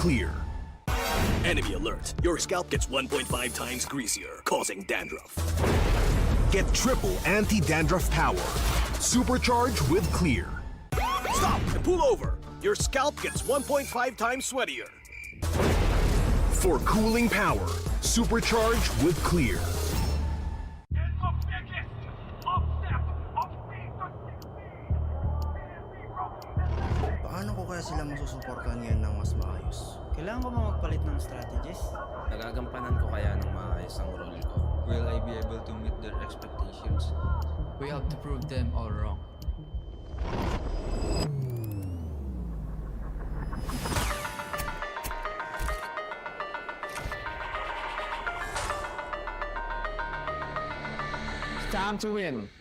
clear. Enemy alert. Your scalp gets 1.5 times greasier, causing dandruff. Get triple anti-dandruff power. Supercharge with clear. Stop and pull over. Your scalp gets 1.5 times sweatier. For cooling power, supercharge with clear. Paano ko kaya sila masusuportahan ngayon ng mas maayos? Kailangan ko ba magpalit ng strategies? Nagagampanan ko kaya ng maayos ang role ko? Will I be able to meet their expectations? We have to prove them all wrong. It's time to win.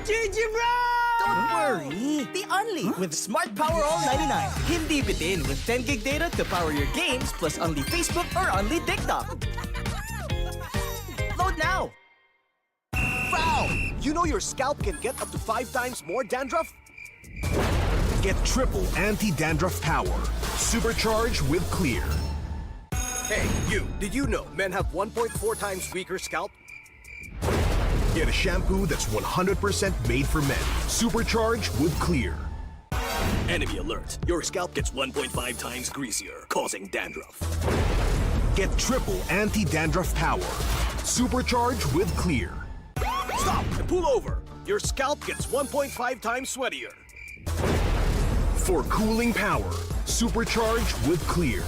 Don't worry! The Only with Smart Power All 99. Hindi bitin with 10 gig data to power your games plus only Facebook or only TikTok. Load now! Foul! You know your scalp can get up to 5 times more dandruff? Get triple anti-dandruff power. Supercharged with Clear. Hey, you! Did you know men have 1.4 times weaker scalp? Get a shampoo that's 100% made for men. Supercharged with Clear. Enemy alert! Your scalp gets 1.5 times greasier, causing dandruff. Get triple anti-dandruff power. Supercharged with Clear. Stop and pull over! Your scalp gets 1.5 times sweatier. For cooling power. Supercharged with Clear.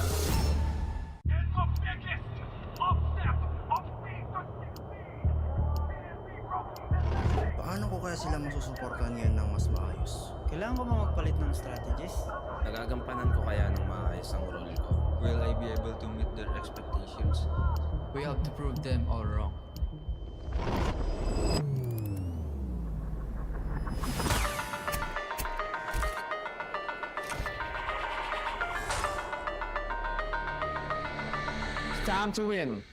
Paano ko kaya sila masusuportahan ngayon ng mas maayos? Kailangan ko ba magpalit ng strategist? Nagagampanan ko kaya ng maayos ang role ko. Will I be able to meet their expectations? We have to prove them all wrong. Time to win.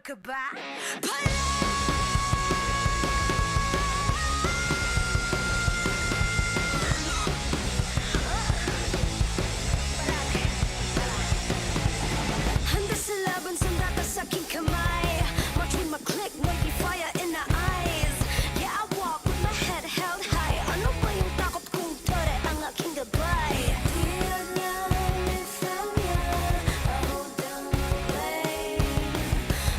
ka ba? Handa sa laban, sanda ka sa aking kamay. Watch with my click, wavy fire in the eyes. Yeah, I walk with my head held high. Ano ba yung takot kong tore ang aking gabay? Tiyag niya, may fam niya. I hold down the blade.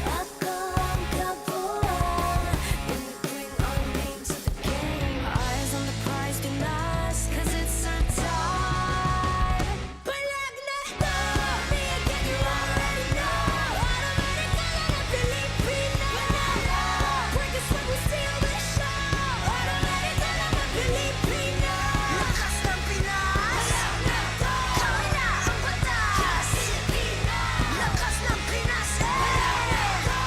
Ako ang kabuuan. When you bring our name to the game. Eyes on the prize, do not, 'cause it's our time. Palag na to! Me again, you already know. Automatic ka lang na Filipino. Break us when we steal the show. Automatic ka lang na Filipino. Lakas ng Pinas. Palag na to! Kami na ang batas. Filipino. Lakas ng Pinas. Palag na to!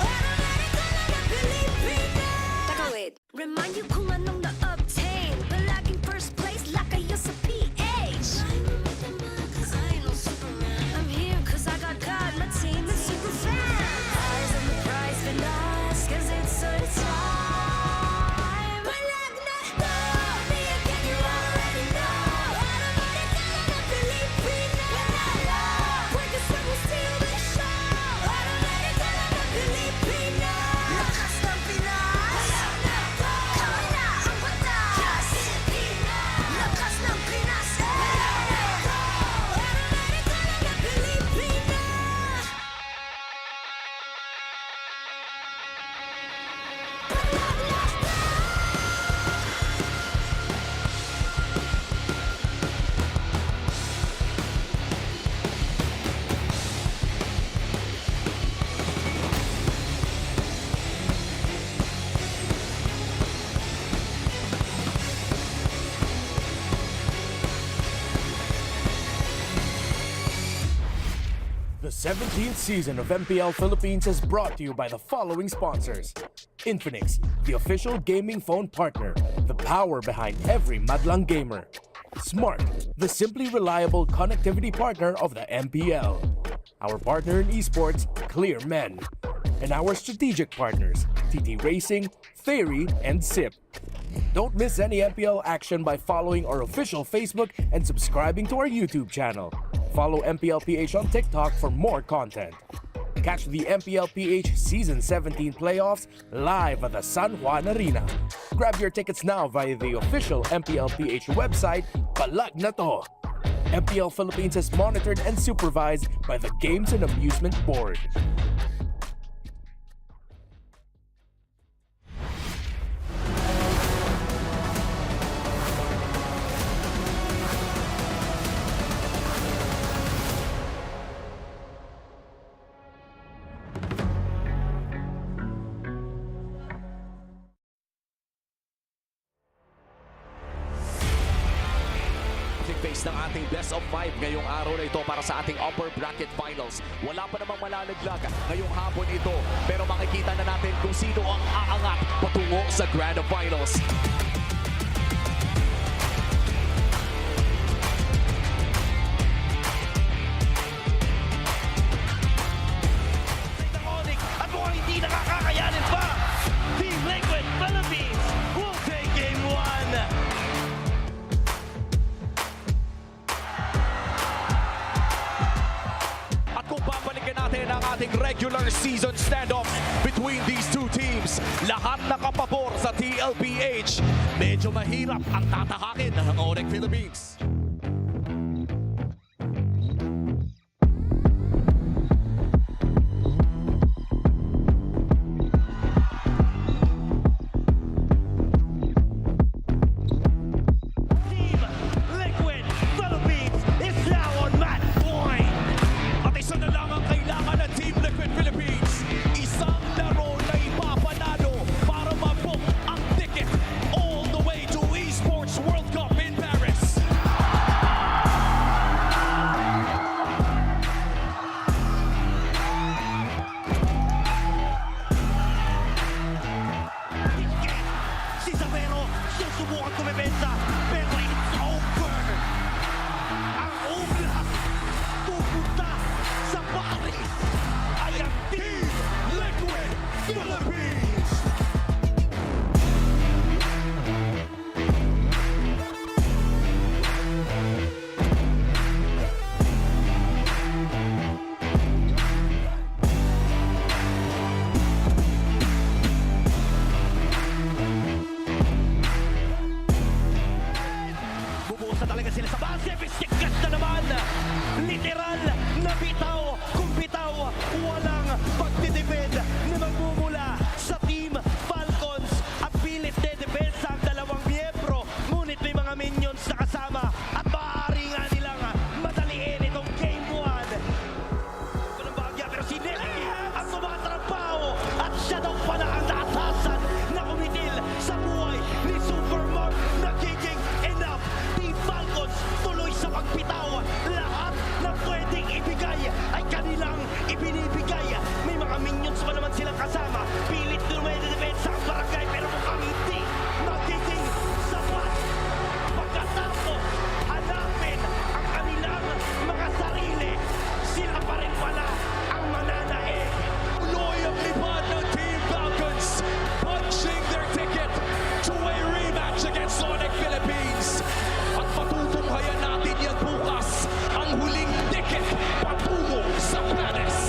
Automatic ka lang na Filipino. Taka, wait. Remind you kung anong na-obtain. Palaging first place, lakayo sa PH. I know Superman. I'm here 'cause I got God. My team is super fan. Eyes on the prize, Pinas, 'cause it's our time. Palag na to! Me again, you already know. Automatic ka lang na Filipino. Break us when we steal the show. Automatic ka lang na Filipino. Lakas ng Pinas. Palag na to! Kami na ang batas. Filipino. Lakas ng Pinas. Palag na to! Automatic ka lang na Filipino. The 17th season of MPL Philippines is brought to you by the following sponsors. Infinix, the official gaming phone partner, the power behind every madlang gamer. Smart, the simply reliable connectivity partner of the MPL. Our partner in esports, Clear Men. And our strategic partners, TT Racing, Theory, and SIP. Don't miss any MPL action by following our official Facebook and subscribing to our YouTube channel. Follow MPL PH on TikTok for more content. Catch the MPL PH Season 17 playoffs live at the San Juan Arena. Grab your tickets now via the official MPL PH website, Palag Na To. MPL Philippines is monitored and supervised by the Games and Amusement Board. Face ng ating best of 5 ngayong araw na ito para sa ating upper bracket finals. Wala pa namang malalaglag ngayong hapon ito, pero makikita na natin kung sino ang aangat patungo sa grand finals. Ng ONIC at mukhang hindi nakakakayanin pa. Team Liquid Philippines will take game 1. Ang ating regular season standoff between these two teams. Lahat nakapabor sa TLPH. Medyo mahirap ang tatahakin ng ONIC Philippines. Team Liquid Philippines is now on match point. At isa na lang ang kailangan ng Team Liquid Philippines. Isang laro na ipapanalo para mag-book ang ticket all the way to Esports World Cup in Paris. Bubuhos na talaga sila sa base. Pistikas na naman. Literal na bitaw. Kung bitaw, walang pagtitipid na magmumula sa Team Falcons. At pilit na depensa ang dalawang miyembro. Ngunit may mga minions na kasama. At maaari nga nilang madaliin itong Game 1. Ito ng bahagya pero si Nelly ang tumatrabaho. At siya daw pala ang naatasan na kumitil sa buhay ni Supermark. Nagiging enough. Team Falcons tuloy sa pagbitaw. Lahat na pwedeng ibigay ay kanilang ibinibigay. May mga minions pa naman silang kasama. Pilit dumedepensa ang barangay pero mukhang hindi magiging sapat. Pagkatapos hanapin ang kanilang mga sarili, sila pa rin pala ang mananaig. Loyang lipad ng Team Falcons, punching their ticket to a rematch against ONIC Philippines. At patutunghayan natin yan bukas, ang huling ticket patungo sa Planes.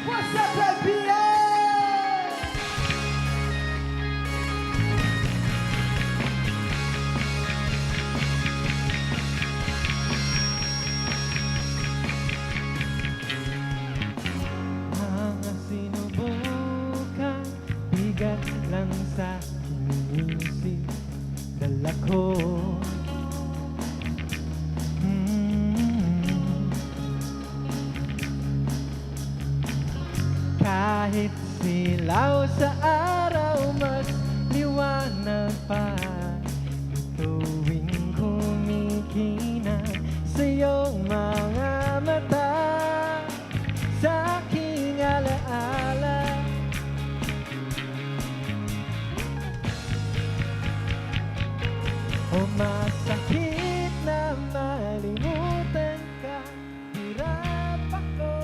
What's up, MPL? Mga sinubukan, bigat lang sa iniisip, dala ko. Kahit silaw sa araw, mas liwanag pa. Tuwing kumikinang sa iyong mga mata, sa aking alaala. O masakit na malimutan ka, hirap ako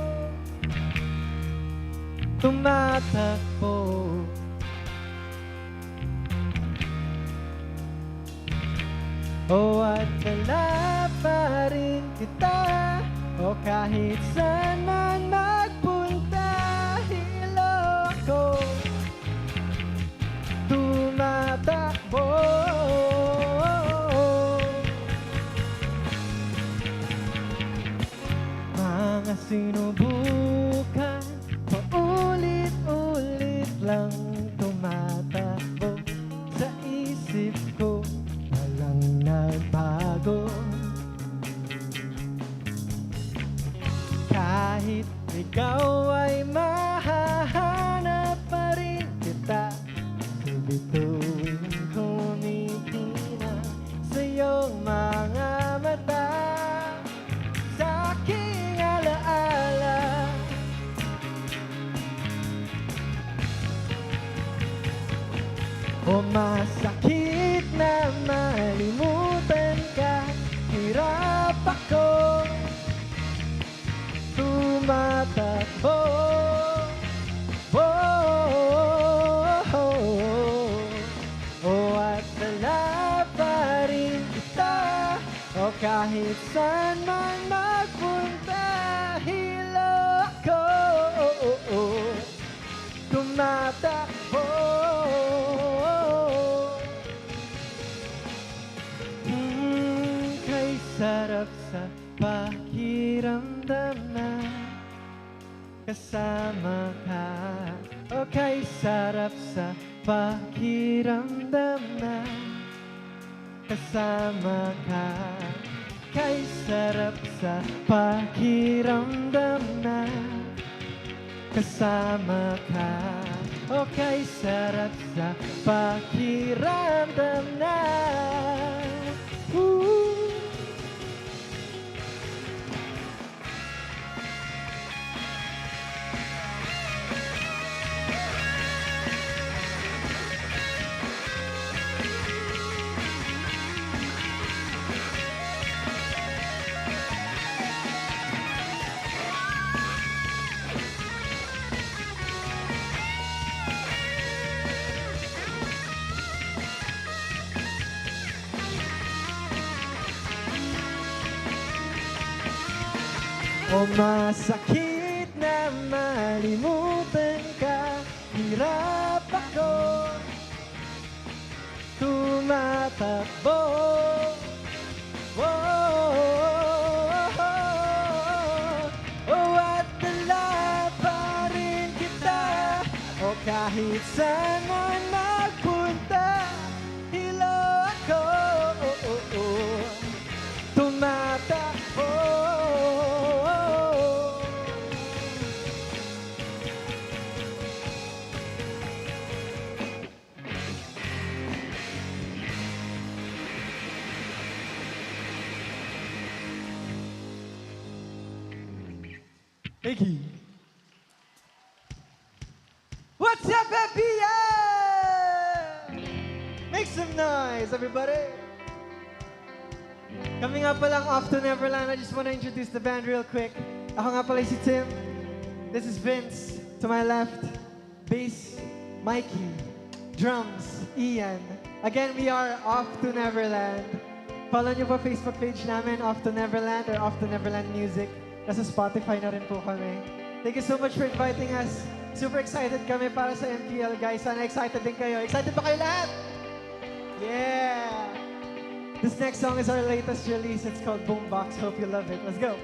tumatakbo. O at dala pa rin kita, o kahit saan man magpunta, hilo ako tumatakbo. Mga sinubukan, paulit-ulit lang tumatakbo sa isip ko, walang nagbago. Kahit ikaw ay mahahanap pa rin kita, sa bituin kumikina sa iyong mga mata, sa aking alaala. O masakit na malimutan ka, hirap ako tumatakbo. O at dala pa rin kita, o kahit saan man magpunta, hilo ako tumatakbo. Kay sarap sa pakiramdam na kasama ka. O kay sarap sa pakiramdam na kasama ka. Kay sarap sa pakiramdam na kasama ka. O kay sarap sa pakiramdam na O masakit na malimutan ka, hirap ako tumatakbo. At dala pa rin kita, o kahit saan man magpunta, hilo ako tumatakbo. Thank you. What's up, MPL? Make some noise, everybody. Coming up palang off to Neverland, I just want to introduce the band real quick. Ako nga pala si Tim. This is Vince. To my left, bass, Mikey. Drums, Ian. Again, we are Off to Neverland. Follow nyo po Facebook page namin, Off to Neverland or Off to Neverland Music. Nasa Spotify na rin po kami. Thank you so much for inviting us. Super excited kami para sa MPL, guys. Sana excited din kayo. Excited ba kayo lahat? Yeah! This next song is our latest release. It's called Boombox. Hope you love it. Let's go!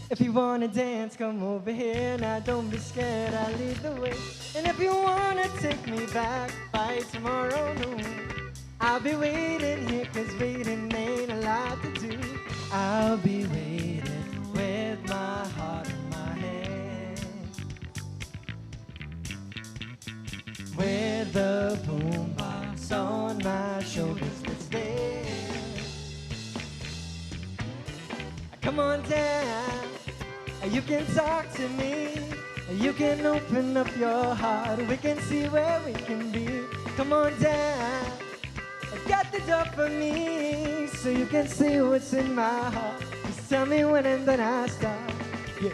If you wanna dance, come over here. Now don't be scared, I'll lead the way. And if you wanna take me back by tomorrow noon, I'll be waiting here, 'cause waiting ain't a lot to do. I'll be waiting with my heart in my hand, with the boombox on my shoulders. Let's dance. Come on down. You can talk to me, you can open up your heart, we can see where we can be. Come on down, got the door for me, so you can see what's in my heart. Just tell me when and then I start. Yeah.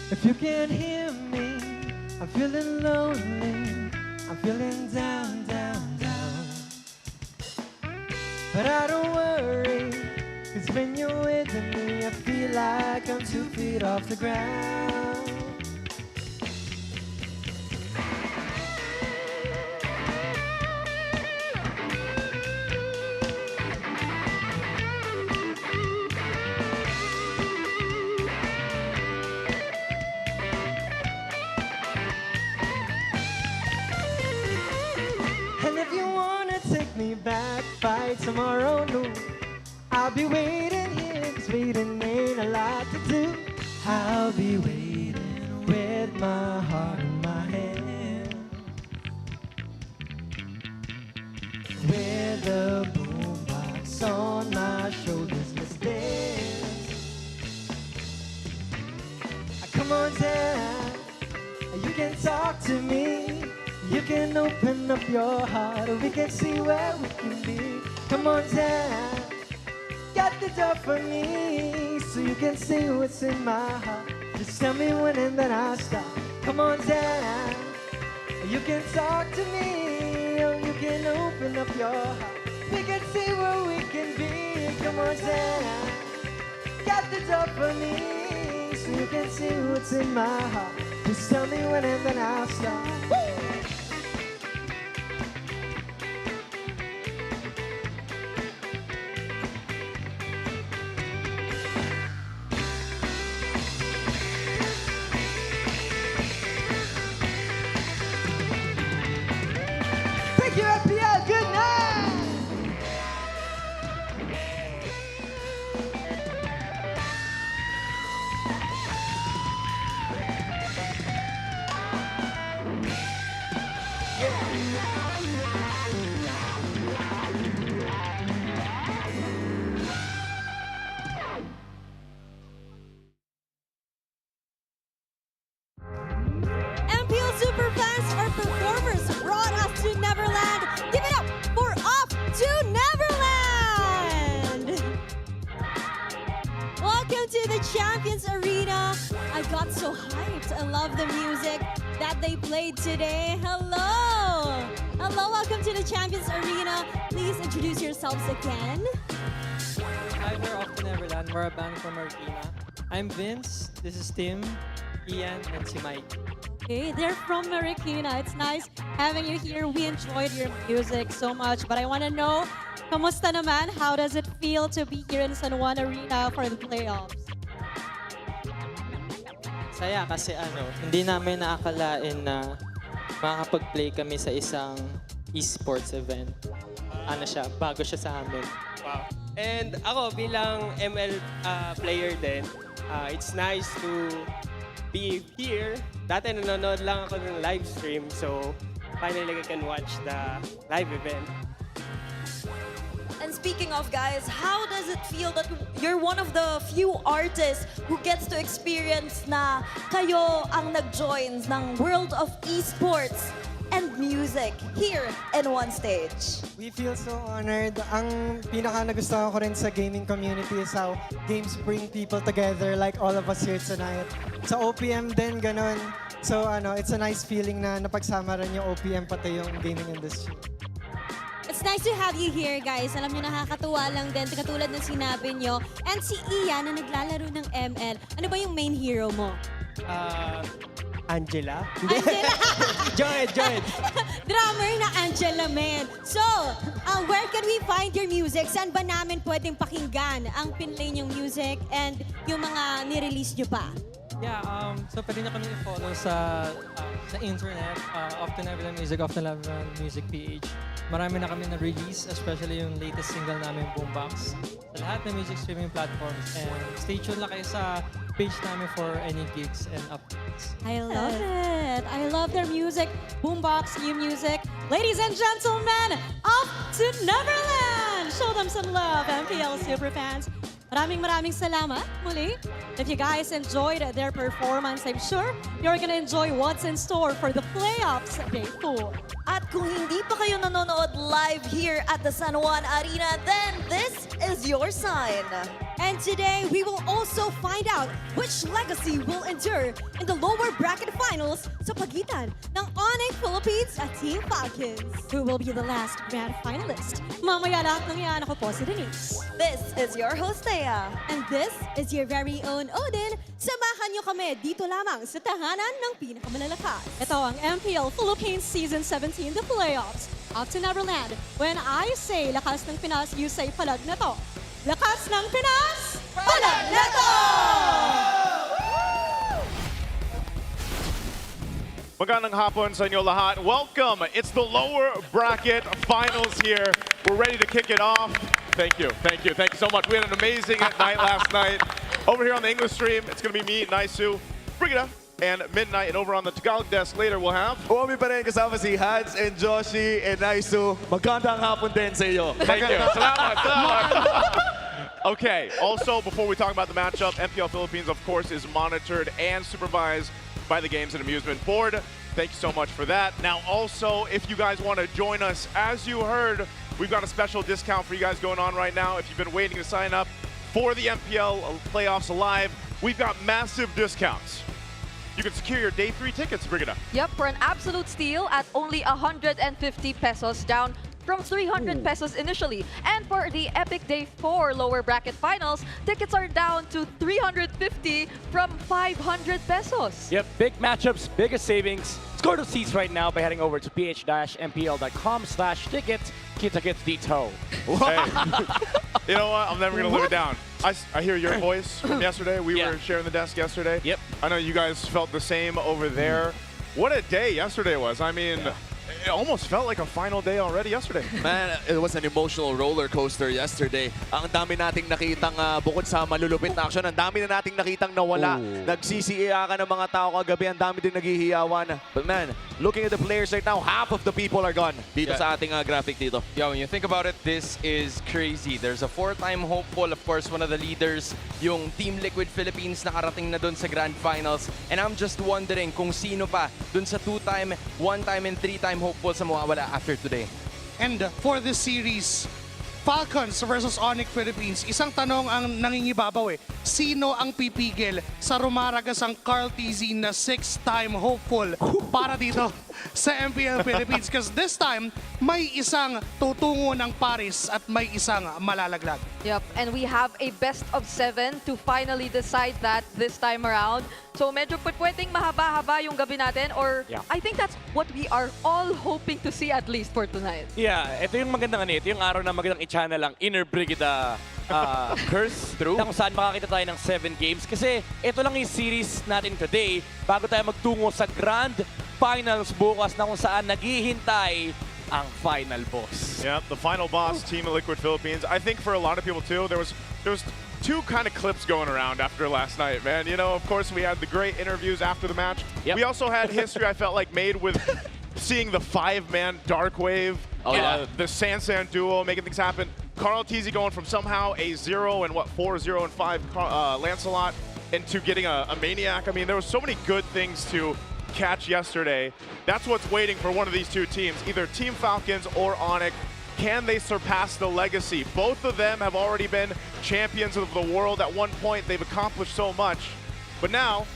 If you can't hear me, I'm feeling lonely, I'm feeling down, down, down. But I don't worry, 'cause when you're with me, I feel like I'm 2 feet off the ground. Me back by tomorrow noon, I'll be waiting here, 'cause waiting ain't a lot to do. I'll be waiting with my heart in my hand, with the boombox on my shoulders. Let's dance. Come on down, you can talk to me, you can open up your heart, we can see where we can be. Come on down, got the door for me, so you can see what's in my heart. Just tell me when and then I'll stop. Come on down, you can talk to me, or you can open up your heart, we can see where we can be. Come on down, got the door for me, so you can see what's in my heart. Just tell me when and then I'll stop. Woo! I got so hyped. I love the music that they played today. Hello! Hello, welcome to the Champions Arena. Please introduce yourselves again. Hi, we're off to Neverland. We're a band from Marikina. I'm Vince, this is Tim, Ian, and si Mike. Okay, they're from Marikina. It's nice having you here. We enjoyed your music so much, but I want to know, kamusta naman? How does it feel to be here in San Juan Arena for the playoffs? Saya kasi hindi namin naakalain na makakapag-play kami sa isang esports event. Bago siya sa amin. Wow. And ako bilang ML player din, it's nice to be here. Dati nanonood lang ako ng live stream, so finally I can watch the live event. And speaking of guys, how does it feel that you're one of the few artists who gets to experience na kayo ang nag-join ng world of esports and music here in one stage? We feel so honored. Ang pinaka-nagustuhan ko rin sa gaming community is how games bring people together like all of us here tonight. Sa OPM din, ganun. So it's a nice feeling na napagsama rin yung OPM pati yung gaming industry. It's nice to have you here, guys. Alam niyo, nakakatuwa lang din, katulad ng sinabi niyo. And si Ian na naglalaro ng ML, ano ba yung main hero mo? Angela? Angela! Joy! Drummer na Angela, man. So, where can we find your music? Saan ba namin pwedeng pakinggan ang pinlay niyong music and yung mga nirelease niyo pa? Yeah, so pwede niyo kami i-follow sa internet, Off to Neverland Music, Off to Neverland Music PH. Marami na kami na-release, especially yung latest single namin, Boombox, sa lahat ng music streaming platforms. And stay tuned lang kayo sa page namin for any gigs and updates. I love it. I love their music. Boombox, new music. Ladies and gentlemen, Off to Neverland! Show them some love, MPL Superfans. Maraming salamat muli. If you guys enjoyed their performance, I'm sure you're gonna enjoy what's in store for the playoffs day 4. At kung hindi pa kayo nanonood live here at the San Juan Arena, then this is your sign. And today, we will also find out which legacy will endure in the lower bracket finals sa pagitan ng ONIC Philippines at Team Falcons. Who will be the last grand finalist? Mamaya lahat ng yan, ako po si Denise. This is your host, Thea. And this is your very own Odin. Samahan niyo kami dito lamang sa tahanan ng pinakamalalakas. Ito ang MPL Philippines Season 17, the playoffs. Up to Neverland. When I say lakas ng Pinas, you say Palag Na To. Lakas ng Pinas, Palag Na To! Magandang hapon sa inyo lahat. Welcome. It's the lower bracket finals here. We're ready to kick it off. Thank you so much. We had an amazing night last night. Over here on the English stream, it's going to be me, Naisu, Brigida, and Midnight. And over on the Tagalog desk later, we'll have... Uwami pa rin kasama si Hans and Joshi and Naisu. Magandang hapon din sa iyo. Thank you. Salamat. Okay, also, before we talk about the matchup, MPL Philippines, of course, is monitored and supervised by the Games and Amusement Board. Thank you so much for that. Now, also, if you guys want to join us, as you heard, we've got a special discount for you guys going on right now. If you've been waiting to sign up for the MPL playoffs live, we've got massive discounts. You can secure your day 3 tickets, Brigida. Yep, for an absolute steal at only 150 pesos down from 300 pesos initially. And for the Epic Day 4 lower bracket finals, tickets are down to 350 from 500 pesos. Yep, big matchups, biggest savings. Score those seats right now by heading over to ph-mpl.com/tickets. Kita gets dito. Hey, you know what? I'm never going to live it down. I hear your voice from yesterday. We were sharing the desk yesterday. Yep. I know you guys felt the same over there. What a day yesterday was. I mean... It almost felt like a final day already yesterday. Man, it was an emotional roller coaster yesterday. Ang dami nating nakitang bukod sa malulupit na action, ang dami na nating nakitang nawala. Nagsisiiyakan ng mga tao kagabi, ang dami din naghihiyawan. But man, looking at the players right now, half of the people are gone dito sa ating graphic dito. Yeah, when you think about it, this is crazy. There's a 4-time hopeful, of course, one of the leaders, yung Team Liquid Philippines nakarating na dun sa Grand Finals. And I'm just wondering kung sino pa dun sa 2-time, 1-time, and 3-time hopeful sa mawawala after today. And for this series, Falcons versus ONIC Philippines. Isang tanong ang nangingibabaw eh. Sino ang pipigil sa rumaragasang Carl TZ na 6-time hopeful para dito sa MPL Philippines? Because this time, may isang tutungo ng Paris at may isang malalaglag. Yep, and we have a best of 7 to finally decide that this time around. So medyo pwedeng mahaba-haba yung gabi natin, or I think that's what we are all hoping to see at least for tonight. Yeah, ito yung magandang ito yung araw na magandang i-channel ang Inner Brigida curse. True. Na kung saan makakita tayo ng 7 games. Kasi ito lang yung series natin today bago tayo magtungo sa Grand Finals bukas na kung saan naghihintay ang final boss. Yeah, the final boss, Team Liquid Philippines. I think for a lot of people too, there was two kind of clips going around after last night, man. You know, of course, we had the great interviews after the match. We also had history, I felt like, made with seeing the 5-man Dark Wave, the Sansan duo making things happen. Carl TZ going from somehow a 0 and 4-0 and 5 Lancelot into getting a Maniac. I mean, there were so many good things to catch yesterday. That's what's waiting for one of these two teams, either Team Falcons or ONIC. Can they surpass the legacy? Both of them have already been champions of the world at one point. They've accomplished so much. But now,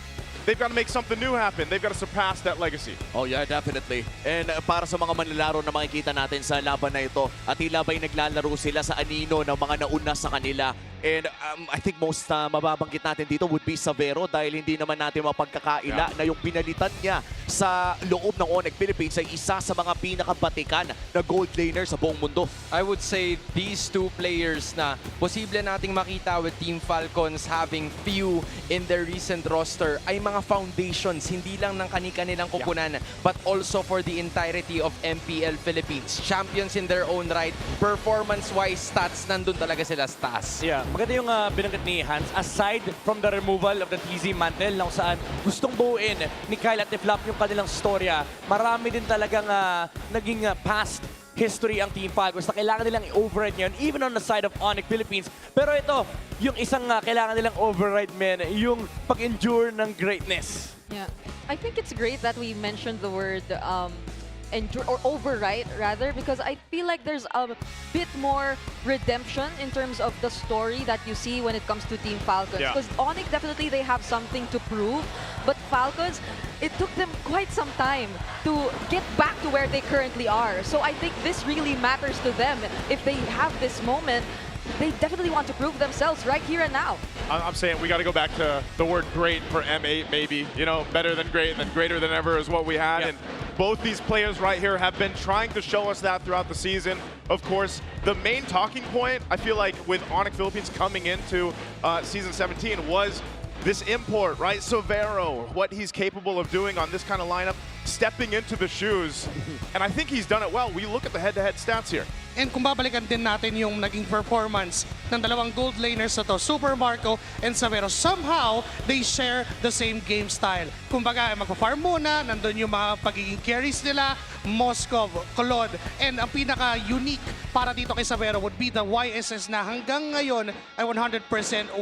they've got to make something new happen. They've got to surpass that legacy. Oh yeah, definitely. And para sa mga manlalaro na makikita natin sa laban na ito, at tila ba'y naglalaro sila sa anino ng mga nauna sa kanila. And I think most mababanggit natin dito would be Savero dahil hindi naman natin mapagkakaila na yung pinalitan niya sa loob ng ONIC Philippines ay isa sa mga pinakabatikan na gold laner sa buong mundo. I would say these two players na posible nating makita with Team Falcons having few in their recent roster ay mga foundations, hindi lang ng kani-kanilang koponan, but also for the entirety of MPL Philippines. Champions in their own right, performance-wise, stats, nandun talaga sila sa taas. Yeah, maganda yung binanggit ni Hans. Aside from the removal of the TZ mantle, na kung saan gustong buuin ni Kyle at ni Flap yung kanilang storya, marami din talagang naging past history ang Team Falcons na kailangan nilang i-override ngayon, even on the side of ONIC Philippines. Pero ito, yung isang kailangan nilang override, man, yung pag-endure ng greatness. Yeah, I think it's great that we mentioned the word endure or override rather, because I feel like there's a bit more redemption in terms of the story that you see when it comes to Team Falcons. Because ONIC, definitely they have something to prove, but Falcons, it took them quite some time to get back to where they currently are. So I think this really matters to them. If they have this moment, they definitely want to prove themselves right here and now. I'm saying we got to go back to the word great for M8 maybe. You know, better than great and then greater than ever is what we had. And both these players right here have been trying to show us that throughout the season. Of course, the main talking point, I feel like, with ONIC Philippines coming into Season 17 was this import, right? Savero, what he's capable of doing on this kind of lineup, stepping into the shoes. And I think he's done it well. We look at the head-to-head stats here. And kung babalikan din natin yung naging performance ng dalawang gold laners na to, Super Marco and Savero, somehow they share the same game style. Kumbaga, magpa-farm muna, nandun yung mga pagiging carries nila, Moskov, Claude, and ang pinaka-unique para dito kay Savero would be the YSS na hanggang ngayon ay 100%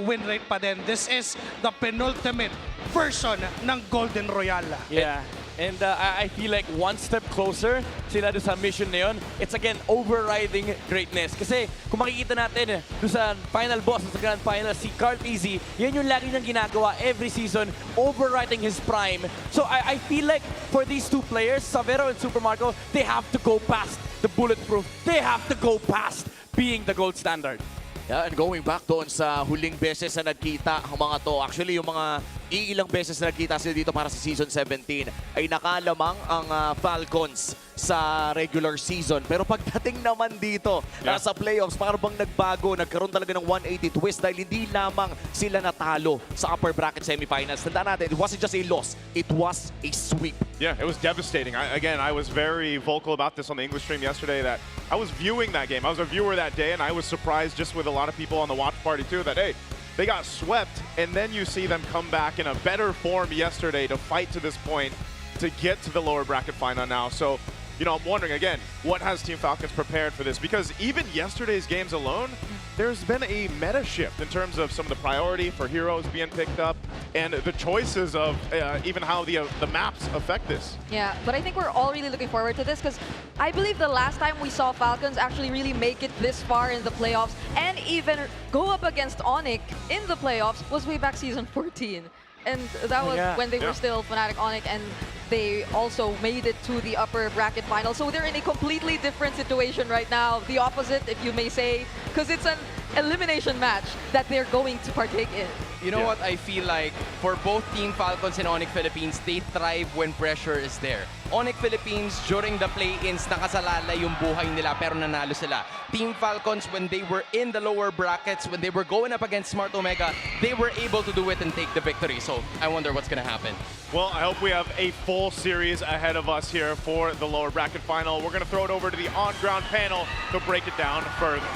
win rate pa din. This is the penultimate version ng Golden Royale. Yeah. And I feel like one step closer sila doon sa mission na yun. It's again, overriding greatness. Kasi kung makikita natin doon sa final boss, sa grand final, si Carl TZ, yan yung lagi niyang ginagawa every season, overriding his prime. So I feel like for these two players, Savero and Super Marco, they have to go past the bulletproof. They have to go past being the gold standard. Yeah, and going back doon sa huling beses na nagkita ang mga to, actually yung mga iilang beses na nagkita sila dito para sa Season 17 ay nakalamang ang Falcons sa regular season. Pero pagdating naman dito sa playoffs, parang bang nagbago, nagkaroon talaga ng 180 twist dahil hindi lamang sila natalo sa upper bracket semifinals. Tandaan natin, it wasn't just a loss, it was a sweep. Yeah, it was devastating. Again, I was very vocal about this on the English stream yesterday that I was viewing that game. I was a viewer that day, and I was surprised just with a lot of people on the watch party too that, hey, they got swept, and then you see them come back in a better form yesterday to fight to this point to get to the lower bracket final now. So, you know, I'm wondering again, what has Team Falcons prepared for this? Because even yesterday's games alone, there's been a meta shift in terms of some of the priority for heroes being picked up. and the choices of even how the maps affect this. Yeah, but I think we're all really looking forward to this because I believe the last time we saw Falcons actually really make it this far in the playoffs and even go up against ONIC in the playoffs was way back season 14. And that was when they were still Fnatic ONIC, and they also made it to the upper bracket final. So they're in a completely different situation right now. The opposite, if you may say, because it's an elimination match that they're going to partake in. You know what I feel like? For both Team Falcons and ONIC Philippines, they thrive when pressure is there. ONIC Philippines, during the play-ins, nakasalala yung buhay nila pero nanalo sila. Team Falcons, when they were in the lower brackets, when they were going up against Smart Omega, they were able to do it and take the victory. So I wonder what's going to happen. Well, I hope we have a full series ahead of us here for the lower bracket final. We're going to throw it over to the on-ground panel to break it down further.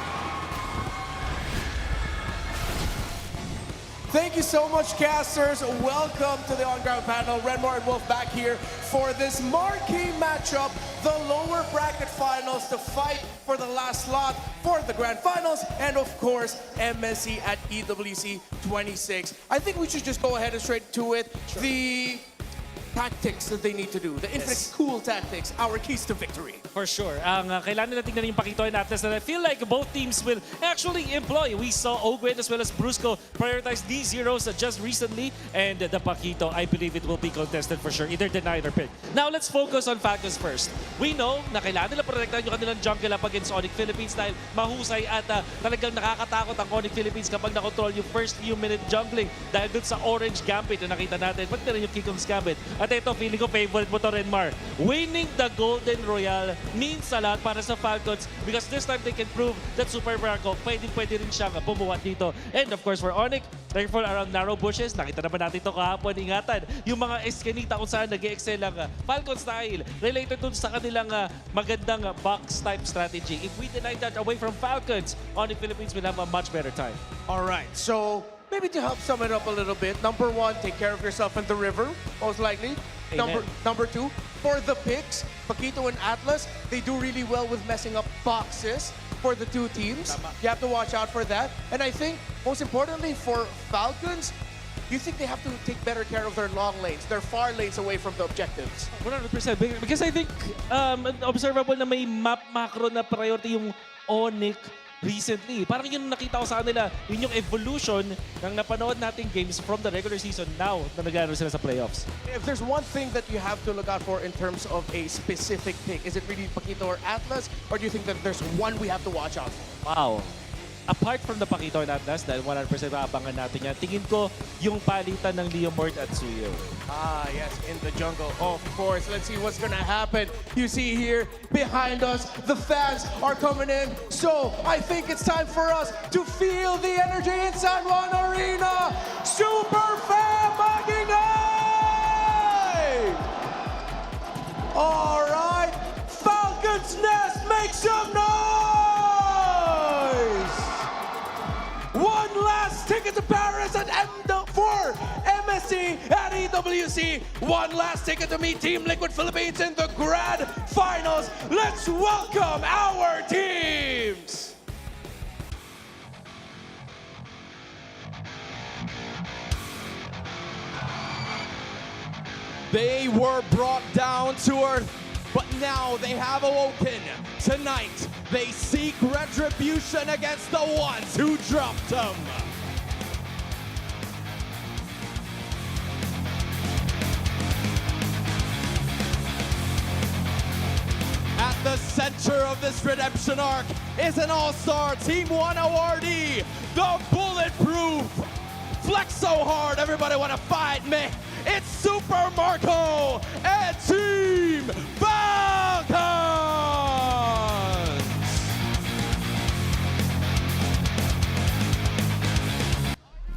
Thank you so much, casters. Welcome to the on-ground panel. Redmore and Wolf back here for this marquee matchup, the lower bracket finals, to fight for the last slot for the grand finals, and of course, MSC at EWC 26. I think we should just go ahead and straight to it. Sure. The tactics that they need to do, the Infinix cool tactics, our keys to victory. For sure. Kailangan nila tingnan yung Pakitoy and Atlas, and I feel like both teams will actually employ. We saw Ogwed as well as Brusco prioritize these heroes just recently, and the Pakito, I believe it will be contested for sure, either denied or picked. Now, let's focus on Falcons first. We know na kailangan nila protektahan yung kanilang jungle up against ONIC Philippines dahil mahusay at talagang nakakatakot ang ONIC Philippines kapag nakontrol yung first few minute jungling dahil dun sa orange gambit na nakita natin, pati na rin yung Kikong's gambit. At ito, feeling ko favorite mo to, Renmar. Winning the Golden Royale means a lot para sa Falcons because this time they can prove that Super Marco pwede rin siyang bumuhat dito. And of course, for ONIC, careful around narrow bushes. Nakita naman natin ito kahapon. Ingatan yung mga eskenita kung saan nag-excel ang Falcons dahil related dun sa kanilang magandang box type strategy. If we deny that away from Falcons, ONIC Philippines will have a much better time. All right, so maybe to help sum it up a little bit, number one, take care of yourself in the river, most likely. Number two, for the picks, Pakito and Atlas, they do really well with messing up boxes for the two teams. You have to watch out for that. And I think, most importantly, for Falcons, you think they have to take better care of their long lanes, their far lanes away from the objectives? 100%. Because I think observable na may map macro na priority yung ONIC recently. Parang yun nakita ko sa kanila, yun yung evolution ng napanood nating games from the regular season now na nag-aaral sila sa playoffs. If there's one thing that you have to look out for in terms of a specific pick, is it really Pakito or Atlas? Or do you think that there's one we have to watch out for? Wow. Apart from the Pakito and Atlas, dahil 100% maabangan natin yan, tingin ko yung palitan ng Leomord at Suyo. Ah, yes, in the jungle, of course. Let's see what's gonna happen. You see here, behind us, the fans are coming in. So, I think it's time for us to feel the energy in San Juan Arena. Super Fam Magingay! All right, Falcons Nest, make some noise! One last ticket to Paris at for MSC at EWC. One last ticket to meet Team Liquid Philippines in the grand finals. Let's welcome our teams. They were brought down to earth, but now they have awoken. Tonight, they seek retribution against the ones who dropped them. At the center of this redemption arc is an all-star Team 1 awardee, the Bulletproof. Flex so hard, everybody wanna fight me. It's Super Marco and Team Falcons!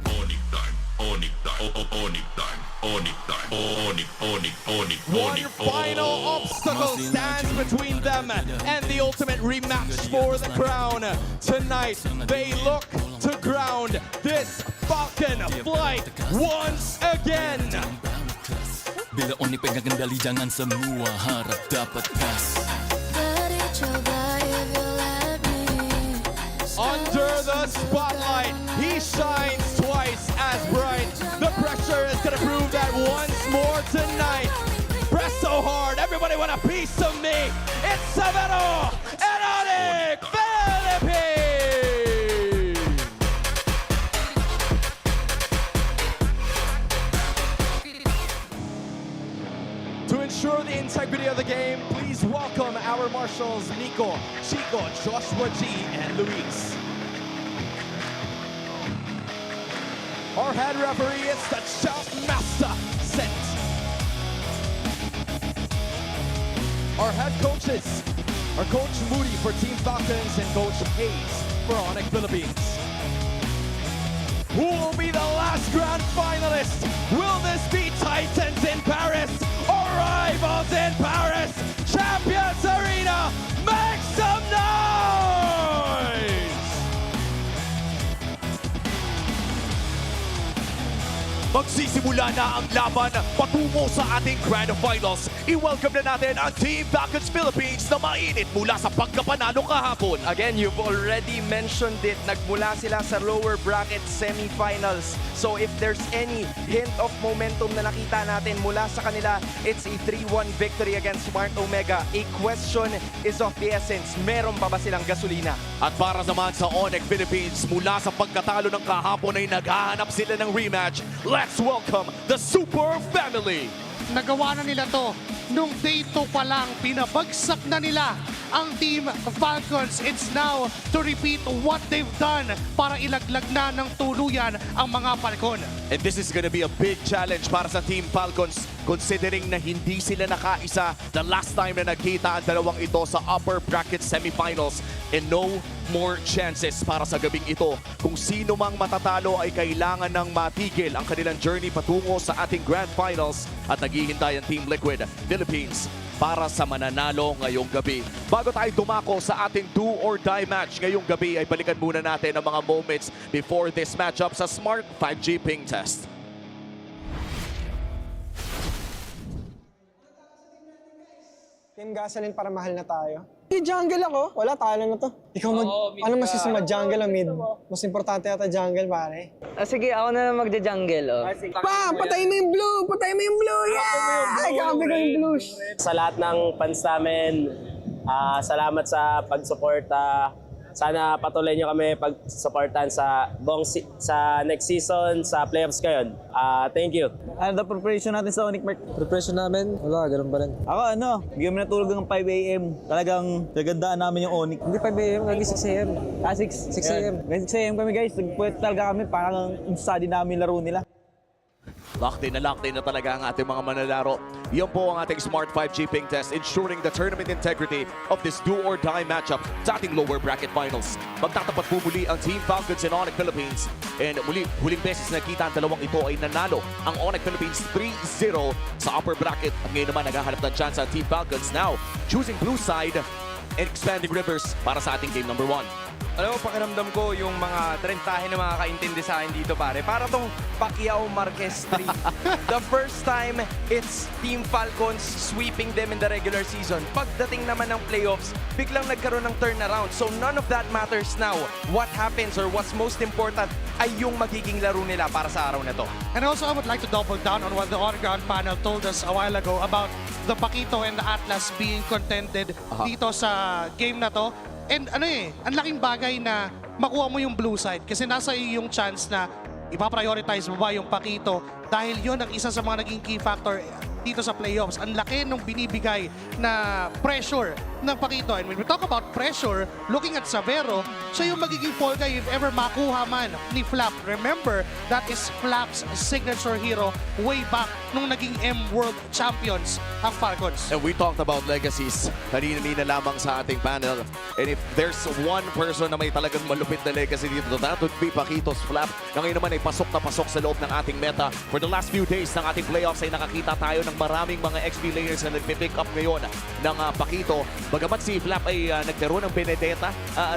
ONIC time, ONIC time, ONIC time, ONIC time, ONIC. One final obstacle stands between them and the ultimate rematch for the crown. Tonight, they look to ground this Falcon flight once again. Bila ONIC pagkakandali, jangan semua harap dapat kas. Under the spotlight, he shines twice as bright. The pressure pressure is gonna prove that once more tonight. Press so hard, everybody want a piece of me. It's Severo and ONIC Philippines! To ensure the integrity of the game, please welcome our marshals Nico, Chico, Joshua G, and Luis. Our head referee is the Chess Master, Set. Our head coaches are Coach Moody for Team Falcons and Coach Hayes for ONIC Philippines. Who will be the last grand finalist? Will this be Titans in Paris or rivals in Paris? Champions Arena, make some noise! Magsisimula na ang laban patungo sa ating Grand Finals. I-welcome na natin ang Team Falcons Philippines na mainit mula sa pagkapanalo kahapon. Again, you've already mentioned it. Nagmula sila sa lower bracket semifinals. So if there's any hint of momentum na nakita natin mula sa kanila, it's a 3-1 victory against Smart Omega. A question is of the essence. Meron pa ba silang gasolina? At para naman sa ONIC Philippines, mula sa pagkatalo ng kahapon ay naghahanap sila ng rematch. Let's welcome the Super Family! Nagawa na nila to. Nung day 2 pa lang, pinabagsak na nila ang Team Falcons. It's now to repeat what they've done para ilaglag na ng tuluyan ang mga Falcon. And this is gonna be a big challenge para sa Team Falcons considering na hindi sila nakaisa the last time na nagkita ang dalawang ito sa upper bracket semifinals. And no more chances para sa gabing ito. Kung sino mang matatalo ay kailangan ng matigil ang kanilang journey patungo sa ating Grand Finals at naghihintay ang Team Liquid Philippines para sa mananalo ngayong gabi. Bago tayo dumako sa ating do or die match ngayong gabi ay balikan muna natin ang mga moments before this matchup sa Smart 5G Ping Test. Team Gasoline para mahal na tayo. Jungle ako. Wala, talo na to. Ikaw ano mas gusto mag-jungle o mid? Mas importante yata jungle, pare. Sige, ako na lang magja-jungle. Pa! Patay mo yung blue! Patay mo yung blue! Yeah! Ay, kabi ko yung blues! Sa lahat ng fans namin, salamat sa pag-suporta. Sana patuloy nyo kami pag-supportan sa sa next season, sa playoffs ngayon. Thank you. Ano the preparation natin sa ONIC, Mark? Preparation namin? Wala, ganun pa rin. Ako hindi kami natulog ng 5 a.m. Talagang nagandaan namin yung ONIC. Hindi 5 a.m., lagi 6 a.m. 6 a.m. 6 a.m. kami guys, nagpuwet talaga kami, parang study namin laro nila. Locked in na talaga ang ating mga manlalaro. Yan po ang ating Smart 5G Ping Test, ensuring the tournament integrity of this do-or-die matchup sa ating lower bracket finals. Magtatapat po muli ang Team Falcons and ONIC Philippines. And huling beses nakita ang dalawang ito ay nanalo ang ONIC Philippines 3-0 sa upper bracket. At ngayon naman naghahanap ng chance ang Team Falcons now choosing blue side and expanding rivers para sa ating game number 1. Alam mo, pakiramdam ko yung mga trentahe na makakaintindi sa akin dito, pare. Para tong Pacquiao Marquez 3. The first time, it's Team Falcons sweeping them in the regular season. Pagdating naman ng playoffs, biglang nagkaroon ng turnaround. So none of that matters now. What happens or what's most important ay yung magiging laro nila para sa araw na to. And also, I would like to double down on what the on-ground panel told us a while ago about the Paquito and the Atlas being contended dito sa game na to. And ang laking bagay na makuha mo yung blue side kasi nasa iyo yung chance na ipaprioritize mo ba yung Paquito dahil yun ang isa sa mga naging key factor dito sa playoffs. Ang laki nung binibigay na pressure ng Paquito. And when we talk about pressure, looking at Severo, siya yung magiging fall guy if ever makuha man ni Flap. Remember, that is Flap's signature hero way back nung naging M-World Champions ang Falcons. And we talked about legacies kanina lamang sa ating panel. And if there's one person na may talagang malupit na legacy dito, that would be Paquito's Flap. Na ngayon naman ay pasok na pasok sa loob ng ating meta. For the last few days ng ating playoffs ay nakakita tayo ng maraming mga XP laners na nagpipick up ngayon ng Paquito. Bagamat si Flap ay nagkaroon ng Benedetta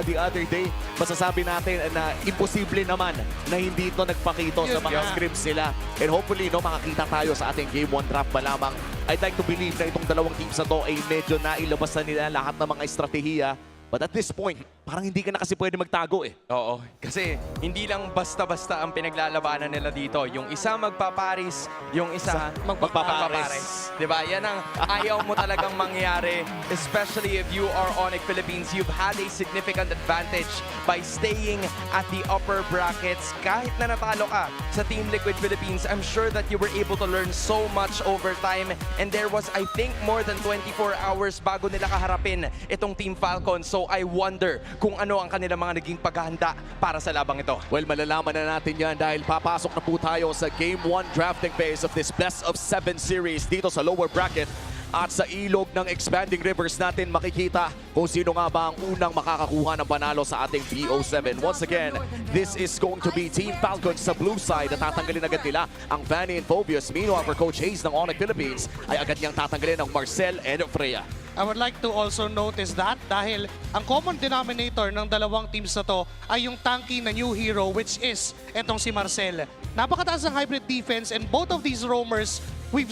the other day, masasabi natin na imposible naman na hindi ito nagpakito sa mga scrims nila. And hopefully, makakita tayo sa ating Game 1 draft pa lamang. I'd like to believe na itong dalawang teams na to ay medyo nailabas na nila lahat ng mga estratehiya. But at this point, parang hindi ka na kasi pwede magtago eh. Oo, kasi hindi lang basta-basta ang pinaglalabanan nila dito. Yung isa magpaparis, yung isa magpapares. Diba? Yan ang ayaw mo talagang mangyari. Especially if you are ONIC Philippines, you've had a significant advantage by staying at the upper brackets. Kahit na natalo ka sa Team Liquid Philippines, I'm sure that you were able to learn so much over time. And there was, I think, more than 24 hours bago nila kaharapin itong Team Falcon. So I wonder kung ano ang kanilang mga naging paghahanda para sa labang ito. Well, malalaman na natin yan dahil papasok na po tayo sa Game 1 drafting phase of this Best of 7 series dito sa lower bracket. At sa ilog ng expanding rivers natin makikita kung sino nga ba ang unang makakakuha ng panalo sa ating BO7. Once again, this is going to be Team Falcons sa blue side at tatanggalin agad nila ang Vanny and Phobius. Meanwhile, for Coach Hayes ng ONIC Philippines ay agad niyang tatanggalin ng Marcel and Freya. I would like to also notice that dahil ang common denominator ng dalawang teams na to ay yung tanky na new hero which is etong si Marcel. Napakataas ang hybrid defense and both of these roamers, we've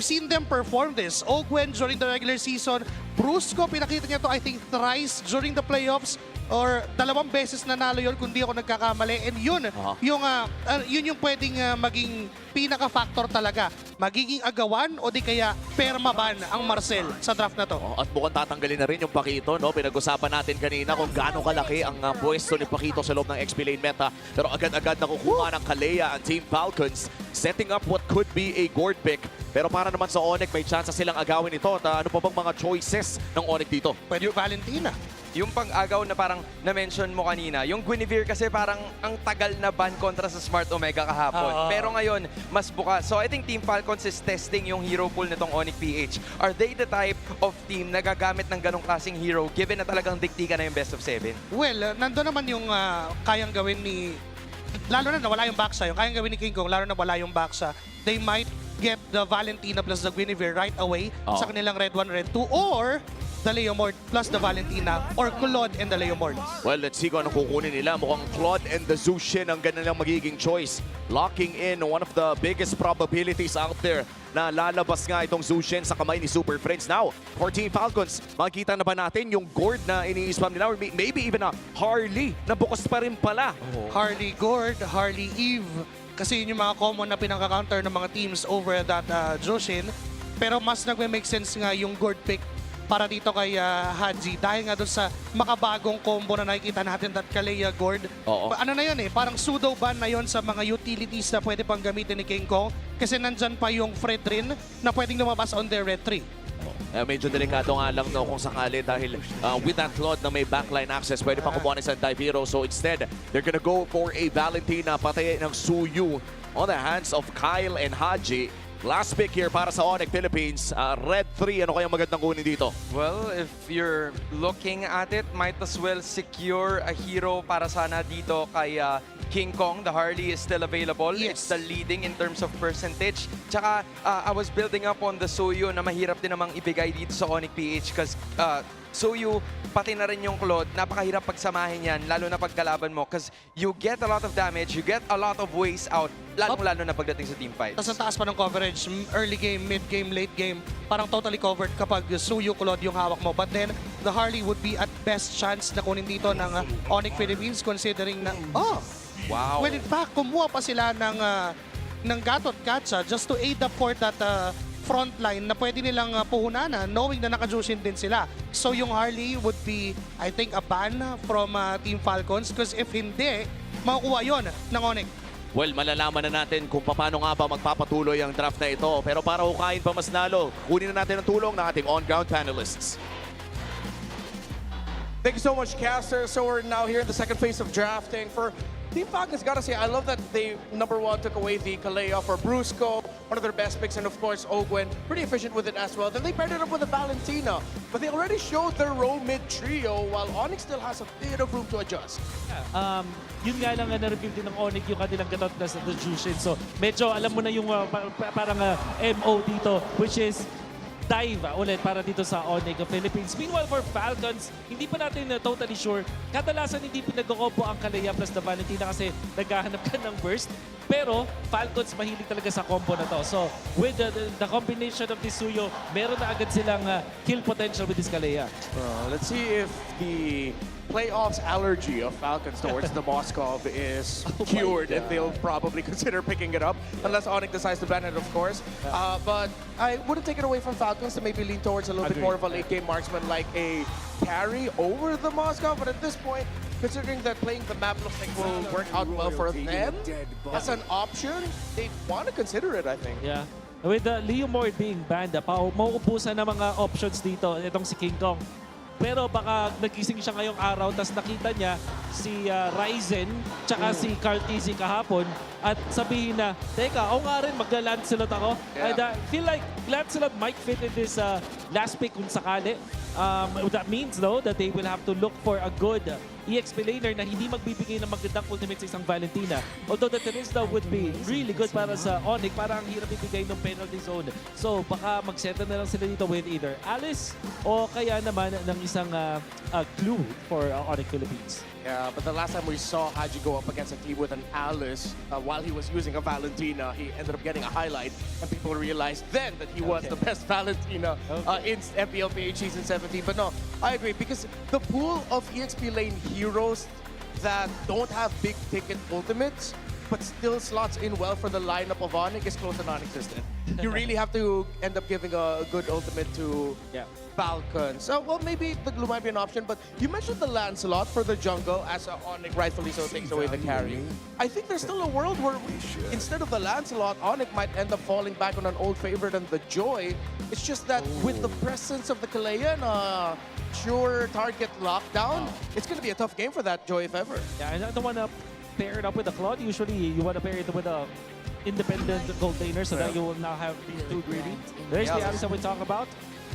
seen them perform this. Ogwen during the regular season, Brusco, pinakita niya to I think thrice during the playoffs or 2 beses nanalo yun kung di ako nagkakamali. And yun, yun yung pwedeng maging pinaka-factor talaga. Magiging agawan o di kaya permaban ang Marcel sa draft na to. At mukhang tatanggalin na rin yung Pakito. No? Pinag-usapan natin kanina kung gaano kalaki ang pwesto ni Pakito sa loob ng XP lane meta. Pero agad-agad nakukuha ng Kalea ang Team Falcons, setting up what could be a gourd pick. Pero para naman sa ONIC, may chance silang agawin ito. At ano pa bang mga choices ng ONIC dito? Pwede yung Valentina. Yung pag-agaw na parang na-mention mo kanina, yung Guinevere kasi parang ang tagal na ban kontra sa Smart Omega kahapon. Pero ngayon, mas bukas. So I think Team Falcons is testing yung hero pool nitong ONIC PH. Are they the type of team na gagamit ng ganong klaseng hero given na talagang diktika na yung best of 7? Well, nandun naman yung kayang gawin ni... Lalo na wala yung Baksa. Yung kayang gawin ni King Kong, lalo na wala yung Baksa. They might get the Valentina plus the Guinevere right away sa kanilang Red 1, Red 2, or the Leomord plus the Valentina, or Claude and the Leomord. Well, let's see kung anong kukunin nila. Mukhang Claude and the Zushin ang kanilang magiging choice. Locking in one of the biggest probabilities out there na lalabas nga itong Zushin sa kamay ni Super Friends. Now, for Team Falcons, makikita na ba natin yung gourd na ini-spam nila? Or maybe even a Harley na bukas pa rin pala. Harley Gourd, Harley Eve. Kasi yun yung mga common na pinaka-counter ng mga teams over that Jushin. Pero mas nagme-make sense nga yung gourd pick para dito kay Hadji dahil nga doon sa makabagong combo na nakikita natin that Kalea Gourd. Ano na yun eh, parang pseudo ban na yun sa mga utilities na pwede pang gamitin ni King Kong kasi nandyan pa yung Fred rin na pwedeng lumabas on their Red 3. Medyo delikado nga lang no, kung sakali dahil with that Claude na may backline access, pwede pa kumuha ng dive hero. So instead, they're gonna go for a Valentina patay ng Suyu on the hands of Kyle and Hadji. Last pick here para sa ONIC Philippines. Red 3, ano kayang magandang kunin dito? Well, if you're looking at it, might as well secure a hero para sana dito kay King Kong. The Harley is still available. It's the leading in terms of percentage. Tsaka, I was building up on the Suyu na mahirap din namang ibigay dito sa ONIC PH because Suyu, pati na rin yung Claude, napakahirap pagsamahin yan, lalo na pagkalaban mo because you get a lot of damage, you get a lot of ways out, lalo na pagdating sa team fight. Tapos ang taas pa ng coverage, early game, mid game, late game, parang totally covered kapag Suyu, Claude yung hawak mo. But then, the Harley would be at best chance na kunin dito ng ONIC Philippines considering na, wow. Well, in fact, kumuha pa sila ng Gatot Gacha just to aid up for that frontline na pwede nilang puhunanan knowing na naka-Jushin din sila. So yung Harley would be, I think, a ban from Team Falcons because if hindi, makukuha yon ng ONIC. Well, malalaman na natin kung paano nga ba magpapatuloy ang draft na ito. Pero para hukayin pa mas nalo, kunin na natin ang tulong ng ating on-ground panelists. Thank you so much, Caster. So we're now here in the second phase of drafting. For Team Falcons, gotta say, I love that they, #1, took away the Kalea for Brusco, one of their best picks, and of course, Ogwen, pretty efficient with it as well. Then they paired it up with a Valentina, but they already showed their row mid trio, while ONIC still has a bit of room to adjust. Yun nga lang na-reveal din ng ONIC yung kanilang gatot na sa Jushin. So medyo alam mo na yung parang MO dito, which is dive ulit para dito sa ONIC Philippines. Meanwhile, for Falcons, hindi pa natin totally sure. Kadalasan hindi pinag-combo ang Kalea plus the Valentina kasi naghahanap ka ng burst. Pero Falcons mahilig talaga sa combo na to. So with the combination of this Suyo, meron na agad silang kill potential with this Kalea. Let's see if the playoffs allergy of Falcons towards the Moskov is cured, and they'll probably consider picking it up, unless ONIC decides to ban it, of course. But I wouldn't take it away from Falcons to maybe lean towards a little bit more of a late-game marksman, like a carry over the Moskov. But at this point, considering that playing the map looks like will work out well for them, as an option, they want to consider it, I think. Yeah. With Leo Moore being banned, mauubusan na mga options dito, itong si King Kong. Pero baka nagising siya ngayong araw, tapos nakita niya si Ryzen, tsaka si Carl TZ kahapon, at sabihin na, teka, ako nga rin, magla-Lancelot ako. Yeah. And I feel like Lancelot might fit in this last pick kung sakali. That means, though, that they will have to look for a good EXP laner na hindi magbibigay ng magandang ultimate sa isang Valentina. Although the Terizla would be really good para sa ONIC, parang ang hirap ibigay ng penalty zone. So baka mag-settle na lang sila dito with either Alice o kaya naman ng isang clue for ONIC Philippines. Yeah, but the last time we saw Haji go up against a team with an Alice while he was using a Valentina, he ended up getting a highlight, and people realized then that he was the best Valentina in MPL PH Season 17. But no, I agree, because the pool of EXP lane heroes that don't have big ticket ultimates but still slots in well for the lineup of ONIC is close to non-existent. You really have to end up giving a good ultimate to Falcons. So, well, maybe the glue might be an option, but you mentioned the Lancelot for the jungle as ONIC rightfully so takes away the carry. I think there's still a world where instead of the Lancelot, ONIC might end up falling back on an old favorite and the Joy. It's just that with the presence of the Kalea and sure target lockdown, it's going to be a tough game for that Joy if ever. Yeah, and I don't want to pair it up with a Claude. Usually, you want to pair it with a independent gold laner so that you will not have too greedy. There's the Alice that we talk about.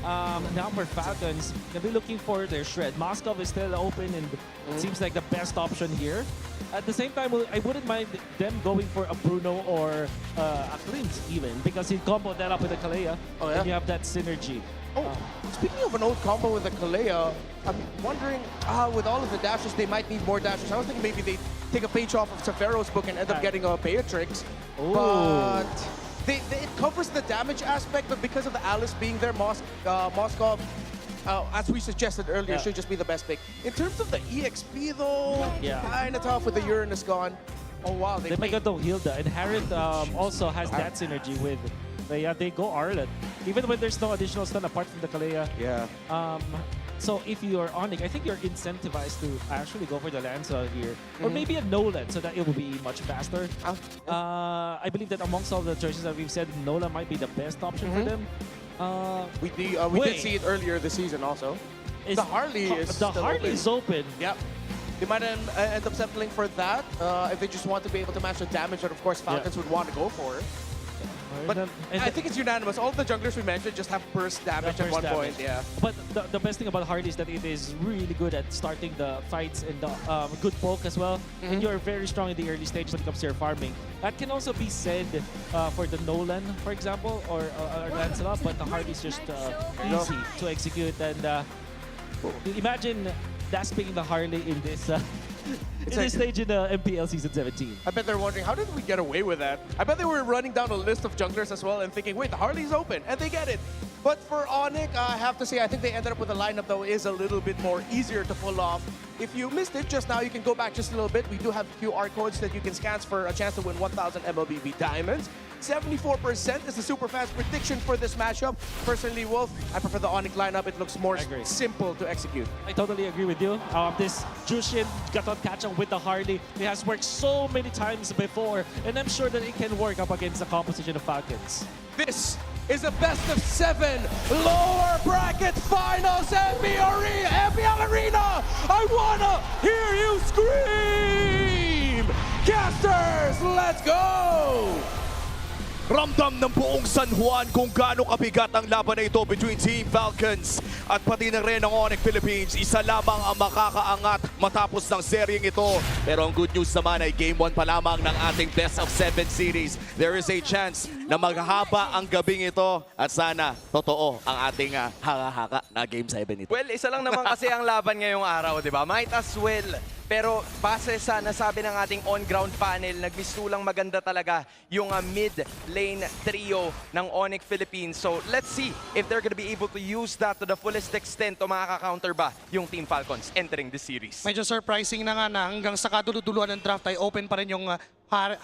Now for Falcons, they'll be looking for their Shred. Moskov is still open and it seems like the best option here. At the same time, I wouldn't mind them going for a Bruno or a Clint even, because he comboed that up with a Kalea and you have that synergy. Speaking of an old combo with the Kalea, I'm wondering, with all of the dashes, they might need more dashes. I was thinking maybe they take a page off of Severo's book and end up getting a Beatrix. But it covers the damage aspect, but because of the Alice being there, Moskov, as we suggested earlier, should just be the best pick. In terms of the EXP, though, kind of tough with the Uranus gone. Oh, wow. They might go to Hilda, and Harriet also has that synergy with... they go Arlet. Even when there's no additional stun apart from the Kalea. Yeah. So if you're ONIC, I think you're incentivized to actually go for the Lancelot here. Or maybe a Nolan so that it will be much faster. I believe that amongst all the choices that we've said, Nolan might be the best option for them. We did see it earlier this season also. The Harley is The Harley is open. Yep. They might end up settling for that if they just want to be able to match the damage that, of course, Falcons would want to go for. But I think it's unanimous. All the junglers we mentioned just have burst damage at one point. Yeah. But the best thing about Harley is that it is really good at starting the fights and the good poke as well. And you're very strong in the early stage when it comes to your farming. That can also be said for the Nolan, for example, or Lancelot. But the Harley is just easy to execute. And imagine Dasping the Harley in this. This stage in the MPL Season 17. I bet they're wondering, how did we get away with that? I bet they were running down a list of junglers as well and thinking, wait, the Harley's open, and they get it. But for ONIC, I have to say, I think they ended up with a lineup that is a little bit more easier to pull off. If you missed it just now, you can go back just a little bit. We do have QR codes that you can scan for a chance to win 1,000 MLBB Diamonds. 74% is the super fast prediction for this matchup. Personally, Wolf, I prefer the ONIC lineup. It looks more simple to execute. I totally agree with you. This Jushin Gatot catch-up with the Harley, it has worked so many times before, and I'm sure that it can work up against the composition of Falcons. This is a best-of-7 lower bracket finals MPL Arena. I wanna hear you scream! Casters, let's go! Ramdam ng buong San Juan kung gaano kabigat ang laban na ito between Team Falcons at pati na rin ng ONIC Philippines. Isa lamang ang makakaangat matapos ng seryeng ito. Pero ang good news naman ay Game 1 pa lamang ng ating Best of 7 series. There is a chance na maghaba ang gabing ito at sana totoo ang ating haka-haka na Game 7 ito. Well, isa lang naman kasi ang laban ngayong araw, di ba? Might as well. Pero base sa nasabi ng ating on-ground panel, nagmistulang maganda talaga yung mid lane trio ng ONIC Philippines. So let's see if they're gonna be able to use that to the fullest extent o makaka-counter ba yung Team Falcons entering this series. Medyo surprising na nga na hanggang sa kaduluduluan ng draft ay open pa rin yung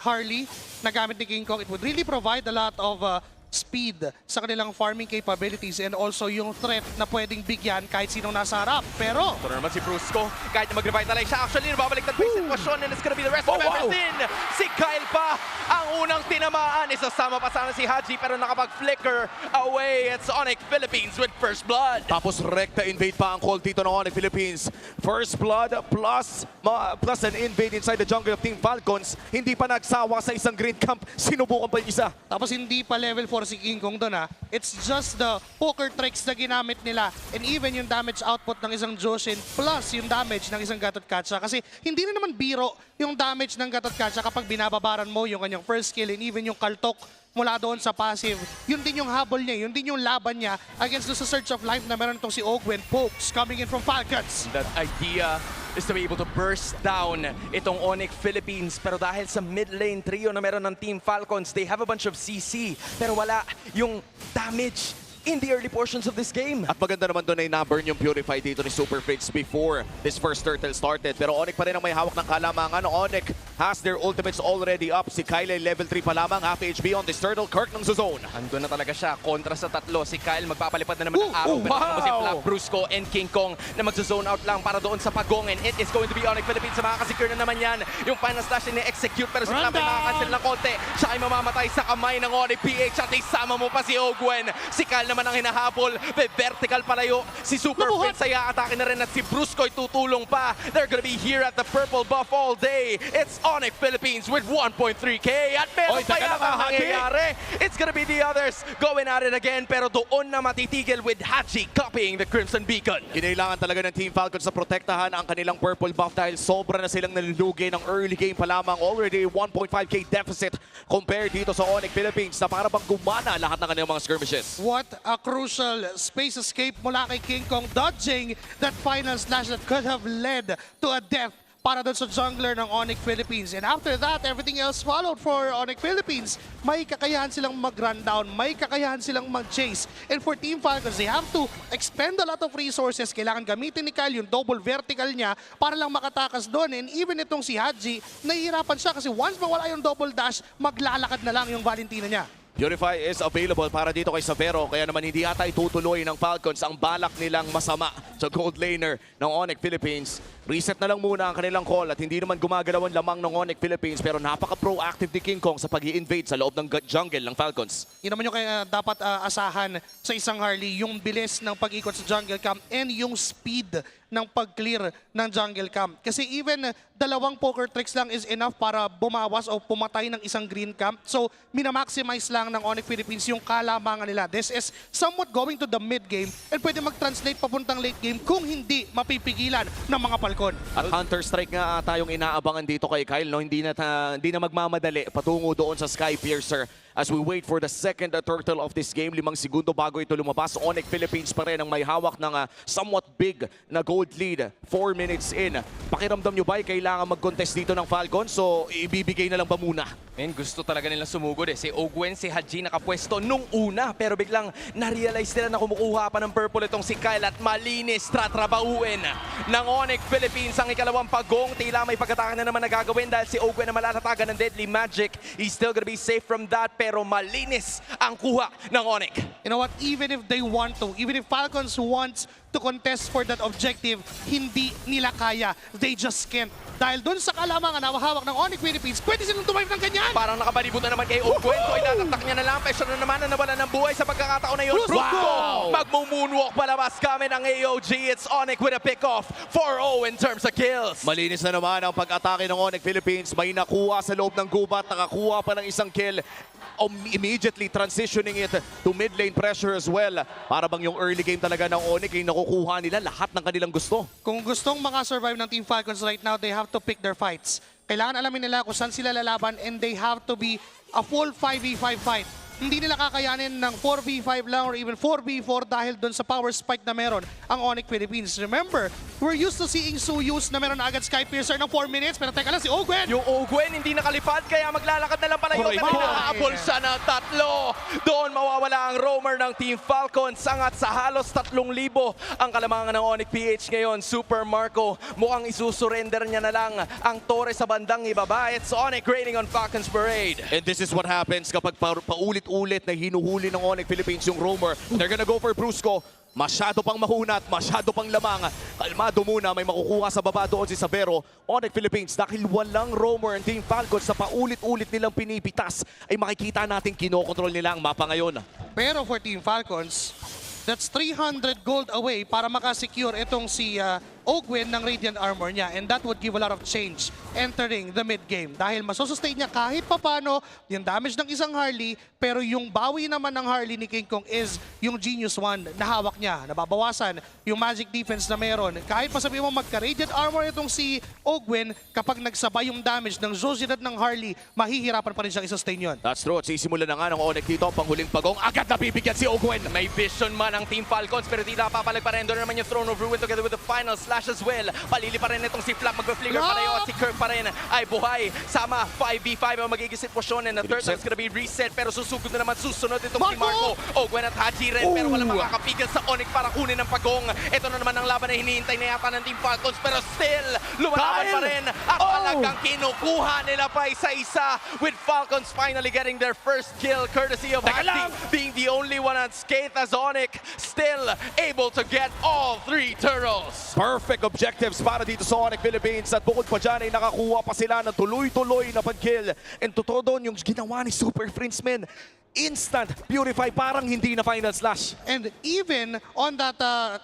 Harley na gamit ni King Kong. It would really provide a lot of speed sa kanilang farming capabilities and also yung threat na pwedeng bigyan kahit sinong nasa harap. Pero ito na naman si Brusco, kahit na mag-revitalize siya, actually nababaliktad pa yung sitwasyon and it's gonna be the rest of everything. Si Kyle pa ang unang tinamaan. Isasama pa sana si Haji pero nakapag-flicker away. It's ONIC Philippines with first blood. Tapos rekta invade pa ang call dito ng ONIC Philippines. First blood plus an invade inside the jungle of Team Falcons. Hindi pa nagsawa sa isang green camp. Sinubukan pa yung isa. Tapos hindi pa level 4 si King Kong doon ha. It's just the poker tricks na ginamit nila and even yung damage output ng isang Joshin plus yung damage ng isang Gatot Kacha. Kasi hindi na naman biro yung damage ng Gatot Kacha kapag binababaran mo yung kanyang first kill and even yung kaltok mula doon sa passive. Yun din yung habol niya, yun din yung laban niya against the Search of Life na meron itong si Ogwen. Pokes coming in from Falcons. That idea is to be able to burst down itong ONIC Philippines. Pero dahil sa mid lane trio na meron ng Team Falcons, they have a bunch of CC. Pero wala yung damage in the early portions of this game. At maganda naman doon ay na-burn yung Purify dito ni Super Fritz before this first turtle started. Pero ONIC pa rin ang may hawak ng kalamangan. ONIC has their ultimates already up. Si Kyle ay level 3 pa lamang. Half HP on this turtle. Kirk ng zone. Andun na talaga siya. Kontra sa tatlo. Si Kyle magpapalipad na naman ng araw. Pero si Flap, Brusco, and King Kong na magsa-zone out lang para doon sa pagong. And it is going to be ONIC Philippines. Sa makakasecure na naman yan. Yung final slash ni execute pero si Flap ay makakancel ng konti. Siya ay mamamatay sa kamay ng ONIC PH at isama mo pa si Ogwen. Si Kyle naman ang hinahabol. Vertical palayo. Si Super Fritz ay atake na rin at si Brusco ay tutulong pa. They're gonna be here at the purple buff all day. It's ONIC Philippines with 1.3k at meron pa yata nangyayari. It's gonna be the others going at it again pero doon na matitigil with Haji copying the Crimson Beacon. Kinailangan talaga ng Team Falcons na protektahan ang kanilang purple buff dahil sobra na silang nalulugi ng early game pa lamang. Already 1.5k deficit compared dito sa ONIC Philippines na para bang gumana lahat ng kanilang mga skirmishes. What a crucial space escape mula kay King Kong, dodging that final slash that could have led to a death para doon sa jungler ng ONIC Philippines. And after that, everything else followed for ONIC Philippines. May kakayahan silang mag-run down, may kakayahan silang mag-chase. And for Team Falcons, they have to expend a lot of resources. Kailangan gamitin ni Kyle yung double vertical niya para lang makatakas doon. And even itong si Haji, nahihirapan siya kasi once mawala yung double dash, maglalakad na lang yung Valentina niya. Purify is available para dito kay Savero kaya naman hindi ata itutuloy ng Falcons ang balak nilang masama sa gold laner ng ONIC Philippines. Reset na lang muna ang kanilang call at hindi naman gumagalaw ang lamang ng ONIC Philippines pero napaka-proactive ni King Kong sa pag-i-invade sa loob ng jungle ng Falcons. Yun naman yung kaya dapat asahan sa isang Harley, yung bilis ng pag-ikot sa jungle camp and yung speed ng pag-clear ng jungle camp. Kasi even dalawang poker tricks lang is enough para bumawas o pumatay ng isang green camp. So, minamaximize lang ng ONIC Philippines yung kalamangan nila. This is somewhat going to the mid game and pwede mag-translate papuntang late game kung hindi mapipigilan ng mga Falcon. At Hunter Strike nga tayong inaabangan dito kay Kyle. No? Hindi na magmamadali patungo doon sa Sky Piercer. As we wait for the second turtle of this game, 5 segundo bago ito lumabas. ONIC Philippines pa rin ang may hawak ng somewhat big na gold lead. 4 minutes in. Pakiramdam nyo ba kailangan mag-contest dito ng Falcon? So, ibibigay na lang ba muna? Men, gusto talaga nilang sumugod eh. Si Ogwen, si Haji nakapwesto nung una pero biglang na-realize nila na kumukuha pa ng purple itong si Kyle at malinis tratrabauin ng ONIC Philippines ang ikalawang pagong. Tila may pagkataka na naman nagagawin dahil si Ogwen na malatatagan ng Deadly Magic. He's still gonna be safe from that pero malinis ang kuha ng ONIC. You know what? Even if they want to, even if Falcons wants to contest for that objective, hindi nila kaya. They just can't. Dahil doon sa kalamangan na hawak ng ONIC Philippines, pwede silang tumayo ng ganyan. Parang nakabalibot na naman kay Ogwen. So inatatak niya na lang. Pressure na naman na nawala ng buhay sa pagkakataon na yun. Wow! Magmo-moonwalk palabas kami ng AOG. It's ONIC with a pick-off. 4-0 in terms of kills. Malinis na naman ang pag-atake ng ONIC Philippines. May nakuha sa loob ng gubat. Nakakuha pa ng isang kill. Immediately transitioning it to mid lane pressure as well. Para bang yung early game talaga ng ONIC ay nakukuha nila lahat ng kanilang gusto. Kung gustong makasurvive ng Team Falcons right now, they have to pick their fights. Kailangan alamin nila kung saan sila lalaban and they have to be a full 5v5 fight. hindi nila kakayanin ng 4v5 lang or even 4v4 dahil doon sa power spike na meron ang ONIC Philippines. Remember, we're used to seeing Suyus na meron na agad Sky Piercer ng 4 minutes, pero teka lang, si Ogwen! Yung Ogwen hindi nakalipad kaya maglalakad na lang palayo. Pero hinahabol siya ng tatlo. Doon mawawala ang roamer ng Team Falcons. Angat sa halos 3,000 ang kalamangan ng ONIC PH ngayon. Super Marco, mukhang isusurrender niya na lang ang tore sa bandang ibaba. It's ONIC raining on Falcons Parade. And this is what happens kapag paulit-ulit na hinuhuli ng ONIC Philippines yung roamer. They're gonna go for Brusco. Masyado pang mahunat, masyado pang lamang. Kalmado muna, may makukuha sa baba doon si Sabero. ONIC Philippines, dahil walang roamer ang Team Falcons sa paulit-ulit nilang pinipitas, ay makikita natin kinokontrol nila ang mapa ngayon. Pero for Team Falcons, that's 300 gold away para makasecure itong si Ogwen ng Radiant Armor niya, and that would give a lot of change entering the mid-game dahil masussustain niya kahit papano yung damage ng isang Harley, pero yung bawi naman ng Harley ni King Kong is yung Genius Wand na hawak niya. Nababawasan yung magic defense na meron. Kahit pa sabihin mo magka-Radiant Armor itong si Ogwen, kapag nagsabay yung damage ng Zosidad ng Harley, mahihirapan pa rin siyang i-sustain yun. That's true. At sisimulan na nga ng ONIC dito ang panghuling pagong. Agad na bibigyan si Ogwen. May vision man ang Team Falcons pero di napapalag pa rin. Doon naman yung Throne of Ruin together with the final slash as well. Palili pa rin itong si Flap, mag-flicker pa rin at si Kirk pa rin ay buhay. Sama 5v5 ang magiging sitwasyon and the third time's gonna be reset pero susugod na naman susunod itong si Marco. Ogwen at Haji rin pero walang makakapigil sa ONIC para kunin ng pagong. Ito na naman ang laban na hinihintay na yata ng Team Falcons pero still lumalaban pa rin at talagang kinukuha nila pa isa-isa with Falcons finally getting their first kill courtesy of Haji being the only one unscathed as ONIC still able to get all 3 turtles. Perfect objectives para dito sa ONIC Philippines at bukod pa dyan ay nakakuha pa sila ng tuloy-tuloy na pag-kill. And totoo doon yung ginawa ni Super Friendsman. Instant purify, parang hindi na final slash. And even on that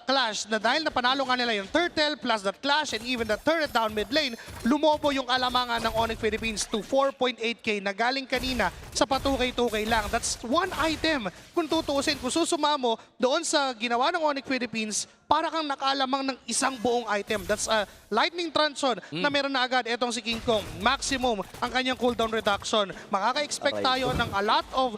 clash, na dahil napanalo nga nila yung turtle plus that clash and even the turret down mid lane, lumobo yung alamangan ng ONIC Philippines to 4.8k na galing kanina sa patukay-tukay lang. That's one item. Kung tutuusin, kung susuma mo doon sa ginawa ng ONIC Philippines, para kang nakalamang ng isang buong item. That's a lightning transon na meron na agad etong si King Kong. Maximum ang kanyang cooldown reduction. Makaka-expect tayo ng a lot of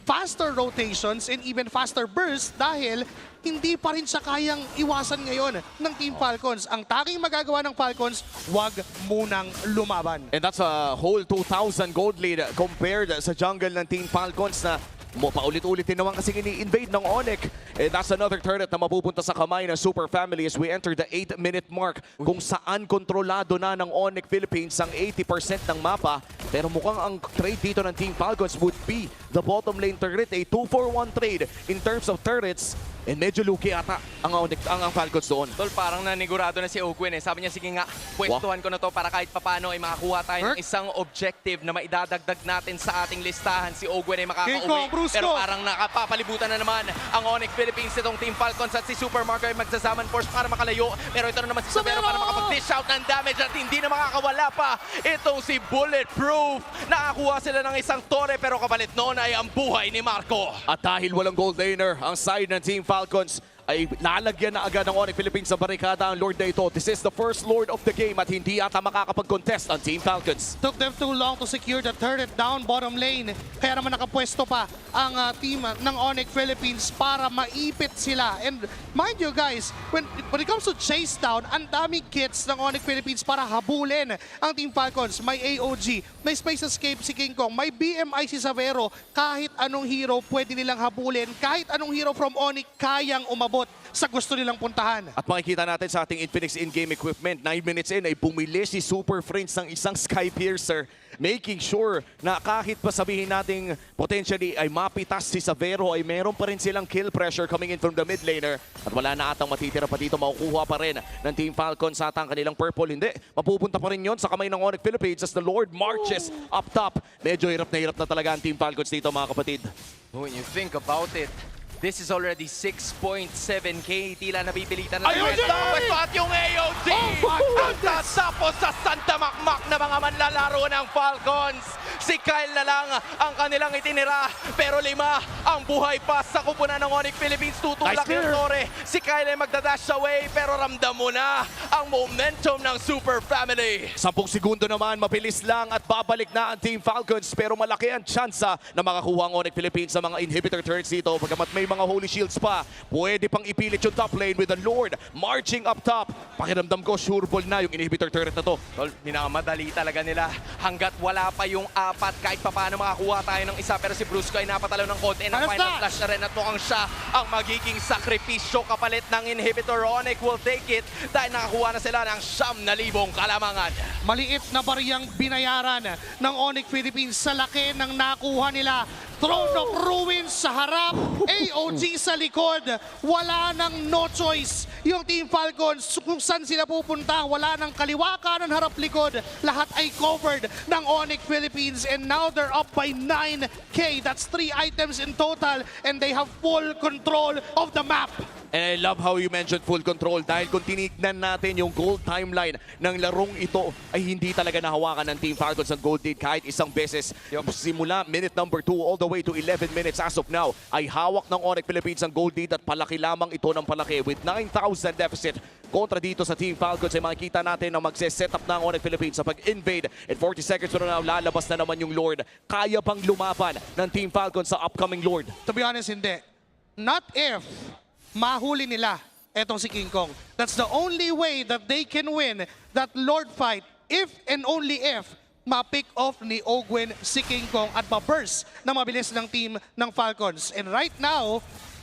faster rotations and even faster bursts dahil hindi pa rin siya kayang iwasan ngayon ng Team Falcons. Ang tanging magagawa ng Falcons, wag munang lumaban. And that's a whole 2,000 gold lead compared sa jungle ng Team Falcons na paulit-ulit din naman kasi ini-invade ng ONIC. And that's another turret na mapupunta sa kamay ng Super Family as we enter the 8-minute mark kung saan kontrolado na ng ONIC Philippines ang 80% ng mapa. Pero mukhang ang trade dito ng Team Falcons would be the bottom lane turret, a 2-for-1 trade in terms of turrets. And medyo luki ata ang Falcons doon. Tol, parang nanigurado na si Ogwen eh. Sabi niya, sige nga, pwestuhan ko na to para kahit papano ay makakuha tayo ng isang objective na maidadagdag natin sa ating listahan. Si Ogwen ay makakauwi. Pero parang nakapapalibutan na naman ang ONIC Philippines itong Team Falcons at si Super Marco ay magsasaman force para makalayo. Pero ito na naman si Sabero para makapag-dish out ng damage at hindi na makakawala pa itong si Bulletproof. Nakakuha sila ng isang tore pero kapalit noon ay ang buhay ni Marco. At dahil walang gold laner, ang side ng Team Falcons ay lalagyan na agad ng ONIC Philippines sa barikada ang Lord Na To. This is the first Lord of the game at hindi ata makakapag-contest ang Team Falcons. Took them too long to secure the turret down bottom lane. Kaya naman nakapwesto pa ang team ng ONIC Philippines para maipit sila. And mind you guys, when it comes to chase down, ang daming kits ng ONIC Philippines para habulin ang Team Falcons. May AOG, may Space Escape si King Kong, may BMI si Savero. Kahit anong hero pwede nilang habulin. Kahit anong hero from ONIC kayang umabot sa gusto nilang puntahan. At makikita natin sa ating Infinix in-game equipment, 9 minutes in ay bumili si Super Friends ng isang Sky Piercer, making sure na kahit pa sabihin natin potentially ay mapitas si Savero ay meron pa rin silang kill pressure coming in from the mid laner. At wala na atang matitira pa dito, makukuha pa rin ng Team Falcons sa atang kanilang purple. Hindi, mapupunta pa rin yon sa kamay ng ONIC Philippines as the Lord marches up top. Medyo hirap na talaga ang Team Falcons dito mga kapatid. When you think about it, This is already 6.7k. Tila napipilitan na Ayun na! Pwesto at yung AOD! Ang tatapos sa Santa Makmak na mga manlalaro ng Falcons. Si Kyle na lang ang kanilang itinira. Pero 5 ang buhay pa sa kupunan ng ONIC Philippines. Tutulak yung Torre. Si Kyle ay magdadash away. Pero ramdam mo na ang momentum ng Super Family. 10 segundo naman, mabilis lang at babalik na ang Team Falcons. Pero malaki ang tsansa na makakuha ang ONIC Philippines sa mga inhibitor turrets dito. Pagkamat may mga holy shields pa, pwede pang ipilit yung top lane with the Lord marching up top. Pakiramdam ko, sure ball na yung inhibitor turret na to. Tol, minamadali talaga nila. Hanggat wala pa yung 4, kahit pa paano makakuha tayo ng isa. Pero si Brusco ay napatalo ng konti ng final flash na rin. At mukhang siya ang magiging sakripisyo kapalit ng inhibitor. ONIC will take it dahil nakakuha na sila ng 9,000 kalamangan. Maliit na bariyang binayaran ng ONIC Philippines sa laki ng nakuha nila. Throne of Ruins sa harap, AOG sa likod. Wala nang no choice yung Team Falcons. Kung saan sila pupunta, wala nang kaliwa, kanan, harap, likod. Lahat ay covered ng ONIC Philippines and now they're up by 9k. That's 3 items in total and they have full control of the map. And I love how you mentioned full control dahil kung tinignan natin yung gold timeline ng larong ito ay hindi talaga nahawakan ng Team Falcons ang gold lead kahit isang beses. Simula minute number 2 all the way to 11 minutes as of now ay hawak ng ONIC Philippines ang gold lead at palaki lamang ito ng palaki with 9,000 deficit. Kontra dito sa Team Falcons ay makikita natin na magse-set up na ang ONIC Philippines sa pag-invade. In 40 seconds from now, lalabas na naman yung Lord. Kaya bang lumaban ng Team Falcons sa upcoming Lord? To be honest, hindi. Not if mahuli nila etong si King Kong. That's the only way that they can win that Lord fight if and only if ma-pick off ni Ogwen si King Kong at ma-burst na mabilis ng team ng Falcons. And right now,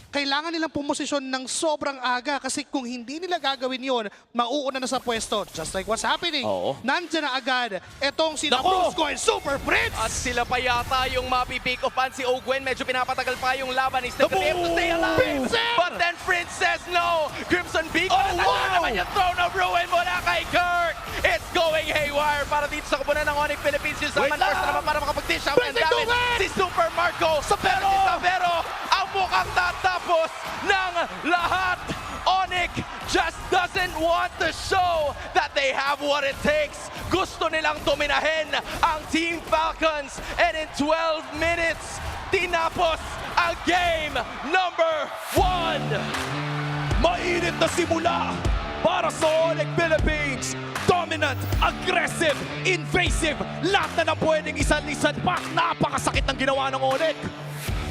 kailangan nilang pumosisyon ng sobrang aga kasi kung hindi nila gagawin yun, mauuna na sa pwesto. Just like what's happening. Nandyan na agad etong si Brusco and Super Prince. At sila pa yata yung mapipick offan si Ogwen. Medyo pinapatagal pa yung laban. He's still able to stay alive. Princess! But then Prince says no. Crimson Beacon. Wow! Naman yung Throne of Ruin mula kay Kirk. It's going haywire para dito sa kupunan ng ONIC Philippines. Yung Saman first na naman para makapag-dish out and damage. Si Super Marco. Pero si Savero ang mukhang tatapos ng lahat. ONIC just doesn't want to show that they have what it takes. Gusto nilang dominahin ang Team Falcons. And in 12 minutes, tinapos ang game number 1. Mainit na simula para sa ONIC Philippines. Dominant, aggressive, invasive. Lahat na pwedeng isan-isan pa. Napakasakit ng ginawa ng ONIC.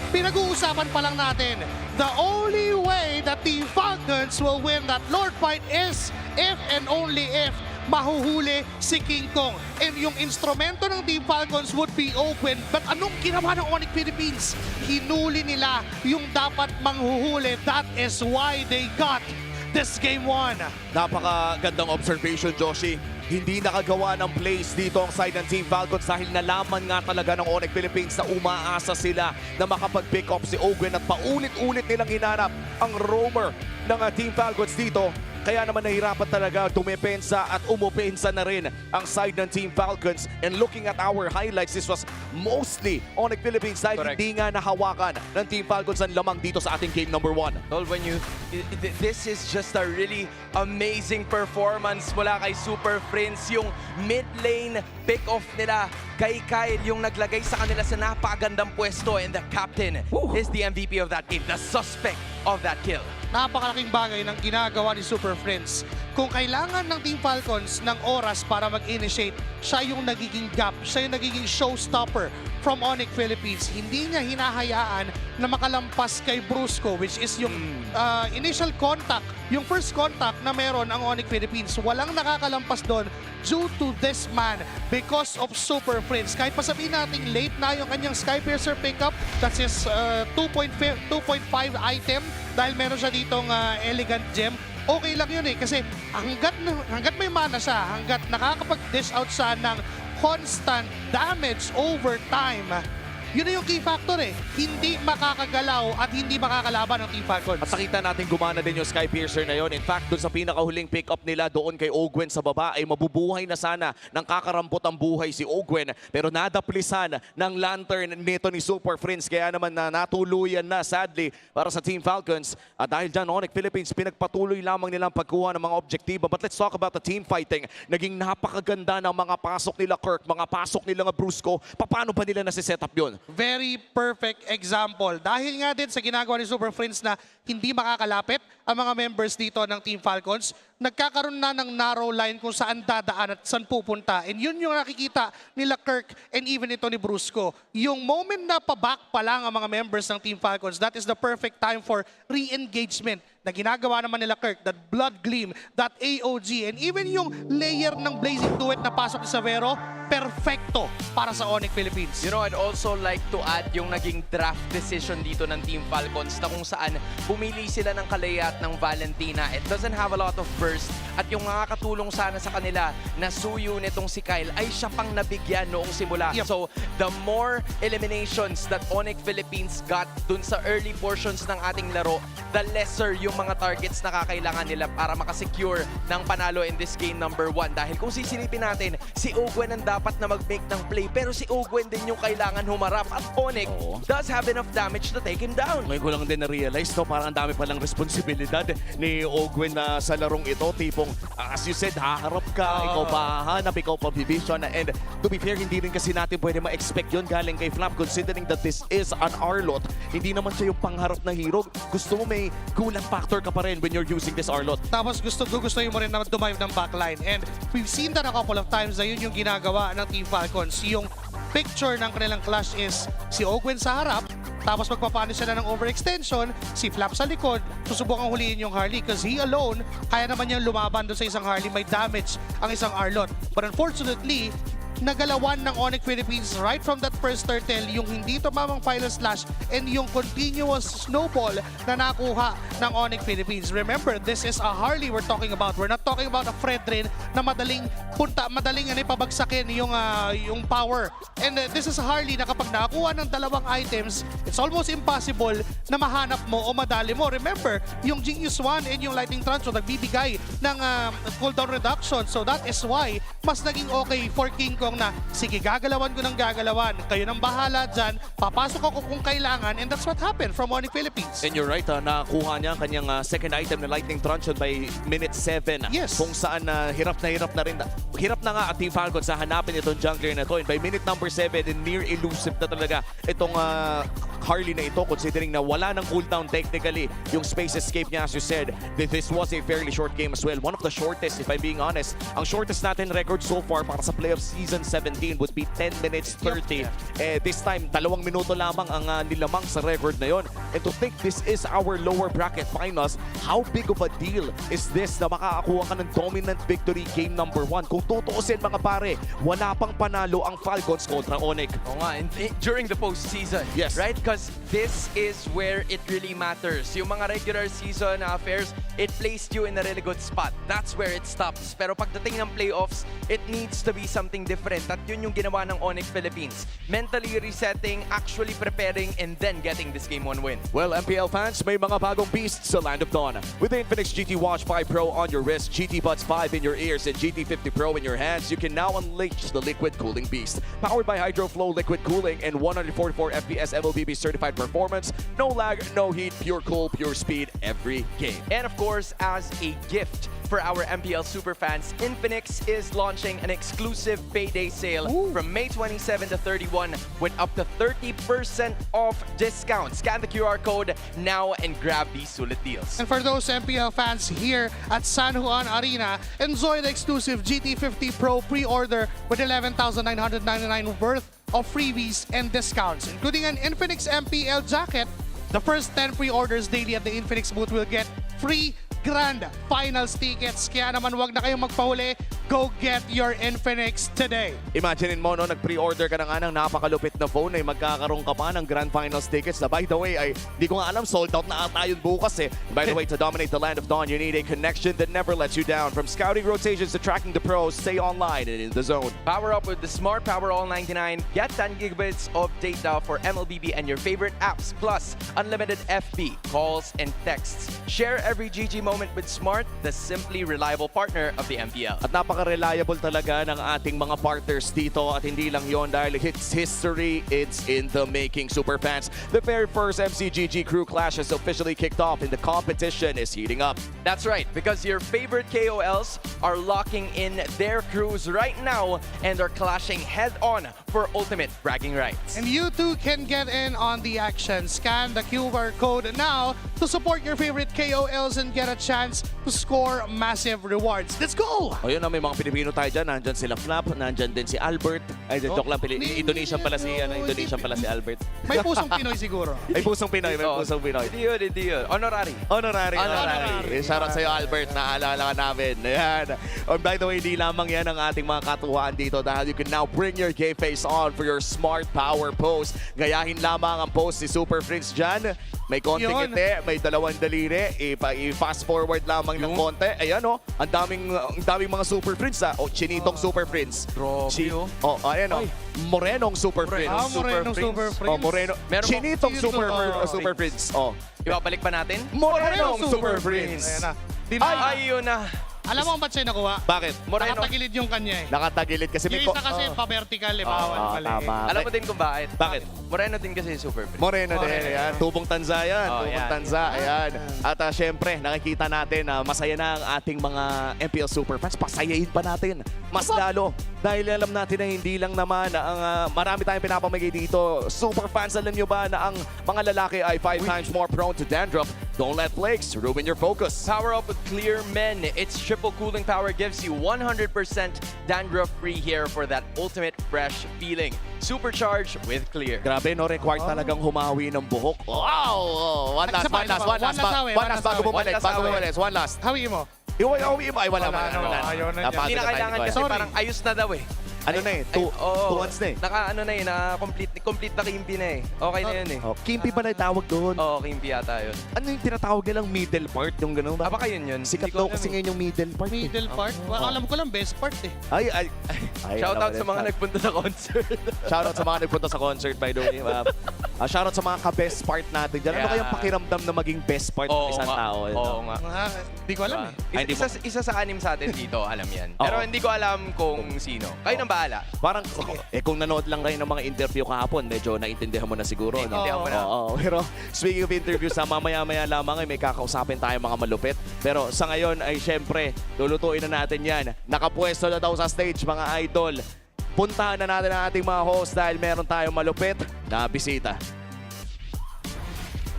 Pinag-uusapan pa lang natin, the only way that Team Falcons will win that Lord fight is if and only if mahuhuli si King Kong. And yung instrumento ng Team Falcons would be open. But anong ginawa ng ONIC Philippines? Hinuli nila yung dapat manghuhuli. That is why they got this game 1. Napakagandang observation, Joshi. Hindi nakagawa ng plays dito ang side ng Team Falcons dahil nalaman nga talaga ng ONIC Philippines na umaasa sila na makapag-pick up si Ogwen at paulit-ulit nilang hinanap ang roamer ng Team Falcons dito. Kaya naman nahirapan talaga tumepensa at umupensa na rin ang side ng Team Falcons. And looking at our highlights, this was mostly ONIC Philippines dahil hindi nga nahawakan ng Team Falcons ang lamang dito sa ating game number 1. Tol, this is just a really amazing performance mula kay Super Prince. Yung mid lane pick-off nila kay Kyle yung naglagay sa kanila sa napakagandang pwesto. And the captain is the MVP of that game, the suspect of that kill. Napakalaking bagay ng ginagawa ni Super Prince. Kung kailangan ng Team Falcons ng oras para mag-initiate, siya yung nagiging gap, siya yung nagiging showstopper from ONIC Philippines. Hindi niya hinahayaan na makalampas kay Brusco, which is yung initial contact, yung first contact na meron ang ONIC Philippines. Walang nakakalampas doon due to this man because of Super Prince. Kahit pa sabihin natin late na yung kanyang Skypiercer pickup, that's his 2.5 item dahil meron siya ditong elegant gem. Okay lang yun eh kasi hanggat may mana siya, hanggat nakakapag-dish out siya ng constant damage over time, yun na yung key factor eh. Hindi makakagalaw at hindi makakalaban ng Team Falcons. At nakita natin gumana din yung Sky Piercer na yon. In fact, doon sa pinakahuling pick-up nila doon kay Ogwen sa baba ay mabubuhay na sana ng kakarampot ang buhay si Ogwen. Pero nadaplisan ng lantern nito ni Super Friends. Kaya naman natuluyan na sadly para sa Team Falcons. At dahil dyan, ONIC Philippines, pinagpatuloy lamang nilang pagkuha ng mga objektibo. But let's talk about the team fighting. Naging napakaganda ng mga pasok nila Kirk, mga pasok nila Brusco. Paano ba nila nasiset up yun? Very perfect example. Dahil nga din sa ginagawa ni Super Friends na hindi makakalapit ang mga members dito ng Team Falcons, nagkakaroon na ng narrow line kung saan dadaan at saan pupunta. And yun yung nakikita nila Kirk and even ito ni Brusco. Yung moment na paback pa lang ang mga members ng Team Falcons, that is the perfect time for re-engagement na ginagawa naman nila Kirk, that blood gleam, that AOG, and even yung layer ng Blazing Duet na pasok ni Savero, perfecto para sa ONIC Philippines. You know, I'd also like to add yung naging draft decision dito ng Team Falcons na kung saan pumili sila ng Kalea at ng Valentina. It doesn't have a lot of burst at yung makakatulong sana sa kanila na suyo nitong si Kyle ay siya pang nabigyan noong simula. Yep. So, the more eliminations that ONIC Philippines got dun sa early portions ng ating laro, the lesser yung mga targets na kakailangan nila para makasecure ng panalo in this game number 1. Dahil kung sisilipin natin, si Ogwen ang dapat na mag-make ng play, pero si Ogwen din yung kailangan humarap at ONIC does have enough damage to take him down. Ngayon ko lang din na-realize to, parang ang dami palang responsibilidad ni Ogwen na sa larong ito. Tipong, as you said, haharap ka, ikaw pa hanap, ikaw pa vision. And to be fair, hindi rin kasi natin pwede ma-expect yun galing kay Flap considering that this is an Arlot. Hindi naman siya yung pangharap na hero. Gusto mo may kulang factor ka pa rin when you're using this Arlot. Tapos gusto mo rin na dumive ng backline. And we've seen that a couple of times na yun yung ginagawa ng Team Falcons. Yung picture ng kanilang clash is si Ogwen sa harap, tapos magpapano sila ng overextension, si Flap sa likod, susubukang huliin yung Harley because he alone, kaya naman niyang lumaban doon sa isang Harley, may damage ang isang Arlot. But unfortunately, nagalawan ng ONIC Philippines right from that first turtle, yung hindi tumamang final slash and yung continuous snowball na nakuha ng ONIC Philippines. Remember, this is a Harley we're talking about. We're not talking about a Fredrin na madaling pabagsakin yung power. And this is a Harley na kapag nakakuha ng dalawang items, it's almost impossible na mahanap mo o madali mo. Remember, yung Genius 1 and yung Lightning Transfer nagbibigay ng cooldown reduction. So that is why mas naging okay for King Kong na, sige, gagalawan ko ng gagalawan. Kayo nang bahala dyan. Papasok ako kung kailangan. And that's what happened from ONIC Philippines. And you're right, nakuha niya ang kanyang second item na Lightning Truncheon by minute 7. Yes. Kung saan hirap na rin. Hirap na nga at Team Falcons sa hanapin itong jungler na to. And by minute number 7, near elusive na talaga itong Harley na ito considering na wala ng cooldown technically yung space escape niya as you said. This was a fairly short game as well. One of the shortest if I'm being honest. Ang shortest natin record so far para sa playoff season 17 would be 10 minutes 30. This time, 2 minuto lamang ang nilamang sa record na yon. And to think this is our lower bracket finals, how big of a deal is this na makakakuha ka ng dominant victory game number 1? Kung tutuusin mga pare, wala pang panalo ang Falcons kontra ONIC. Oo nga, during the postseason. Yes. Right? Because this is where it really matters. Yung mga regular season affairs, it placed you in a really good spot. That's where it stops. Pero pagdating ng playoffs, it needs to be something different. At yun yung ginawa ng ONIC Philippines. Mentally resetting, actually preparing, and then getting this game 1 win. Well, MPL fans, may mga bagong beasts sa Land of Dawn. With the Infinix GT Watch 5 Pro on your wrist, GT Buds 5 in your ears, and GT50 Pro in your hands, you can now unleash the liquid cooling beast. Powered by HydroFlow Liquid Cooling and 144 FPS MLBB certified performance, no lag, no heat, pure cool, pure speed every game. And of course, as a gift for our MPL superfans, Infinix is launching an exclusive payday sale from May 27 to 31 with up to 30% off discount. Scan the QR code now and grab these sulit deals. And for those MPL fans here at San Juan Arena, enjoy the exclusive GT50 Pro pre-order with 11,999 worth of freebies and discounts, including an Infinix MPL jacket. The first 10 pre-orders daily at the Infinix booth will get free Grand Finals tickets. Kaya naman wag na kayong magpahuli. go get your Infinix today. Imaginein mo, no, nag-pre-order ka na nga ng napakalupit na phone ay magkakaroon ka pa ng Grand Finals tickets na by the way ay di ko nga alam, sold out na ata yun bukas eh. By the way, to dominate the land of Dawn, you need a connection that never lets you down. From scouting rotations to tracking the pros, stay online and in the zone. Power up with the Smart Power All 99. Get 10 gigabits of data for MLBB and your favorite apps, plus unlimited FB, calls, and texts. Share every GG moment with Smart, the simply reliable partner of the MPL. At napaka-reliable talaga ng ating mga partners dito at hindi lang yon dahil it's history, it's in the making. Superfans, the very first MCGG crew clash has officially kicked off and the competition is heating up. That's right, because your favorite KOLs are locking in their crews right now and are clashing head-on for ultimate bragging rights. And you too can get in on the action. Scan the QR code now to support your favorite KOLs and get a chance to score massive rewards. Let's go! O yun na, may mga Pilipino tayo dyan. Nandyan sila Flap, nandyan din si Albert. Ay, joke lang, Indonesian pala si Albert. May pusong Pinoy siguro. May pusong Pinoy, may pusong Pinoy. Hindi yun. Honorary. Shoutout sa'yo, Albert. Naalala ka namin. Ayan. And by the way, di lamang yan ang ating mga katuwaan dito dahil you can now bring your gay face on for your smart power pose. Gayahin lamang ang pose si Super Prince dyan. May konting ngiti, may dalawang daliri. I-fast forward lamang ng konti. Ayan o, ang daming mga Super Prince ha. O, chinitong Super Prince. Ayan o. Morenong Super Prince. Morenong Super Prince. Moreno. Chinitong Super Prince. Ibabalik pa natin? Morenong Super Prince. Ayan na. Ayun na. Alam mo ba't siya nakuha? Bakit? Nakatagilid yung kanya eh. Nakatagilid kasi Yung isa kasi pa-vertical eh. Bawal mali. Alam mo din kung bakit? Bakit? Moreno din kasi Super Prince. Moreno din. Ayan. Tubong tanza yan. Tubong tanza. Ayan. At syempre, nakikita natin na masaya na ang ating mga MPL Superfans. Pasayahin pa natin. Mas lalo. Dahil alam natin na hindi lang naman ang marami tayong pinapamigay dito. Superfans, alam nyo ba na ang mga lalaki ay 5 times more prone to dandruff? Don't let flakes ruin your focus. Power up with Clear Men. Its triple cooling power gives you 100% dandruff-free hair for that ultimate fresh feeling. Supercharged with Clear. Grabe, no? Required talagang humawi ng buhok. Wow! One last bago bumalik. One last. Hawi mo. Iwawi mo. Ay, wala. Hindi na kailangan kasi parang ayos na daw eh. Ano na eh? 2 months na eh. Complete na Kimpi na eh. Okay na yun eh. Kimpi ba na tawag doon? Oo, Kimpi yata yun. Ano yung tinatawag nilang middle part? Yung gano'n ba? Baka yun. Sikat daw kasi ngayon yung middle part. Middle part? Alam ko lang best part eh. Ay. Shoutout sa mga nagpunta sa concert. Shoutout sa mga nagpunta sa concert, by the way. Shoutout sa mga ka-best part natin dyan. Ano kayang pakiramdam na maging best part ng isang tao? Oo nga. Hindi ko alam eh. Isa sa anim sa atin dito, alam yan. Pero hindi ko alam kung sino. Kayo nang bahala. Parang, kung nanood lang kayo ng mga interview kahapon, medyo naintindihan mo na siguro. Naintindihan mo na. Pero speaking of interviews, mamaya-maya lamang ay may kakausapin tayo mga malupit. Pero sa ngayon ay syempre, lulutuin na natin yan. Nakapwesto na daw sa stage, mga idol. Puntahan na natin ang ating mga host dahil meron tayong malupit na bisita.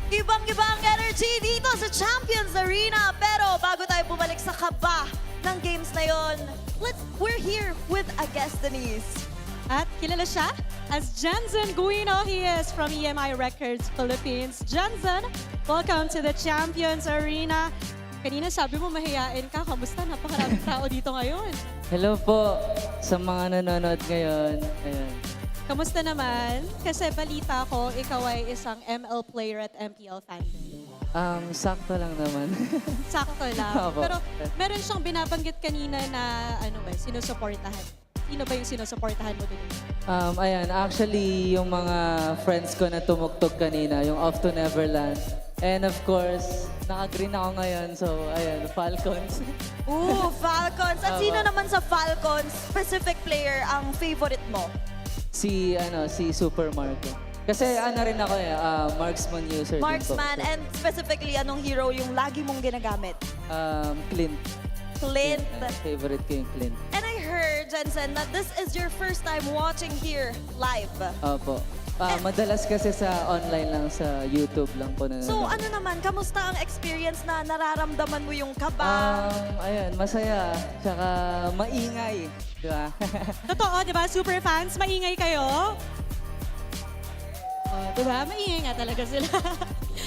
Ibang-ibang energy dito sa Champions Arena. Pero bago tayo bumalik sa kaba ng games na yon, we're here with a guest, Denise. At kilala siya as Jensen Guino. He is from EMI Records Philippines. Jensen, welcome to the Champions Arena. Kanina sabi mo mahihain ka. Kamusta? Napakaraming tao dito ngayon. Hello po sa mga nanonood ngayon. Ayan. Kamusta naman? Kasi balita ko, ikaw ay isang ML player at MPL fan. Sakto lang naman. Sakto lang. Opo. Pero meron siyang binabanggit kanina na sinusuportahan. Sino ba yung sinusuportahan mo dun? Ayan, actually, yung mga friends ko na tumugtog kanina, yung Off to Neverland. And of course, naka-green ako ngayon, so ayan, Falcons. Ooh, Falcons. At sino naman sa Falcons, specific player, ang favorite mo? Si Super Marco. Kasi rin ako marksman user. Marksman, and specifically, anong hero yung lagi mong ginagamit? Clint. Clint. Favorite ko yung Clint. And I heard, Jensen, that this is your first time watching here live. Opo. Madalas kasi sa online lang, sa YouTube lang po na. So ano naman, kamusta ang experience na nararamdaman mo yung kaba? Ayan, masaya. Tsaka maingay. Di ba? Totoo, di ba? Super fans, maingay kayo. Di ba? Maingay nga talaga sila.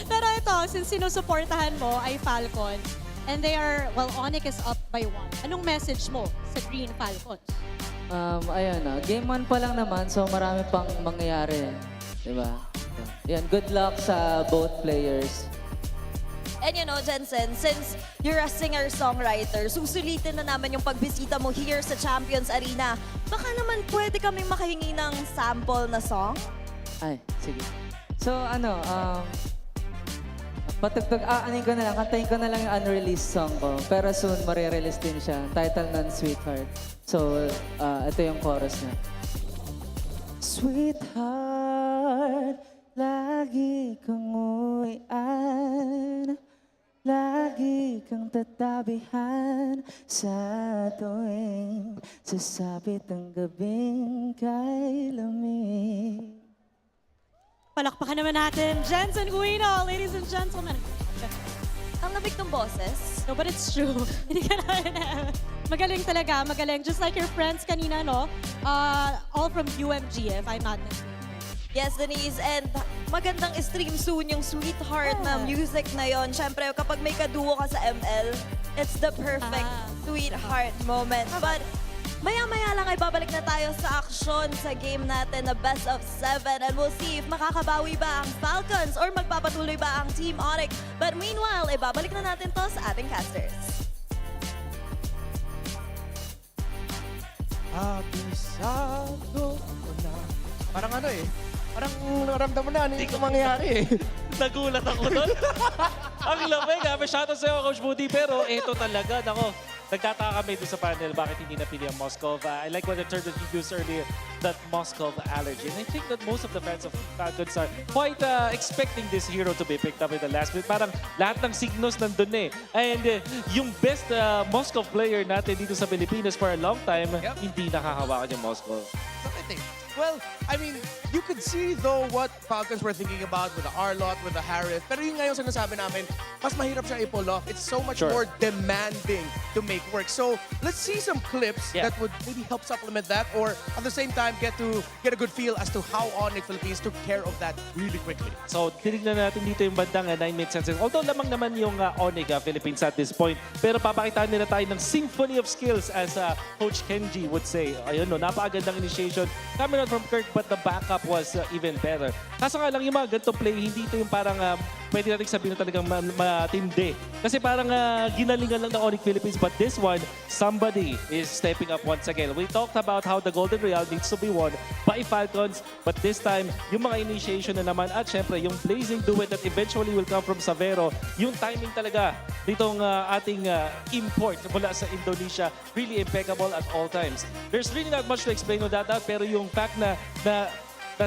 Pero ito, since sinusuportahan mo ay Falcon, and they are, ONIC is up by 1. Anong message mo sa Green Falcons? Ayun na, game 1 pa lang naman, so marami pang mangyayari. Diba? Yan, good luck sa both players. And you know, Jensen, since you're a singer-songwriter, susulitin na naman yung pagbisita mo here sa Champions Arena. Baka naman pwede kaming makahingi ng sample na song? Ay, sige. So, anin ko na lang, kantahin ko na lang yung unreleased song ko. Pero soon, marirelease din siya. Title nun, Sweetheart. So, ito yung chorus niya. Sweetheart, lagi kang uwian, lagi kang tatabihan sa tuwing sasapit ang gabing kay lamig. Palakpakan naman natin, Jensen Guino, ladies and gentlemen. Ang lamig ng boses. No, but it's true. Hindi ka na. Magaling talaga, magaling. Just like your friends kanina, no? All from UMG, if I'm not mistaken. Yes, Denise, and magandang stream soon yung Sweetheart na music na yon. Siyempre, kapag may kaduo ka sa ML, it's the perfect Sweetheart moment. But maya-maya lang ay babalik na tayo sa aksyon sa game natin na best of 7 and we'll see if makakabawi ba ang Falcons or magpapatuloy ba ang Team ONIC. But meanwhile, ibabalik na natin to sa ating casters. Abisado ko na. Parang parang naramdaman mo na ano yung mangyayari Nagulat ako doon. Ang lamig ha. May shoutout sa'yo, Coach Moody. Pero ito talaga, nako. Nagtataka kami doon sa panel bakit hindi napili ang Moscow. I like what the term that you used earlier, that Moscow allergy. And I think that most of the fans of Falcons are quite expecting this hero to be picked up in the last minute. Parang lahat ng signos nandun eh. And yung best Moscow player natin dito sa Pilipinas for a long time, hindi nakahawakan yung Moscow. Well, I mean, you could see though what Falcons were thinking about with the R-Lot, with the Harith. Pero yung ngayon sinasabi namin, mas mahirap siya i-pull off. It's so much more demanding to make work. So let's see some clips that would maybe help supplement that, or at the same time get a good feel as to how ONIC Philippines took care of that really quickly. So tinignan natin dito yung bandang 9-minute sensing. Although lamang naman yung ONIC Philippines at this point. Pero papakitaan nila tayo ng symphony of skills as Coach Kenji would say. Ayun no, napakagandang initiation coming out from Kirk, but the backup was even better. Kaso nga lang yung mga ganito play, hindi ito yung parang pwede natin sabihin na talagang matindi. Kasi parang ginalingan lang ng ONIC Philippines, but this one, somebody is stepping up once again. We talked about how the Golden Real needs to be won by Falcons, but this time, yung mga initiation na naman at syempre, yung blazing duet that eventually will come from Savero, yung timing talaga nitong ating import mula sa Indonesia, really impeccable at all times. There's really not much to explain on that, pero yung fact na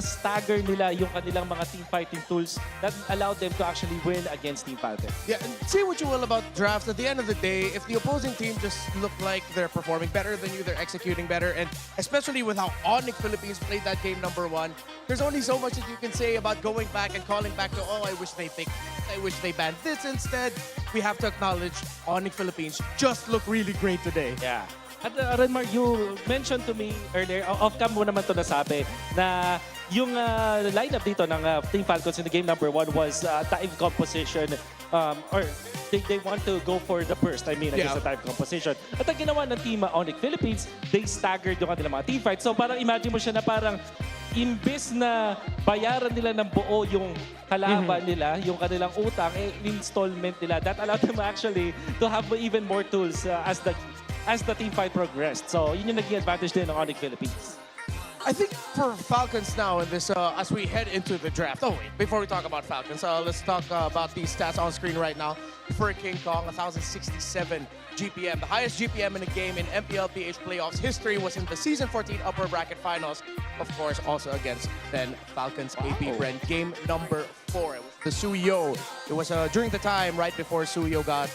stagger nila yung kanilang mga team fighting tools that allowed them to actually win against Team Falcon. Yeah, and say what you will about drafts, at the end of the day, if the opposing team just look like they're performing better than you, they're executing better, and especially with how ONIC Philippines played that game number 1, there's only so much that you can say about going back and calling back to, oh, I wish they picked this, I wish they banned this instead. We have to acknowledge ONIC Philippines just look really great today. Yeah. At Renmar, you mentioned to me earlier, off-cam mo naman ito nasabi, na yung lineup dito ng Team Falcons in the game number 1 was time composition, or they want to go for the burst, against the time composition. At ang ginawa ng Team ONIC Philippines, they staggered yung kanilang mga team fight. So parang imagine mo siya na parang imbes na bayaran nila ng buo yung kalaban nila, yung kanilang utang, installment nila. That allowed them actually to have even more tools as the team fight progressed. So yun yung naging advantage din ng ONIC Philippines. I think for Falcons now in this, as we head into the draft. Oh wait, before we talk about Falcons, let's talk about these stats on screen right now. For King Kong, 1,067 GPM. The highest GPM in a game in MPL PH playoffs history was in the Season 14 upper bracket finals. Of course, also against then Falcons AP Brent. Game number 4. It was the Suyo. It was during the time right before Suyo got,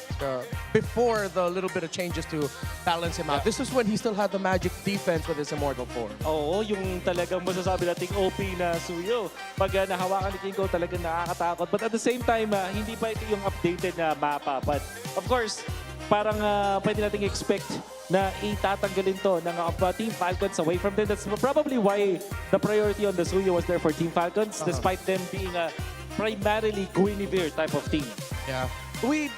before the little bit of changes to balance him out. This was when he still had the magic defense with his Immortal form. Oo, yung talagang masasabi nating OP na Suyo. Pag nahawakan ni King Kong, talagang nakakatakot. But at the same time, hindi pa ito yung updated na mapa. But of course, parang pwede nating expect na itatanggalin to ng Team Falcons away from them. That's probably why the priority on the Suyo was there for Team Falcons, despite them being a primarily Guinevere type of team. Yeah. We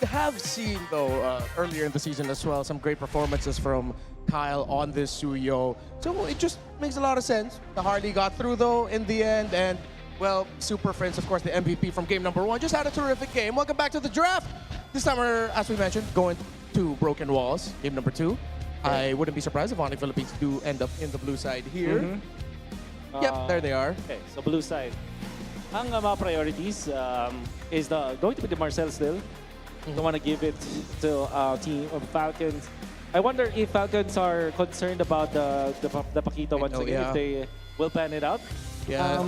have seen, though, earlier in the season as well, some great performances from Kyle on this Suyo. So it just makes a lot of sense. The Harley got through, though, in the end. And, well, Super Friends, of course, the MVP from game number 1, just had a terrific game. Welcome back to the draft. This time we're, as we mentioned, going to Broken Walls, game number 2. I wouldn't be surprised if ONIC Philippines do end up in the blue side here. Yep, there they are. Okay, so blue side. Ang mga priorities is going to be the Marcel still. Don't want to give it to team of Falcons. I wonder if Falcons are concerned about the Paquito once again, if they will pan it out. Yeah.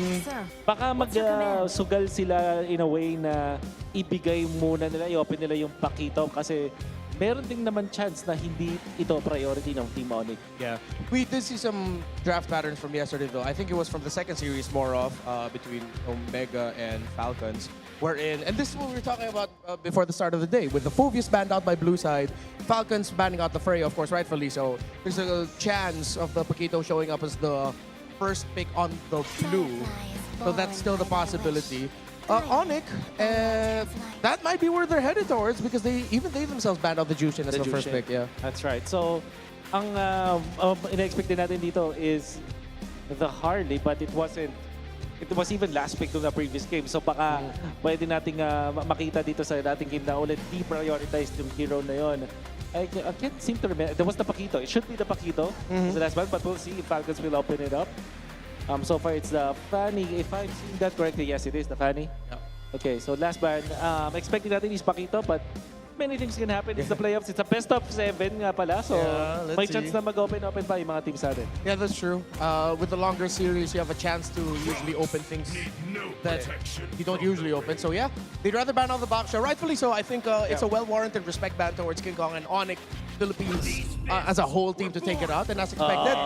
Baka mag-sugal sila in a way na ibigay muna nila, i-open nila yung Paquito kasi meron din naman chance na hindi ito priority ng Team ONIC. Yeah. We did see some draft patterns from yesterday, though. I think it was from the second series, more of, between Omega and Falcons. Wherein, and this is what we were talking about before the start of the day, with the Phobius banned out by blue side, Falcons banning out the Fray, of course, rightfully so. There's a chance of the Paquito showing up as the first pick on the blue. So that's still the possibility. ONIC, that might be where they're headed towards because they themselves banned out the Jushin as the first pick. Yeah, that's right. So, ang ina-expect din natin dito is the Harley, but it wasn't. It was even last pick to the previous game. So baka pwede nating makita dito sa dating game na ulit deprioritized yung hero na yon. I can't seem to remember. There was the Paquito. It should be the Paquito. The last one, but we'll see if Falcons will open it up. So far, it's the Fanny. If I'm seeing that correctly, yes, it is the Fanny. Yep. Okay, so last ban, expecting natin is Paquito, but many things can happen. It's the playoffs. It's a best of 7 nga pala. So may chance na mag-open pa yung mga teams natin. Yeah, that's true. With the longer series, you have a chance to usually open things that you don't usually open. So yeah, they'd rather ban out the box show. Rightfully so. I think it's a well-warranted respect ban towards King Kong and ONIC Philippines as a whole team to take it out. And as expected,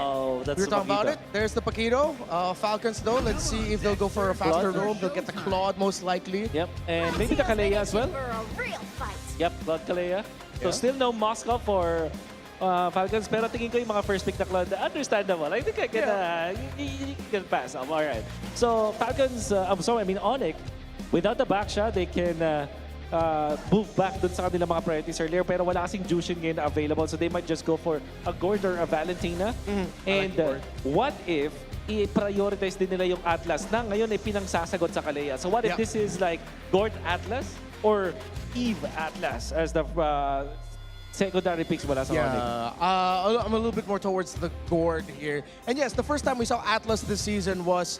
that's we were talking about it. There's the Paquito. Falcons, though, let's see if they'll go for a faster roam. They'll get the Claude, most likely. Yep, and maybe the Kalea as well. Yep, Claude Kalea. So still no Moscow for Falcons, pero tingin ko yung mga first pick na Claude, understandable. I think I can pass. All right. So Falcons, ONIC, without the back shot, they can move back dun sa kanilang mga priorities earlier, pero wala kasing Jushin ngayon na available, so they might just go for a Gord or a Valentina. And what if i-prioritize din nila yung Atlas na ngayon ay pinangsasagot sa Kalea? So what if this is like Gord Atlas or Eve Atlas as the secondary picks wala sa ONIC? I'm a little bit more towards the Gord here. And yes, the first time we saw Atlas this season was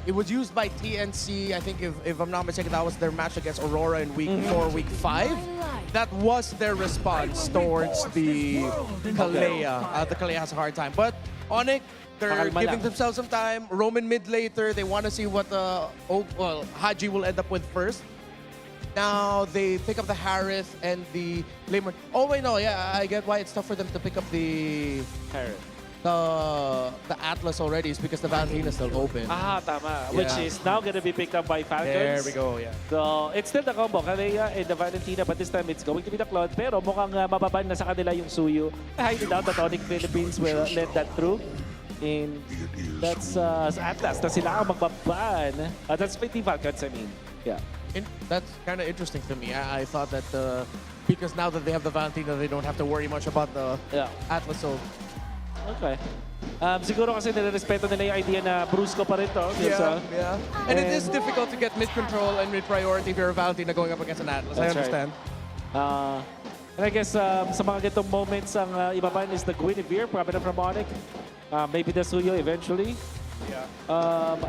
it was used by TNC. I think if I'm not mistaken, that was their match against Aurora in week 4, week 5. That was their response towards the Kalea. The Kalea has a hard time. But ONIC, they're giving themselves some time. Roman mid later. They want to see what Haji will end up with first. Now they pick up the Harith and the Lemon. Oh wait, no, yeah, I get why it's tough for them to pick up the Harith. The Atlas already is because the Valentina is still open. Tama. Which is now going to be picked up by Falcons. There we go, yeah. So, it's still the combo, Kalea and the Valentina, but this time it's going to be the Claude. Pero mukhang mababan na sa kanila yung Suyo. I highly doubt that ONIC Philippines will let that through. And that's Atlas na sila ang magbaban. That's Team Falcons, I mean. Yeah. That's kind of interesting to me. I thought that because now that they have the Valentina, they don't have to worry much about the Atlas. So. Okay. Siguro kasi nire-respeto nila yung idea na Brusco pa rin to. Yeah. And it is difficult to get mid-control and mid-priority if you're a Valentina going up against an Atlas. I understand. Right. And I guess sa mga ganitong moments, ang ibaban is the Guinevere, probably from ONIC. Maybe the Suyo eventually. Yeah.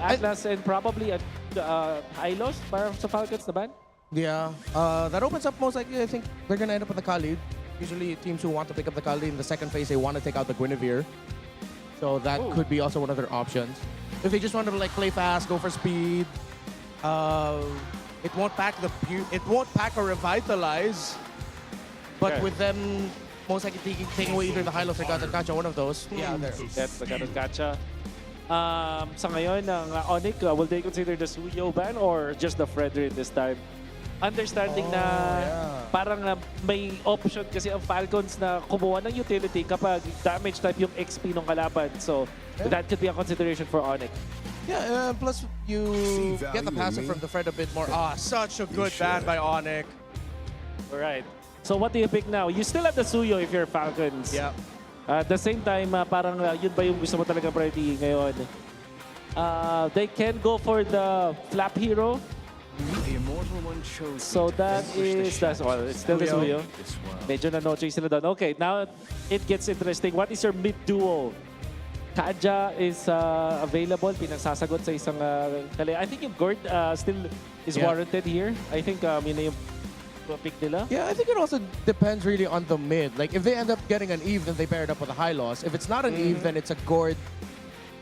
Atlas and probably Hylos para sa Falcons na ban? Yeah. That opens up most likely, I think they're going to end up with the Khalid. Usually teams who want to pick up the Khalid in the second phase, they want to take out the Guinevere. So that could be also one of their options. If they just want to play fast, go for speed, it won't pack or revitalize. But with them most likely taking away either the Hylos or Gacha, one of those. Yeah, there. That's the Gacha. Sa ngayon, ng ONIC, will they consider the Suyo ban or just the Fredrin this time? Understanding na parang may option kasi ang Falcons na kumuha ng utility kapag damage type yung XP ng kalaban. So that could be a consideration for ONIC. Yeah, plus you get the passive from the Fred a bit more. Such a good ban by ONIC. Alright. So what do you pick now? You still have the Suyo if you're Falcons. Yeah. At the same time, parang yun ba yung gusto mo talaga priority ngayon? They can go for the Flap Hero. So that is, it's still the Suyo. Medyo na-noche sila doon. Okay, now it gets interesting. What is your mid duo? Kaja is available, pinagsasagot sa isang kali. I think yung Gord still is warranted here. I think yun na yung pick nila. Yeah, I think it also depends really on the mid. Like, if they end up getting an Eve, then they pair it up with a high loss. If it's not an Eve, then it's a Gord,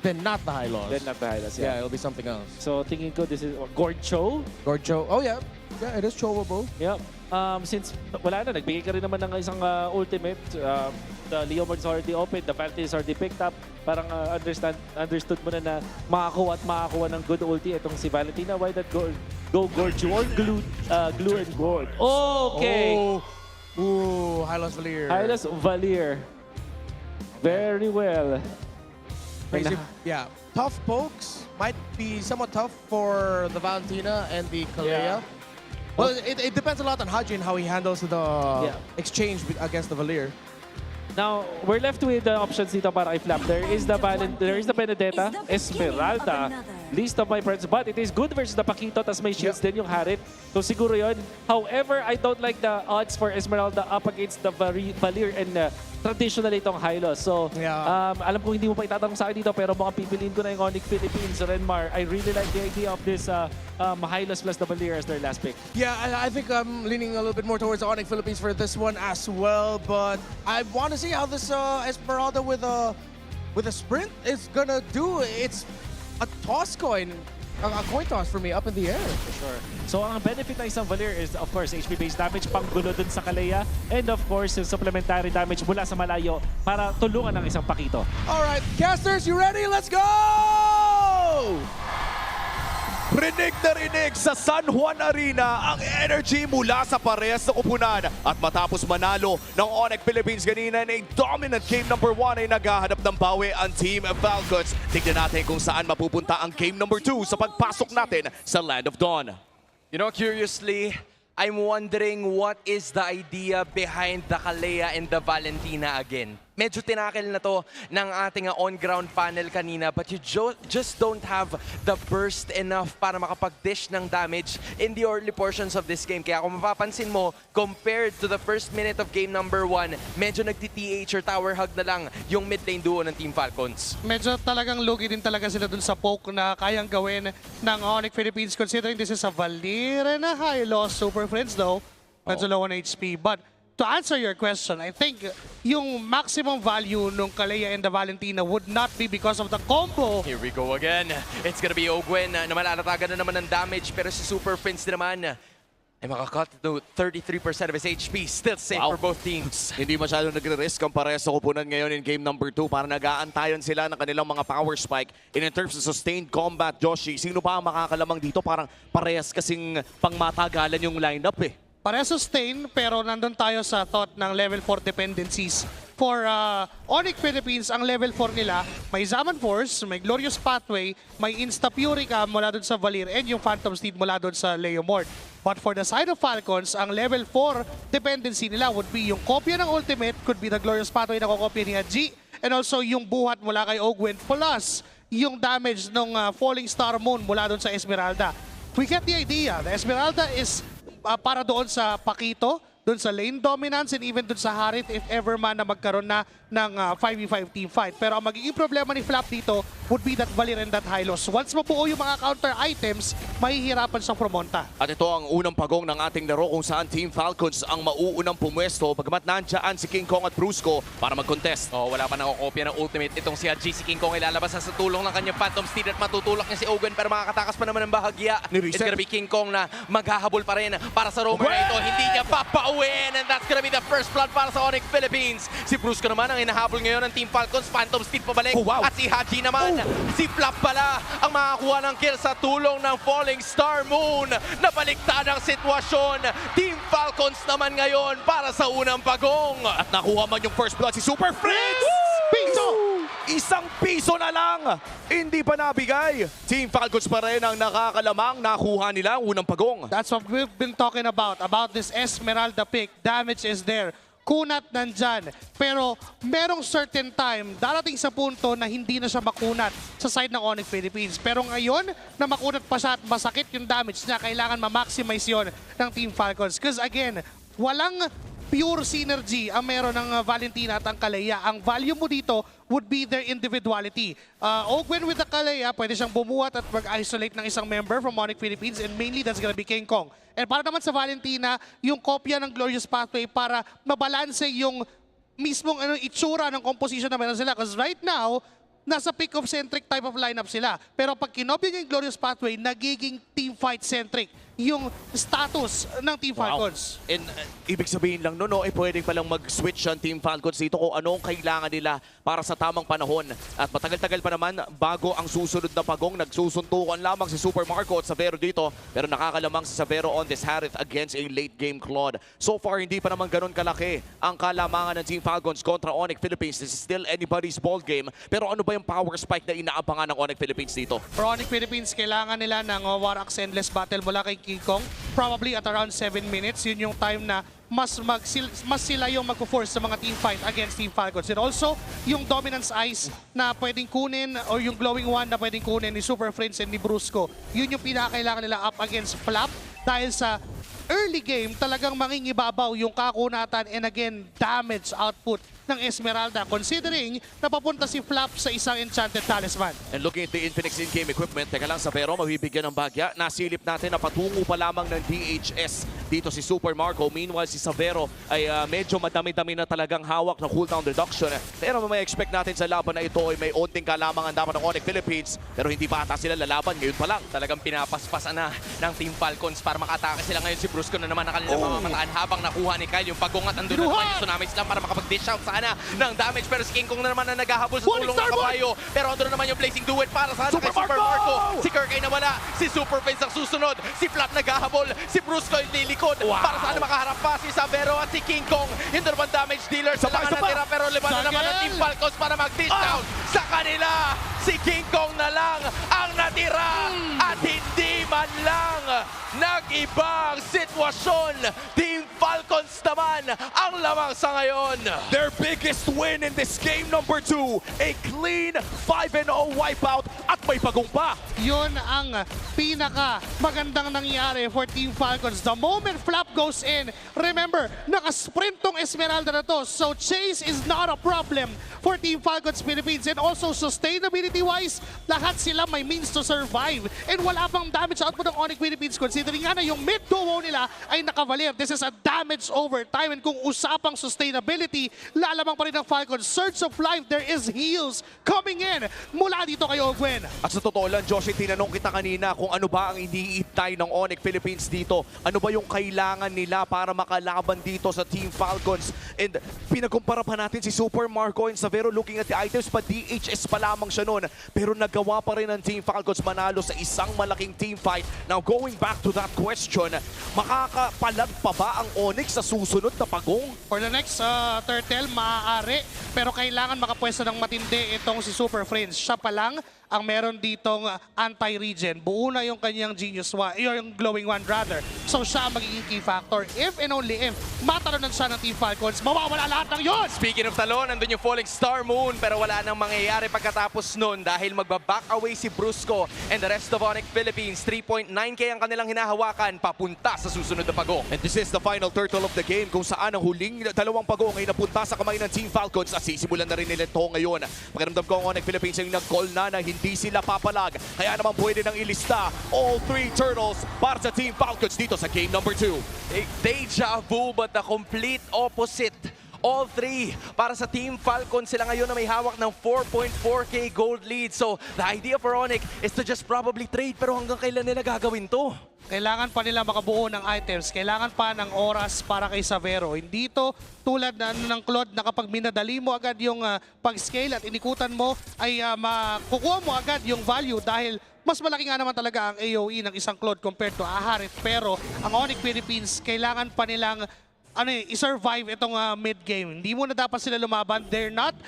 then not the high loss. Then not the high loss, yeah. It'll be something else. So, tingin ko, this is Gord Cho. Gord Cho. Oh, yeah. Yeah, it is chowable. Yep. Since wala na, nagbigay ka rin naman ng isang ultimate. The Leomord is already open, the Valentine is already picked up. Parang understood mo na makakuha ng good ulti itong si Valentina. Why not go Gorge or glue and Gord? Okay. Oh. Ooh, Hylos Valier. Hylos Valier. Very well. Crazy. Yeah. Tough pokes might be somewhat tough for the Valentina and the Kalea. Yeah. Well, it depends a lot on Haji and how he handles the exchange against the Valier. Now, we're left with the options dito para i-flap. There is the Benedetta, Esmeralda, least of my friends. But it is good versus the Paquito, tas may shields din yung Harit. So siguro yun. However, I don't like the odds for Esmeralda up against the Valier and traditional itong Hylos. So, alam ko hindi mo pa itatanong sa akin dito, pero mukhang pipiliin ko na yung ONIC Philippines. Renmar, I really like the idea of this Hylos plus the Valier as their last pick. Yeah, I think I'm leaning a little bit more towards the ONIC Philippines for this one as well. But I want to see how this Esmeralda with a sprint is gonna do. It's a toss coin. A coin toss for me, up in the air. For sure. So ang benefit ng isang Valier is, of course, HP-based damage, panggulo dun sa Kalea, and of course, yung supplementary damage mula sa malayo para tulungan ng isang Paquito. Alright, casters, you ready? Let's go! Rinig na rinig sa San Juan Arena ang energy mula sa parehas na koponan. At matapos manalo ng ONIC Philippines ganina na dominant game number 1 ay naghahanap ng bawi ang Team Falcons. Tignan natin kung saan mapupunta ang game number 2 sa pagpasok natin sa Land of Dawn. You know, curiously, I'm wondering what is the idea behind the Kalea and the Valentina again. Medyo tinakil na to ng ating on-ground panel kanina, but you just don't have the burst enough para makapag-dish ng damage in the early portions of this game. Kaya kung mapapansin mo, compared to the first minute of game number 1, medyo nagti-TH or tower hug na lang yung mid lane duo ng Team Falcons. Medyo talagang lugi din talaga sila dun sa poke na kayang gawin ng ONIC Philippines, considering this is a Valier na high loss. Super Friends though, medyo low on HP. But to answer your question, I think yung maximum value ng Kalea and the Valentina would not be because of the combo. Here we go again. It's gonna be Ogwen na malalatagan na naman ng damage, pero si Super Prince naman ay makacut to 33% of his HP. Still safe for both teams. Hindi masyado nagre-risk ang parehas sa koponan ngayon in game number 2 para nag-aantayan sila ng kanilang mga power spike. In terms of sustained combat, Joshi, sino pa ang makakalamang dito? Parang parehas kasing pangmatagalan yung lineup eh. Para sustain, pero nandun tayo sa thought ng level 4 dependencies. For ONIC Philippines, ang level 4 nila, may Zaman Force, may Glorious Pathway, may Insta Purica mula dun sa Valier, and yung Phantom Steed mula dun sa Leomord. But for the side of Falcons, ang level 4 dependency nila would be yung kopya ng ultimate, could be the Glorious Pathway na kokopya ni Haji, and also yung buhat mula kay Ogwen, plus yung damage ng Falling Star Moon mula dun sa Esmeralda. We get the idea. The Esmeralda is para doon sa Paquito, doon sa lane dominance, and even doon sa Harit if ever man na magkaroon na ng 5v5 team fight. Pero ang magiging problema ni Flap dito would be that Valier and that Hylos. Once mabuo yung mga counter items, mahihirapan siyang promonta. At ito ang unang pagong ng ating laro kung saan Team Falcons ang mauunang pumwesto pagkamat nandiyan si King Kong at Brusco para mag-contest. Wala pa nakokopya ng ultimate. Itong si Haji, si King Kong ilalabas sa tulong ng kanyang Phantom Steed at matutulak niya si Ogwen, pero makakatakas pa naman ng bahagya. It's gonna be King Kong na maghahabol pa rin para sa roamer na ito. Hindi niya papauwin, and that's gonna be the first blood para sa ONIC Philippines. Si Brusco naman ang hinahabol ngayon ng Team Falcons. Phantom Steed pabalik. At si Haji naman, si Flap pala ang makakuha ng kill sa tulong ng Falling Star Moon. Nabaliktad ang sitwasyon. Team Falcons naman ngayon para sa unang pagong. At nakuha man yung first blood si Super Friends! Piso! Isang piso na lang, hindi pa nabigay. Team Falcons pa rin ang nakakalamang nakuha nila unang pagong. That's what we've been talking about this Esmeralda pick. Damage is there. Kunat nandyan. Pero merong certain time, darating sa punto na hindi na siya makunat sa side ng ONIC Philippines. Pero ngayon, na makunat pa siya at masakit yung damage niya, kailangan ma-maximize yun ng Team Falcons. Because again, walang pure synergy ang meron ng Valentina at ang Kalea. Ang value mo dito would be their individuality. Ogwen with the Kalea, pwede siyang bumuhat at mag-isolate ng isang member from ONIC Philippines, and mainly that's gonna be King Kong. And para naman sa Valentina, yung kopya ng Glorious Pathway para mabalanse yung mismong itsura ng composition na meron sila. Because right now, nasa pick-off-centric type of lineup sila. Pero pag kinopya niya yung Glorious Pathway, nagiging team-fight-centric yung status ng Team Falcons. And ibig sabihin lang no, pwedeng palang mag-switch ang Team Falcons dito kung anong kailangan nila para sa tamang panahon. At matagal-tagal pa naman bago ang susunod na pagong. Nagsusuntukan lamang si Super Marco at Savero dito, pero nakakalamang si Savero on this Harith against a late game Claude. So far, hindi pa naman ganun kalaki ang kalamangan ng Team Falcons kontra ONIC Philippines. This is still anybody's ball game. Pero ano ba yung power spike na inaabangan ng ONIC Philippines dito? For ONIC Philippines, kailangan nila ng Warax Endless Battle mula kay King Kong. Probably at around 7 minutes. Yun yung time na mas sila yung magpo-force sa mga team fight against Team Falcons. And also, yung Dominance Ice na pwedeng kunin or yung Glowing One na pwedeng kunin ni Super Friends and ni Brusco. Yun yung pinakailangan nila up against Flap dahil sa early game talagang mangingibabaw yung kakunatan and again, damage output ng Esmeralda considering napapunta si Flap sa isang Enchanted Talisman. And looking at the Infinix in-game equipment, teka lang Savero, mabibigyan ng bagya. Nasilip natin na patungo pa lamang ng DHS dito si Super Marco. Meanwhile, si Savero ay medyo madami-dami na talagang hawak na cooldown reduction. Pero may expect natin sa laban na ito ay may onting kalamangan dapat ng ONIC Philippines. Pero hindi pa ata sila lalaban ngayon pa lang. Talagang pinapaspasan na ng Team Falcons para makatake sila ngayon. Si Brusco na naman nakalilang mamataan habang nakuha ni Kyle yung pagungat. Andun na naman yung Tsunami Slam para makapag-dish out sana ng damage. Pero si King Kong na naman na naghahabol sa tulong ng kabayo. Pero andun na naman yung Blazing Duet para sana kay Super Marco. Si Kirk ay nawala. Si Super Face ang susunod. Si Flap naghahabol. Si Brusco ay lilikod. Para sana makaharap pa si Savero at si King Kong. Hindi naman damage dealer. Sa mga natira pero liban na naman ang Team Falcons para mag-dish down sa kanila. Si King Kong na lang ang natira. At hindi man lang nag-ibang sitwasyon. Team Falcons naman ang lamang sa ngayon. Their biggest win in this game number 2. A clean 5-0 wipeout at may pagong pa. Yun ang pinaka magandang nangyari for Team Falcons. The moment Flap goes in, remember, nakasprint tong Esmeralda na to. So chase is not a problem for Team Falcons Philippines. And also sustainability-wise, lahat sila may means to survive. And wala pang damage output ng ONIC Philippines considering nga na yung mid duo nila ay nakavalir. This is a damage over time. And kung usapang sustainability, lalamang pa rin ng Falcons. Surge of life, there is heals coming in mula dito kay Ogwen. At sa totoo lang, Josh, tinanong kita kanina kung ano ba ang iniitay ng ONIC Philippines dito. Ano ba yung kailangan nila para makalaban dito sa Team Falcons? And pinagkumpara pa natin si Super Marco and Savero looking at the items pa DHS pa lamang siya noon. Pero nagawa pa rin ng Team Falcons manalo sa isang malaking team fight. Now going back to that question, makakapalag pa ba ang ONIC sa susunod na pagong? For the next turtle, maaari. Pero kailangan makapwesto ng matindi itong si Super Friends. Siya pa lang ang meron ditong anti-regen. Buo na yung kanyang Genius One, yung Glowing One rather. So siya ang magiging key factor. If and only if matalonan siya ng Team Falcons, mawawala lahat ng yun! Speaking of talon, nandun yung Falling Star Moon pero wala nang mangyayari pagkatapos nun dahil magbaback away si Brusco and the rest of ONIC Philippines. 3.9k ang kanilang hinahawakan papunta sa susunod na pagong. And this is the final turtle of the game kung saan ang huling dalawang pagong ay napunta sa kamay ng Team Falcons at sisimulan na rin nila ito ngayon. Pakiramdam ko ang ONIC Philippines ay nag-call na hindi sila papalag. Kaya naman pwede nang ilista all 3 turtles para sa Team Falcons dito sa game number 2. Deja vu but the complete opposite. All 3 para sa Team Falcon. Sila ngayon na may hawak ng 4.4k gold lead. So the idea for ONIC is to just probably trade pero hanggang kailan nila gagawin to? Kailangan pa nila makabuo ng items. Kailangan pa ng oras para kay Savero. Hindi to tulad ng Claude na kapag minadali mo agad yung pag-scale at inikutan mo ay makukuha mo agad yung value dahil mas malaki nga naman talaga ang AOE ng isang Claude compared to Aharit. Pero ang ONIC Philippines, kailangan pa nilang i-survive itong mid-game. Hindi muna dapat sila lumaban. They're not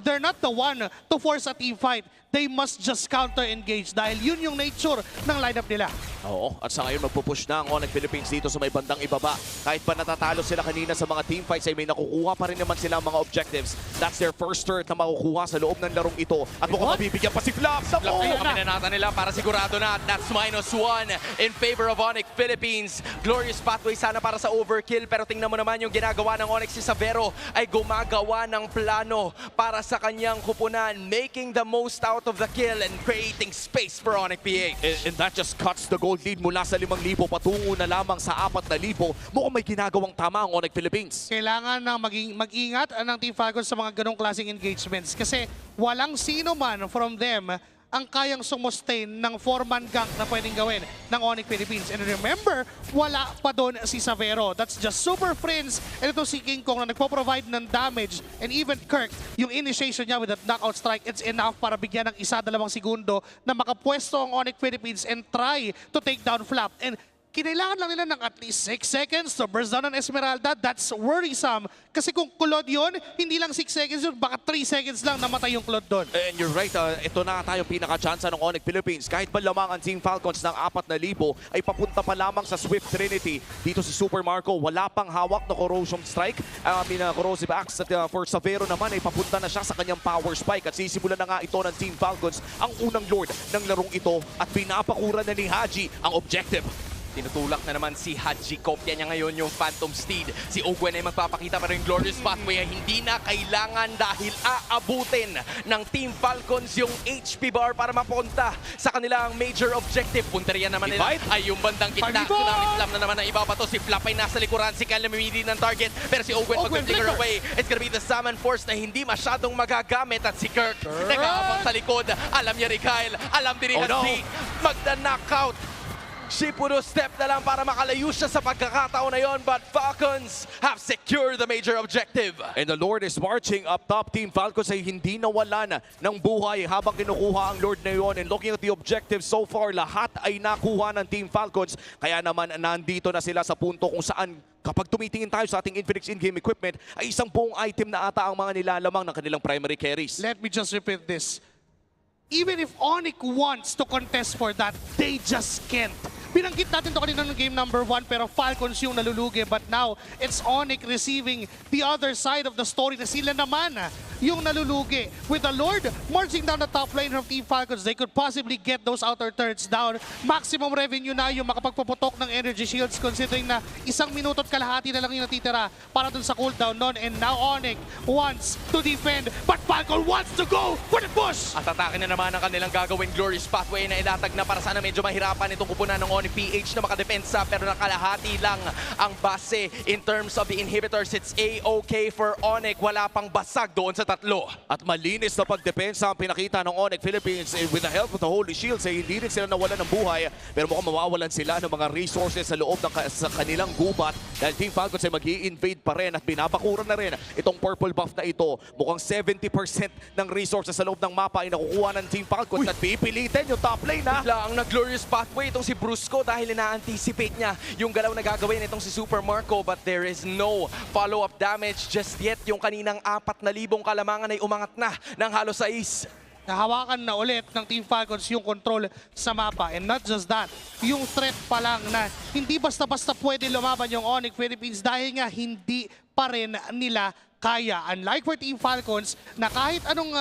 they're not the one to force a team fight. They must just counter-engage dahil yun yung nature ng lineup nila. Oo, at sa ngayon magpupush na ang ONIC Philippines dito sa may bandang ibaba. Kahit pa natatalo sila kanina sa mga team fights ay may nakukuha pa rin naman sila ang mga objectives. That's their first third na makukuha sa loob ng larong ito. At mukhang mabibigyan pa si Flap. Sa Flap na yung kaminanata nila para sigurado na. That's -1 in favor of ONIC Philippines. Glorious pathway sana para sa overkill. Pero tingnan mo naman yung ginagawa ng ONIC. Si Savero ay gumagawa ng plano para sa kanyang kupunan. Making the most out of the kill and creating space for ONIC PH. And that just cuts the gold lead mula sa 5,000 patungo na lamang sa 4,000. Mukhang may ginagawang tama ang ONIC Philippines. Kailangan na mag-ingat ng Team Falcons sa mga ganong klaseng engagements kasi walang sino man from them ang kayang sumustain ng 4-man gank na pwedeng gawin ng ONIC Philippines. And remember, wala pa doon si Savero. That's just Super Prince. And ito si King Kong na nagpo-provide ng damage. And even Kirk, yung initiation niya with that knockout strike, it's enough para bigyan ng 1-2 segundo na makapwesto ang ONIC Philippines and try to take down Flap. And kinailangan lang nila ng at least 6 seconds to burst down on Esmeralda. That's worrisome. Kasi kung Claude yun, hindi lang 6 seconds yun, baka 3 seconds lang namatay yung Claude doon. And you're right, ito na tayo pinaka-chance ng ONIC Philippines. Kahit ba lamang ang Team Falcons ng 4,000 ay papunta pa lamang sa Swift Trinity. Dito si Super Marco, wala pang hawak na Corrosion Strike. Corrosive Axe at for Savero naman ay papunta na siya sa kanyang Power Spike. At sisimulan na nga ito ng Team Falcons ang unang Lord ng larong ito at pinapakura na ni Haji ang objective. Tinutulak na naman si Haji. Kopya niya ngayon yung Phantom Steed. Si Ogwen ay magpapakita pa rin Glorious Pathway ay hindi na kailangan dahil aabutin ng Team Falcons yung HP bar para mapunta sa kanilang major objective. Punteriya naman nila ay yung bandang gitna. Tsunami Slam na naman ang iba pa to. Si Flap ay nasa likuran. Si Kyle namimili ng target. Pero si Ogwen mag-flicker away. It's gonna be the Salmon Force na hindi masyadong magagamit. At si Kirk nagkakapang sa likod. Alam niya rin Kyle. Alam din ni Haji. Magda-knockout. She puro step na lang para makalayo siya sa pagkakataon na yon, but Falcons have secured the major objective. And the Lord is marching up top. Team Falcons ay hindi nawalan ng buhay habang kinukuha ang Lord na yon. And looking at the objective so far, lahat ay nakuha ng Team Falcons. Kaya naman nandito na sila sa punto kung saan kapag tumitingin tayo sa ating Infinix in-game equipment, ay isang buong item na ata ang mga nilalamang ng kanilang primary carries. Let me just repeat this. Even if ONIC wants to contest for that, they just can't. Binanggit natin to kanina ng game number 1 pero Falcons yung nalulugi. But now, it's ONIC receiving the other side of the story na sila naman yung nalulugi. With the Lord marching down the top lane of Team Falcons, they could possibly get those outer turrets down. Maximum revenue na yung makapagpuputok ng energy shields considering na 1 minuto at kalahati na lang yung natitira para dun sa cooldown nun. And now ONIC wants to defend, but Falcon wants to go for the push! At atake na naman ang kanilang gagawin Glorious Pathway na ilatag na para sana medyo mahirapan itong kupunan ng ONIC PH na makadepensa pero nakalahati lang ang base in terms of the inhibitors. It's A-OK for ONIC. Wala pang basag doon sa tatlo. At malinis na pagdepensa ang pinakita ng ONIC Philippines. With the help of the Holy Shields ay hindi rin sila nawalan ng buhay pero mukhang mawawalan sila ng mga resources sa loob ng sa kanilang gubat dahil Team Falcons ay mag-i-invade pa rin at binabakuran na rin itong purple buff na ito. Mukhang 70% ng resources sa loob ng mapa ay nakukuha ng Team Falcons at pipilitin yung top lane na. Bigla ang nag-Glorious Pathway itong si Brusco dahil ina-anticipate niya yung galaw na gagawin itong si Super Marco, but there is no follow-up damage just yet. Yung kaninang 4,000 kalamangan ay umangat na ng halos 6. Nahawakan na ulit ng Team Falcons yung control sa mapa. And not just that, yung threat pa lang na hindi basta-basta pwede lumaban yung ONIC Philippines dahil nga hindi pa rin nila kaya. Unlike for Team Falcons na kahit anong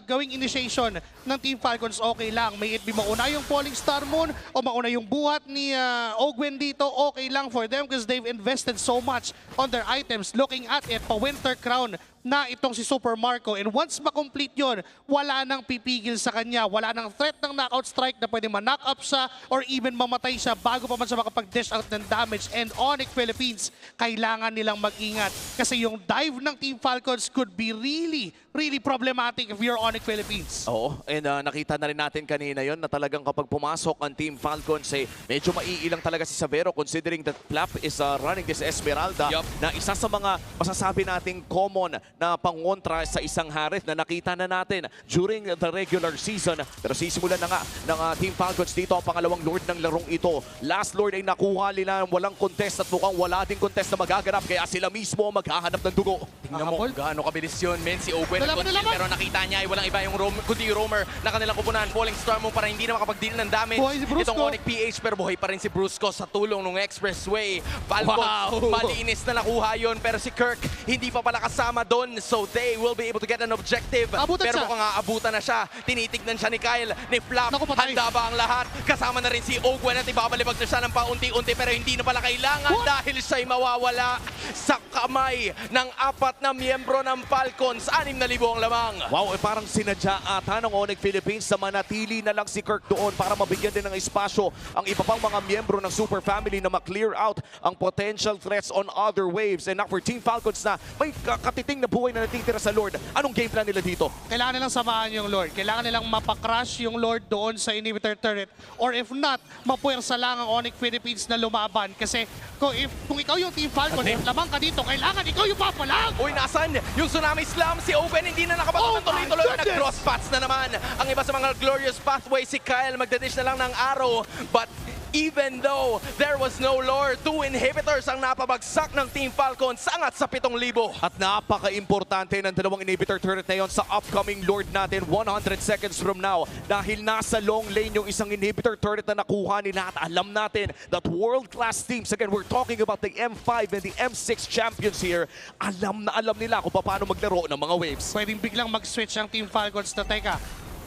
gawing initiation ng Team Falcons, okay lang. May it be mauna yung Falling Star Moon o mauna yung buhat ni Ogwen dito, okay lang for them because they've invested so much on their items. Looking at it, pa-Winter Crown na itong si Super Marco. And once makomplete yun, wala nang pipigil sa kanya. Wala nang threat ng knockout strike na pwede ma-knock up siya or even mamatay siya bago pa man siya makapag-dish out ng damage. And ONIC Philippines, kailangan nilang mag-ingat kasi yung dive ng Team Falcons could be really problematic if you're ONIC Philippines. Oo, and nakita na rin natin kanina yon na talagang kapag pumasok ang Team Falcons, medyo maiilang talaga si Savero considering that Flap is running this Esmeralda na isa sa mga masasabi nating common na pangontra sa isang Harith na nakita na natin during the regular season. Pero sisimulan na nga ng Team Falcons dito ang pangalawang Lord ng larong ito. Last Lord ay nakuha nila walang contest at mukhang wala ding contest na magaganap kaya sila mismo maghahanap ng dugo. Tingnan mo kung gaano kabilis yun, men. Si Ogwen pero nakita niya ay walang iba yung kundi yung roamer na kanilang kupunan. Falling Star mo para hindi na makapag-deal ng damage. Itong ONIC PH pero buhay pa rin si Brusco sa tulong ng Expressway. Falcons, malinis na nakuha yun pero si Kirk hindi pa pala kasama doon. So they will be able to get an objective. Pero mukhang aabutan na siya. Tinitignan siya ni Kyle, ni Flap. Handa ba ang lahat? Kasama na rin si Ogwen at ibabalibag na siya ng paunti-unti pero hindi na pala kailangan dahil siya'y mawawala sa kamay ng 4 na miyembro ng Falcons. 6,000 ang lamang. Wow, parang sinadya ata ng ONIC Philippines na manatili na lang si Kirk doon para mabigyan din ng espasyo ang iba pang mga miyembro ng Super Family na ma-clear out ang potential threats on other waves. And now for Team Falcons na may katiting na buhay na natitira sa Lord. Anong game plan nila dito? Kailangan nilang samahan yung Lord. Kailangan nilang mapakrush yung Lord doon sa inhibitor turret. Or if not, mapuwersa lang ang ONIC Philippines na lumaban. Kasi kung ikaw yung Team Falcons, lamang ka dito, kailangan ikaw yung papalag! Uy, nasan? Yung Tsunami Slam, si Owen hindi na nakapagod tuloy-tuloy. Nag-cross paths na naman. Ang iba sa mga glorious pathway, si Kyle magdadish na lang ng arrow. But even though there was no lore, 2 inhibitors ang napabagsak ng Team Falcons, angat sa 7,000. At napaka-importante ng 2 inhibitor turret na yon sa upcoming Lord natin 100 seconds from now. Dahil nasa long lane yung isang inhibitor turret na nakuha nila at alam natin that world-class teams, again, we're talking about the M5 and the M6 champions here, alam na alam nila kung paano maglaro ng mga waves. Pwedeng biglang mag-switch ang Team Falcons na teka,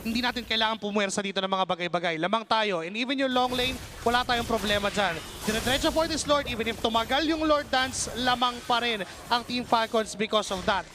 hindi natin kailangan pumuwersa dito ng mga bagay-bagay. Lamang tayo. And even yung long lane, wala tayong problema dyan. Diretso for this Lord, even if tumagal yung Lord Dance, lamang pa rin ang Team Falcons because of that.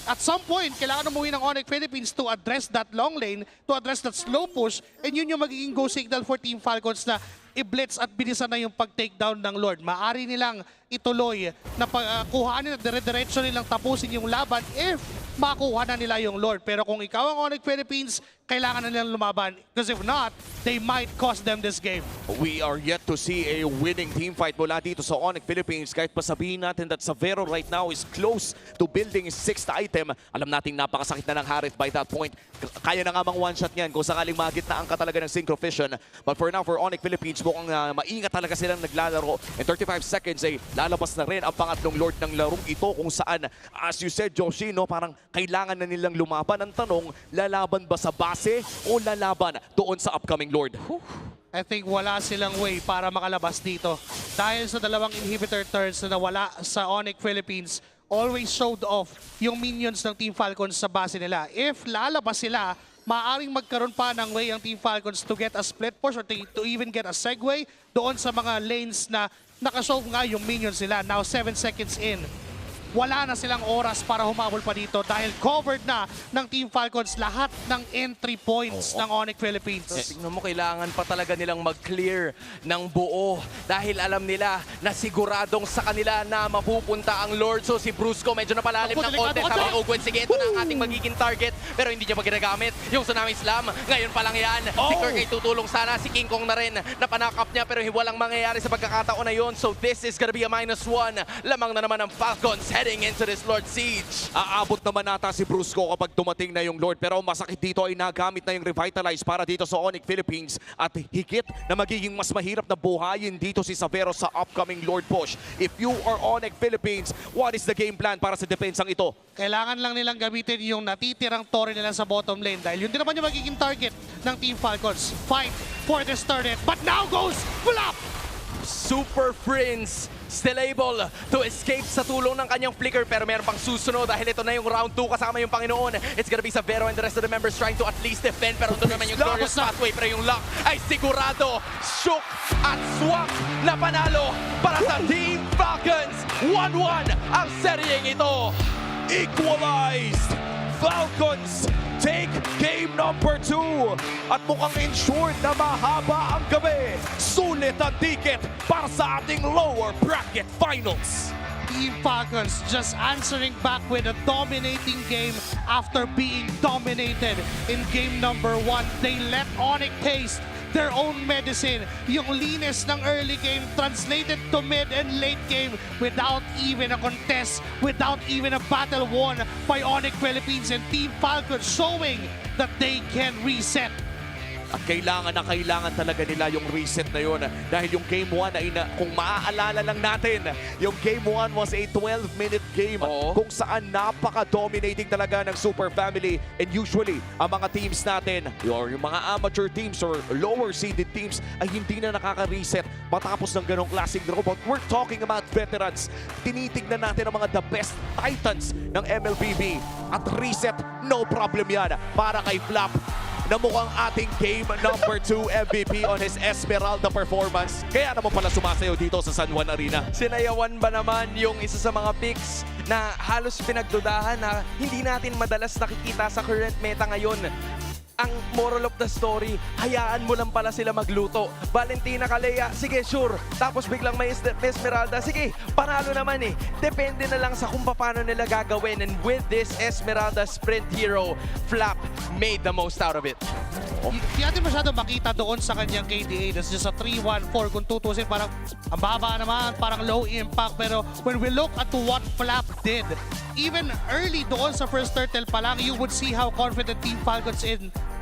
At some point, kailangan umuwi ng ONIC Philippines to address that long lane, to address that slow push, and yun yung magiging go signal for Team Falcons na i-blitz at bilisan na yung pag-takedown ng Lord. Maari nilang ituloy na kuhaan nila, dire-diretso nilang tapusin yung laban if makuha na nila yung Lord. Pero kung ikaw ang ONIC Philippines, kailangan na nilang lumaban. Because if not, they might cost them this game. We are yet to see a winning team fight mula dito sa ONIC Philippines. Kahit pa sabihin natin that Savero right now is close to building his 6th item. Alam nating napakasakit na ng Harith by that point. Kaya na nga mang one-shot niyan kung sakaling magitnaan ka talaga ng Synchro Fission. But for now, for ONIC Philippines, mukhang maingat talaga silang naglalaro. In 35 seconds ay lalabas na rin ang pangatlong Lord ng larong ito kung saan, as you said, Joshi, no, parang kailangan na nilang lumaban. Ang tanong, lalaban ba sa base o lalaban doon sa upcoming Lord? I think wala silang way para makalabas dito. Dahil sa 2 inhibitor turns na nawala sa ONIC Philippines, always showed off yung minions ng Team Falcons sa base nila. If lalabas sila, maaaring magkaroon pa ng way ang Team Falcons to get a split push or to even get a segue doon sa mga lanes na nakashow nga yung minions nila. Now 7 seconds in. Wala na silang oras para humabol pa dito dahil covered na ng Team Falcons lahat ng entry points ng ONIC Philippines. Tingnan mo, kailangan pa talaga nilang mag-clear ng buo dahil alam nila na siguradong sa kanila na mapupunta ang Lord. So si Brusco medyo napalalim ng konti. Sabi Ogwen, sige, ito na ang ating magiging target. Pero hindi niya pa ginagamit yung Tsunami Slam. Ngayon pa lang yan. Si Kirk ay tutulong sana. Si King Kong na rin. Napanakap niya pero walang mangyayari sa pagkakataon na yun. So this is gonna be a -1. Lamang na naman ang Falcons heading into this Lord Siege. Aabot naman nata si Brusco kapag dumating na yung Lord. Pero masakit dito ay nagamit na yung Revitalize para dito sa ONIC Philippines. At higit na magiging mas mahirap na buhayin dito si Savero sa upcoming Lord push. If you are ONIC Philippines, what is the game plan para sa depensang ito? Kailangan lang nilang gamitin yung natitirang torre nila sa bottom lane dahil yun din naman yung magiging target ng Team Falcons. Fight for this turret, but now goes Flop! Super Prince still able to escape sa tulong ng kanyang flicker pero meron pang susunod dahil ito na yung round 2 kasama yung Panginoon. It's gonna be Savero and the rest of the members trying to at least defend pero doon naman yung glorious pathway pero yung luck ay sigurado. Shook at swak na panalo para sa Team Falcons. 1-1 ang seryeng ito. Equalized! Falcons take game number 2. At mukhang ensured na mahaba ang gabi. Sulit ang ticket para sa ating lower bracket finals. Team Falcons just answering back with a dominating game after being dominated in game number 1. They let ONIC taste their own medicine. Yung linis ng early game translated to mid and late game without even a contest, without even a battle won by ONIC Philippines, and Team Falcons showing that they can reset. At kailangan talaga nila yung reset na yun. Dahil yung Game 1 ay kung maaalala lang natin, yung Game 1 was a 12-minute game kung saan napaka-dominating talaga ng Super Family. And usually, ang mga teams natin, or yung mga amateur teams or lower-seeded teams ay hindi na nakaka-reset matapos ng ganong klaseng draw. But we're talking about veterans. Tinitignan natin ang mga the best titans ng MLBB. At reset, no problem yan para kay Flap na mukhang ating game number 2 MVP on his Esmeralda performance. Kaya naman pala sumasayaw dito sa San Juan Arena. Sinayawan ba naman yung isa sa mga picks na halos pinagdudahan na hindi natin madalas nakikita sa current meta ngayon? Ang moral of the story, hayaan mo lang pala sila magluto. Valentina Kalea, sige sure. Tapos biglang may Esmeralda, sige, panalo naman eh. Depende na lang sa kung paano nila gagawin. And with this Esmeralda sprint hero, Flap made the most out of it. Hindi natin masyado makita doon sa kanyang KDA. That's just a 3-1-4. Kung tutusin, parang ang baba naman, parang low impact. Pero when we look at what Flap did, even early doon sa first turtle pa lang, you would see how confident Team Falcons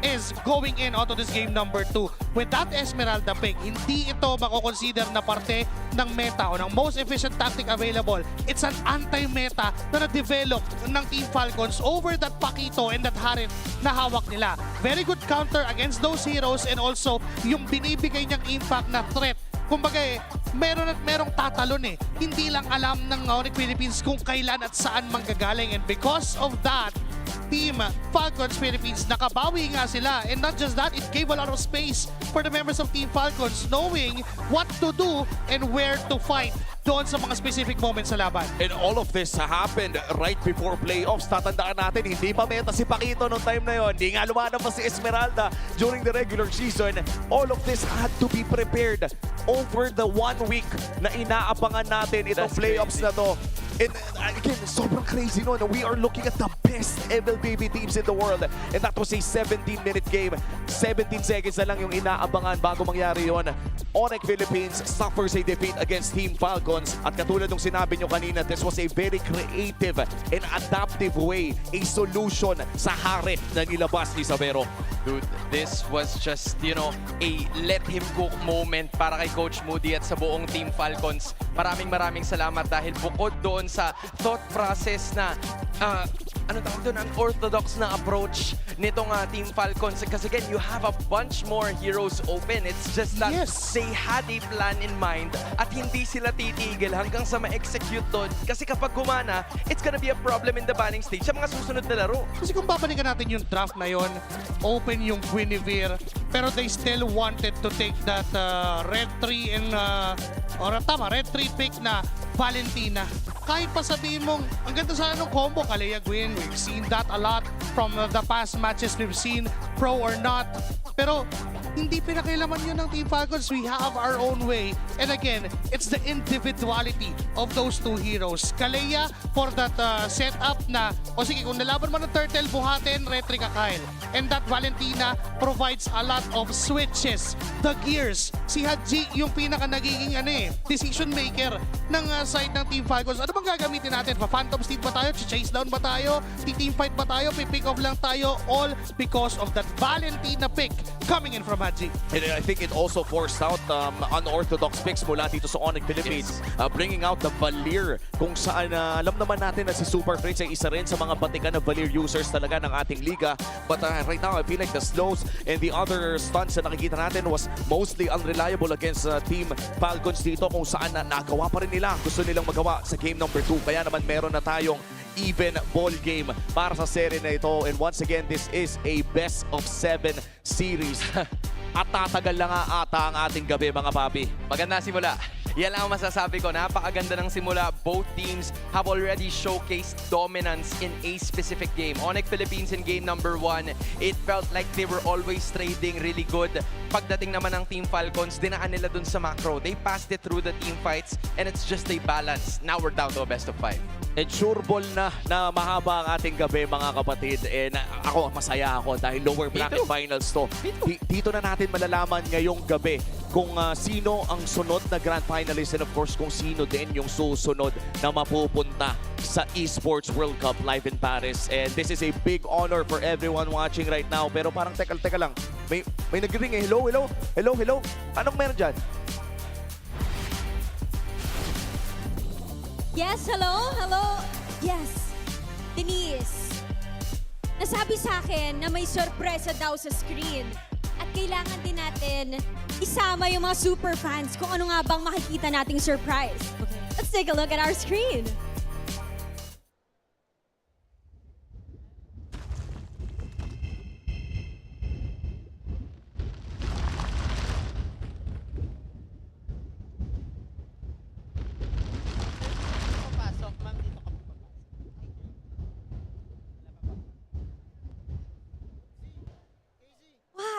is going in onto this game number 2. With that Esmeralda pick, hindi ito mako-consider na parte ng meta o ng most efficient tactic available. It's an anti-meta na na-develop ng Team Falcons over that Pakito and that Harit na hawak nila. Very good counter against those heroes and also yung binibigay niyang impact na threat. Kumbaga merong tatalon eh. Hindi lang alam ng ONIC Philippines kung kailan at saan manggagaling. And because of that, Team Falcons Philippines, nakabawi nga sila. And not just that, it gave a lot of space for the members of Team Falcons knowing what to do and where to fight doon sa mga specific moments sa laban. And all of this happened right before playoffs. Tatandaan natin, hindi pa meta si Pakito noong time na yon. Hindi nga lumanap pa si Esmeralda during the regular season. All of this had to be prepared over the 1 week na inaabangan natin itong playoffs na to. And again, sobrang crazy no. We are looking at the best MLBB teams in the world. And that was a 17-minute game. 17 seconds na lang yung inaabangan bago mangyari yon. ONIC Philippines suffers a defeat against Team Falcons. At katulad ng sinabi nyo kanina, this was a very creative and adaptive way, a solution sa harit na nilabas ni Sabero. Dude, this was just, you know, a let him cook moment para kay Coach Moody at sa buong Team Falcons. Maraming salamat dahil bukod doon sa thought process na ano tawag doon, ang orthodox na approach nitong Team Falcons. Kasi again, you have a bunch more heroes open. It's just that they had a plan in mind at hindi sila titigil hanggang sa ma-execute doon. Kasi kapag gumana, it's gonna be a problem in the banning stage sa mga susunod na laro. Kasi kung babalikan natin yung draft na yon, open yung Guinevere, pero they still wanted to take that red 3 and red 3 pick na Valentina. Kahit pa sabihin mong, ang ganda sana ng combo, Kalea Gwyn. We've seen that a lot from the past matches we've seen, pro or not. Pero hindi pinakailaman yun ng Team Falcons. We have our own way. And again, it's the individuality of those two heroes. Kalea for that setup na, o sige, kung nalaban mo ng turtle, buhatin, retry ka Kyle. And that Valentina provides a lot of switches. The gears. Si Haji yung pinaka nagiging decision maker ng side ng Team Falcons. Ano bang gagamitin natin? Pa-phantom steed ba tayo? Chase down ba tayo? Team fight ba tayo? Pick off lang tayo? All because of that Valentina pick coming in from Haji. And I think it also forced out unorthodox picks mula dito sa ONIC Philippines. Bringing out the Valir kung saan alam naman natin na si Super Fritz ay isa rin sa mga batikan na Valir users talaga ng ating liga. But right now, I feel like the slows and the other stunts na nakikita natin was mostly unreliable against Team Falcons dito kung saan nagawa pa rin nila. Gusto nilang magawa sa game number 2. Kaya naman meron na tayong even ball game para sa serie na ito. And once again, this is a best of 7 series. At tatagal lang nga ata ang ating gabi, mga papi. Maganda simula. Yan lang ang masasabi ko. Napakaganda ng simula. Both teams have already showcased dominance in a specific game. ONIC Philippines in game number 1, it felt like they were always trading really good. Pagdating naman ng Team Falcons, dinaan nila dun sa macro. They passed it through the team fights and it's just a balance. Now we're down to a best of 5. And sure ball na mahaba ang ating gabi, mga kapatid. And ako, masaya ako dahil lower bracket finals to. Dito na natin malalaman ngayong gabi kung sino ang sunod na grand finalist and of course kung sino din yung susunod na mapupunta sa Esports World Cup live in Paris. And this is a big honor for everyone watching right now. Pero parang teka lang, May nag-ring eh. Hello, hello, hello, hello. Anong meron dyan? Yes, hello? Hello? Yes. Denise. Nasabi sa akin na may sorpresa daw sa screen. At kailangan din natin isama yung mga super fans kung ano nga bang makikita nating surprise. Okay. Let's take a look at our screen.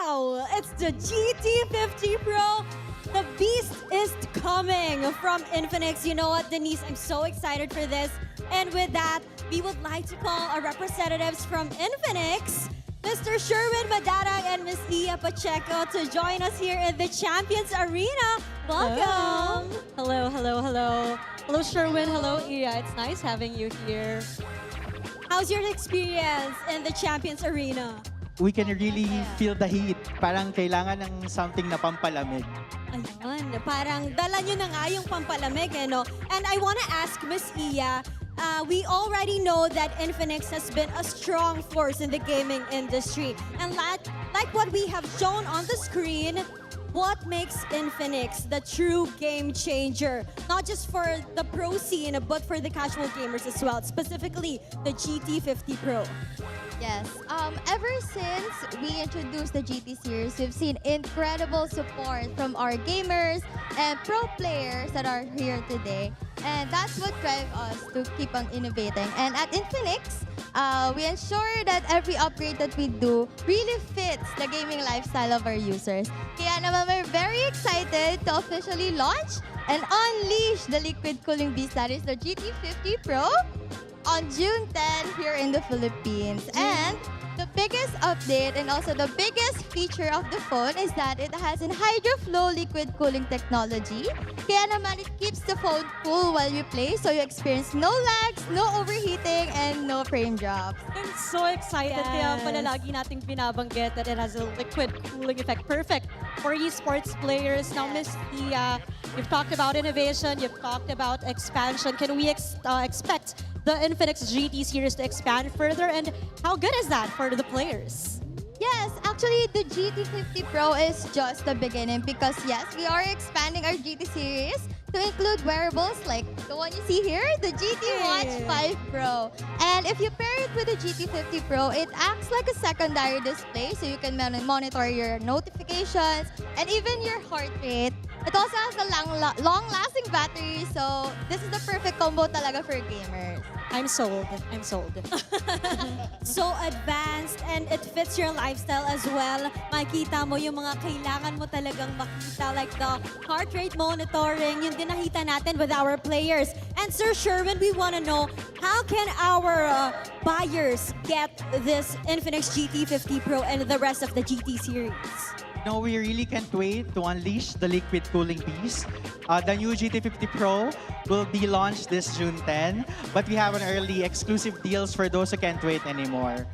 Wow, it's the GT50 Pro. The beast is coming from Infinix. You know what, Denise? I'm so excited for this. And with that, we would like to call our representatives from Infinix, Mr. Sherwin Madarag and Miss Iya Pacheco, to join us here in the Champions Arena. Welcome. Hello, hello, hello. Hello, Sherwin. Hello, Iya. It's nice having you here. How's your experience in the Champions Arena? We can really feel the heat. Parang kailangan ng something na pampalamig. Ayun, parang dala nyo na nga yung pampalamig, eh, no? And I wanna ask Miss Iya, we already know that Infinix has been a strong force in the gaming industry. And like what we have shown on the screen, what makes Infinix the true game changer? Not just for the pro scene, but for the casual gamers as well, specifically the GT50 Pro. Yes. Ever since we introduced the GT series, we've seen incredible support from our gamers and pro players that are here today. And that's what drives us to keep on innovating. And at Infinix, we ensure that every upgrade that we do really fits the gaming lifestyle of our users. Kaya naman we're very excited to officially launch and unleash the liquid cooling beast that is the GT50 Pro on June 10 here in the Philippines. And the biggest update and also the biggest feature of the phone is that it has an HydroFlow liquid cooling technology. Kaya naman it keeps the phone cool while you play, so you experience no lags, no overheating, and no frame drops. I'm so excited. Yes. Kaya pala lagi nating binabanggit that it has a liquid cooling effect. Perfect for esports players. Now, Miss Iya, you've talked about innovation, you've talked about expansion. Can we expect the Infinix GT series to expand further? And how good is that for the players? Yes, actually, the GT50 Pro is just the beginning because, yes, we are expanding our GT series to include wearables like the one you see here, the GT Watch 5 Pro. And if you pair it with the GT50 Pro, it acts like a secondary display so you can monitor your notifications and even your heart rate. It also has a long-lasting battery, so this is the perfect combo talaga for gamers. I'm sold. I'm sold. So advanced and it fits your lifestyle as well. Makikita mo yung mga kailangan mo talagang makita like the heart rate monitoring, yung din nakita natin with our players. And Sir Sherwin, we want to know, how can our buyers get this Infinix GT50 Pro and the rest of the GT series? No, we really can't wait to unleash the liquid cooling beast. The new GT50 Pro will be launched this June 10, but we have an early exclusive deals for those who can't wait anymore.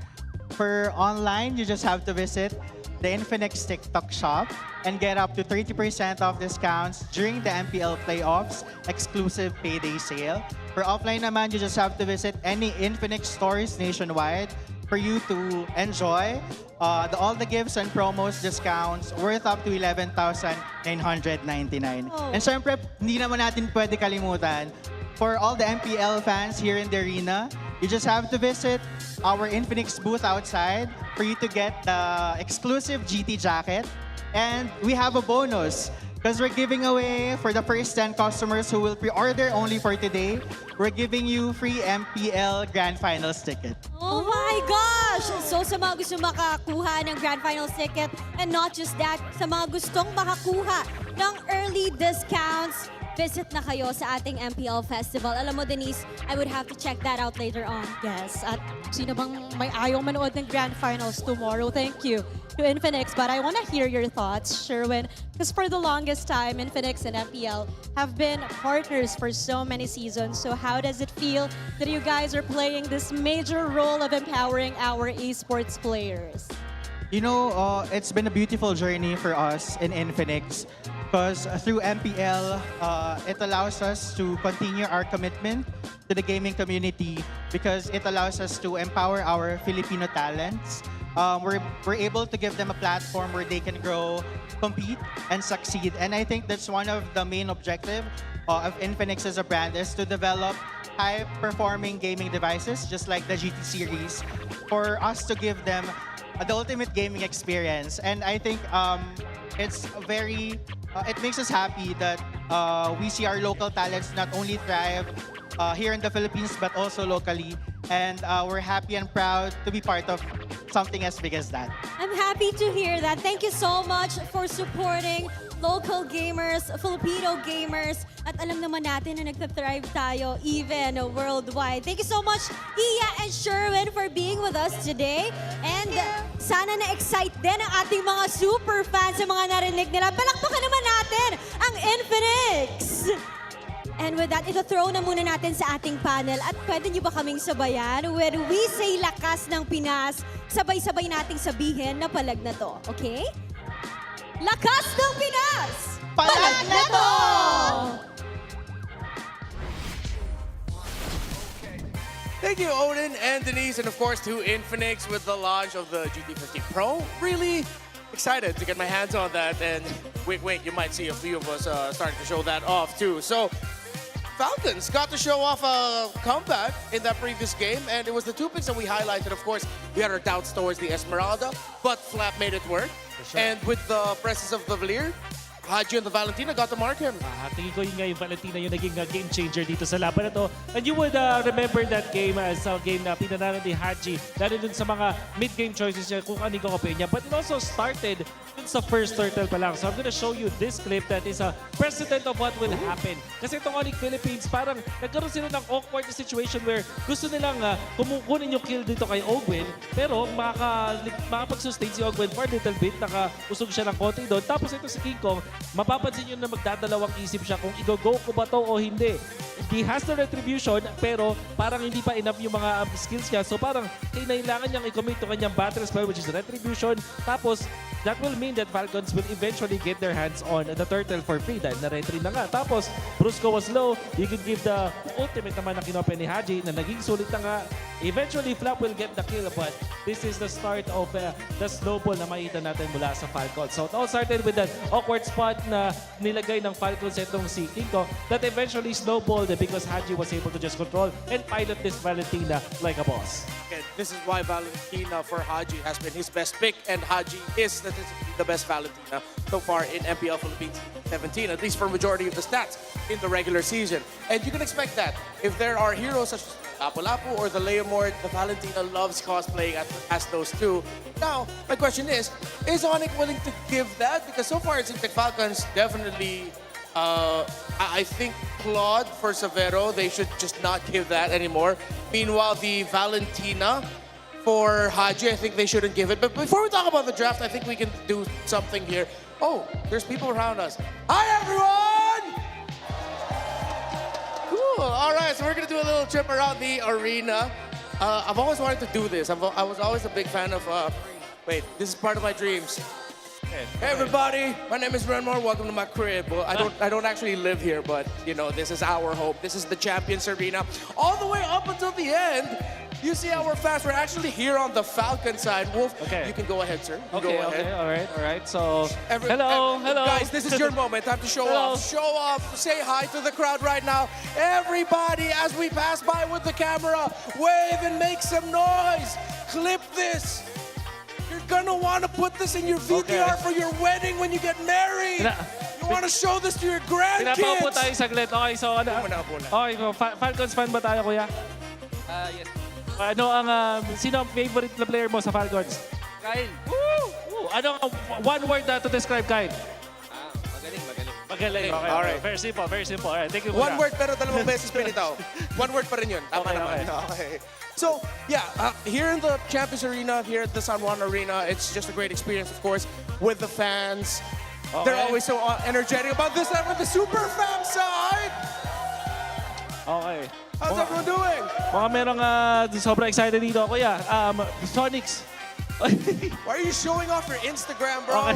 For online, you just have to visit the Infinix TikTok shop and get up to 30% off discounts during the MPL playoffs exclusive payday sale. For offline naman, you just have to visit any Infinix stores nationwide for you to enjoy all the gifts and promos, discounts worth up to 11,999. And syempre, hindi naman natin pwede kalimutan, for all the MPL fans here in the arena, you just have to visit our Infinix booth outside for you to get the exclusive GT jacket. And we have a bonus because we're giving away for the first 10 customers who will pre-order only for today, we're giving you free MPL Grand Finals ticket. Oh my gosh! So sa mga gusto makakuha ng Grand Finals ticket, and not just that, sa mga gustong makakuha ng early discounts, visit na kayo sa ating MPL Festival. Alam mo, Denise, I would have to check that out later on. Yes, at sino bang may ayaw manood ng Grand Finals tomorrow? Thank you to Infinix, but I want to hear your thoughts, Sherwin, because for the longest time, Infinix and MPL have been partners for so many seasons. So how does it feel that you guys are playing this major role of empowering our esports players? You know, it's been a beautiful journey for us in Infinix because through MPL, it allows us to continue our commitment to the gaming community because it allows us to empower our Filipino talents. We're able to give them a platform where they can grow, compete, and succeed. And I think that's one of the main objectives of Infinix as a brand is to develop high-performing gaming devices, just like the GT series, for us to give them the ultimate gaming experience. And I think it makes us happy that we see our local talents not only thrive here in the Philippines, but also locally. And we're happy and proud to be part of something as big as that. I'm happy to hear that. Thank you so much for supporting local gamers, Filipino gamers, at alam naman natin na nagtathrive tayo even worldwide. Thank you so much, Iya and Sherwin, for being with us today. And sana na-excite din ang ating mga super fans sa mga narinig nila. Palakpakan naman natin ang Infinix! And with that, ito-throw na muna natin sa ating panel. At pwede nyo ba kaming sabayan? When we say lakas ng Pinas, sabay-sabay nating sabihin na palag na to. Okay? Lakas ng Pinas! Palag na to! Thank you, Odin and Denise, and of course to Infinix with the launch of the GT50 Pro. Really excited to get my hands on that. And wait, you might see a few of us starting to show that off too. So Falcons got to show off a comeback in that previous game, and it was the two picks that we highlighted. Of course, we had our doubts towards the Esmeralda, but Flap made it work. Sure. And with the presence of the Valier, Haji and the Valentina got to mark him. Tingin ko yung Valentina yung naging game changer dito sa laban na to. And you would remember that game as a game na pinanaran ni Haji, lalo dun sa mga mid-game choices niya kung ano yung kakapin niya. But it also started dun sa first turtle pa lang. So I'm gonna show you this clip that is a precedent of what will happen. Kasi itong ONIC Philippines, parang nagkaroon sila ng awkward situation where gusto nilang kumukunin yung kill dito kay Ogwen, pero makapag-sustain si Ogwen for a little bit, nakausog siya ng konti doon. Tapos ito si King Kong, mapapansin nyo na magdadalawang isip siya kung i-go ko ba to o hindi. He has the retribution, pero parang hindi pa enough yung mga skills niya. So parang kailangan niyang i-commit to kanyang battle spell, which is retribution. Tapos, that will mean that Falcons will eventually get their hands on the turtle for free dahil na-retry na nga. Tapos, Brusco was low. You could give the ultimate naman na kinopen ni Haji na naging sulit na nga. Eventually, Flap will get the kill, but this is the start of the snowball na makita natin mula sa Falcons. So, it all started with that awkward spot na nilagay ng Falcons itong si Kinko that eventually snowballed because Haji was able to just control and pilot this Valentina like a boss. And this is why Valentina for Haji has been his best pick, and Haji is statistically the best Valentina so far in MPL Philippines 17, at least for majority of the stats in the regular season. And you can expect that if there are heroes such as Lapu-Lapu or the Leomord, the Valentina loves cosplaying as those two. Now, my question is ONIC willing to give that? Because so far it seems like Falcons definitely, I think Claude for Severo, they should just not give that anymore. Meanwhile, the Valentina for Haji, I think they shouldn't give it. But before we talk about the draft, I think we can do something here. Oh, there's people around us. Hi, everyone! Cool. All right, so we're going to do a little trip around the arena. I've always wanted to do this. I was always a big fan of... wait, this is part of my dreams. Hey everybody, my name is Renmore. Welcome to my crib. Well, I don't actually live here, but you know, this is our home. This is the Champions Arena. All the way up until the end, you see how we're fast. We're actually here on the Falcon side. Wolf, you can go ahead, sir. You go ahead. All right. So, hello. Guys, this is your moment. Time to show off. Show off. Say hi to the crowd right now. Everybody, as we pass by with the camera, wave and make some noise. Clip this. You're gonna want to put this in your VTR for your wedding when you get married. You want to show this to your grandkids. Pinapaupo tayo saglit. Okay, so ano? Okay, Falcons fan ba tayo, kuya? Yes. Ano ang, sino ang favorite na player mo sa Falcons? Kyle. Woo! Ano ang one word na to describe Kyle? Magaling. Okay. All right. Very simple. All right. Thank you, One kuya. word pero dalawang beses pinitaw. One word pa rin yun. Tama naman. Okay. So, yeah, here in the Champions Arena, here at the San Juan Arena, it's just a great experience, of course, with the fans. They're always so energetic about this and with the Super Fam side. Okay. How's everyone doing? Mga merong sobrang excited dito, kuya. Sonics, Why are you showing off your Instagram, bro?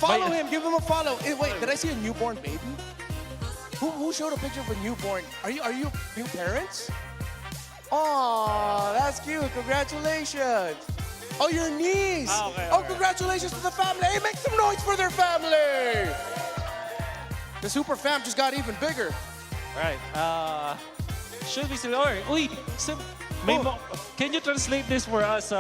Follow him. Give him a follow. Wait, did I see a newborn baby? Who showed a picture of a newborn? Are you new parents? Oh, that's cute. Congratulations. Oh, your niece. Okay, oh, congratulations to the family. Hey, make some noise for their family. The super fam just got even bigger. Right. Should we say, uy, can you translate this for us,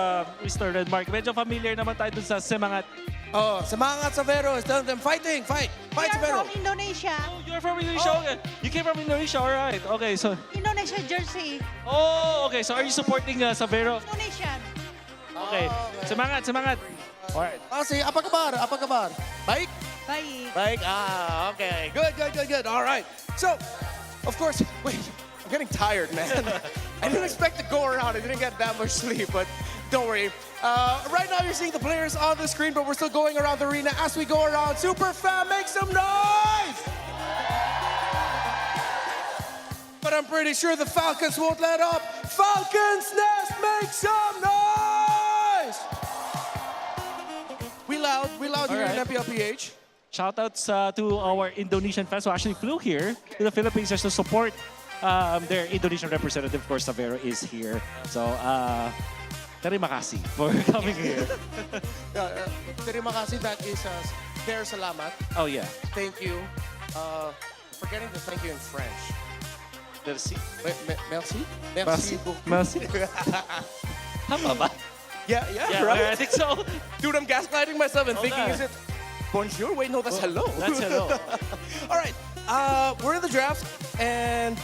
Mr. Redmark? Medyo familiar naman tayo dun sa semangat. Oh, semangat Savero is telling them fighting, fight Savero. From Indonesia. Oh, you're from Indonesia. Okay. You came from Indonesia, all right. Okay, so. Indonesia jersey. Oh, okay. So are you supporting Savero? Indonesian. Okay. Semangat. All right. Sige, apa kabar? Baik? Baik. Okay. Good. All right. So, of course, wait, I'm getting tired, man. I didn't expect to go around. I didn't get that much sleep, but don't worry. Right now, you're seeing the players on the screen, but we're still going around the arena as we go around. Super fam, make some noise! But I'm pretty sure the Falcons won't let up. Falcons Nest, make some noise! We loud here in MPL PH. Shoutouts to our Indonesian fans who actually flew here to the Philippines just to support their Indonesian representative. Of course, Savero is here. So, terima kasih for coming here. Terima kasih, that is their salamat. Oh, yeah. Thank you. Forgetting to thank you in French. Merci. Merci? Merci. Tama ba? Yeah, I right? think so. Dude, I'm gaslighting myself and thinking, is it bonjour? Wait, no, that's hello. That's hello. All right, we're in the draft, and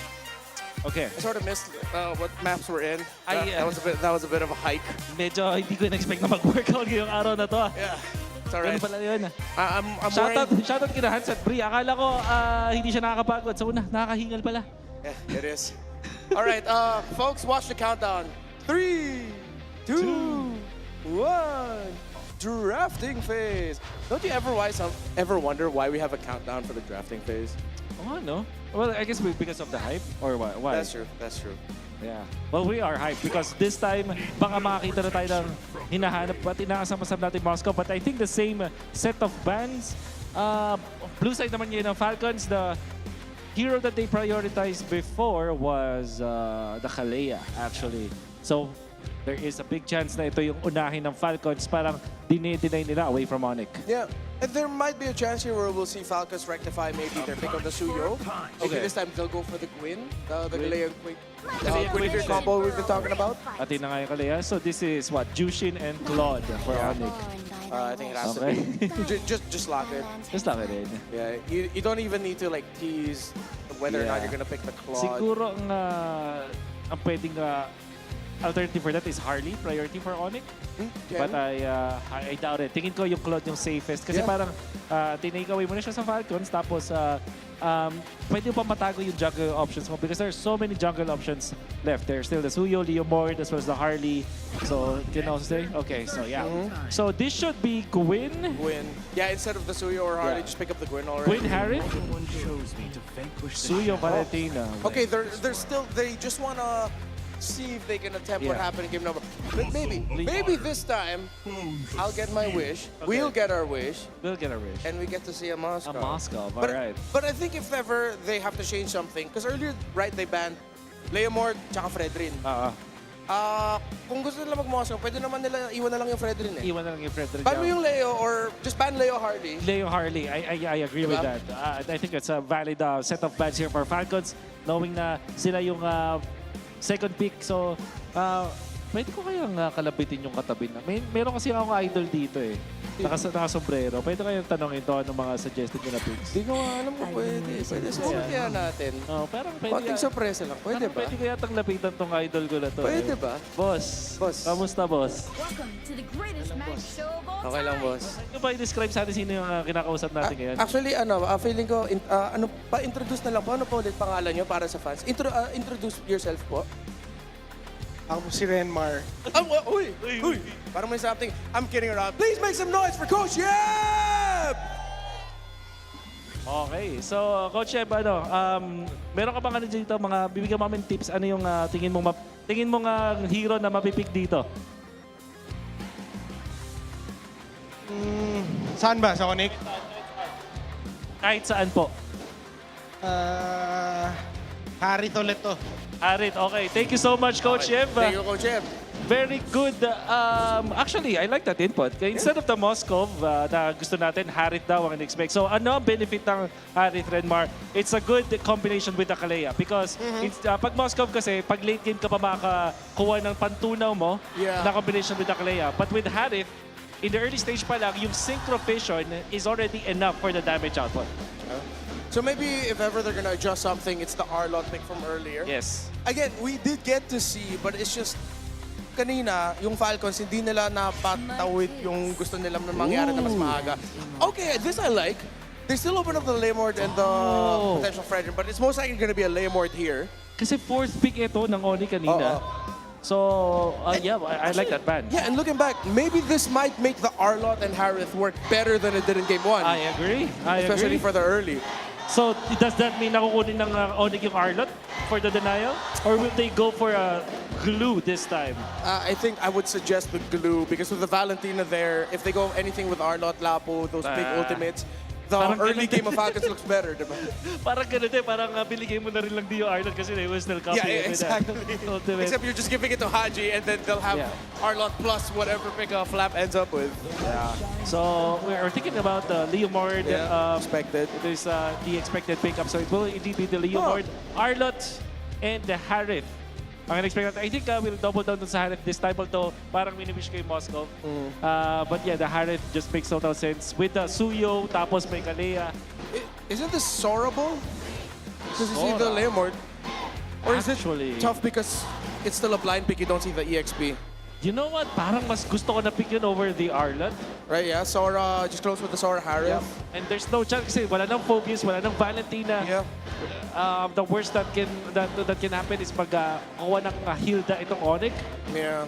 okay. I sort of missed what maps we're in. That was a bit of a hike. Medyo hindi ko in-expect na mag-workout ngayong araw na to. Yeah, it's all right. Ganun pala yun. I'm wearing... Shoutout kina Hansat Bri. Akala ko hindi siya nakakapagod. Sa una, nakakahingal pala. Yeah, it is. All right, folks, watch the countdown. 3, 2, 1. Drafting phase. Don't you ever wonder why we have a countdown for the drafting phase? Oh, no. Well, I guess because of the hype or what? Why? That's true. Yeah. Well, we are hyped because this time, baka makakita na tayo ng hinahanap at inaasam-asam natin Moscow. But I think the same set of bands. Blue side naman yun ng Falcons. The hero that they prioritized before was the Kalea, actually. So, there is a big chance na ito yung unahin ng Falcons. Parang dinay nila away from ONIC. Yeah. And there might be a chance here where we'll see Falcons rectify maybe their pick on the Suyo. Maybe this time they'll go for the Gwyn, the Galea Gwyn combo we've been talking about. Atin na nga yung Kalea. So this is what? Jushin and Claude for ONIC. I think it has to be. Just lock it. Just lock it in. Yeah, you don't even need to like tease whether or not you're gonna pick the Claude. Siguro ang pwedeng alternative for that is Harley, priority for ONIC. But I doubt it. Tingin ko yung Claude yung safest. Kasi parang tinake away mo na siya sa Falcons. Tapos pwede pa matago yung jungle options mo because there's so many jungle options left. There's still the Suyo, Leomord, as well as the Harley. So, can also say? Okay, so yeah. So this should be Gwyn. Yeah, instead of the Suyo or Harley, just pick up the Gwyn already. Gwyn Harry? Suyo Valentina. Okay, they're still, they just want to see if they can attempt what happened in game number. But maybe this time, I'll get my wish. Okay. We'll get our wish. And we get to see a Moscow. A Moscow, all right. But I think if ever they have to change something, because earlier, right, they banned Leomord tsaka Fredrin. Kung gusto nila mag-Moscow, pwede naman nila iwan na lang yung Fredrin eh. Iwan na lang yung Fredrin. Ban mo yung Leo or just ban Leo Harley. Leo Harley, I agree with that. I think it's a valid set of bans here for Falcons, knowing na sila yung second pick. So, pwede ko kayang kalabitin yung katabi na. Meron kasi akong idol dito eh. Naka-sombrero. Pwede kayang tanongin to ng mga suggested nyo na picks. Hindi ko alam kung pwede. Pwede kaya natin. Parang pwede. Konting sorpresa lang. Pwede ba? Pwede kaya tang lapitan tong idol ko na to. Pwede ba? Boss. Kamusta, boss? Okay lang, boss. Ano ba i-describe sa atin sino yung kinakausap natin ngayon? Actually, feeling ko, introduce na lang po. Ano po ulit pangalan nyo para sa fans? Introduce yourself po. Ako po si Renmar. Uy! Parang may something. I'm kidding around. Please make some noise for Coach Yeb! Okay, so Coach Yeb, meron ka bang dito, bibigyan mo namin tips, ano yung tingin mo hero na mapipick dito? Saan ba? Sa ONIC? Kahit saan po. Harit ulit to. Harit, okay. Thank you so much, Coach Ev. Thank you, Coach Ev. Very good. Actually, I like that input. Instead of the Moscow na gusto natin, Harit daw ang expect. So ano ang benefit ng Harit, Renmar? It's a good combination with the Kalea because pag Moscow kasi, pag late game ka pa makakuha ng pantunaw mo na combination with the Kalea. But with Harit, in the early stage pa lang, yung Synchro Vision is already enough for the damage output. So maybe if ever they're gonna adjust something, it's the Arlot pick from earlier. Yes. Again, we did get to see, but it's just kanina, yung Falcons, hindi nila napatawid yung gusto nilang mangyari na mas maaga. Okay, this I like. They still open up the Laymord and the potential Fredrin, but it's most likely gonna be a Laymord here. Kasi fourth pick ito ng ONIC kanina. So, yeah, I like that ban. Yeah, and looking back, maybe this might make the Arlot and Harith work better than it did in Game 1. I agree. Especially for the early. So, does that mean nakukunin ng ONIC yung Arlot for the denial? Or will they go for a glue this time? I think I would suggest the glue because with the Valentina there, if they go anything with Arlot, Lapo, those big ultimates, the early game of Falcons looks better, diba? Parang ganun din, parang biligay mo na rin lang Dio Arlot kasi they will still copy Yeah, exactly. Except you're just giving it to Haji and then they'll have Arlot plus whatever pick Flap ends up with. Yeah. So we're thinking about the Leomord. Expected. There's the expected pickup. So it will indeed be the Leomord, Arlot, and the Harith. Ang expect natin, I think we'll double down sa Harith this time, although parang miniwish kay Moscow. But yeah, the Harith just makes total sense. With the Suyo, tapos may Kalea. Isn't this sorrowable? Because you see the Leomord. Or is it tough because it's still a blind pick, you don't see the EXP? You know what? Parang mas gusto ko na pick yun over the Arlot. Right, yeah. Sora, just close with the Sora Harith. Yeah. And there's no chance kasi wala nang focus, wala nang Valentina. Yeah. The worst that can happen is kuha ng Hilda itong ONIC. Yeah.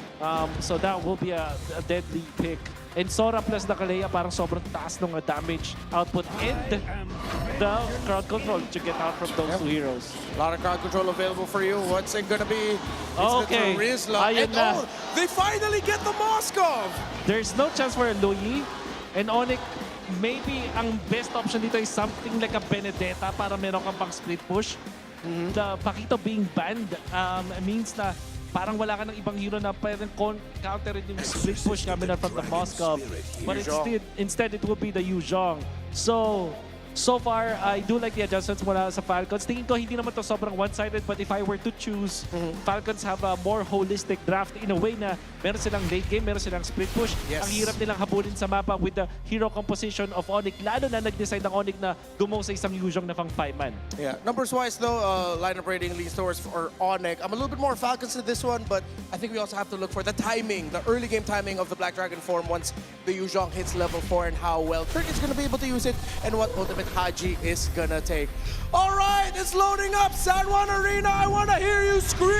So that will be a deadly pick. And Sora plus the Kalea parang sobrang taas ng damage output and the crowd control to get out from those two heroes. A lot of crowd control available for you. What's it gonna be? It's Okay. the Rizla. Ayun And na. they finally get the Moskov! There's no chance for a Luyi. And ONIC, maybe ang best option dito is something like a Benedetta para meron kang pang split push. The Pakito being banned means na parang wala ka ng ibang hero na pwedeng counterin yung split push coming from the Moscow. But instead, it will be the Yuzhong. So far, I do like the adjustments mula sa Falcons. Tingin ko hindi naman to sobrang one-sided, but if I were to choose, Falcons have a more holistic draft in a way na meron silang late game, meron silang split push. Yes. Ang hirap nilang habulin sa mapa with the hero composition of ONIC, lalo na nag-decide ng ONIC na gumawa sa isang Yuzhong na pang 5-man. Yeah, numbers-wise though, lineup rating leads towards for ONIC. I'm a little bit more Falcons to this one, but I think we also have to look for the timing, the early game timing of the Black Dragon form once the Yuzhong hits level 4 and how well Kirk is going to be able to use it and what ultimate Haji is going to take. All right, it's loading up San Juan Arena. I want to hear you scream!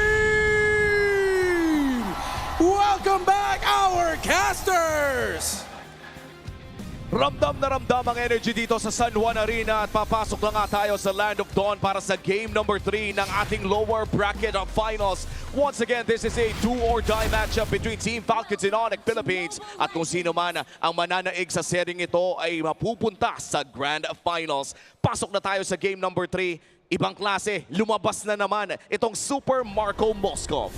Welcome back, our casters! Ramdam na ramdam ang energy dito sa San Juan Arena at papasok na nga tayo sa Land of Dawn para sa game number 3 ng ating lower bracket of finals. Once again, this is a do-or-die matchup between Team Falcons and ONIC Philippines. At kung sino man ang mananaig sa sering ito ay mapupunta sa Grand Finals. Pasok na tayo sa game number 3. Ibang klase, lumabas na naman itong Super Marco Moscow.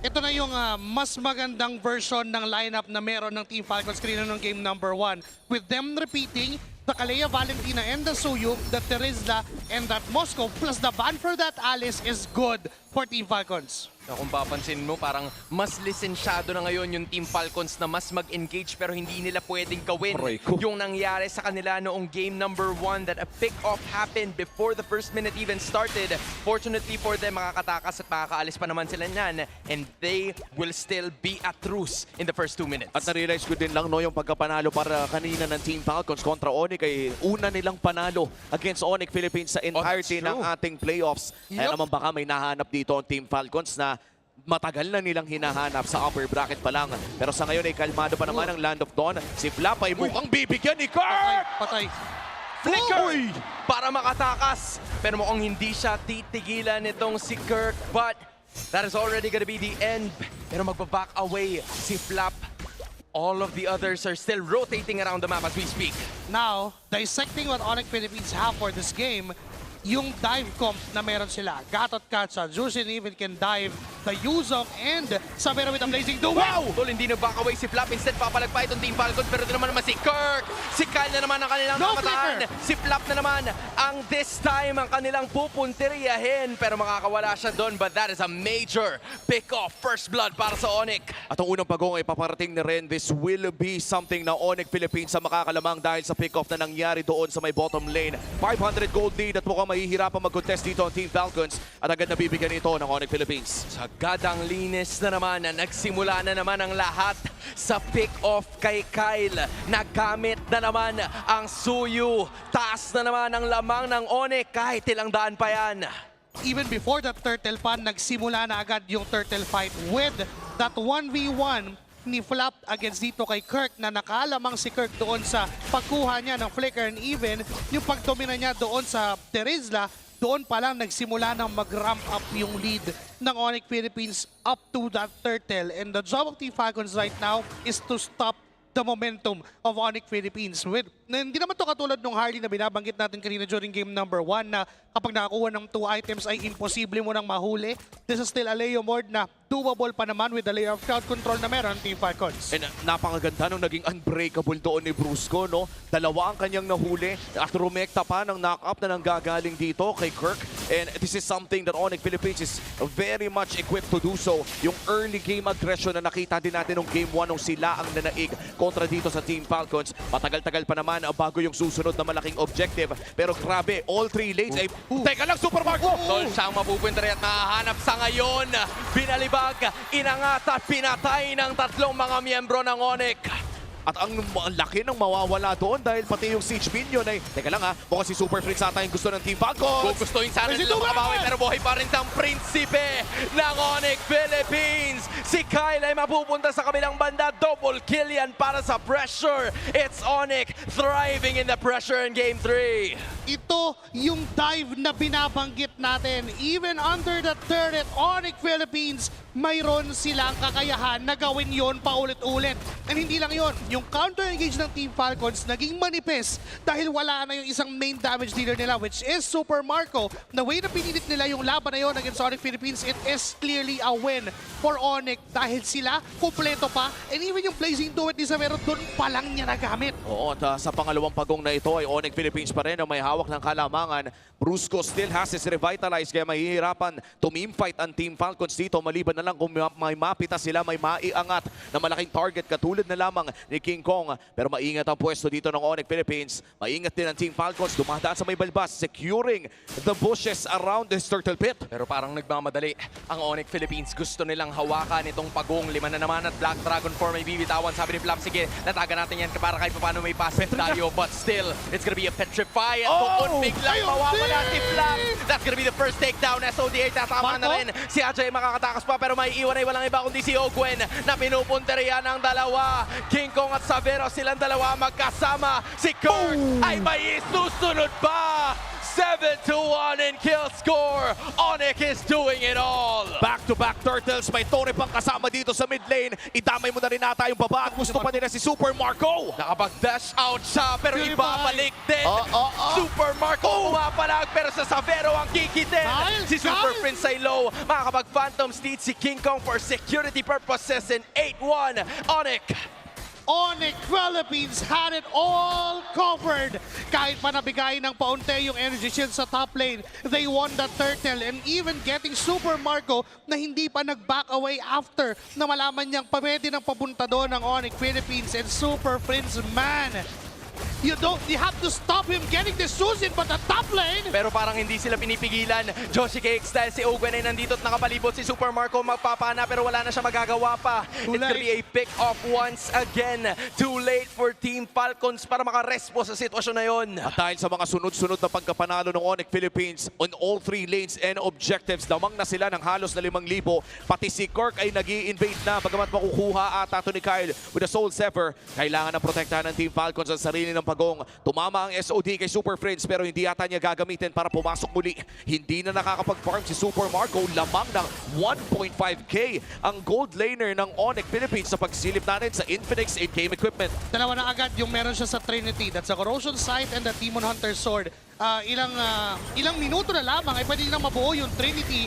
Ito na yung mas magandang version ng lineup na meron ng Team Falcons kanina ng game number 1. With them repeating the Kalea, Valentina, and the Suyu, the Terizla, and that Moscow, plus the ban for that Alice is good for Team Falcons. Kung papansin mo, parang mas lisensyado na ngayon yung Team Falcons na mas mag-engage pero hindi nila pwedeng gawin yung nangyari sa kanila noong game number 1 that a pick-off happened before the first minute even started. Fortunately for them, makakatakas at makakaalis pa naman sila niyan and they will still be at truce in the first 2 minutes. At na-realize ko din lang no, yung pagkapanalo para kanina ng Team Falcons kontra ONIC ay una nilang panalo against ONIC Philippines sa entirety ng ating playoffs. Kaya naman baka may nahanap dito ang Team Falcons na matagal na nilang hinahanap sa upper bracket pa lang. Pero sa ngayon ay kalmado pa naman ang Land of Dawn. Si Flap ay mukhang bibigyan ni Kurt! Patay. Flicker para makatakas. Pero mukhang hindi siya titigilan nitong si Kirk. But that is already gonna be the end. Pero magbaback away si Flap. all of the others are still rotating around the map as we speak. Now, dissecting what ONIC Philippines have for this game, yung dive comp na meron sila. Gatot Katsa, Jushin even can dive the Yuzong and Savero with a blazing duo. Wow! Tol, hindi na back away si Flap. Instead, papalagpa itong Team Falcons. Pero doon naman si Kirk. Si Kyle na naman ang kanilang namataan. Si Flap na naman ang this time ang kanilang pupunteriyahin. Pero makakawala siya doon. But that is a major pick-off. First blood para sa ONIC. At ang unang pagong ay paparating na rin. This will be something na ONIC Philippines sa makakalamang dahil sa pick-off na nangyari doon sa may bottom lane. 500 gold lead at mukhang mahihirapan mag-contest dito ang Team Falcons at agad nabibigyan ito ng ONIC Philippines. Sagad ang linis na naman. Nagsimula na naman ang lahat sa pick-off kay Kyle. Nagamit na naman ang Suyu. Taas na naman ang lamang ng ONIC kahit ilang daan pa yan. Even before that turtle pan, nagsimula na agad yung turtle fight with that 1v1 ni Flap against dito kay Kirk na nakalamang si Kirk doon sa pagkuha niya ng flicker and even yung pagdomina niya doon sa Terizla, doon pa lang nagsimula na mag-ramp up yung lead ng ONIC Philippines up to that turtle. And the job of Team Falcons right now is to stop the momentum of ONIC Philippines. Hindi naman to katulad nung Harley na binabanggit natin kanina during game number 1 na kapag nakakuha ng 2 items ay imposible mo nang mahuli. This is still a Leo mode na doable pa naman with the layer of crowd control na meron Team Falcons. And napakaganda nung naging unbreakable doon ni Brusco, no? Dalawa ang kanyang nahuli at rumekta pa ng knock-up na nanggagaling dito kay Kirk. And this is something that ONIC Philippines is very much equipped to do so. Yung early game aggression na nakita din natin nung game 1 nung sila ang nanaig kontra dito sa Team Falcons. Matagal-tagal pa naman bago yung susunod na malaking objective. Pero grabe, all 3 lanes ay... Teka lang, Super Marco! Tol, siyang mapupunta at mahahanap sa ngayon. Binalibag, inangat at pinatay ng 3 mga miyembro ng ONIC. At ang laki ng mawawala doon dahil pati yung siege minion ay... Teka lang ha, mukhang si Super Prince ata yung gusto ng Team Falcons. Gugustuhin sana nila makabawi pero buhay pa rin ang prinsipe ng ONIC Philippines. Si Kyle ay mapupunta sa kabilang banda. Double kill yan para sa pressure. It's ONIC thriving in the pressure in Game 3. Ito yung dive na binabanggit natin. Even under the turret, ONIC Philippines, mayroon silang kakayahan na gawin yon paulit-ulit. And hindi lang yon, yung counter-engage ng Team Falcons naging manipis dahil wala na yung isang main damage dealer nila which is Super Marco. The way na pinilit nila yung laban na yon against ONIC Philippines, it is clearly a win for ONIC dahil sila kumpleto pa and even yung blazing duet ni Savero doon pa lang niya nagamit. Oo, at sa pangalawang pagong na ito ay ONIC Philippines pa rin ang may hawak ng kalamangan. Brusco still has his revitalize kaya mahihirapan tumim-fight ang Team Falcons dito maliban na lang kung may mapita sila, may maiangat na malaking target katulad na lamang ni King Kong. Pero maingat ang pwesto dito ng ONIC Philippines. Maingat din ang Team Falcons, dumadaan sa may balbas, securing the bushes around this turtle pit. Pero parang nagmamadali ang ONIC Philippines. Gusto nilang hawakan itong pagong. 5 na naman at Black Dragon 4 may bibitawan. Sabi ni Flap, sige, nataga natin yan para kahit paano may passive tayo. But still, it's gonna be a petrify. At doon biglang mawawala si Flap. That's gonna be the first takedown. SODA tatama na rin. Si Ajay makakatakas pa pero may iwan ay walang iba kundi si Ogwen na pinupunteriya ng dalawa. King Kong at Savero silang dalawa magkasama. Si Kirk ay may isusunod pa. 7-1 in kill score. ONIC is doing it all. Back-to-back turtles. May Tore pang kasama dito sa mid lane. Idamay mo na rin nata yung baba. Gusto pa nila si Super Marco. Nakapag-dash out siya pero ibabalik din. Super Marco umapalag pero sa Savero ang kikitin. Si Super Prince ay low. Makakapag-Phantom Steed si King Kong for security purposes in 8-1. ONIC. ONIC Philippines had it all covered. Kahit pa nabigay ng paunte yung energy shield sa top lane, they won the turtle and even getting Super Marco na hindi pa nag-back away after na malaman niyang pwede nang papunta doon ng ONIC Philippines and Super Prince, man. You have to stop him getting the Susan but the top lane. Pero parang hindi sila pinipigilan. Joshi Cakes dahil si Ogwen ay nandito at nakapalibot si Super Marco magpapana pero wala na siya magagawa pa. It's gonna be a pick off once again. Too late for Team Falcons para makarespo sa sitwasyon na yon. At dahil sa mga sunod-sunod na pagkapanalo ng ONIC Philippines on all 3 lanes and objectives, damang na sila ng halos na 5,000. Pati si Kirk ay nag-i-invade na bagamat makukuha ata ito ni Kyle with a Soul Sever. Kailangan na protektahan ng Team Falcons ang sarili ng Pagong. Tumama ang SOD kay Super Friends pero hindi yata niya gagamitin para pumasok muli. Hindi na nakakapag-farm si Super Marco. Lamang ng 1.5k ang gold laner ng ONIC Philippines sa pagsilip natin sa Infinix 8-game equipment. Dalawa na agad yung meron siya sa Trinity. That's a Corrosion Sight and the Demon Hunter Sword. Ilang minuto na lamang ay pwede nang mabuo yung Trinity.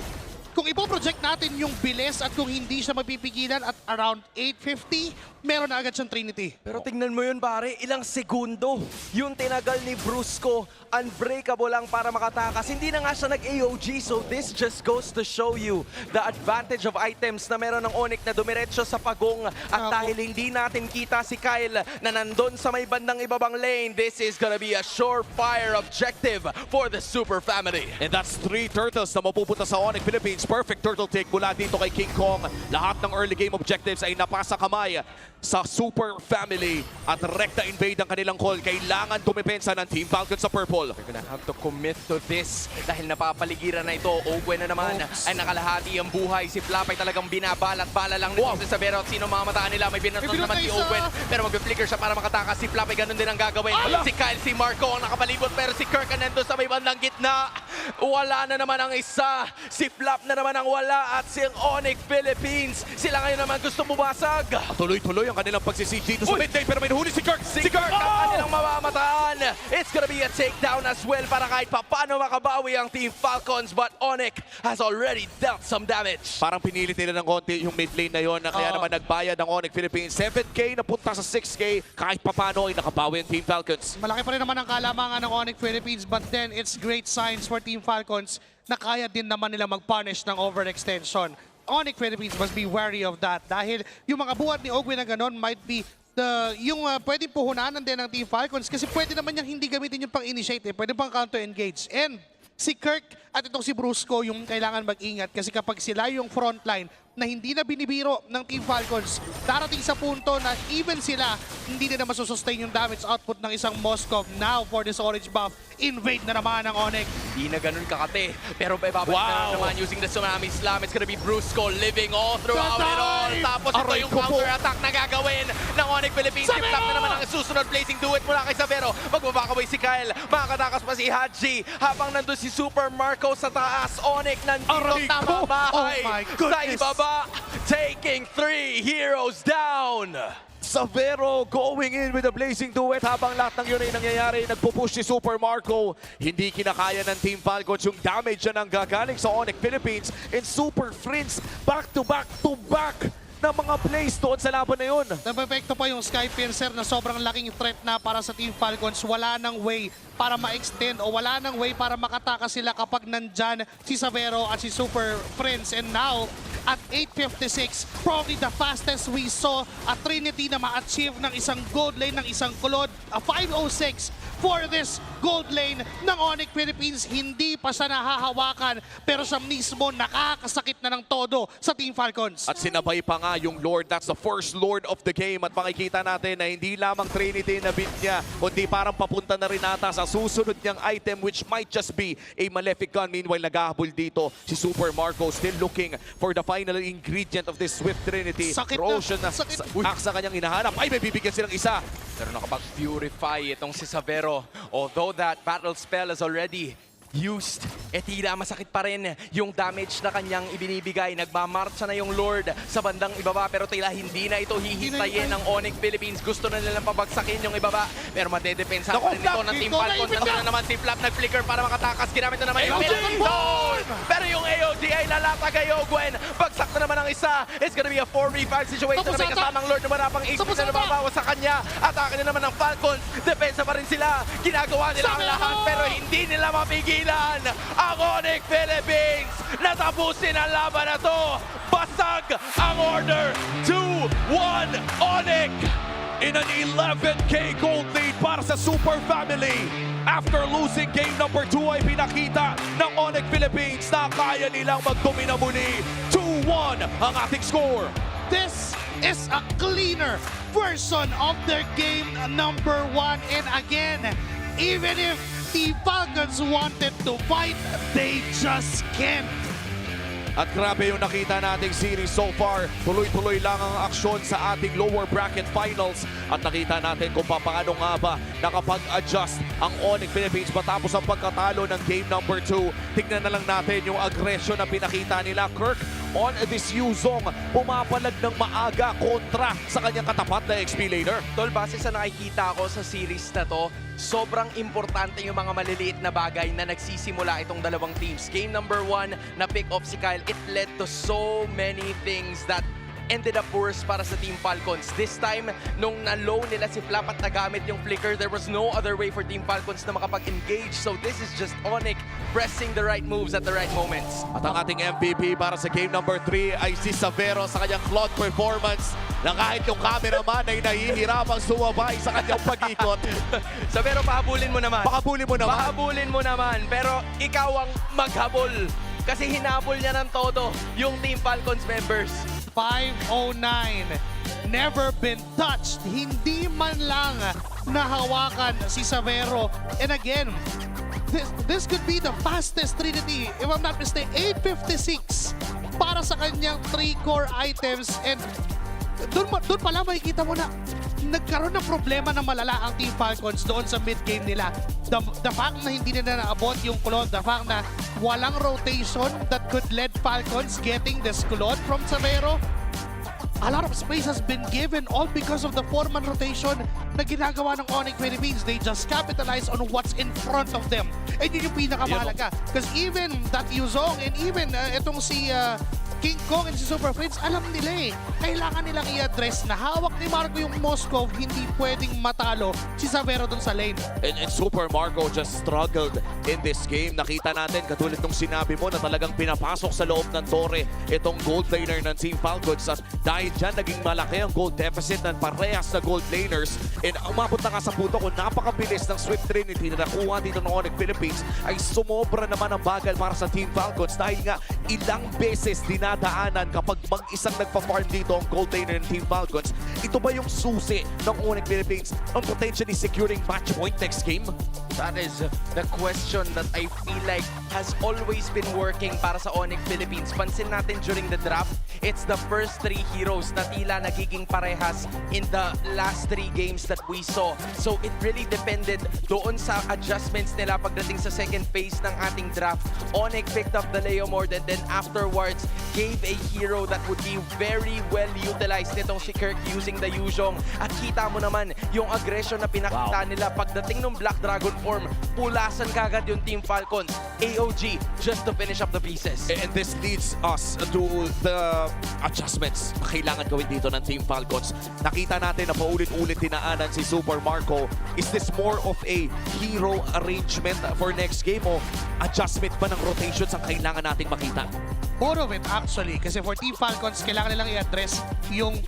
Kung ipoproject natin yung bilis at kung hindi siya mapipigilan at around 850, meron na agad siyang Trinity. Pero tingnan mo yun pare, ilang segundo yung tinagal ni Brusco. Unbreakable lang para makatakas. Hindi na nga siya nag-AOG, so this just goes to show you the advantage of items na meron ng ONIC na dumiretso sa Pagong. At dahil hindi natin kita si Kyle na nandun sa may bandang ibabang lane, this is gonna be a surefire objective for the Super Family. And that's 3 turtles na mapupunta sa ONIC Philippines. Perfect turtle take mula dito kay King Kong. Lahat ng early game objectives ay napasa kamay sa Super Family at rekta invade ang kanilang call. Kailangan tumipensa ng Team Falcon sa purple. They're gonna have to commit to this dahil napapaligiran na ito. Ogwen na naman ay nakalahati ang buhay. Si Flap ay talagang binabalat-bala lang nito si Sabero at sino mamataan nila. May binatot naman si Ogwen pero mag-flicker siya para makatakas. Si Flap ay ganun din ang gagawin. Si Kyle, si Marco ang nakapalibot pero si Kirk nandun sa may bandang gitna. Wala na naman ang isa. Si Flap na naman ang wala at si ONIC Philippines. Sila ngayon naman gusto bumasag. Tuloy-tuloy ang kanilang pagsisig dito sa mid-day pero may nahuli si Kirk. Si Kirk ang kanilang mamamataan. It's gonna be a takedown as well para kahit paano makabawi ang Team Falcons but ONIC has already dealt some damage. Parang pinilit nila ng konti yung mid lane na yon na kaya naman nagbayad ng ONIC Philippines. 7k na punta sa 6k kahit papano ay nakabawi ang Team Falcons. Malaki pa rin naman ang kalamangan ng ONIC Philippines but then it's great signs for Team Falcons na kaya din naman nila mag-punish ng overextension. ONIC Philippines must be wary of that dahil yung mga buhat ni Ogwen na ganon might be yung pwedeng puhunanan din ng Team Falcons kasi pwede naman niyang hindi gamitin yung pang-initiate, pwede pang counter-engage. And si Kirk at itong si Brusco yung kailangan mag-ingat kasi kapag sila yung frontline na hindi na binibiro ng Team Falcons, darating sa punto na even sila hindi na masusustain yung damage output ng isang Moskov. Now for this orange buff, invade na naman ng ONIC. Di na ganun kakate, pero babalik na naman using the Tsunami Slam. It's gonna be Brusco living all throughout it all. Tapos ito yung counter-attack na gagawin ng ONIC Philippines. Flap na naman ang susunod placing do it mula kay Sabero. Magbabakaway si Kyle, makakatakas pa si Haji. Habang nandun si Super Marco sa taas, ONIC nandito tamabahay sa ibaba. Taking 3 heroes down. Sabero going in with a blazing duet habang lahat ng yun ay nangyayari. Nagpupush si Super Marco. Hindi kinakaya ng Team Falcons yung damage na nanggagaling sa ONIC Philippines. And Super Friends back to back na mga plays doon sa laban na yun. Napepekto pa yung Sky Piercer na sobrang laking threat na para sa Team Falcons. Wala nang way para ma-extend o wala nang way para makatakas sila kapag nandyan si Sabero at si Super Friends. And now, at 8:56, probably the fastest we saw a Trinity na ma-achieve ng isang gold lane, ng isang Kulod. 5:06 for this gold lane ng ONIC Philippines. Hindi pa siya nahahawakan pero siya mismo nakakasakit na ng todo sa Team Falcons. At sinabay pa nga yung Lord. That's the first Lord of the game. At makikita natin na hindi lamang Trinity na beat niya, kundi parang papunta na rin ata sa susunod niyang item which might just be a Malefic Gun. Meanwhile, naghahabol dito si Super Marco still looking for the final ingredient of this Swift Trinity. Sakit Corrosion na sakit. sa kanyang hinahanap. Ay, may bibigyan silang isa. Pero nakapag-purify itong si Sabero. Although that battle spell is already used, tila masakit pa rin yung damage na kanyang ibinibigay. Nagmamarcha na yung Lord sa bandang ibaba pero tila hindi na ito hihintayin ng ONIC Philippines. Gusto na nilang pabagsakin yung ibaba pero madedepensa pa rin ito ng Team Falcons. Nandun na naman si Flap nag-flicker para makatakas. Ginamit na naman yung Zone! Pero yung AOD ay lalata kay Ogwen. Bagsak na naman ang isa. It's gonna be a 4v5 situation na may kasamang Lord na marapang HP na nababawas sa kanya. Atake na naman ng Falcons. Depensa pa rin sila. Ginagawa nila ang lahat pero hindi nila mapigil ang ONIC Philippines. Natapusin ang laban na to. Basag ang order. 2-1 ONIC. In an 11k gold lead para sa Super Family. After losing game number 2 ay pinakita ng ONIC Philippines na kaya nilang magdomina muli. 2-1 ang ating score. This is a cleaner version of their game number 1. And again, even if the Falcons wanted to fight, they just can't. At grabe yung nakita nating series so far. Tuloy-tuloy lang ang aksyon sa ating lower bracket finals. At nakita natin kung paano nga ba nakapag-adjust ang ONIC Philippines matapos ang pagkatalo ng game number 2. Tignan na lang natin yung aggression na pinakita nila. Kirk on this Yuzong, pumapalag ng maaga kontra sa kanyang katapat na XP laner. Tol, base sa nakikita ko sa series na to, sobrang importante yung mga maliliit na bagay na nagsisimula itong dalawang teams. Game number 1, na pick off si Kyle, it led to so many things that ended up worse para sa Team Falcons. This time, nung na-low nila si Flap at nagamit yung flicker, there was no other way for Team Falcons na makapag-engage. So this is just ONIC pressing the right moves at the right moments. At ang ating MVP para sa game number 3 ay si Savero sa kanyang cloud performance na kahit yung cameraman ay nahihirapang sumabay sa kanyang pag-ikot. Savero, pahabulin mo naman. Pahabulin mo naman. Pahabulin mo naman. Pero ikaw ang maghabol. Kasi hinabol niya ng todo yung Team Falcons members. 509. Never been touched. Hindi man lang nahawakan si Savero. And again, this could be the fastest Trinity. If I'm not mistaken, 856 para sa kanyang 3 core items. And doon pala makikita mo na nagkaroon ng problema na malala ang Team Falcons doon sa mid-game nila. The fact na hindi nila naabot yung Claude, the fact na walang rotation that could lead Falcons getting this Claude from Savero. A lot of space has been given all because of the 4-man rotation na ginagawa ng ONIC Philippines. They just capitalize on what's in front of them. And yun yung pinakamahalaga. Because even that Yuzong and even itong si King Kong and si Super Prince, alam nila kailangan nilang i-address na hawak ni Marco yung Moscow, hindi pwedeng matalo si Savero dun sa lane. And Super Marco just struggled in this game. Nakita natin, katulad nung sinabi mo, na talagang pinapasok sa loob ng torre itong gold laner ng Team Falcons. At dahil dyan, naging malaki ang gold deficit ng parehas na gold laners. And umabot na nga sa punto kung napakabilis ng Swift Trinity na nakuha dito ng ONIC Philippines, ay sumobra naman ang bagal para sa Team Falcons dahil nga ilang beses dinadaanan kapag mag-isang nagpa-farm dito ang gold laner ng Team Falcons. Ito ba yung susi ng ONIC Philippines on potentially securing match point next game? That is the question that I feel like has always been working para sa ONIC Philippines. Pansin natin during the draft, it's the first 3 heroes na tila nagiging parehas in the last 3 games that we saw. So it really depended doon sa adjustments nila pagdating sa second phase ng ating draft. ONIC picked up the Leo Mord and then afterwards gave a hero that would be very well utilized nitong si Kirk using the Yuzong. At kita mo naman yung aggression na pinakita nila pagdating ng Black Dragon form, pulasan kagad yung Team Falcons. AOG just to finish up the pieces. And this leads us to the adjustments na kailangan gawin dito ng Team Falcons. Nakita natin na paulit-ulit dinaanan si Super Marco. Is this more of a hero arrangement for next game o adjustment ba ng rotations ang kailangan nating makita? More of it actually. Kasi for Team Falcons, kailangan nilang i-address yung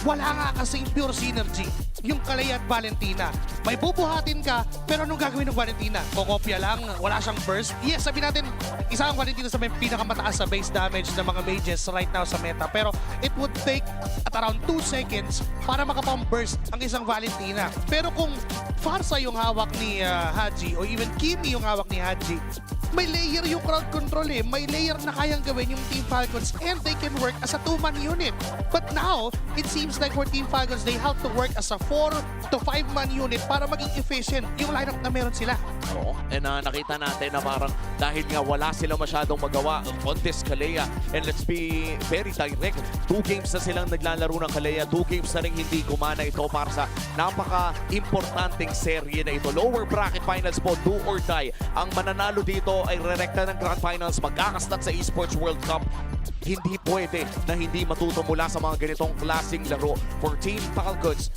wala nga kasing pure synergy. Yung Kalay at Valentina. May bubuhatin ka, pero anong gagawin ng Valentina? Kokopya lang, wala siyang burst. Yes, sabi natin, isa ang Valentina sa may pinakamataas sa base damage ng mga mages right now sa meta. Pero it would take at around 2 seconds para makapang-burst ang isang Valentina. Pero kung Farsa yung hawak ni Haji o even Kimi yung hawak ni Haji, may layer yung crowd control May layer na kayang gawin yung Team Falcons and they can work as a 2-man unit. But now, it seems like for Team Falcons, they have to work as a 4 to 5-man unit para maging efficient yung lineup na meron sila. Oo. And nakita natin na parang dahil nga wala sila masyadong magawa on this Kalea. And let's be very direct. 2 games na silang naglalaro ng Kalea. 2 games na rin hindi gumana ito para sa napaka-importanting serye na ito. Lower bracket finals po, do or die. Ang mananalo dito ay rerekta ng Grand Finals, magkakastat sa Esports World Cup. Hindi pwede na hindi matuto mula sa mga ganitong klaseng laro for Team Falcons.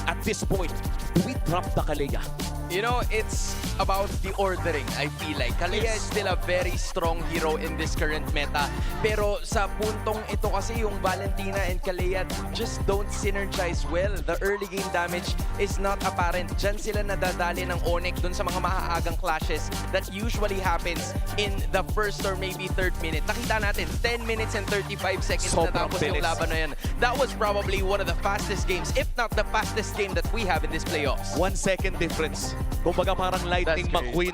At this point, do we drop the Kalea? You know, it's about the ordering, I feel like. Kalea is still a very strong hero in this current meta. Pero sa puntong ito kasi yung Valentina and Kalea just don't synergize well. The early game damage is not apparent. Diyan sila nadadali ng ONIC dun sa mga mahaagang clashes that usually happens in the first or maybe 3rd minute. Nakita natin, 10 minutes and 35 seconds natapos yung laban na yan. That was probably one of the fastest games, if not the fastest game that we have in this playoffs. 1 second difference. Kumbaga parang Lightning McQueen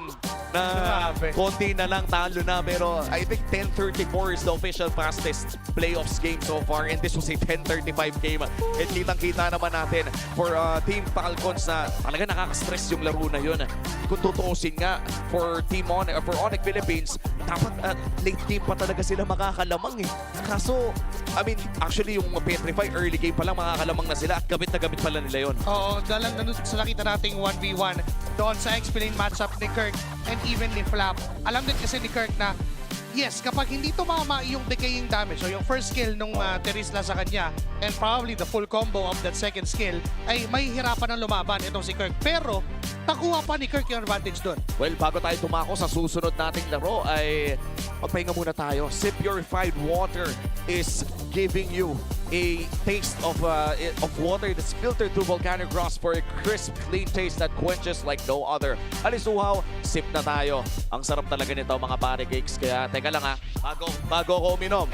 na konti na lang talo na. Pero I think 10:34 is the official fastest playoffs game so far. And this was a 10:35 game. At kitang-kita naman natin for Team Falcons na talaga nakaka-stress yung laro na yun. Kung tutuusin nga for ONIC Philippines, dapat late game pa talaga sila makakalamang eh. Kaso, I mean, actually yung Petrify early game pa lang makakalamang na sila at gamit na gamit pala nila yun. Oo, dahil sa nakita nating 1v1 doon sa X-Plane matchup ni Kirk and even ni Flap. Alam din kasi ni Kirk na yes, kapag hindi tumama yung decaying damage o yung first skill nung Terisla sa kanya and probably the full combo of that second skill, ay mahihirapan ng lumaban itong si Kirk. Pero nakuha pa ni Kirk yung advantage doon. Well, bago tayo tumako sa susunod nating laro ay magpahinga muna tayo. Sip Purified Water is giving you a taste of water that's filtered through volcanic rocks for a crisp, clean taste that quenches like no other. Alisuhaw, sip na tayo. Ang sarap talaga nito mga pare cakes. Kaya teka lang ha, bago ako uminom,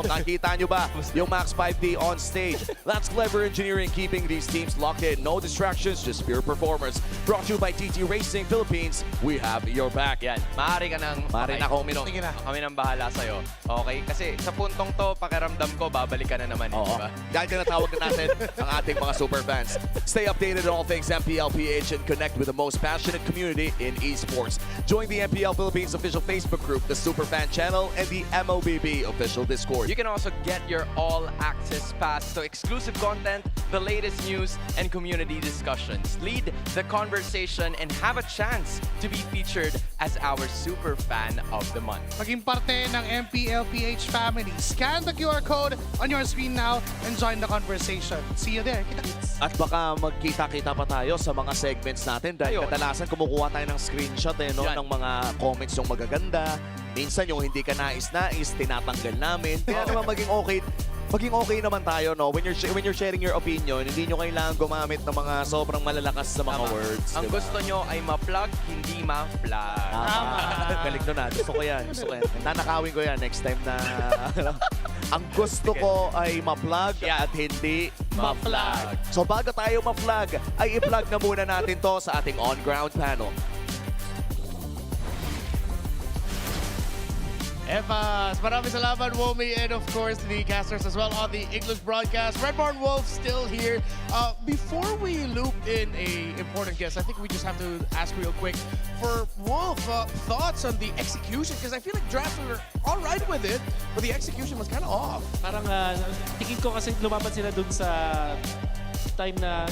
nakita nyo ba yung Max 5D on stage? That's clever engineering keeping these teams locked in. No distractions, just pure performance. Brought to you by TT Racing Philippines. We have your back. Yan, maaari ka nang ako uminom. Kami nang bahala sa'yo. Okay? Kasi sa puntong to, pakiramdam ko, babalik ka na naman. Oo. Dahil tinatawag na natin ang ating mga super fans. Stay updated on all things MPL PH and connect with the most passionate community in esports. Join the MPL Philippines official Facebook group, the Superfan channel, and the MOBB official Discord. You can also get your all-access pass to exclusive content, the latest news, and community discussions. Lead the conversation and have a chance to be featured as our super fan of the month. Maging parte ng MPL PH family. Scan the QR code on your screen now and join the conversation. See you there. Kita-kits. At baka magkita-kita pa tayo sa mga segments natin dahil kadalasan kumukuha tayo ng screenshot ng mga comments yung magaganda. Minsan yung hindi ka nais-nais, tinatanggal namin. Kaya naman maging okay naman tayo, no? When you're sharing your opinion, hindi nyo kailangan gumamit ng mga sobrang malalakas na mga words. Ang gusto nyo ay ma-plug, hindi ma-flag. Galing nun na. Gusto ko yan. Nanakawin ko yan next time na... Ang gusto ko ay ma-plug at hindi ma-flag. So bago tayo ma-flag, ay i-plug na muna natin to sa ating on-ground panel. Evas, maraming salamat, Womi, and of course the casters as well on the English broadcast. Redborn Wolf still here. Before we loop in a important guest, I think we just have to ask real quick for Wolf, thoughts on the execution, because I feel like drafts were all right with it, but the execution was kind of off. Parang tingin ko kasi lumaban sila dun sa time na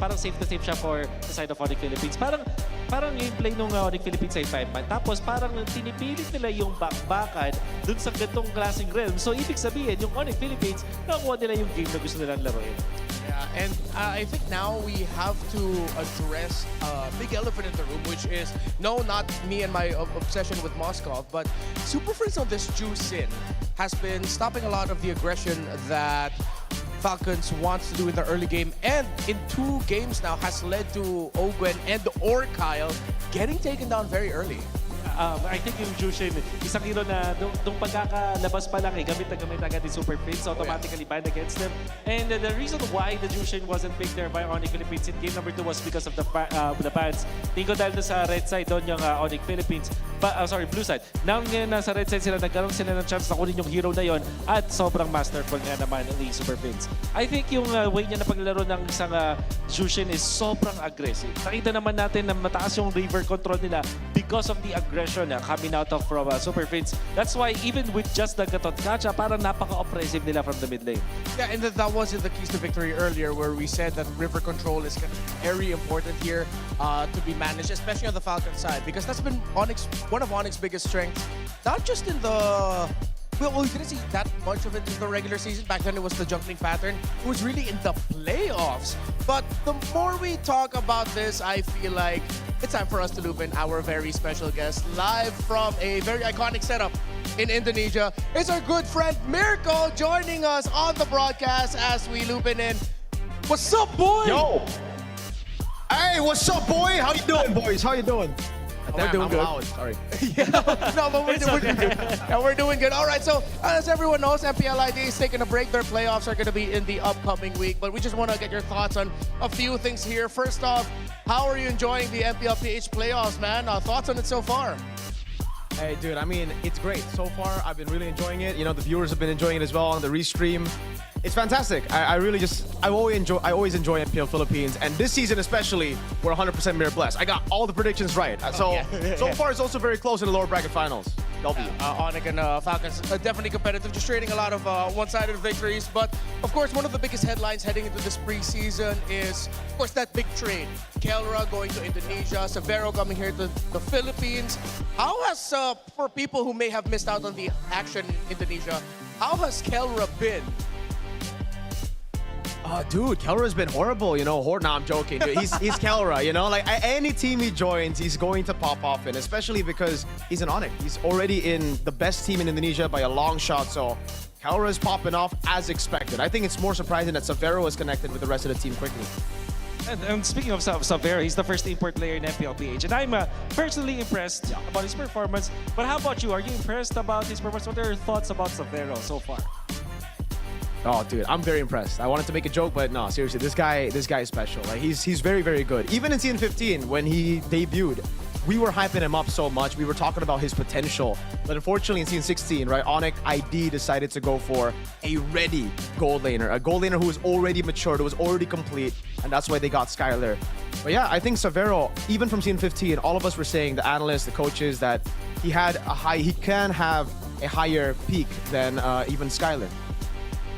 parang safe to safe siya for the side of ONIC Philippines. Parang yung play nung ONIC Philippines ay 5-man. Tapos parang tinipilit nila yung backbakan dun sa gantong klaseng realm. So ibig sabihin, yung ONIC Philippines, nakuha nila yung game na gusto nilang laruin. Yeah, and I think now we have to address a big elephant in the room, which is, no, not me and my obsession with Moscow, but Super Friends of this Juicin has been stopping a lot of the aggression that Falcons wants to do in the early game, and in 2 games now has led to Ogwen and or Kyle getting taken down very early. I think yung Jushin, isang hero na nung pagkakalabas pa lang gamit na gamit agad ni Super Prince, automatically banned against them. And the reason why the Jushin wasn't picked there by ONIC Philippines in game number 2 was because of the bans. Tingko dahil sa red side doon yung ONIC Philippines, blue side. Nang nasa red side sila, nagkaroon sila ng chance na kunin yung hero na yon at sobrang masterful nga naman ni Super Prince. I think yung way niya na paglaro ng isang Jushin is sobrang aggressive. Nakita naman natin na mataas yung river control nila because of the aggression coming out of from Super Prince. That's why even with just the Gatot Kacha, parang napaka-oppressive nila from the mid lane. Yeah, and that was in the keys to victory earlier, where we said that river control is very important here to be managed, especially on the Falcon side, because that's been one of ONIC's biggest strengths, not just in the... Well, we didn't see that much of it in the regular season. Back then, it was the jungling pattern. It was really in the playoffs. But the more we talk about this, I feel like it's time for us to loop in our very special guest live from a very iconic setup in Indonesia. It's our good friend Mirko joining us on the broadcast as we loop in. What's up, boy? Yo! Hey, what's up, boy? How you doing, boys? How you doing? We're doing good. Loud. Sorry. No, but we're doing good. Yeah, we're doing good. All right, so as everyone knows, MPL ID is taking a break. Their playoffs are going to be in the upcoming week, but we just want to get your thoughts on a few things here. First off, how are you enjoying the MPL PH playoffs, man? Thoughts on it so far? Hey, dude, I mean, it's great. So far, I've been really enjoying it. You know, the viewers have been enjoying it as well on the restream. It's fantastic. I always enjoy MPL Philippines, and this season especially, we're 100% mirror blessed. I got all the predictions right. So far, it's also very close in the lower bracket finals. W. ONIC and Falcons are definitely competitive, just trading a lot of one-sided victories. But, of course, one of the biggest headlines heading into this preseason is, of course, that big trade. Kelra going to Indonesia, Severo coming here to the Philippines. How has, for people who may have missed out on the action in Indonesia, how has Kelra been? Dude, Kelra's been horrible, you know. Nah, I'm joking. Dude. He's Kelra, you know. Like, any team he joins, he's going to pop off in, especially because he's an ONIC. He's already in the best team in Indonesia by a long shot, so Kelra is popping off as expected. I think it's more surprising that Severo is connected with the rest of the team quickly. And speaking of Severo, he's the first import player in MPL PH. And I'm personally impressed about his performance. But how about you? Are you impressed about his performance? What are your thoughts about Severo so far? Oh, dude, I'm very impressed. I wanted to make a joke, but no, seriously, this guy is special. Like, he's very, very good. Even in Season 15, when he debuted, we were hyping him up so much. We were talking about his potential. But unfortunately, in Season 16, right, ONIC ID decided to go for a ready gold laner. A gold laner who was already matured, who was already complete, and that's why they got Skylar. But yeah, I think Severo, even from Season 15, all of us were saying, the analysts, the coaches, that he can have a higher peak than even Skylar.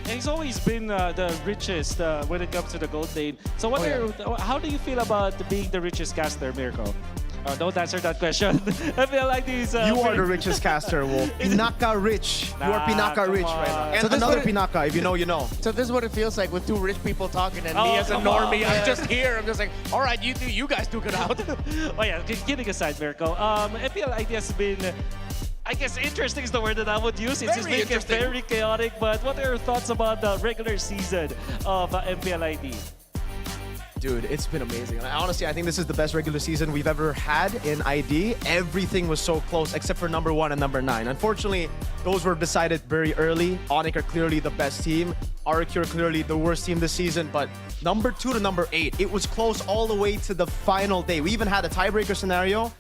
And he's always been the richest when it comes to the gold lane. So how do you feel about being the richest caster, Mirko? Don't answer that question. I feel like these... you are the richest caster, Wolf. Pinaka rich. You are Pinaka rich right now. And so another Pinaka, if you know, you know. So this is what it feels like with two rich people talking, and me as a normie, I'm just here. I'm just like, all right, you guys duke it out. Oh yeah, kidding aside, Mirko. MPL ID has been... I guess interesting is the word that I would use. It's just making it very chaotic. But what are your thoughts about the regular season of MPL ID? Dude, it's been amazing. Honestly, I think this is the best regular season we've ever had in ID. Everything was so close except for number 1 and number 9. Unfortunately, those were decided very early. ONIC are clearly the best team. Arcure clearly the worst team this season. But number 2 to number 8, it was close all the way to the final day. We even had a tiebreaker scenario.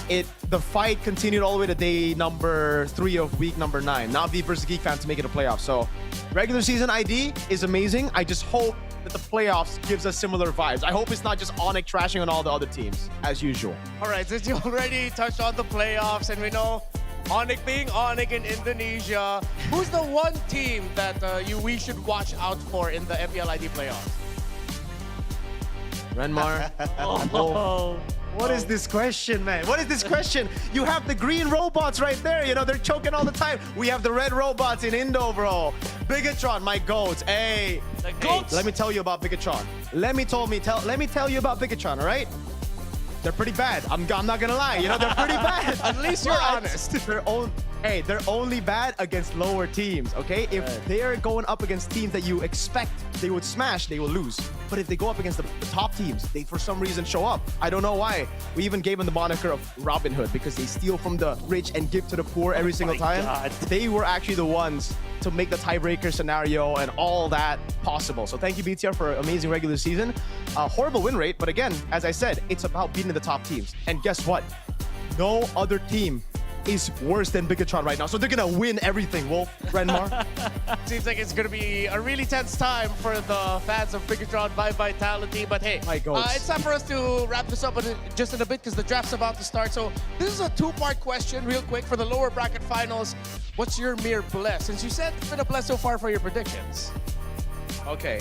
The fight continued all the way to day number 3 of week number 9. Now V versus Geek Fan to make it a playoff. So regular season ID is amazing. I just hope that the playoffs gives us similar vibes. I hope it's not just ONIC trashing on all the other teams, as usual. All right, since you already touched on the playoffs, and we know ONIC being ONIC in Indonesia, who's the one team that we should watch out for in the MPL ID playoffs? Renmar. What is this question, man? What is this question? You have the green robots right there. You know, they're choking all the time. We have the red robots in Indo, bro. Bigatron, my goats. Hey, let me tell you about Bigatron. Let me tell you about Bigatron, all right? They're pretty bad. I'm not gonna lie. You know, they're pretty bad. At least you're honest. They're only bad against lower teams, okay? If they're going up against teams that you expect they would smash, they will lose. But if they go up against the top teams, they for some reason show up. I don't know why. We even gave them the moniker of Robin Hood because they steal from the rich and give to the poor every single time. God. They were actually the ones to make the tiebreaker scenario and all that possible. So thank you, BTR, for an amazing regular season. Horrible win rate, but again, as I said, it's about beating the top teams. And guess what? No other team is worse than Bigatron right now. So they're going to win everything, Wolf, Renmar. Seems like it's going to be a really tense time for the fans of Bigatron by Vitality. But hey, it's time for us to wrap this up just in a bit because the draft's about to start. So this is a two-part question real quick for the lower bracket finals. What's your mere bless? Since you said it's been a bless so far for your predictions. Okay,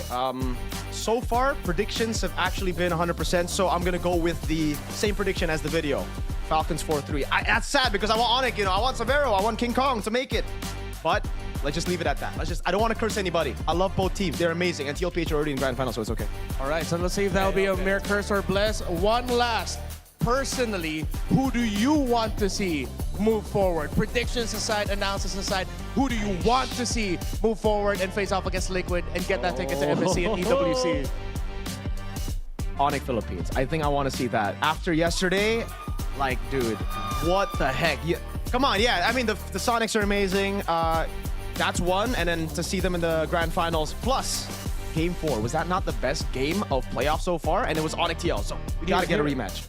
so far, predictions have actually been 100%, so I'm going to go with the same prediction as the video. Falcons 4-3. That's sad because I want ONIC, you know, I want Severo, I want King Kong to make it. But let's just leave it at that. I don't want to curse anybody. I love both teams. They're amazing. And TLPH are already in grand final, so it's okay. All right, so let's see if that'll be a mere curse or bless. One last. Personally, who do you want to see move forward? Predictions aside, analysis aside, who do you want to see move forward and face off against Liquid and get that ticket to MSC and EWC? ONIC Philippines. I think I want to see that. After yesterday, Like, dude, what the heck? Come on, yeah. I mean, the Sonics are amazing. That's one, and then to see them in the grand finals, plus Game 4. Was that not the best game of playoffs so far? And it was ONIC TL, so we gotta get a rematch.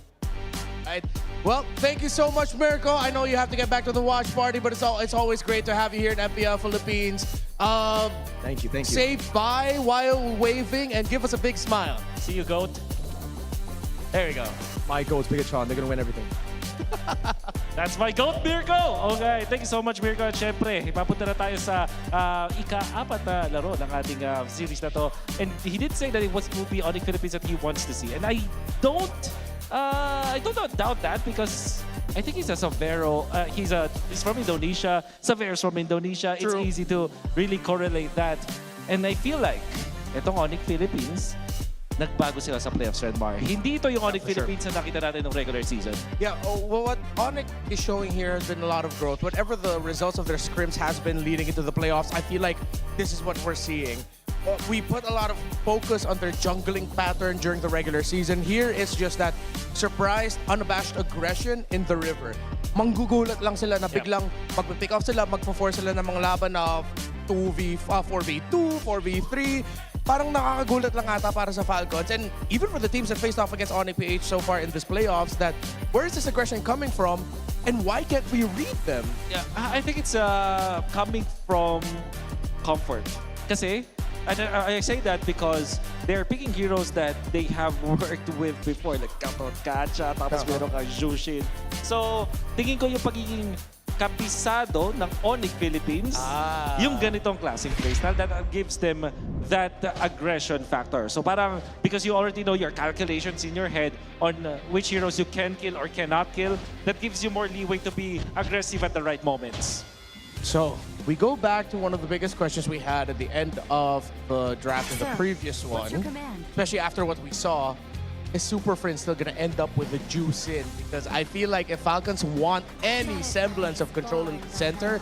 Right. Well, thank you so much, Mirko. I know you have to get back to the watch party, but it's always great to have you here in MPL Philippines. Thank you. Say bye while waving and give us a big smile. See you, GOAT. There we go. My GOAT's Bigatron. They're gonna win everything. That's my GOAT, Mirko! Okay, thank you so much, Mirko. At syempre, ipapunta na tayo sa ika-4 na laro ng ating series na to. And he did say that it will be ONIC Philippines that he wants to see. And I don't doubt that because I think he's a Savero. He's from Indonesia. Savero's from Indonesia. True. It's easy to really correlate that. And I feel like itong ONIC Philippines, nagbago sila sa playoffs, Redmar. Hindi ito yung ONIC Philippines na nakita natin ng regular season. Yeah, well, what ONIC is showing here has been a lot of growth. Whatever the results of their scrims has been leading into the playoffs, I feel like this is what we're seeing. We put a lot of focus on their jungling pattern during the regular season. Here it's just that surprised, unabashed aggression in the river. Manggugulat lang sila na biglang magpipick off sila, magpo-force sila ng mga laban na 4v2, 4v3. Parang nakakagulat lang ata para sa Falcons. And even for the teams that faced off against ONIC PH so far in this playoffs, that where is this aggression coming from and why can't we read them? Yeah, I think it's coming from comfort. Kasi, I say that because they're picking heroes that they have worked with before, like Kato Kacha, tapos meron kang Jushin. So, tingin ko yung pagiging kapisado ng ONIC Philippines, yung ganitong klaseng playstyle that gives them that aggression factor. So parang, because you already know your calculations in your head on which heroes you can kill or cannot kill, that gives you more leeway to be aggressive at the right moments. So, we go back to one of the biggest questions we had at the end of the draft in the previous one, especially after what we saw. Is Super Friend still going to end up with the juice in? Because I feel like if Falcons want any semblance of control in the center,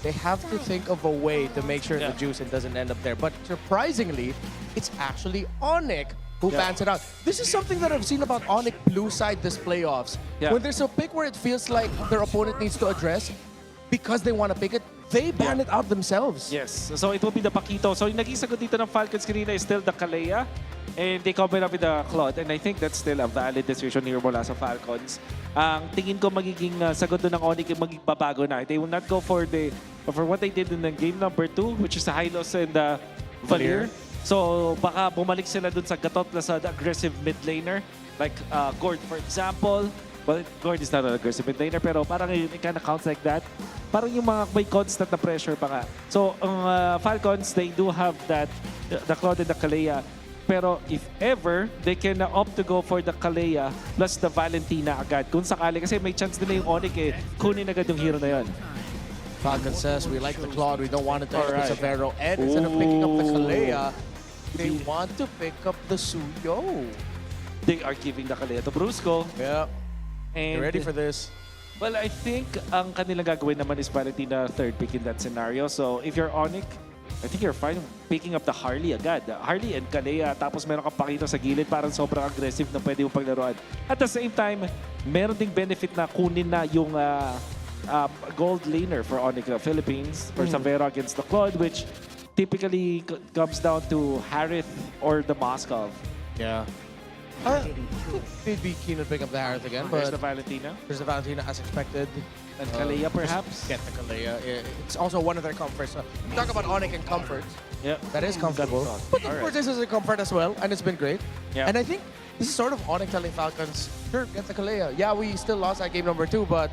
they have to think of a way to make sure the juice in doesn't end up there. But surprisingly, it's actually ONIC who bans it out. This is something that I've seen about ONIC blue side this playoffs. When there's a pick where it feels like their opponent needs to address, because they want to pick it, they ban it out themselves. Yes, so it will be the Paquito. So yung naging sagot dito ng Falcons kanina is still the Kalea. And they combine up with the Claude. And I think that's still a valid decision here mula sa Falcons. Ang tingin ko magiging sagot doon ng ONIC yung magbabago na. They will not go for what they did in the game number 2, which is the Hylos and the Valir. So baka bumalik sila doon sa gatot na sa aggressive mid laner. Like Gord, for example. Well, Gord is not an aggressive mid laner, pero parang it kind of counts like that. Parang yung mga may constant na pressure pa nga. So ang Falcons, they do have that, the Claude and the Kalea. Pero if ever, they can opt to go for the Kalea plus the Valentina agad. Kung sakali, kasi may chance nila yung ONIC kunin agad yung hero na yun. Falcon says, we like the Claude, we don't want it to end with Savero. And instead of picking up the Kalea, they want to pick up the Suyo. They are giving the Kalea to Brusco. Yeah. And, you ready for this? Well, I think ang kanilang gagawin naman is Valentina third pick in that scenario. So if you're ONIC, I think you're fine picking up the Harley agad. Harley and Kalea, tapos meron kang Paquito sa gilid, parang sobrang aggressive na pwede mo paglaruan. At the same time, meron ding benefit na kunin na yung gold laner for ONIC Philippines, for Savero against the Claude, which typically comes down to Harith or the Moskov. Yeah. They'd be keen to pick up the Harith again, but There's the Valentina. There's the Valentina as expected. And Kalea perhaps? Get the Kalea. It's also one of their comforts. Talk about ONIC and comfort. Yeah. That is comfortable. But of course, this is a comfort as well, and it's been great. Yeah. And I think this is sort of ONIC telling Falcons, sure, get the Kalea. Yeah, we still lost that game number 2, but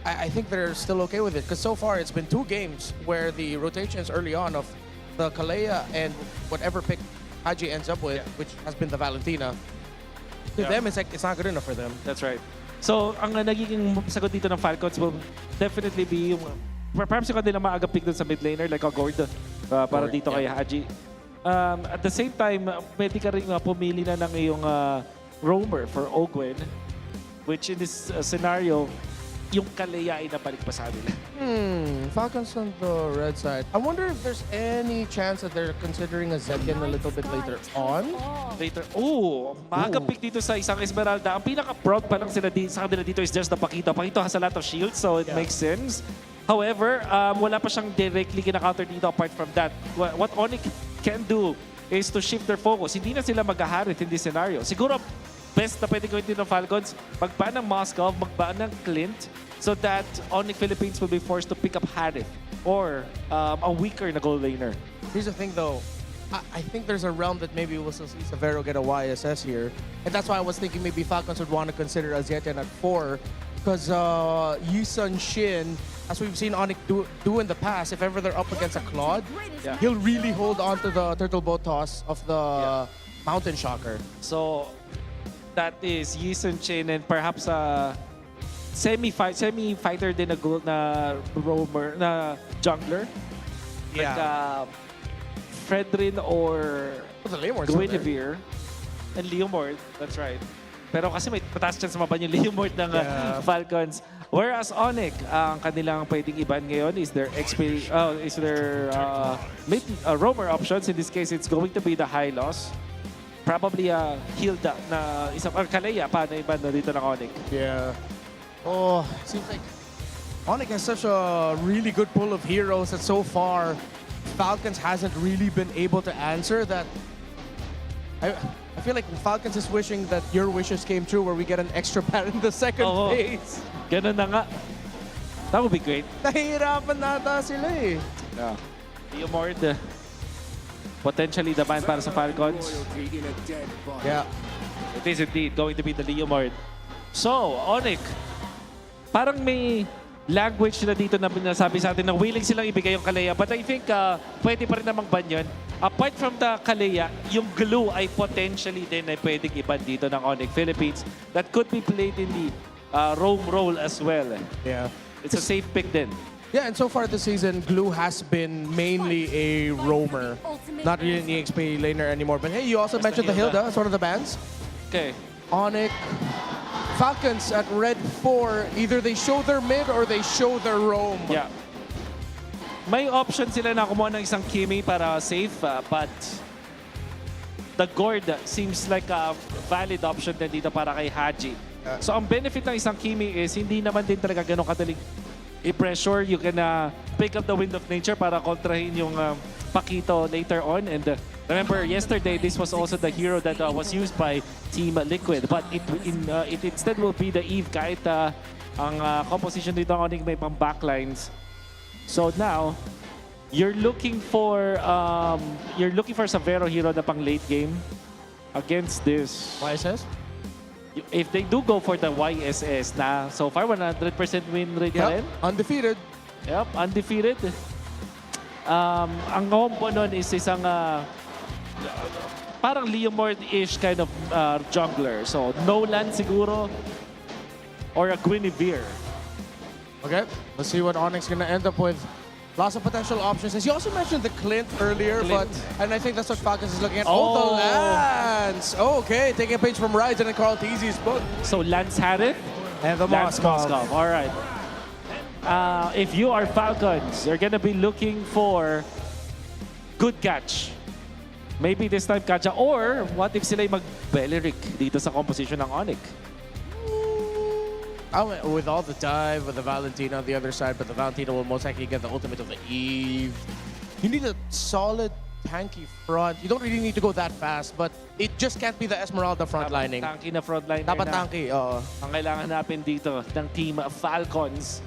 I think they're still okay with it. Because so far, it's been 2 games where the rotations early on of the Kalea and whatever pick Haji ends up with, which has been the Valentina, to them, it's like it's not good enough for them. That's right. So, ang nagiging sagot dito ng Falcons will definitely be yung perhaps yung kanila maaga pick dun sa mid laner like a Gord para dito kay Haji. At the same time, pwede ka rin pumili na ng iyong roamer for Ogwen, which in this scenario, yung Kalea ay nabalik pa sa kanila. Falcons on the red side. I wonder if there's any chance that they're considering a Zetian a little bit later on. Maaga pick dito sa isang Esmeralda. Ang pinaka-proud pa lang sila sa kanila dito is just the Pakito. Pakito has a lot of shields, so it makes sense. However, wala pa siyang directly kina-counter dito apart from that. What ONIC can do is to shift their focus. Hindi na sila mag-aharit in this scenario. Siguro, best na pwede gawin din ng Falcons, magbaan ng Moscow, magbaan ng Clint, so that ONIC Philippines will be forced to pick up Harith or a weaker na goal laner. Here's the thing though. I think there's a realm that maybe we'll still see Severo get a YSS here. And that's why I was thinking maybe Falcons would want to consider Azetian at 4. Because Yisun Shin, as we've seen ONIC do in the past, if ever they're up against a Claude, he'll really hold on to the turtle boat toss of the Mountain Shocker. So, that is Yisun Chin and perhaps a semi-fighter din na roamer, na jungler. Yeah. Like Fredrin or Guinevere and Leomord, that's right. Pero kasi may pataas chance maban yung Leomord ng Falcons. Whereas ONIC, ang kanilang pwedeng iban ngayon is their roamer options. In this case, it's going to be the high loss. Probably Hilda na isang Kalea pa na iban na dito ng ONIC. Yeah. Oh, seems like ONIC has such a really good pool of heroes that so far Falcons hasn't really been able to answer that. I feel like Falcons is wishing that your wishes came true where we get an extra bat in the second phase. Ganun na nga. That would be great. Nahihirapan nata sila eh. Yeah. Leomord, potentially the man para sa Falcons. Yeah. It is indeed going to be the Leomord. So, ONIC, parang may language na dito na nasabi sa atin na willing silang ibigay yung Kalea. But I think pwede pa rin namang ban yun. Apart from the Kalea, yung glue ay potentially din ay pwedeng iban dito ng ONIC Philippines that could be played in the roam role as well. Yeah. It's a safe pick din. Yeah, and so far this season, Glue has been mainly a roamer. Not really an EXP laner anymore. But hey, you also mentioned the Hilda as one of the bans. Okay. ONIC. Falcons at red 4, either they show their mid or they show their roam. Yeah. May option sila na kumuha ng isang Kimi para safe, but the Gord seems like a valid option din dito para kay Haji. So ang benefit ng isang Kimi is hindi naman din talaga ganun kadaling i-pressure. You can pick up the wind of nature para kontrahin yung Pakito later on. And remember, yesterday, this was also the hero that was used by Team Liquid. But it instead will be the Eve kahit ang composition dito ng ONIC may pang backlines. So now, you're looking for Severo hero na pang late game against this YSS? If they do go for the YSS na so far 100% win rate pa rin. Undefeated. Yep, undefeated. Ang combo nun is isang parang Leomord-ish kind of jungler. So, Nolan siguro or a Guinevere. Okay, let's see what ONIC's gonna end up with. Lots of potential options. As you also mentioned the Clint earlier, and I think that's what Falcons is looking at. Oh, the Lance! Oh, okay, taking a page from Ryzen and Carl Teasy's book. So, Lance Harith? And the Lance Moscow. All right. If you are Falcons, you're gonna be looking for good catch. Maybe this time Kaja, or what if sila'y mag-Beleric dito sa composition ng ONIC? With all the dive, with the Valentina on the other side, but the Valentina will most likely get the ultimate of the Eve. You need a solid, tanky front. You don't really need to go that fast, but it just can't be the Esmeralda frontlining. Tanky na frontline. Dapat tanky, oo. Ang kailangan natin dito ng Team Falcons.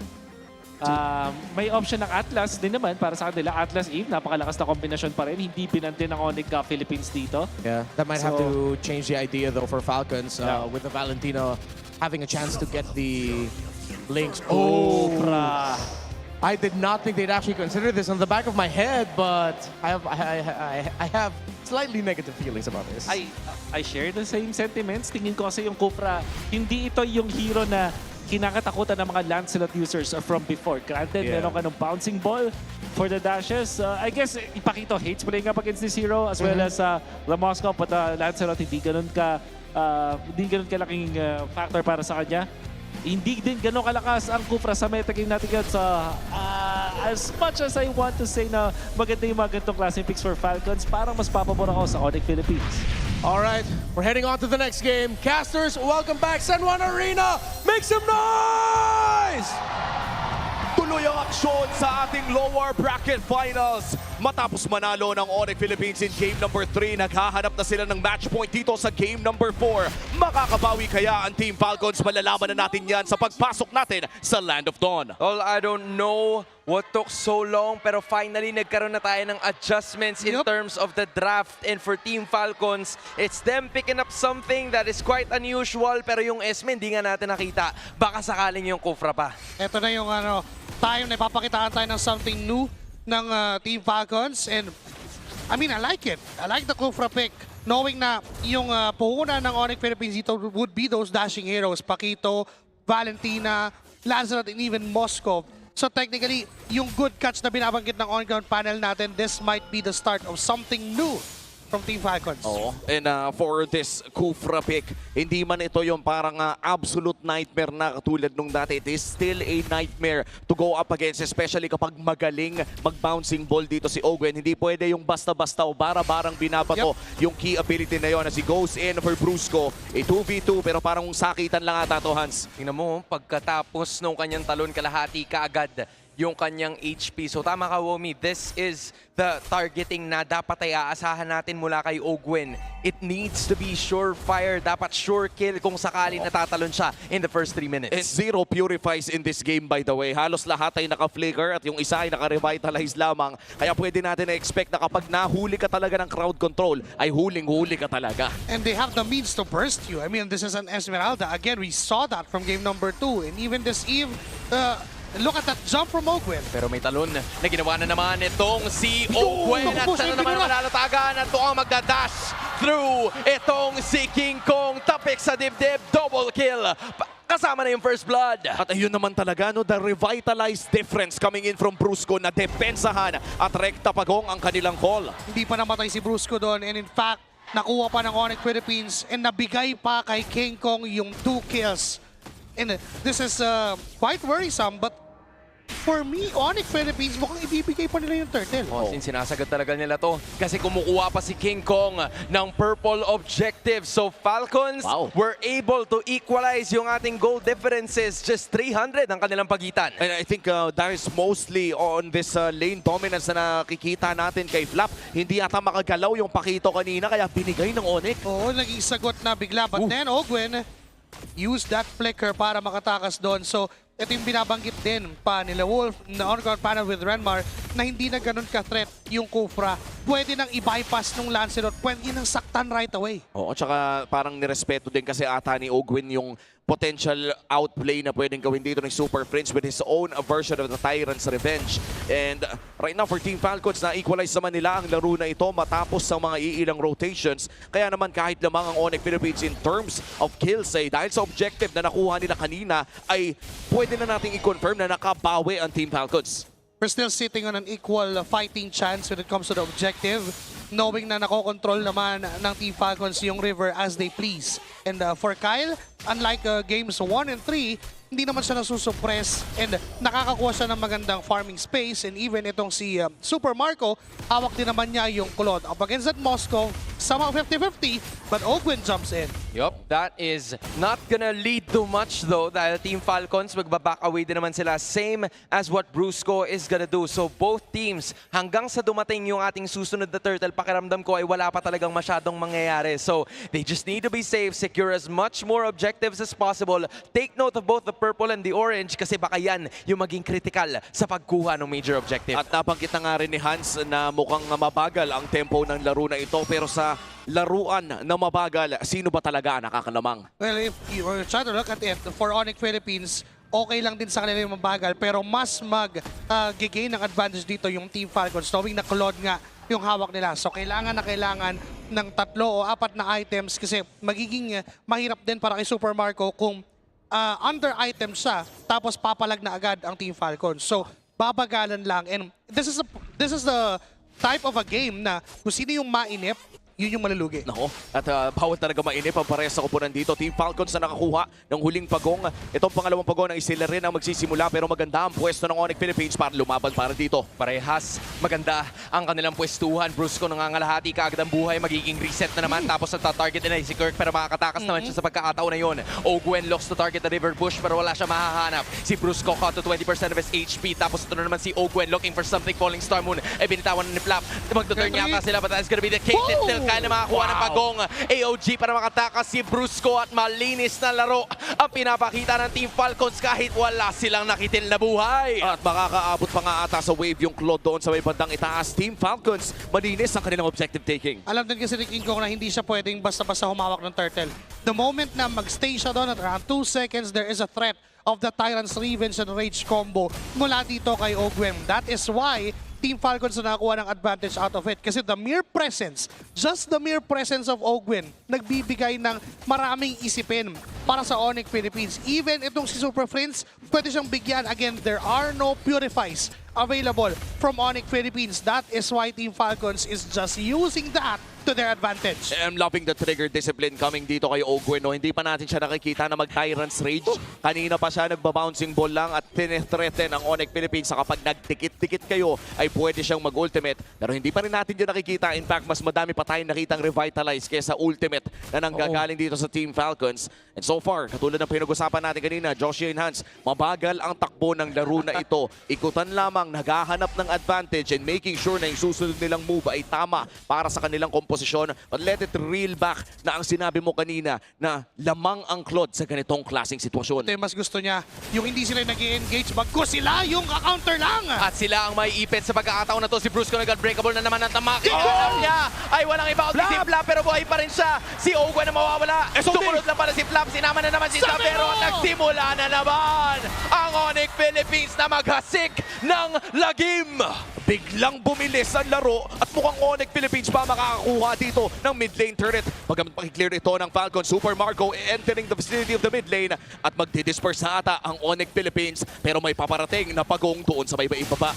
May option ng Atlas din naman para sa kanila. Atlas Eve, napakalakas na kombinasyon pa rin. Hindi binante ng ONIC Philippines dito. Yeah, that might have to change the idea though for Falcons with the Valentina having a chance to get the links. Oh, I did not think they'd actually consider this on the back of my head, but I have slightly negative feelings about this. I share the same sentiments. Tingin ko kasi yung Kufra, hindi ito yung hero na kinakatakutan ng mga Lancelot users from before. Granted, meron ka ng bouncing ball for the dashes. I guess Ipakito hates playing up against this hero as well as the Moscow, but Lancelot hindi ganun kalaking factor para sa kanya. Hindi din gano'ng kalakas ang Kufra sa metagame natin yan. So, as much as I want to say na maganda yung mga ganitong klaseng picks for Falcons, parang mas papabor ako sa ONIC Philippines. All right, we're heading on to the next game. Casters, welcome back. San Juan Arena, make some noise! Tuloy ang aksyon sa ating lower bracket finals. Matapos manalo ng ONIC Philippines in game number 3, naghahanap na sila ng match point dito sa game number 4. Makakabawi kaya ang Team Falcons? Malalaman na natin yan sa pagpasok natin sa Land of Dawn. Well, I don't know what took so long, pero finally nagkaroon na tayo ng adjustments in terms of the draft. And for Team Falcons, it's them picking up something that is quite unusual, pero yung Esme hindi nga natin nakita. Baka sakaling yung Kufra pa. Ito na yung time na ipapakitaan tayo ng something new ng Team Falcons. And I mean, I like it. I like the Kufra pick. Knowing na yung puhunan ng ONIC Philippines dito would be those dashing heroes. Paquito, Valentina, Lancelot, and even Moscow. So technically, yung good catch na binabanggit ng on-ground panel natin, this might be the start of something new from Team Falcons. Oo. And for this Kufra pick, hindi man ito yung parang absolute nightmare na katulad nung dati. It is still a nightmare to go up against, especially kapag magaling mag-bouncing ball dito si Ogwen. Hindi pwede yung basta-basta o bara-barang binabato yung key ability na yon as he goes in for Brusco. A 2v2 pero parang sakitan lang ata to, Hans. Tingnan mo, pagkatapos nung kanyang talon, kalahati kaagad yung kanyang HP. So tama ka, Womi, this is the targeting na dapat ay aasahan natin mula kay Ogwen. It needs to be surefire, dapat sure kill kung sakali natatalon siya in the first 3 minutes. And 0 purifies in this game, by the way. Halos lahat ay naka-flicker at yung isa ay naka-revitalize lamang. Kaya pwede natin na-expect na kapag nahuli ka talaga ng crowd control, ay huling-huli ka talaga. And they have the means to burst you. I mean, this is an Esmeralda. Again, we saw that from game number 2. And even this Eve, look at that jump from Ogwen. Pero may talon na ginawa na naman itong si Ogwen. At siya na naman manalatagan. At ito ang magdadash through itong si King Kong. Tapik sa dibdib, double kill. Kasama na yung first blood. At ayun naman talaga, no, the revitalized difference coming in from Brusco na depensahan at rekta pagong ang kanilang call. Hindi pa namatay si Brusco doon. And in fact, nakuha pa ng ONIC Philippines and nabigay pa kay King Kong yung 2 kills. And this is quite worrisome, but for me, ONIC Philippines, mukhang ibibigay pa nila yung turtle. Sinasagot talaga nila to kasi kumukuha pa si King Kong ng purple objective. So Falcons were able to equalize yung ating goal differences. Just 300 ang kanilang pagitan. And I think that is mostly on this lane dominance na nakikita natin kay Flap. Hindi ata makagalaw yung Paquito kanina kaya binigay ng ONIC. Oo, naging sagot na bigla. But then Ogwen use that flicker para makatakas doon. So, ito yung binabanggit din pa nila Wolf na on-ground panel with Renmar na hindi na ganun ka-threat yung Kufra. Pwede nang i-bypass nung Lancelot. Pwede nang saktan right away. Oo, tsaka parang nirespeto din kasi ata ni Ogwen yung potential outplay na pwedeng gawin dito ng Super Prince with his own version of the Tyrant's Revenge. And right now for Team Falcons, na-equalize naman nila ang laro na ito matapos ang mga iilang rotations. Kaya naman kahit lamang ang ONIC Philippines in terms of kills ay dahil sa objective na nakuha nila kanina ay pwede na nating i-confirm na nakabawi ang Team Falcons. We're still sitting on an equal fighting chance when it comes to the objective, knowing na nakokontrol naman ng Team Falcons yung river as they please. And for Kyle, unlike games 1 and 3, hindi naman siya nasusuppress and nakakakuha siya ng magandang farming space. And even itong si Super Marco, hawak din naman niya yung Claude. Up against that Moscow, somehow 50-50, but Ogwen jumps in. Yup, that is not gonna lead to much though dahil Team Falcons magbaback away din naman sila. Same as what Brusco is gonna do. So both teams, hanggang sa dumating yung ating susunod na turtle, pakiramdam ko ay wala pa talagang masyadong mangyayari. So they just need to be safe, secure as much more objectives as possible. Take note of both the purple and the orange kasi baka yan yung maging critical sa pagkuha ng major objective. At nabanggit na nga rin ni Hans na mukhang mabagal ang tempo ng laro na ito pero sa laruan na mabagal, sino ba talaga nakakalamang? Well, if you try to look at it, for ONIC Philippines, okay lang din sa kanila yung mabagal pero mas mag-gain ng advantage dito yung Team Falcons knowing na Claude nga yung hawak nila. So kailangan ng 3 o 4 na items kasi magiging mahirap din para kay Super Marco kung under item siya tapos papalag na agad ang Team Falcons. So babagalan lang and this is the type of a game na kung sino yung mainip, yun yung malulugi. Nako, at bawat talaga mainip ang parehas sa koponan dito. Team Falcons na nakakuha ng huling pagong. Itong pangalawang pagong ng sila rin ang magsisimula pero maganda ang pwesto ng ONIC Philippines para lumaban para dito. Parehas, maganda ang kanilang pwestuhan. Brusco nangangalahati kaagad ang buhay, magiging reset na naman. Tapos nagta-target na si Kirk pero makakatakas naman siya sa pagkakataon na yun. Ogwen looks to target the river bush pero wala siya mahahanap. Si Brusco caught to 20% of his HP. Tapos ito na naman si Ogwen looking for something, falling star moon. Binitawan na ni Flap. Magtuturn yata sila but that's gonna be the case. Still kaya na makakuha ng pagong. AOG para makatakas si Brusco at malinis na laro ang pinapakita ng Team Falcons kahit wala silang nakitil na buhay. At makakaabot pa nga ata sa wave yung Claude doon sa may bandang itaas. Team Falcons, malinis ang kanilang objective taking. Alam din kasi ni King Kong na hindi siya pwedeng basta-basta humawak ng turtle. The moment na mag-stay siya doon at around 2 seconds, there is a threat of the Tyrant's Revenge and Rage combo mula dito kay Ogwen. That is why Team Falcons na nakakuha ng advantage out of it. Kasi the mere presence, just the mere presence of Ogwen, nagbibigay ng maraming isipin para sa ONIC Philippines. Even itong si Super Friends, pwede siyang bigyan. Again, there are no purifies available from ONIC Philippines. That is why Team Falcons is just using that to their advantage. I'm loving the trigger discipline coming dito kay Ogwen. No? Hindi pa natin siya nakikita na mag-Tyrant's Rage. Kanina pa siya nagba-bouncing ball lang at tinethreaten ang ONIC Philippines sa kapag nagdikit-dikit kayo ay pwede siyang mag-ultimate. Pero hindi pa rin natin yun nakikita. In fact, mas madami pa tayong nakitang revitalize kaysa ultimate na nanggagaling dito sa Team Falcons. And so far, katulad ng pinag-usapan natin kanina, Josh and Hans, mabagal ang takbo ng laro na ito. Ikutan lamang, naghahanap ng advantage and making sure na yung susunod nilang move ay tama para sa kanilang posisyon, but let it reel back na ang sinabi mo kanina na lamang ang Claude sa ganitong klaseng sitwasyon. Ito mas gusto niya, yung hindi sila nag-i-engage, bagkus sila yung counter lang. At sila ang may ipit sa pagkakataon na to. Si Brusco nag-unbreakable na naman ang tamak. Alam niya ay walang iba si Flap pero buhay pa rin siya. Si Ogwen na mawawala. Sumunod lang pala si Flap. Sinama na naman si Savero. Nagsimula na naman ang ONIC Philippines na maghasik ng lagim. Biglang bumilis ang laro at mukhang ONIC Philippines pa makakakuha dito ng mid lane turret. Pagkamit pakiclear ito ng Falcon, Super Marco entering the vicinity of the mid lane at magdidisperse na ata ang ONIC Philippines pero may paparating na pagong doon sa may ibaba.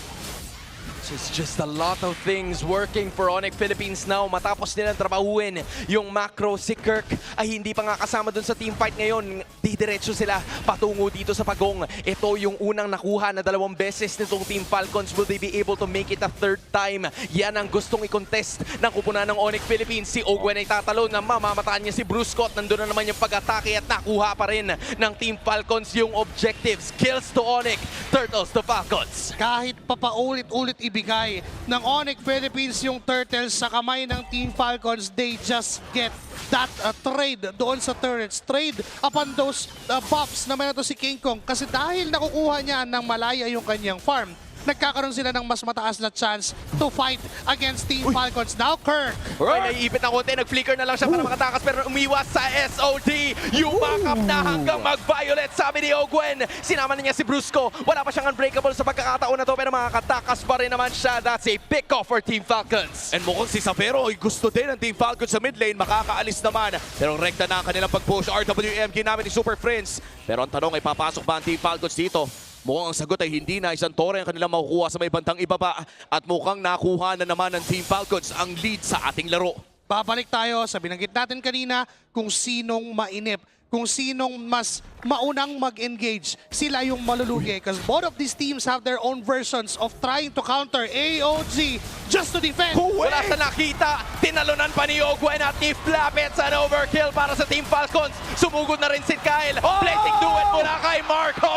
It's just a lot of things working for ONIC Philippines now. Matapos nilang trabahuin yung macro, si Kirk ay hindi pa nga kasama dun sa team fight ngayon. Didiretso sila patungo dito sa pagong. Ito yung unang nakuha na 2 beses nitong Team Falcons. Will they be able to make it a 3rd time? Yan ang gustong i-contest ng kupunan ng ONIC Philippines. Si Ogwen ay tatalo na mamamataan niya si Brusco at nandun na naman yung pag-atake at nakuha pa rin ng Team Falcons yung objectives. Kills to ONIC, turtles to Falcons. Kahit papaulit-ulit ibigay ng ONIC Philippines yung turtles sa kamay ng Team Falcons, they just get that trade doon sa turrets. Trade upon those buffs na meron to si King Kong. Kasi dahil nakukuha niya ng malaya yung kanyang farm, nagkakaroon sila ng mas mataas na chance to fight against Team Falcons. Now, Kirk! Ay, naiipit ng konti. Nag-flicker na lang siya para makatakas pero umiwas sa SOD. Yung backup na hanggang mag-violet. Sabi ni Ogwen, sinama na niya si Brusco. Wala pa siyang unbreakable sa pagkakataon na to pero makakatakas pa rin naman siya. That's a pick-off for Team Falcons. And mukhang si Savero ay gusto din ng Team Falcons sa mid lane. Makakaalis naman. Pero rekta na ang kanilang pag-push. RWM ginamit ni Super Friends. Pero ang tanong ay papasok ba ang Team Falcons dito? Mukhang ang sagot ay hindi na. Isang tore ang kanilang makukuha sa may bandang ibaba. At mukhang nakuha na naman ng Team Falcons ang lead sa ating laro. Babalik tayo sa binanggit natin kanina kung sinong mainip, kung sinong mas maunang mag-engage. Sila yung malulugi because both of these teams have their own versions of trying to counter AOG just to defend. Wala sa nakita, tinalunan pa ni Ogwen at ni Flap. It's an overkill para sa Team Falcons. Sumugod na rin si Kyle. Blazing duet mula kay Marco.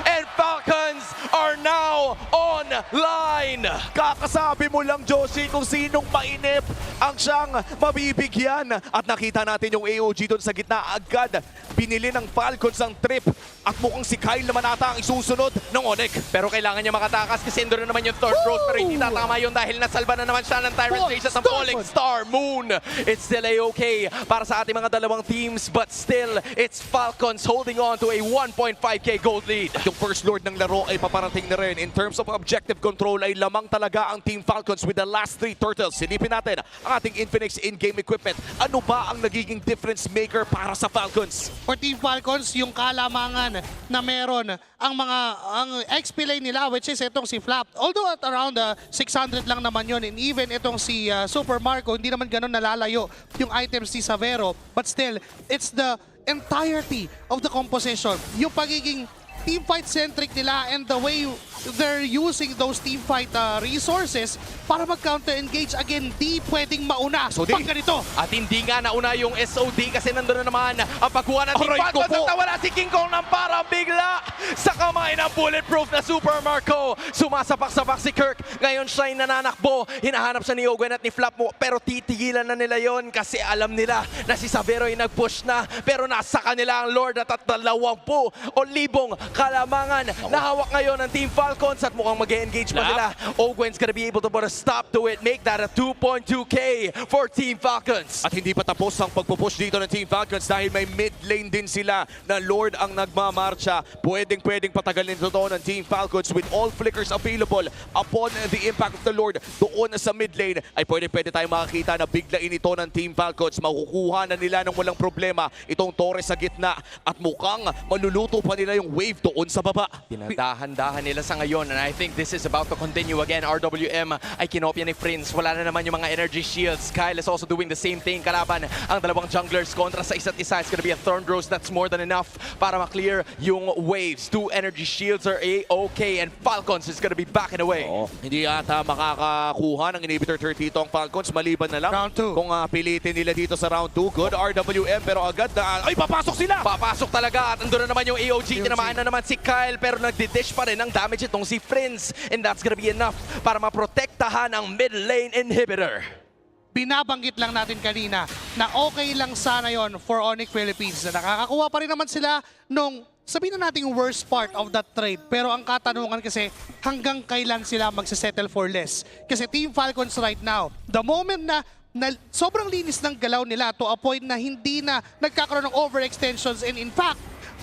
And Falcons are now online. Kakasabi mo lang, Josie, kung sinong mainip ang siyang mabibigyan. At nakita natin yung AOG doon sa gitna agad. Binili ng Falcons ang trip. At mukhang si Kyle naman ata ang isusunod ng ONIC. Pero kailangan niya makatakas kasi endo na naman yung third road. Pero hindi tatama yun dahil nasalba na naman siya ng Tyrant Rage at ng Falling Star Moon. It's still a-okay para sa ating mga dalawang teams. But still, it's Falcons holding on to a 1.5k gold lead. At yung first lord ng laro ay paparating na rin. In terms of objective control ay lamang talaga ang Team Falcons with the last 3 turtles. Silipin natin ang ating Infinix in-game equipment. Ano ba ang nagiging difference maker para sa Falcons? Falcons. For Team Falcons, yung kalamangan na meron ang XP lane nila, which is itong si Flap. Although at around 600 lang naman yun, and even itong si Super Marco, hindi naman ganun nalalayo yung items ni Savero. But still, it's the entirety of the composition. Yung pagiging teamfight-centric nila and the way they're using those teamfight resources para mag-counter-engage. Again, di pwedeng mauna pag ganito. At hindi nga nauna yung SOD kasi nandun na naman ang pagkuha ng Team Falcons at nawala si King Kong ng parang bigla sa kamay ng bulletproof na Super Marco. Sumasapak-sapak si Kirk. Ngayon siya'y nananakbo. Hinahanap siya ni Ogwen at ni Flap mo, pero titigilan na nila yon kasi alam nila na si Savero ay nag-push na, pero nasa kanila ang Lord at 20,000 kalamangan na hawak ngayon ng Team Falcons at mukhang mag-engage pa nila. Ogwen's gonna be able to put a stop to it, make that a 2.2k for Team Falcons. At hindi pa tapos ang pagpupush dito ng Team Falcons dahil may mid lane din sila na Lord ang nagmamarcha. Pwedeng patagalin ito ng Team Falcons with all flickers available upon the impact of the Lord doon sa mid lane ay pwede tayong makakita na biglain ito ng Team Falcons. Makukuha na nila ng walang problema itong Torres sa gitna at mukhang maluluto pa nila yung wave doon sa baba. Dinadahan-dahan nila sa ngayon, and I think this is about to continue again. RWM ay kinopya ni Prince. Wala na naman yung mga energy shields. Kyle is also doing the same thing. Kalaban ang dalawang junglers kontra sa isa't isa. It's gonna be a Thorn Rose that's more than enough para maklear yung waves. 2 energy shields are A-OK, and Falcons is gonna be backing away. Hindi ata makakakuha ng inhibitor 30 itong Falcons, maliban na lang round 2 kung pilitin nila dito sa round 2. Good RWM, pero agad na ay papasok sila! Papasok talaga at andun na naman yung AOG. Tinamaan na naman si Kyle, pero nagdidish pa rin ang damage itong si Prince, and that's gonna be enough para maprotektahan ang mid lane inhibitor. Binabanggit lang natin kanina na okay lang sana yon for ONIC Philippines na nakakakuha pa rin naman sila nung sabihin na natin yung worst part of that trade. Pero ang katanungan kasi hanggang kailan sila magsisettle for less. Kasi Team Falcons right now, the moment na sobrang linis ng galaw nila to a point na hindi na nagkakaroon ng overextensions, and in fact,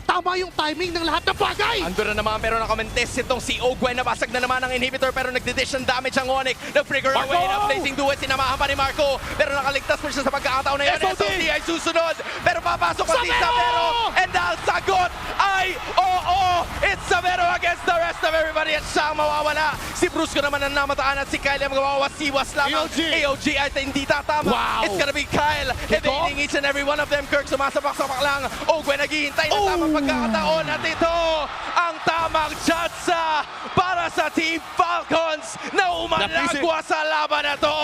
tama yung timing ng lahat ng bagay! Ando na naman, pero nakomentest itong si Ogwen. Nabasag na naman ang inhibitor, pero nagdidish ng damage ang ONIC. Nag-trigger away na placing duet. Sinamahan pa ni Marco, pero nakaligtas pa siya sa pagkakataon na yun. SOD ay susunod, pero papasok pa si Savero! And ang sagot ay oo! It's Savero against the rest of everybody, at siya ang mawawala. Si Brusco naman ang namataan at si Kyle ang mawawasiwas lamang. AOG ay hindi tatama. Wow. It's gonna be Kyle evading each and every one of them. Kirk sumasapak-sapak lang. Ogwen naghihintay ng tamang pagkakataon, at ito ang tamang tsansa para sa Team Falcons na umalagwa sa laban na to.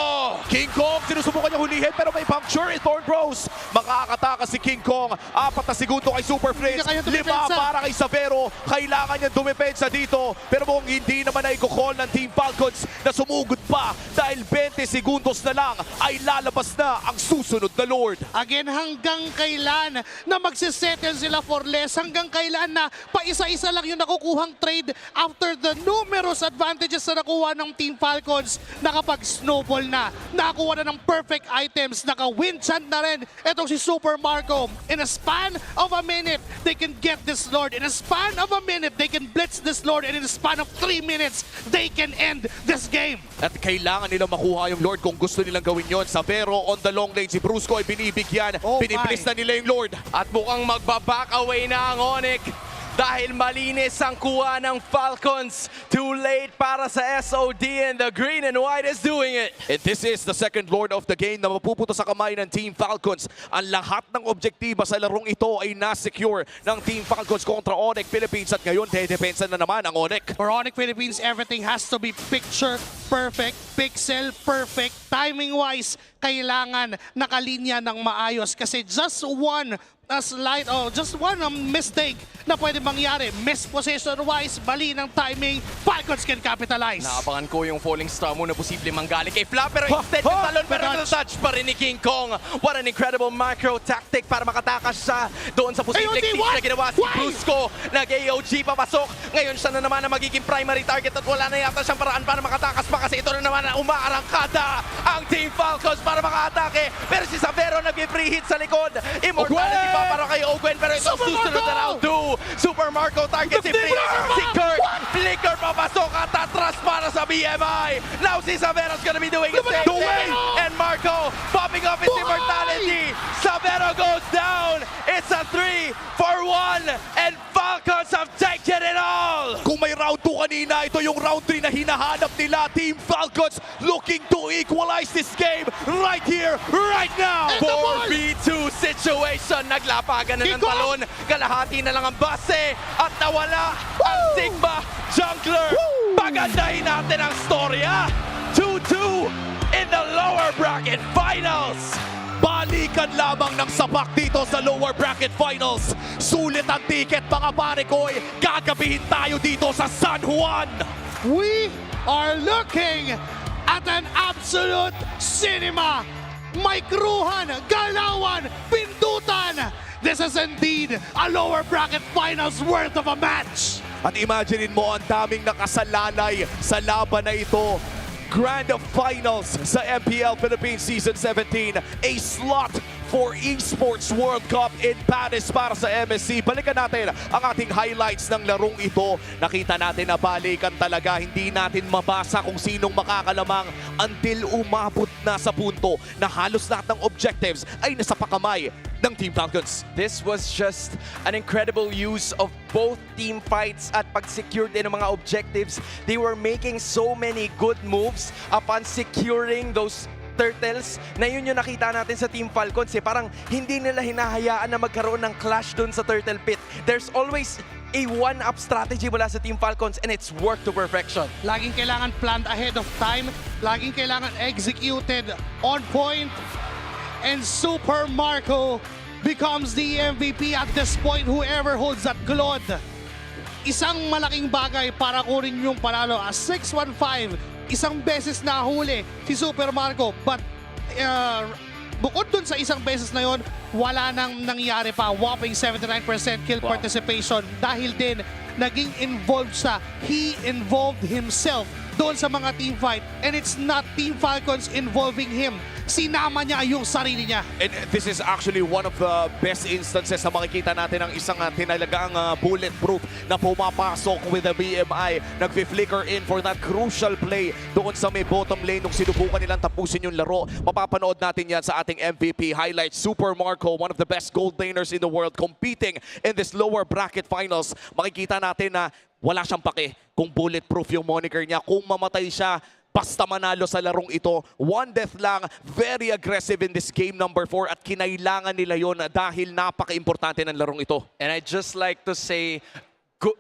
King Kong, sinusubukan niya hulihin pero may puncture. Thorn Rose, makakataka si King Kong. 4 na segundo kay Super Prince, 5 para kay Savero. Kailangan niya dumepensa dito, pero mukhang hindi naman na i-call ng Team Falcons na sumugod pa dahil 20 segundos na lang ay lalabas na ang susunod na Lord. Again, hanggang kailan na magsisettle sila for less? Hanggang kailan na paisa-isa lang yung nakukuhang trade after the numerous advantages na nakuha ng Team Falcons? Nakapag-snowball na, nakakuha na ng perfect items, naka-win chant na rin itong si Super Marco. In a span of a minute, they can get this Lord. In a span of a minute, they can blitz this Lord. And in a span of 3 minutes, they can end this game. At kailangan nila makuha yung Lord kung gusto nilang gawin yon. Savero on the long lane, si Brusco ay binibigyan. Binibilis na nila yung Lord. At mukhang magbaback away na ang ONIC dahil malinis ang kuha ng Falcons. Too late para sa SOD, and the green and white is doing it. And this is the second Lord of the game na mapupunta sa kamay ng Team Falcons. Ang lahat ng objektiba sa larong ito ay na-secure ng Team Falcons kontra ONIC Philippines, at ngayon dedepensa na naman ang ONIC. For ONIC Philippines, everything has to be picture perfect, pixel perfect, timing-wise, kailangan nakalinya ng maayos kasi just one mistake na pwede mangyari. Misposition-wise, mali ng timing, Falcons can capitalize. Naabangan ko yung falling star mo na posible manggaling kay Flap, pero instead yung talon, pero touch pa rin ni King Kong. What an incredible macro tactic para makatakas siya doon sa posibleng siege na ginawa si Brusco. Nag-AOG papasok. Ngayon siya na naman na magiging primary target at wala na yata siyang paraan para makatakas pa kasi ito na naman na umaarangkada ang Team Falcons para makaatake. Pero si Savero nag-free hit sa likod. Immortality pa para kay Ogwen, pero ito susunod na round 2. Super Marco target si Prince. Si Kirk, flicker papasok at atras para sa BMI. Now si Savero's gonna be doing the same thing. And Marco popping up his immortality. Savero goes down. It's It's a 3 for 1 and Falcons have taken it all! Kung may round 2 kanina, ito yung round 3 na hinahanap nila. Team Falcons looking to equalize this game right here, right now! 4v2 situation. Naglapagan na ng talon. Kalahati na lang ang base at nawala ang Sigma Jungler. Pagandahin natin ang storya. 2-2 in the lower bracket finals. Balikan lamang ng sapak dito sa lower bracket finals. Sulit ang ticket mga pare ko'y. Gagabihin tayo dito sa San Juan. We are looking at an absolute cinema. May kruhan, galawan, pindutan. This is indeed a lower bracket finals worth of a match. At imaginein mo ang daming nakasalalay sa laban na ito. Grand Finals sa MPL Philippines Season 17. A slot for Esports World Cup in Paris para sa MSC. Balikan natin ang ating highlights ng larong ito. Nakita natin na balikan talaga. Hindi natin mabasa kung sinong makakalamang until umabot na sa punto na halos lahat ng objectives ay nasa pakamay ng Team Falcons. This was just an incredible use of both team fights at pag-secure din ng mga objectives. They were making so many good moves upon securing those turtles na yun yung nakita natin sa Team Falcons. Parang hindi nila hinahayaan na magkaroon ng clash dun sa turtle pit. There's always a one-up strategy mula sa Team Falcons and it's worked to perfection. Laging kailangan planned ahead of time. Laging kailangan executed on point. And Super Marco becomes the MVP at this point, whoever holds that Claude. Isang malaking bagay para kunin yung panalo. 6-1-5, isang beses na huli si Super Marco. But bukod dun sa isang beses na yon, wala nang nangyari pa. Whopping 79% kill participation dahil din naging involved siya. He involved himself doon sa mga team fight and it's not Team Falcons involving him. Sinama niya yung sarili niya. And this is actually one of the best instances na makikita natin ang isang tinalagang bulletproof na pumapasok with the BMI. Nag-flicker in for that crucial play doon sa may bottom lane nung sinubukan nilang tapusin yung laro. Mapapanood natin yan sa ating MVP highlights. Super Marco, one of the best gold laners in the world competing in this lower bracket finals. Makikita natin na wala siyang pake kung bulletproof yung moniker niya. Kung mamatay siya, basta manalo sa larong ito. One death lang, very aggressive in this game number 4 at kinailangan nila yon dahil napaka-importante ng larong ito. And I'd just like to say,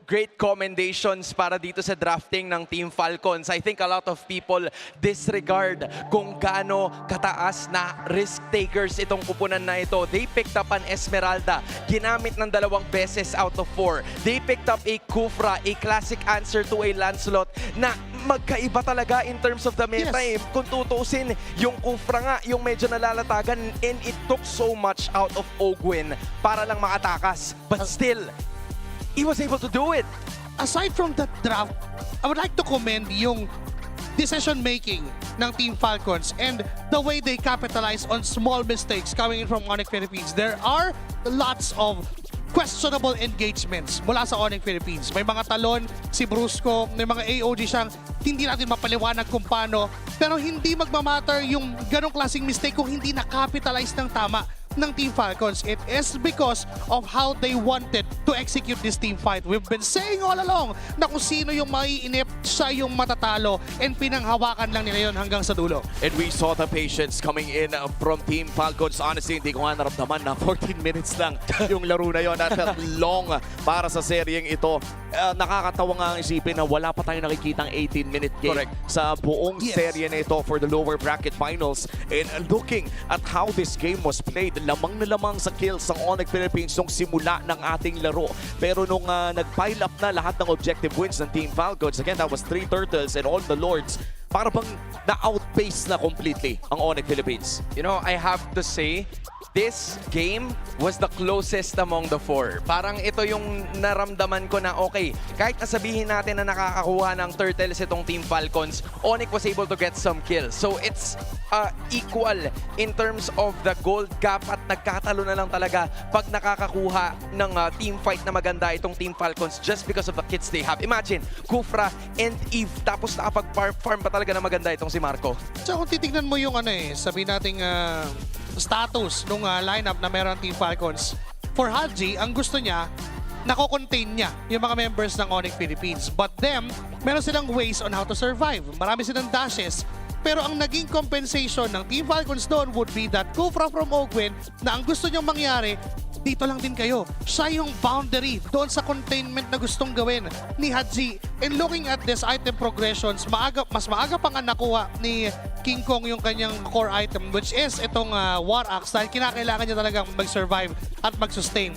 great commendations para dito sa drafting ng Team Falcons. I think a lot of people disregard kung gaano kataas na risk takers itong kupunan na ito. They picked up an Esmeralda, ginamit ng 2 beses out of 4. They picked up a Kufra, a classic answer to a Lancelot na magkaiba talaga in terms of the meta. Kung tutusin, yung Kufra nga, yung medyo nalalatagan and it took so much out of Ogwin para lang makatakas. But still, he was able to do it. Aside from that draft, I would like to commend yung decision-making ng Team Falcons and the way they capitalize on small mistakes coming in from ONIC Philippines. There are lots of questionable engagements mula sa ONIC Philippines. May mga talon, si Brusco, may mga AOG siyang hindi natin mapaliwanag kung paano. Pero hindi magmamatter yung ganong klaseng mistake kung hindi na-capitalize ng tama ng Team Falcons. It is because of how they wanted to execute this team fight. We've been saying all along na kung sino yung maiinip, siya yung matatalo, and pinanghawakan lang nila yun hanggang sa dulo. And we saw the patience coming in from Team Falcons. Honestly, hindi ko nga naramdaman na 14 minutes lang yung laro na yun. That felt long para sa seryeng ito. Nakakatawa nga ang isipin na wala pa tayong nakikitang 18-minute game sa buong serye na ito for the lower bracket finals. And looking at how this game was played, lamang na lamang sa kills ng ONIC Philippines nung simula ng ating laro. Pero nung nag-pile up na lahat ng objective wins ng Team Falcons, again, that was 3 turtles and all the lords, para bang na-outpace na completely ang ONIC Philippines. You know, I have to say, this game was the closest among the 4. Parang ito yung naramdaman ko na okay, kahit nasabihin natin na nakakakuha ng turtles itong Team Falcons, ONIC was able to get some kills. So it's equal in terms of the gold gap at nagkatalo na lang talaga pag nakakakuha ng team fight na maganda itong Team Falcons just because of the kits they have. Imagine, Kufra and Eve, tapos nakapag-farm pa talaga na maganda itong si Marco. So kung titignan mo yung sabihin nating status nung lineup na meron Team Falcons, for Haji, ang gusto niya, nako-contain niya yung mga members ng ONIC Philippines. But them, meron silang ways on how to survive. Marami silang dashes. Pero ang naging compensation ng Team Falcons doon would be that Kufra from Ogwen na ang gusto niyang mangyari, dito lang din kayo. Siya yung boundary doon sa containment na gustong gawin ni Haji. And looking at this item progressions, mas maaga pa nga nakuha ni King Kong yung kanyang core item, which is itong War Axe, dahil kinakailangan niya talagang mag-survive at mag-sustain.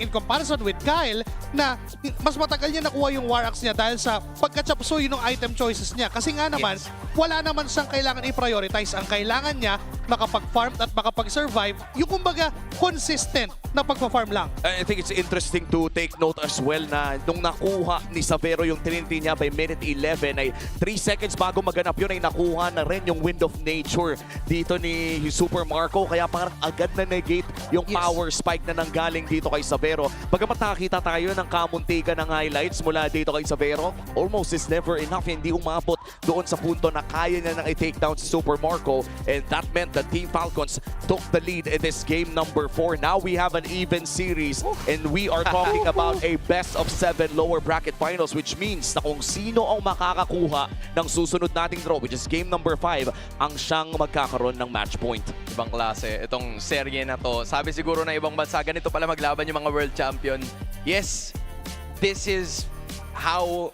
In comparison with Kyle, na mas matagal niya nakuha yung War Axe niya dahil sa pagkachapsuy ng item choices niya. Kasi nga naman, wala naman siyang kailangan i-prioritize. Ang kailangan niya, makapag-farm at makapag-survive, yung kumbaga consistent na pagpa-farm lang. I think it's interesting to take note as well na nung nakuha ni Savero yung Trinity niya by minute 11 ay 3 seconds bago maganap yun ay nakuha na rin yung Wind of Nature dito ni Super Marco, kaya parang agad na negate yung power spike na nanggaling dito kay Savero. Bagamat nakakita tayo ng kamuntikan ng highlights mula dito kay Savero, almost is never enough, hindi umabot doon sa punto na kaya niya nang i-take down si Super Marco, and that meant that Team Falcons took the lead in this game number 4. Now we have an even series and we are talking about a best of 7 lower bracket finals, which means na kung sino ang makakakuha ng susunod nating draw, which is game number 5, ang siyang magkakaroon ng match point. Ibang klase. Itong serye na to. Sabi siguro na ibang bansa, ganito pala maglaban yung mga world champion. Yes, this is how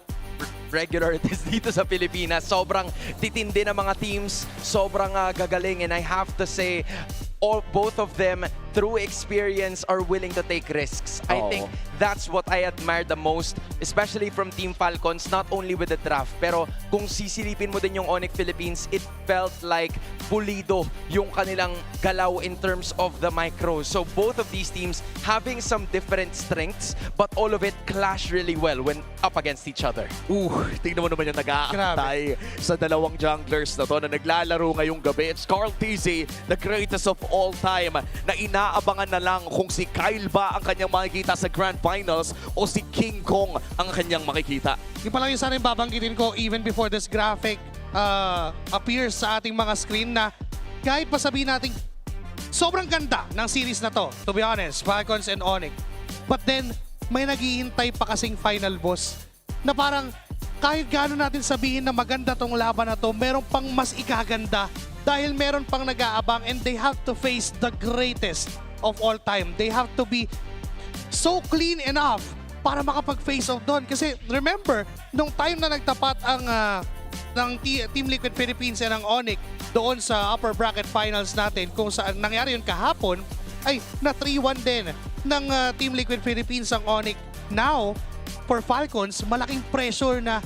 regular it is dito sa Pilipinas. Sobrang titindi ng mga teams, sobrang gagaling, and I have to say, both of them, through experience, are willing to take risks. I think that's what I admire the most, especially from Team Falcons, not only with the draft, pero kung sisilipin mo din yung ONIC Philippines, it felt like pulido yung kanilang galaw in terms of the micro. So both of these teams having some different strengths, but all of it clash really well when up against each other. Tingnan mo naman yung nag-aantay sa dalawang junglers na to na naglalaro ngayong gabi. It's Carl TZ, the greatest of all time, na inaabangan na lang kung si Kyle ba ang kanyang makikita sa Grand Finals o si King Kong ang kanyang makikita. Yung pala yung sana yung babanggitin ko even before this graphic appears sa ating mga screen, na kahit pa sabihin natin sobrang ganda ng series na to, to be honest, Falcons and ONIC. But then, may naghihintay pa kasing final boss na parang kahit gaano natin sabihin na maganda tong laban na to, meron pang mas ikaganda dahil meron pang nag-aabang, and they have to face the greatest of all time. They have to be so clean enough para makapag-face off doon. Kasi remember, nung time na nagtapat ang ng Team Liquid Philippines and ang ONIC doon sa upper bracket finals natin, kung saan nangyari yun kahapon, ay na 3-1 din ng Team Liquid Philippines ang ONIC. Now, for Falcons, malaking pressure na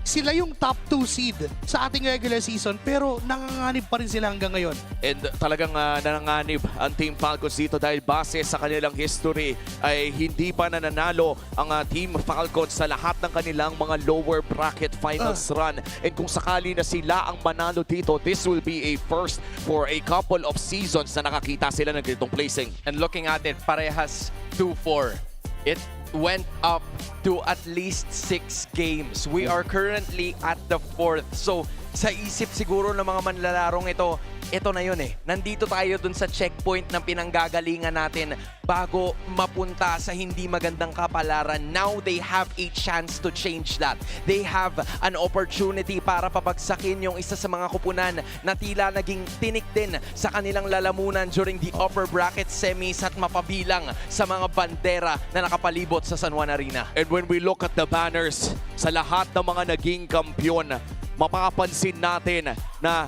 sila yung top 2 seed sa ating regular season, pero nanganganib pa rin sila hanggang ngayon. And talagang nanganganib ang Team Falcons dito dahil base sa kanilang history ay hindi pa nananalo ang Team Falcons sa lahat ng kanilang mga lower bracket finals run. And kung sakali na sila ang manalo dito, this will be a first for a couple of seasons na nakakita sila ng ganitong placing. And looking at it, parehas 2-4. It went up to at least 6 games. We are currently at the 4th. So, sa isip siguro ng mga manlalarong ito na yun eh. Nandito tayo dun sa checkpoint ng pinanggagalingan natin bago mapunta sa hindi magandang kapalaran. Now they have a chance to change that. They have an opportunity para papagsakin yung isa sa mga kupunan na tila naging tinik din sa kanilang lalamunan during the upper bracket semis at mapabilang sa mga bandera na nakapalibot sa San Juan Arena. And when we look at the banners sa lahat ng mga naging kampyon, mapapansin natin na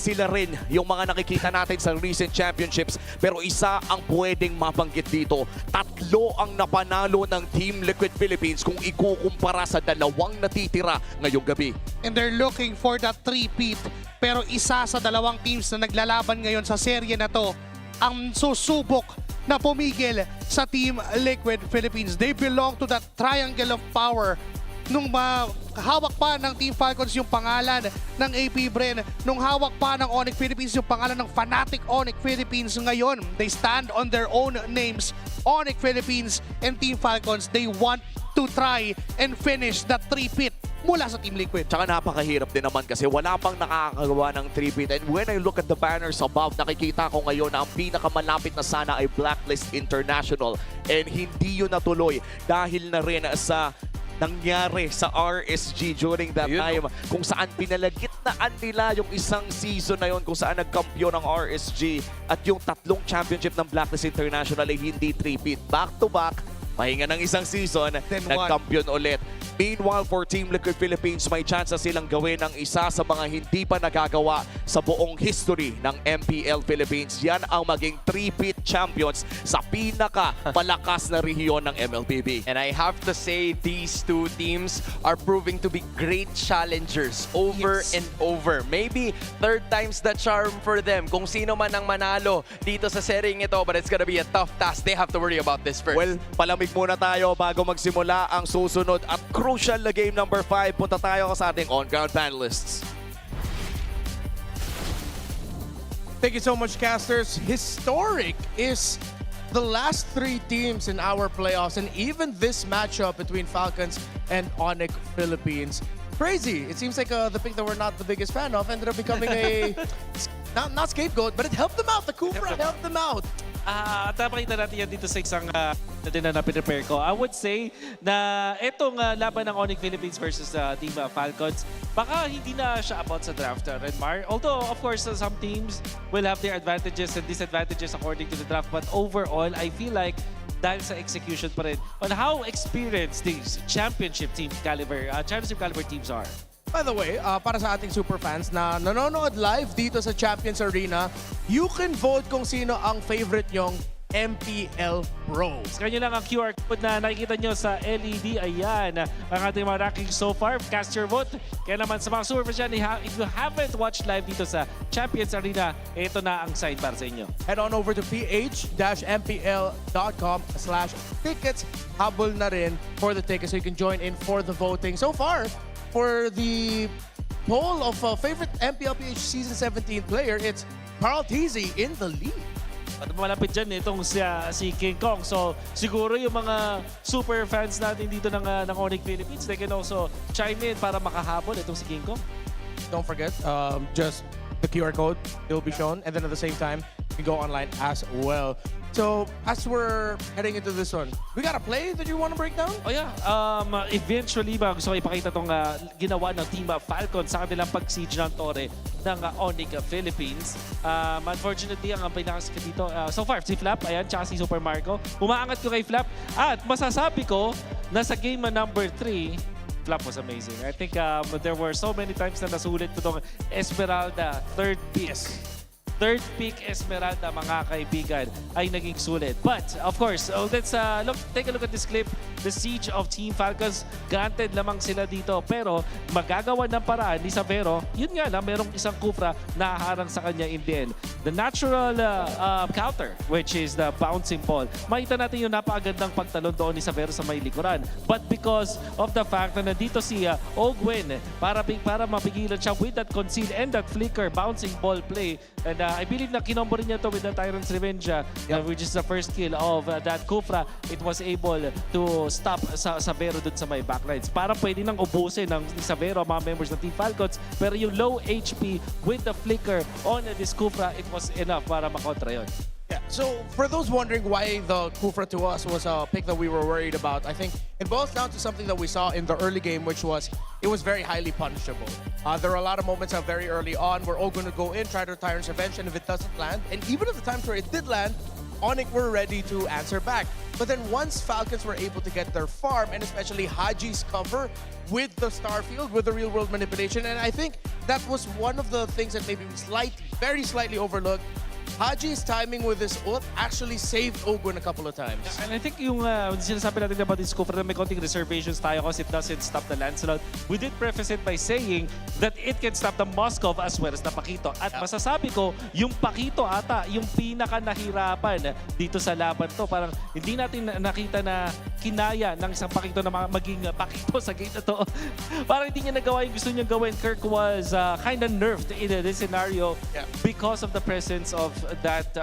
sila rin yung mga nakikita natin sa recent championships, pero isa ang pwedeng mabanggit dito. 3 ang napanalo ng Team Liquid Philippines kung ikukumpara sa 2 natitira ngayong gabi. And they're looking for that 3-peat, pero isa sa 2 teams na naglalaban ngayon sa serye na to ang susubok na pumigil sa Team Liquid Philippines. They belong to that triangle of power. Nung hawak pa ng Team Falcons yung pangalan ng AP Bren, nung hawak pa ng ONIC Philippines yung pangalan ng Fanatic ONIC Philippines, ngayon they stand on their own names. ONIC Philippines and Team Falcons, they want to try and finish that 3-peat mula sa Team Liquid. Tsaka napakahirap din naman kasi wala pang nakakagawa ng 3-peat. And when I look at the banners above, nakikita ko ngayon na ang pinakamalapit na sana ay Blacklist International. And hindi yun natuloy dahil na rin sa nangyari sa RSG during that time kung saan pinalagitnaan nila yung isang season na yun kung saan nagkampiyon ng RSG at yung 3 championship ng Blacklist International ay hindi 3-peat. Back-to-back, pahinga ng isang season, nagkampiyon ulit. Meanwhile, for Team Liquid Philippines, may chance na silang gawin ang isa sa mga hindi pa nagagawa sa buong history ng MPL Philippines. Yan ang maging 3-peat champions sa pinaka-malakas na rehiyon ng MLBB. And I have to say, these two teams are proving to be great challengers over and over. Maybe third time's the charm for them. Kung sino man ang manalo dito sa sering ito, but it's gonna be a tough task. They have to worry about this first. Well, palamig muna tayo bago magsimula ang susunod at crucial na game number 5. Punta tayo sa ating on-ground panelists. Thank you so much, casters. Historic is the last 3 teams in our playoffs, and even this matchup between Falcons and ONIC Philippines. Crazy. It seems like the pick that we're not the biggest fan of ended up becoming a not scapegoat, but it helped them out. The Kufra helped them out. At napakita natin yan dito sa isang na pinrepare ko. I would say na itong laban ng ONIC Philippines versus Team Falcons, baka hindi na siya about sa draft, Redmar. Although, of course, some teams will have their advantages and disadvantages according to the draft. But overall, I feel like dahil sa execution pa rin on how experienced these championship caliber teams are. By the way, para sa ating super fans na nanonood live dito sa Champions Arena, you can vote kung sino ang favorite nyong MPL Pros. Kanya lang ang QR code na nakikita nyo sa LED. Ayan, ang ating mga ranking so far. Cast your vote. Kaya naman sa mga super fans dyan, if you haven't watched live dito sa Champions Arena, ito na ang sign para sa inyo. Head on over to ph-mpl.com/tickets. Habol na rin for the tickets so you can join in for the voting. So far, for the poll of favorite MPL PH Season 17 player, it's Carl Teasy in the lead. At malapit dyan itong si King Kong. So siguro yung mga super fans natin dito ng ONIC Philippines, they can also chime in para makahabol itong si King Kong. Don't forget, just the QR code will be shown, and then at the same time, you can go online as well. So, as we're heading into this one, we got a play that you want to break down? Oh yeah, eventually gusto ko ipakita itong ginawa ng Team Falcon sa kanilang pag-siege ng Torre ng ONIC Philippines. Unfortunately, ang pinakasikat dito, so far, si Flap, ayan, tsaka si Super Marco. Umaangat ko kay Flap at masasabi ko na sa game number 3, Flap was amazing. I think there were so many times na nasulit ko itong Esmeralda, third pick. Third pick Esmeralda, mga kaibigan, ay naging sulit. But, of course, let's take a look at this clip. The siege of Team Falcons, granted lamang sila dito. Pero, magagawa ng paraan ni Savero, yun nga lang, merong isang Kufra na haharang sa kanya in the end. The natural counter, which is the bouncing ball. Makita natin yung napakagandang pagtalon doon ni Savero sa may likuran. But because of the fact na nandito si Ogwen, para mapigilan siya with that conceal and that flicker bouncing ball play. And I believe na kinombo rin niya to with the Tyrant's Revenge, which is the first kill of that Kufra. It was able to stop Savero dun sa may backlines. Parang pwede nang ubusin ng Savero ang mga members ng Team Falcons. Pero yung low HP with the flicker on this Kufra, it was enough para makontra yun. Yeah, so for those wondering why the Kufra to us was a pick that we were worried about, I think it boils down to something that we saw in the early game, which was it was very highly punishable. There are a lot of moments very early on where Ogun would go in, try to Tyrant's Revenge, and if it doesn't land, and even at the times where it did land, ONIC were ready to answer back. But then once Falcons were able to get their farm, and especially Haji's cover with the Starfield, with the real-world manipulation, and I think that was one of the things that maybe was very slightly overlooked. Haji's timing with his ult actually saved Ogun a couple of times. And I think yung sinasabi natin about this Kufra na may konting reservations tayo kasi it doesn't stop the Lancelot. We did preface it by saying that it can stop the Moskov as well as the Pakito. At masasabi ko, yung Pakito ata, yung pinaka nahirapan dito sa laban to. Parang hindi natin nakita na kinaya ng isang Pakito na maging Pakito sa game na to. Parang hindi niya nagawa yung gusto niya gawin. Kirk was kind of nerfed in this scenario because of the presence of that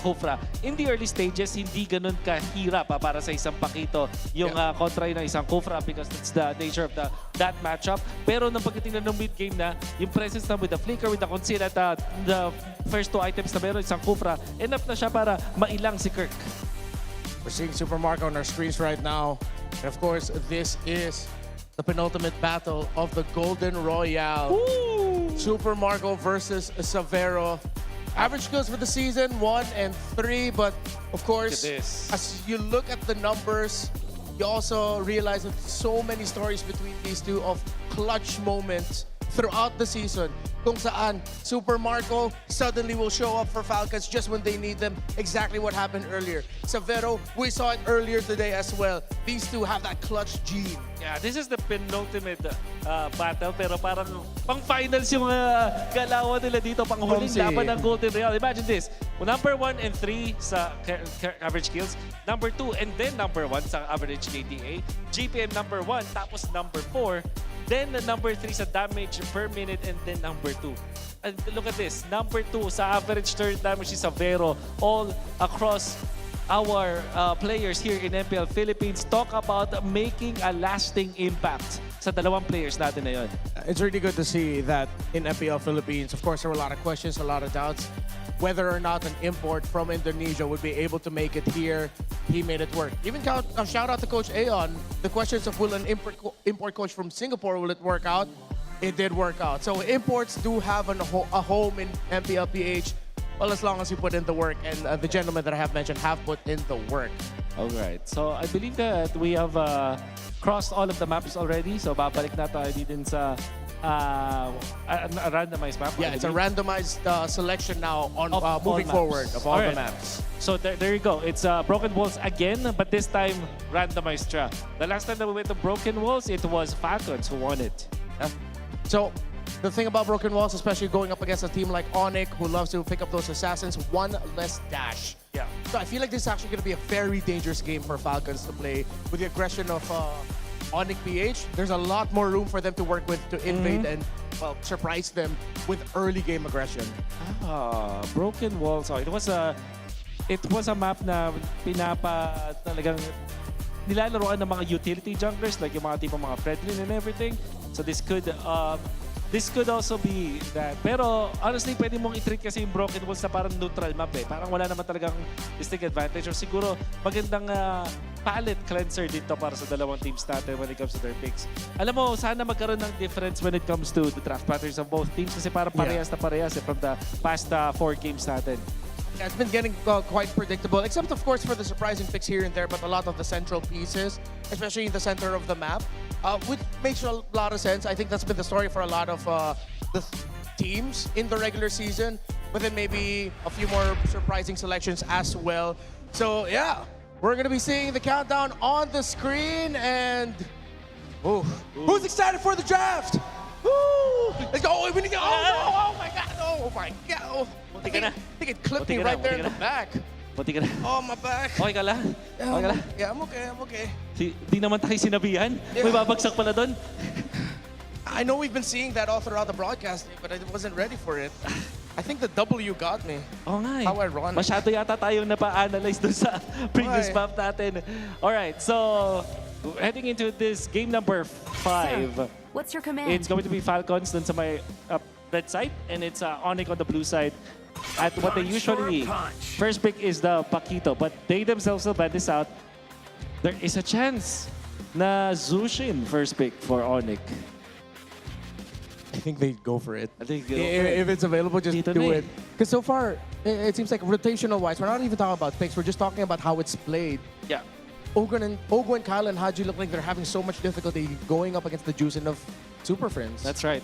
Kufra. In the early stages, hindi ganun kahirap para sa isang Pakito yung kontra ng isang Kufra because that's the nature of that matchup. Pero nung pagdating na ng mid-game na, yung presence na with the flicker, with the conceal at the first 2 items na meron isang Kufra, enough na siya para mailang si Kirk. We're seeing Super Marco on our screens right now. And of course, this is the penultimate battle of the Golden Royale. Super Marco versus Savero. Average kills for the season, 1 and 3. But of course, as you look at the numbers, you also realize that so many stories between these two of clutch moments throughout the season. Kung saan Super Marco suddenly will show up for Falcons just when they need them. Exactly what happened earlier. Savero, we saw it earlier today as well. These two have that clutch gene. Yeah, this is the penultimate battle pero parang pang-finals yung galawan nila dito, pang-huling laban ng Golden Royale. Imagine this, number 1 and 3 sa average kills, number 2 and then number 1 sa average KDA, GPM number 1, tapos number 4, then number 3 sa damage per minute, and then number 2. And look at this, number 2 sa average turret damage is Savero all across our players here in MPL Philippines. Talk about making a lasting impact sa dalawang players natin na yun. It's really good to see that in MPL Philippines. Of course, there were a lot of questions, a lot of doubts. Whether or not an import from Indonesia would be able to make it here, he made it work. Even shout out to Coach Aeon. The questions of will an import coach from Singapore, will it work out? It did work out. So imports do have a home in MPL PH. Well, as long as you put in the work, and the gentlemen that I have mentioned have put in the work. All right. So I believe that we have crossed all of the maps already. So babalik na tayo din sa a randomized map. Yeah, it's a randomized selection now on moving forward of all the maps. So there you go. It's Broken Walls again, but this time randomized siya. The last time that we went to Broken Walls, it was Falcons who won it. So the thing about Broken Walls, especially going up against a team like ONIC, who loves to pick up those assassins, 1 less dash. Yeah. So I feel like this is actually going to be a very dangerous game for Falcons to play with the aggression of ONIC PH. There's a lot more room for them to work with to invade and surprise them with early game aggression. Broken Walls. Oh, it was a map na talagang nilalaroan ng mga utility junglers like yung mga tipong mga Fredlin and everything. So this could also be that. Pero honestly, pwede mong i-treat kasi yung Broken Walls na parang neutral map eh. Parang wala naman talagang distinct advantage. Or siguro magandang palette cleanser dito para sa dalawang teams natin when it comes to their picks. Alam mo, sana magkaroon ng difference when it comes to the draft patterns of both teams kasi parang parehas na parehas from the past 4 games natin. Yeah, it's been getting quite predictable, except of course for the surprising picks here and there, but a lot of the central pieces, especially in the center of the map, which makes a lot of sense. I think that's been the story for a lot of the teams in the regular season, but then maybe a few more surprising selections as well. So yeah, we're gonna be seeing the countdown on the screen, and who's excited for the draft? Woo! Let's go! Oh my God! Oh my God! I think it clipped me right there in the back. Buti ka na. Oh, my back. Okay ka lang? Okay ka lang? Yeah, I'm okay. Di naman tayo sinabihan. May babagsak pala doon. I know we've been seeing that all throughout the broadcasting, but I wasn't ready for it. I think the W got me. Oo nga eh. How ironic. Masyado yata tayong napa-analyze doon sa previous map natin. Alright, so heading into this game number 5. What's your command? It's going to be Falcons dun sa my red side, and it's ONIC on the blue side. At what they usually first pick is the Pakito, but they themselves will ban this out. There is a chance na Zushin first pick for ONIC. I think they'd go for it. I think if it's available, just do it. Because so far, it seems like rotational-wise, we're not even talking about picks. We're just talking about how it's played. Yeah. Ogwen, Kyle, and Haji look like they're having so much difficulty going up against the Juicing of Super Friends. That's right.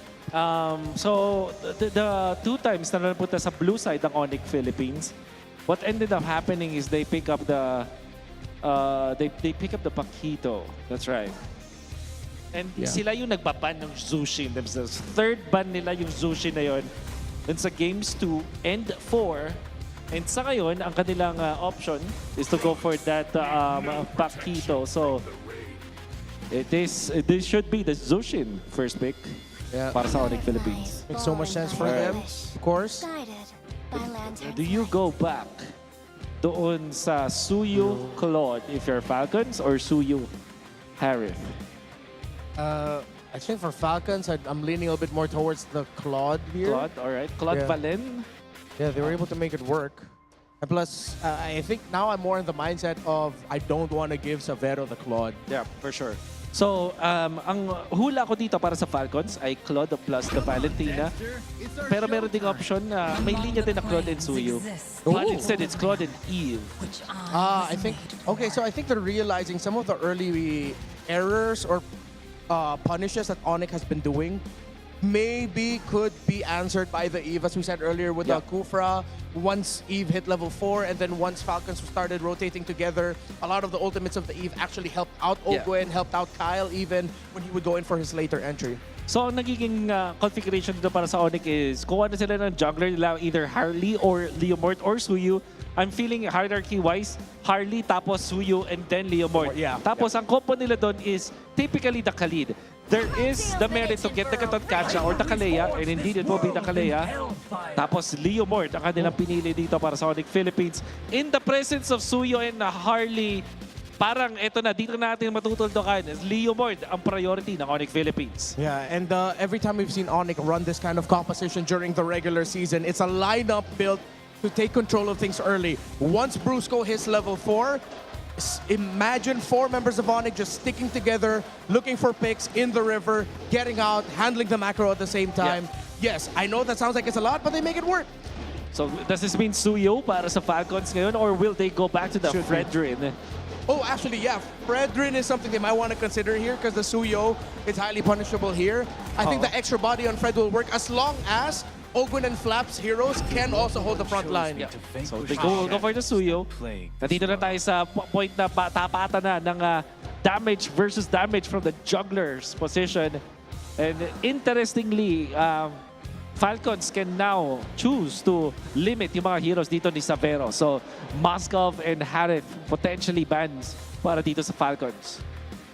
So the 2 times na napunta sa blue side ng ONIC Philippines, what ended up happening is they pick up the Pakito. That's right. And sila yung nagbaban ng Zushin themselves. 3rd ban nila yung Zushin na yun. Then sa games 2 and 4, and sa ngayon, ang kanilang option is to go for that Pakito. So this should be the Zushin first pick para sa ONIC Philippines. Makes so much sense for them, of course. do you go back doon sa Suyu Claude if you're Falcons or Suyu Harith? I think for Falcons, I'm leaning a little bit more towards the Claude here. Claude, all right. Claude Valen. Yeah, they were able to make it work. And plus, I think now I'm more in the mindset of I don't want to give Savero the Claude. Yeah, for sure. So, ang hula ko dito para sa Falcons ay Claude plus the Valentina. Pero meron ding option na may linya din na Claude and Suyu. But instead, it's Claude and Eve. I think, okay, so I think they're realizing some of the early errors or punishes that ONIC has been doing maybe could be answered by the Eve, as we said earlier, with the Kufra. Once Eve hit level 4, and then once Falcons started rotating together, a lot of the ultimates of the Eve actually helped out Ogwen, helped out Kyle even when he would go in for his later entry. So, ang nagiging configuration dito para sa ONIC is kuha na sila ng jungler nila, either Harley or Leomort or Suyu. I'm feeling hierarchy-wise, Harley tapos Suyu and then Leomort. Tapos ang combo nila doon is typically the Khalid. There is the merit to get the Katonkacha or the Kalea, and indeed it will be the Kalea. Tapos Leomort ang kanilang pinili dito para sa ONIC Philippines. In the presence of Suyu and Harley, parang eto na, dito natin matutuldokan. Leomort ang priority ng ONIC Philippines. Yeah, and every time we've seen ONIC run this kind of composition during the regular season, it's a lineup built to take control of things early. Once Brusco hits level 4, imagine 4 members of ONIC just sticking together, looking for picks in the river, getting out, handling the macro at the same time. Yes, I know that sounds like it's a lot, but they make it work. So does this mean Suyo para sa Falcons ngayon, or will they go back to the Fredrin? Oh, actually, yeah. Fredrin is something they might want to consider here because the Suyo is highly punishable here. I think the extra body on Fred will work as long as Ogwen and Flaps heroes can also hold the front line. So they go for the Suyo. Nandito na tayo sa point na tapatan na ng damage versus damage from the jungler's position. And interestingly, Falcons can now choose to limit yung mga heroes dito ni Savero. So Moskov and Harith potentially bans para dito sa Falcons.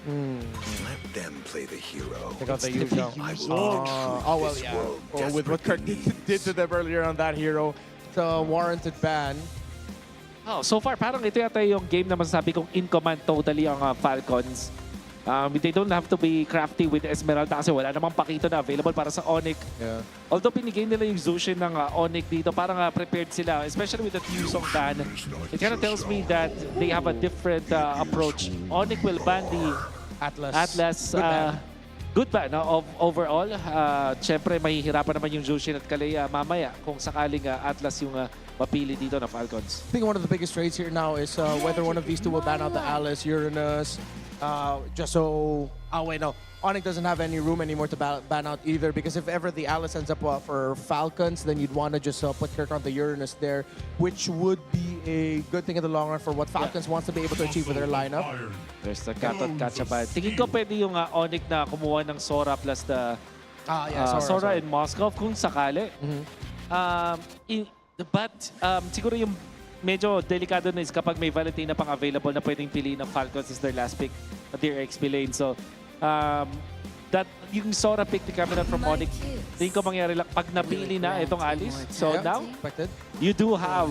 Let them play the hero. They got the usual. Oh, well, yeah. Well, with what Kirk did to them earlier on that hero, it's a warranted ban. Oh, so far, parang ito yata yung game na masasabi kong in command totally ang Falcons. They don't have to be crafty with Esmeralda kasi wala namang pakito na available para sa ONIC. Yeah. Although pinigay nila yung Zushin ng ONIC dito, parang prepared sila, especially with the Fusong ban. It kind of tells me that they have a different approach. ONIC will ban the Atlas. Good ban overall. Siyempre, mahihirapan naman yung Zushin at Kalea mamaya kung sakaling Atlas yung mapili dito na Falcons. I think one of the biggest trades here now is whether one of these two will ban out the Alice, Uranus, just so... Oh, wait, no. ONIC doesn't have any room anymore to ban out either, because if ever the Alice ends up for Falcons, then you'd want to just put Kirk on the Uranus there, which would be a good thing in the long run for what Falcons wants to be able to achieve with their lineup. There's the Katot ban. Tingin ko pwede yung ONIC na kumuha ng Sora plus the Sora and Moskov kung sakali. But siguro yung medyo delikado na is kapag may Valentina pang available na pwedeng piliin ng Falcons is their last pick at their XP lane. So, that yung Sora pick na coming out from ONIC, tingin ko mangyari lang pag napili na itong Alice. So now, you do have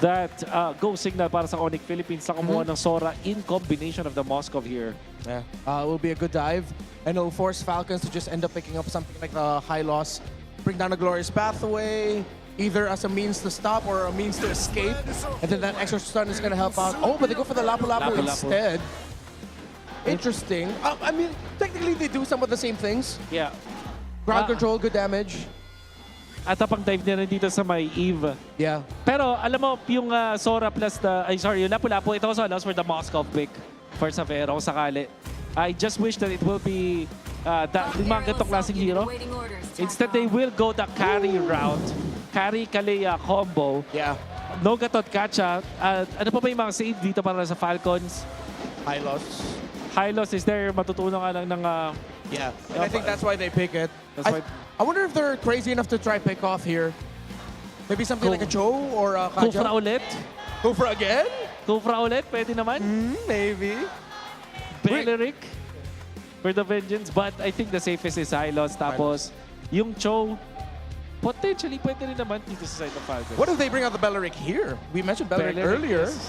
that go signal para sa ONIC Philippines na kumuha ng Sora in combination of the Moskov here. Yeah, it will be a good dive, and it will force Falcons to just end up picking up something like the high loss, bring down a glorious pathway, either as a means to stop or a means to escape, and then that extra stun is going to help out. Oh, but they go for the Lapu-Lapu instead. Interesting. I mean, technically they do some of the same things. Yeah. Ground control, good damage. At pang dive na rin dito sa may Eve. Yeah. Pero alam mo, yung Sora plus the, yung Lapu-Lapu, it also allows for the Moskov pick for Savero kung sakali. I just wish that it will be yung mga ganitong klaseng hero. Instead, they will go the carry route. Carry Kalea combo. Yeah. No Katot-Kacha. Ano pa ba yung mga save dito para sa Falcons? High loss. High loss is there. Matutunan ka lang ng... yeah, and I think that's why they pick it. I wonder if they're crazy enough to try pick off here. Maybe something like a Cho or a Kaja. Kufra ulit? Kufra again? Kufra ulit? Pwede naman? Maybe. Beleric for the Vengeance. But I think the safest is high loss. Tapos, yung Cho, potentially pwede rin naman dito sa side ng Falcons. What if they bring out the Belleric here? We mentioned Belleric earlier. Yes.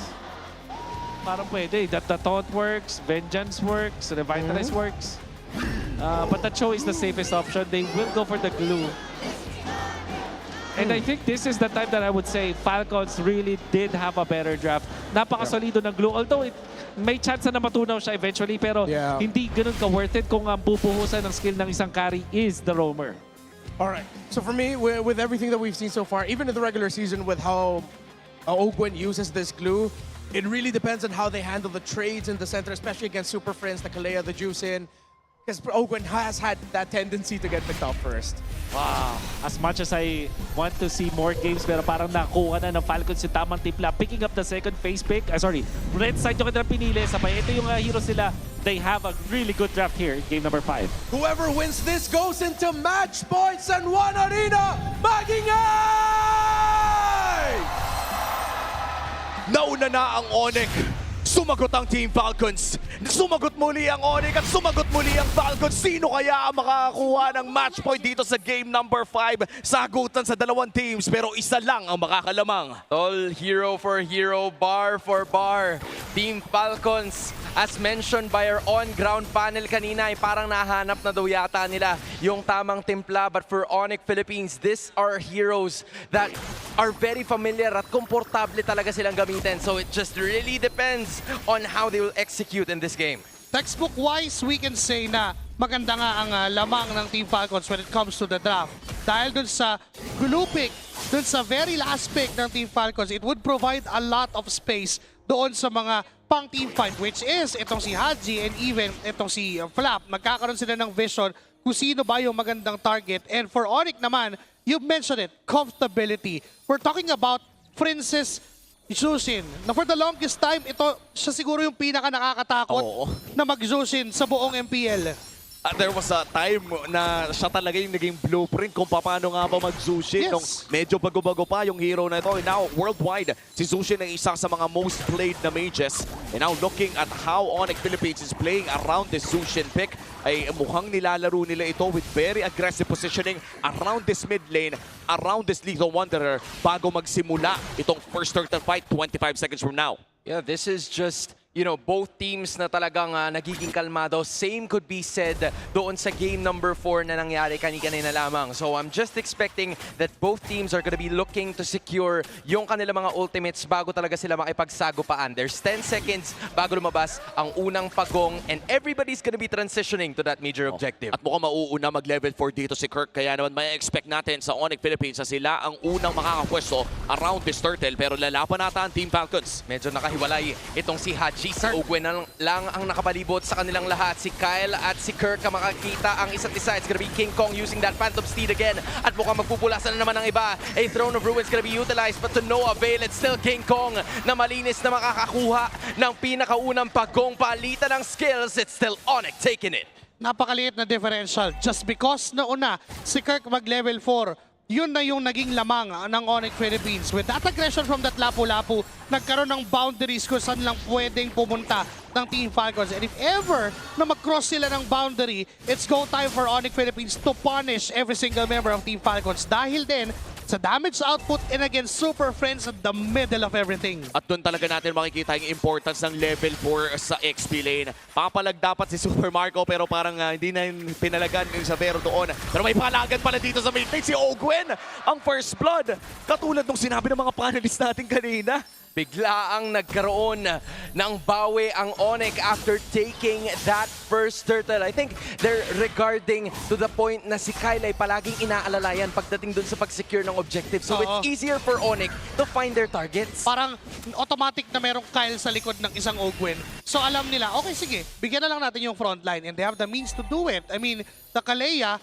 Parang pwede. The Taunt works, Vengeance works, Revitalize works. But the Cho is the safest option. They will go for the glue. And I think this is the time that I would say Falcons really did have a better draft. Napakasolido ng glue. Although may chance na matunaw siya eventually, pero hindi ganun ka-worth it kung ang pupuhusan ng skill ng isang carry is the roamer. All right. So for me, with everything that we've seen so far, even in the regular season with how Ogwen uses this glue, it really depends on how they handle the trades in the center, especially against Super Friends, the Kalea, the Juicin. Because Ogwen has had that tendency to get picked off first. Wow. As much as I want to see more games, pero parang nakuha na ng Falcons yung tamang timpla. Picking up the second phase pick. Red side yung kanilang pinili. Sabay, ito yung heroes nila. They have a really good draft here in game number 5. Whoever wins this goes into match points and one arena. Magingay! Nauna na ang ONIC. Sumagot ang Team Falcons. Sumagot muli ang ONIC at sumagot muli ang Falcons. Sino kaya ang makakakuha ng match point dito sa game number 5? Sagutan sa dalawang teams pero isa lang ang makakalamang. All hero for hero, bar for bar. Team Falcons, as mentioned by our on-ground panel kanina, ay parang nahanap na daw yata nila yung tamang timpla. But for ONIC Philippines, these are heroes that are very familiar at komportable talaga silang gamitin. So it just really depends on how they will execute in this game. Textbook-wise, we can say na maganda nga ang lamang ng Team Falcons when it comes to the draft. Dahil dun sa glue pick, dun sa very last pick ng Team Falcons, it would provide a lot of space doon sa mga pang-team fight, which is itong si Haji and even itong si Flap. Magkakaroon sila ng vision kung sino ba yung magandang target. And for ONIC naman, you mentioned it, comfortability. We're talking about Princess Jushin. Na for the longest time, ito siya siguro yung pinaka nakakatakot na mag-Jushin sa buong MPL. There was a time na siya talaga yung naging blueprint kung paano nga ba mag-Zushin. Nung medyo bago-bago pa yung hero na ito. And now, worldwide, si Zushin ay isa sa mga most played na mages. And now, looking at how ONIC Philippines is playing around this Zushin pick, ay mukhang nilalaro nila ito with very aggressive positioning around this mid lane, around this Lethal Wanderer, bago magsimula itong first turtle fight 25 seconds from now. Yeah, this is just, you know, both teams na talagang nagiging kalmado. Same could be said doon sa game number 4 na nangyari kanina lamang. So I'm just expecting that both teams are gonna be looking to secure yung kanilang mga ultimates bago talaga sila makipagsagupaan. There's 10 seconds bago lumabas ang unang pagong and everybody's gonna be transitioning to that major objective. At mukhang mauuna mag-level 4 dito si Kirk. Kaya naman may expect natin sa ONIC Philippines na sila ang unang makakapwesto around this turtle. Pero lalaban nata ang Team Falcons. Medyo nakahiwalay itong si Haji. Si Ogwen lang ang nakapalibot sa kanilang lahat. Si Kyle at si Kirk ang makakita ang isa't isa. It's gonna be King Kong using that Phantom Steed again. At mukhang magpupulasan na naman ang iba. A Throne of Ruins gonna be utilized but to no avail. It's still King Kong na malinis na makakakuha ng pinakaunang pagong palitan ng skills. It's still ONIC taking it. Napakaliit na differential. Just because nauna si Kirk mag-level 4, yun na yung naging lamang ng ONIC Philippines. With that aggression from that Lapu-Lapu, nagkaroon ng boundaries kung saan lang pwedeng pumunta ng Team Falcons. And if ever na mag-cross sila ng boundary, it's go time for ONIC Philippines to punish every single member of Team Falcons. Dahil din sa damage output and again, Super Friends at the middle of everything. At doon talaga natin makikita yung importance ng level 4 sa XP lane. Papalag dapat si Super Marco pero parang hindi na pinalagan yung Savero doon. Pero may palagan pala dito sa mid lane si Ogwen. Ang first blood. Katulad nung sinabi ng mga panelists natin kanina. Bigla ang nagkaroon ng bawi ang ONIC after taking that first turtle. I think they're regarding to the point na si Kyle ay palaging inaalalayan pagdating dun sa pag-secure ng objective. So it's easier for ONIC to find their targets. Parang automatic na merong Kyle sa likod ng isang Ogwen. So alam nila, okay sige, bigyan na lang natin yung frontline and they have the means to do it. I mean, the Kalea,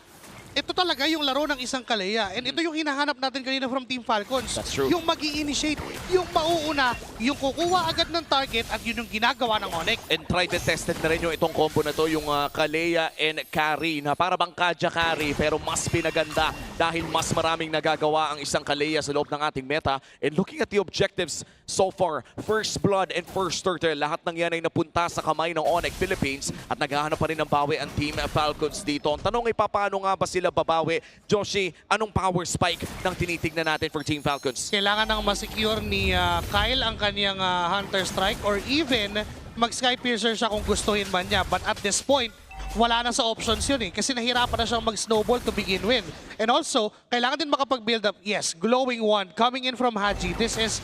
ito talaga yung laro ng isang Kalea. And ito yung hinahanap natin kanina from Team Falcons. That's true. Yung mag-i-initiate, yung mauuna, yung kukuha agad ng target at yun yung ginagawa ng ONIC. And tried and tested na rin yung itong combo na to, yung Kalea and Carry na para bang Kaja Carry pero mas pinaganda dahil mas maraming nagagawa ang isang Kalea sa loob ng ating meta. And looking at the objectives so far, first blood and first turtle, lahat ng yan ay napunta sa kamay ng ONIC Philippines at naghahanap pa rin ng bawi ang Team Falcons dito. Ang tanong ay paano nga ba sila babawi? Joshi, anong power spike ng tinitignan natin for Team Falcons? Kailangan nang masecure ni Kyle ang kanyang Hunter Strike or even mag-Sky Piercer siya kung gustuhin man niya. But at this point, wala na sa options yun kasi nahirapan na siyang mag-snowball to begin with. And also, kailangan din makapag-build up. Yes, glowing one coming in from Haji. This is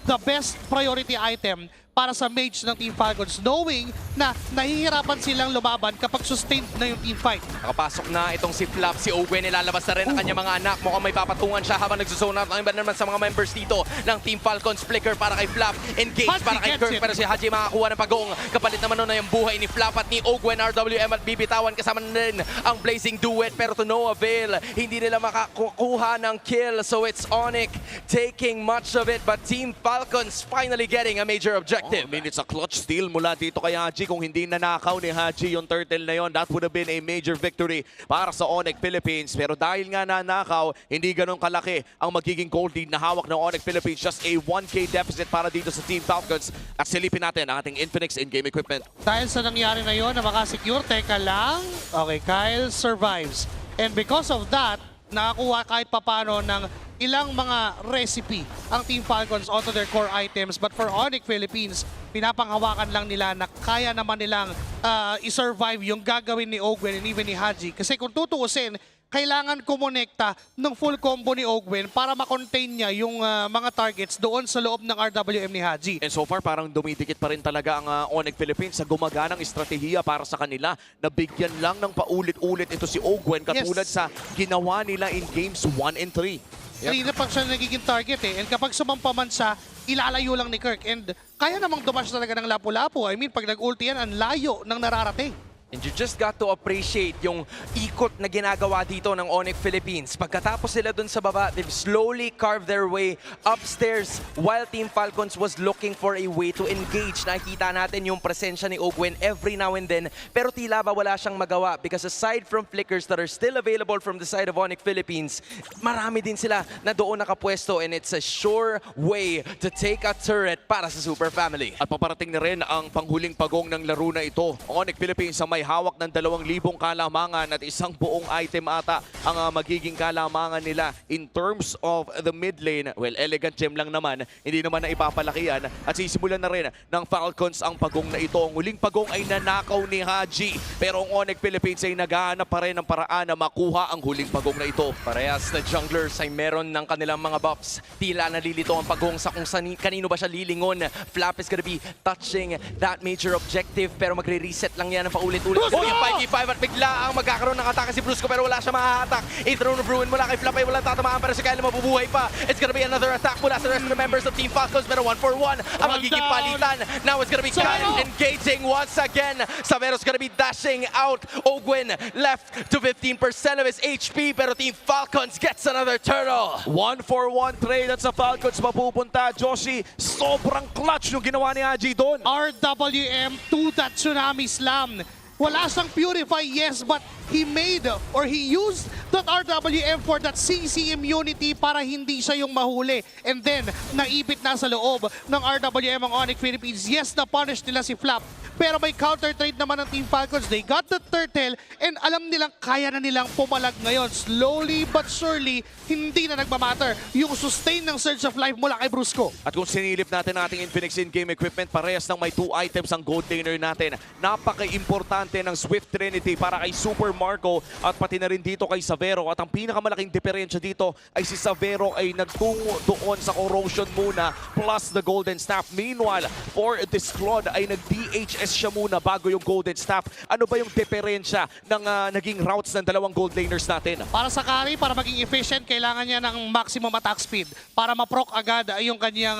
the best priority item para sa mage ng Team Falcons, knowing na nahihirapan silang lumaban kapag sustained na yung team fight. Nakapasok na itong si Flap, si Ogwen, nilalabas na rin ang kanyang mga anak. Mukhang may papatungan siya habang nagsusone out. Ang iba naman sa mga members dito ng Team Falcons. Flicker para kay Flap, engage para kay Kirk, pero si Haji makakuha ng pagong. Kapalit naman nun na yung buhay ni Flap at ni Ogwen. RWM at bibitawan, kasama na rin ang Blazing Duet, pero to no avail. Hindi nila makakuha ng kill, so it's ONIC taking much of it, but Team Falcons finally getting a major objective. Minutes a clutch steal mula dito kay Haji. Kung hindi nanakaw ni Haji yung turtle na yon, that would have been a major victory para sa ONIC Philippines. Pero dahil nga nanakaw, hindi ganun kalaki ang magiging gold lead na hawak ng ONIC Philippines. Just a 1K deficit para dito sa Team Falcons. At silipin natin ang ating Infinix in-game equipment. Dahil sa nangyari na yon na makasecure, teka lang. Okay, Kyle survives. And because of that, nakakuha kahit papano ng ilang mga recipe ang Team Falcons onto their core items. But for ONIC Philippines, pinapanghawakan lang nila na kaya naman nilang i-survive yung gagawin ni Ogwen and even ni Haji. Kasi kung tutuusin, kailangan kumonekta ng full combo ni Ogwen para makontain niya yung mga targets doon sa loob ng RWM ni Haji. And so far, parang dumidikit pa rin talaga ang ONIC Philippines sa gumaganang estratehiya para sa kanila. Nabigyan lang ng paulit-ulit ito si Ogwen katulad sa ginawa nila in games 1 and 3. Kanina pa siya nagiging target And kapag sumampa man siya, ilalayo lang ni Kirk. And kaya namang dumash talaga ng lapu-lapu. I mean, pag nag-ulti yan, ang layo ng nararating. And you just got to appreciate yung ikot na ginagawa dito ng ONIC Philippines. Pagkatapos sila dun sa baba, they've slowly carved their way upstairs while Team Falcons was looking for a way to engage. Nakikita natin yung presensya ni Ogwen every now and then, pero tila ba wala siyang magawa because aside from flickers that are still available from the side of ONIC Philippines, marami din sila na doon nakapwesto and it's a sure way to take a turret para sa Super Family. At paparating na rin ang panghuling pagong ng laro na ito. ONIC Philippines ang may hawak ng 2,000 kalamangan at isang buong item ata ang magiging kalamangan nila in terms of the mid lane. Well, elegant gem lang naman, hindi naman na ipapalaki yan at sisimulan na rin ng Falcons ang pagong na ito. Ang huling pagong ay nanakaw ni Haji, pero ang ONIC Philippines ay naghahanap pa rin ng paraan na makuha ang huling pagong na ito. Parehas na junglers ay meron ng kanilang mga buffs. Tila nalilito ang pagong sa kung kanino ba siya lilingon. Flap is gonna be touching that major objective, pero magre-reset lang yan ng paulit-ulit. Oh, yung 5v5 at bigla ang magkakaroon ng atake si Brusco, pero wala siya mahahatak. A-throne of ruin mula kay Flap ay walang tatamaan, pero si Kyle mabubuhay pa. It's gonna be another attack mula sa rest of the members of Team Falcons, pero 1-for-1 ang magiging palitan. Now it's gonna be Kyle engaging once again. Savero's gonna be dashing out. Ogwen left to 15% of his HP, pero Team Falcons gets another turtle. 1-for-1 trade at sa Falcons mapupunta. Joshi, sobrang clutch yung ginawa ni Haji doon. RWM to that tsunami slam. Wala siyang purify, yes, but he made or he used that RWM for that CC immunity para hindi siya yung mahuli. And then, naipit na sa loob ng RWM ang ONIC Philippines. Yes, na-punish nila si Flap. Pero may counter trade naman ng Team Falcons. They got the turtle and alam nilang kaya na nilang pumalag ngayon. Slowly but surely, hindi na nagmamatter yung sustain ng Surge of Life mula kay Brusco. At kung sinilip natin ating Infinix in-game equipment, parehas ng may 2 items ang gold laner natin. Napaka-importante ng Swift Trinity para kay Super Marco at pati na rin dito kay Savero. At ang pinakamalaking diferensya dito ay si Savero ay nagtungo doon sa corrosion muna plus the golden staff. Meanwhile, for this Claude ay nag-DHS siya muna bago yung golden staff. Ano ba yung diferensya ng naging routes ng dalawang gold laners natin? Para sa carry, para maging efficient, kailangan niya ng maximum attack speed para ma-proc agad yung kanyang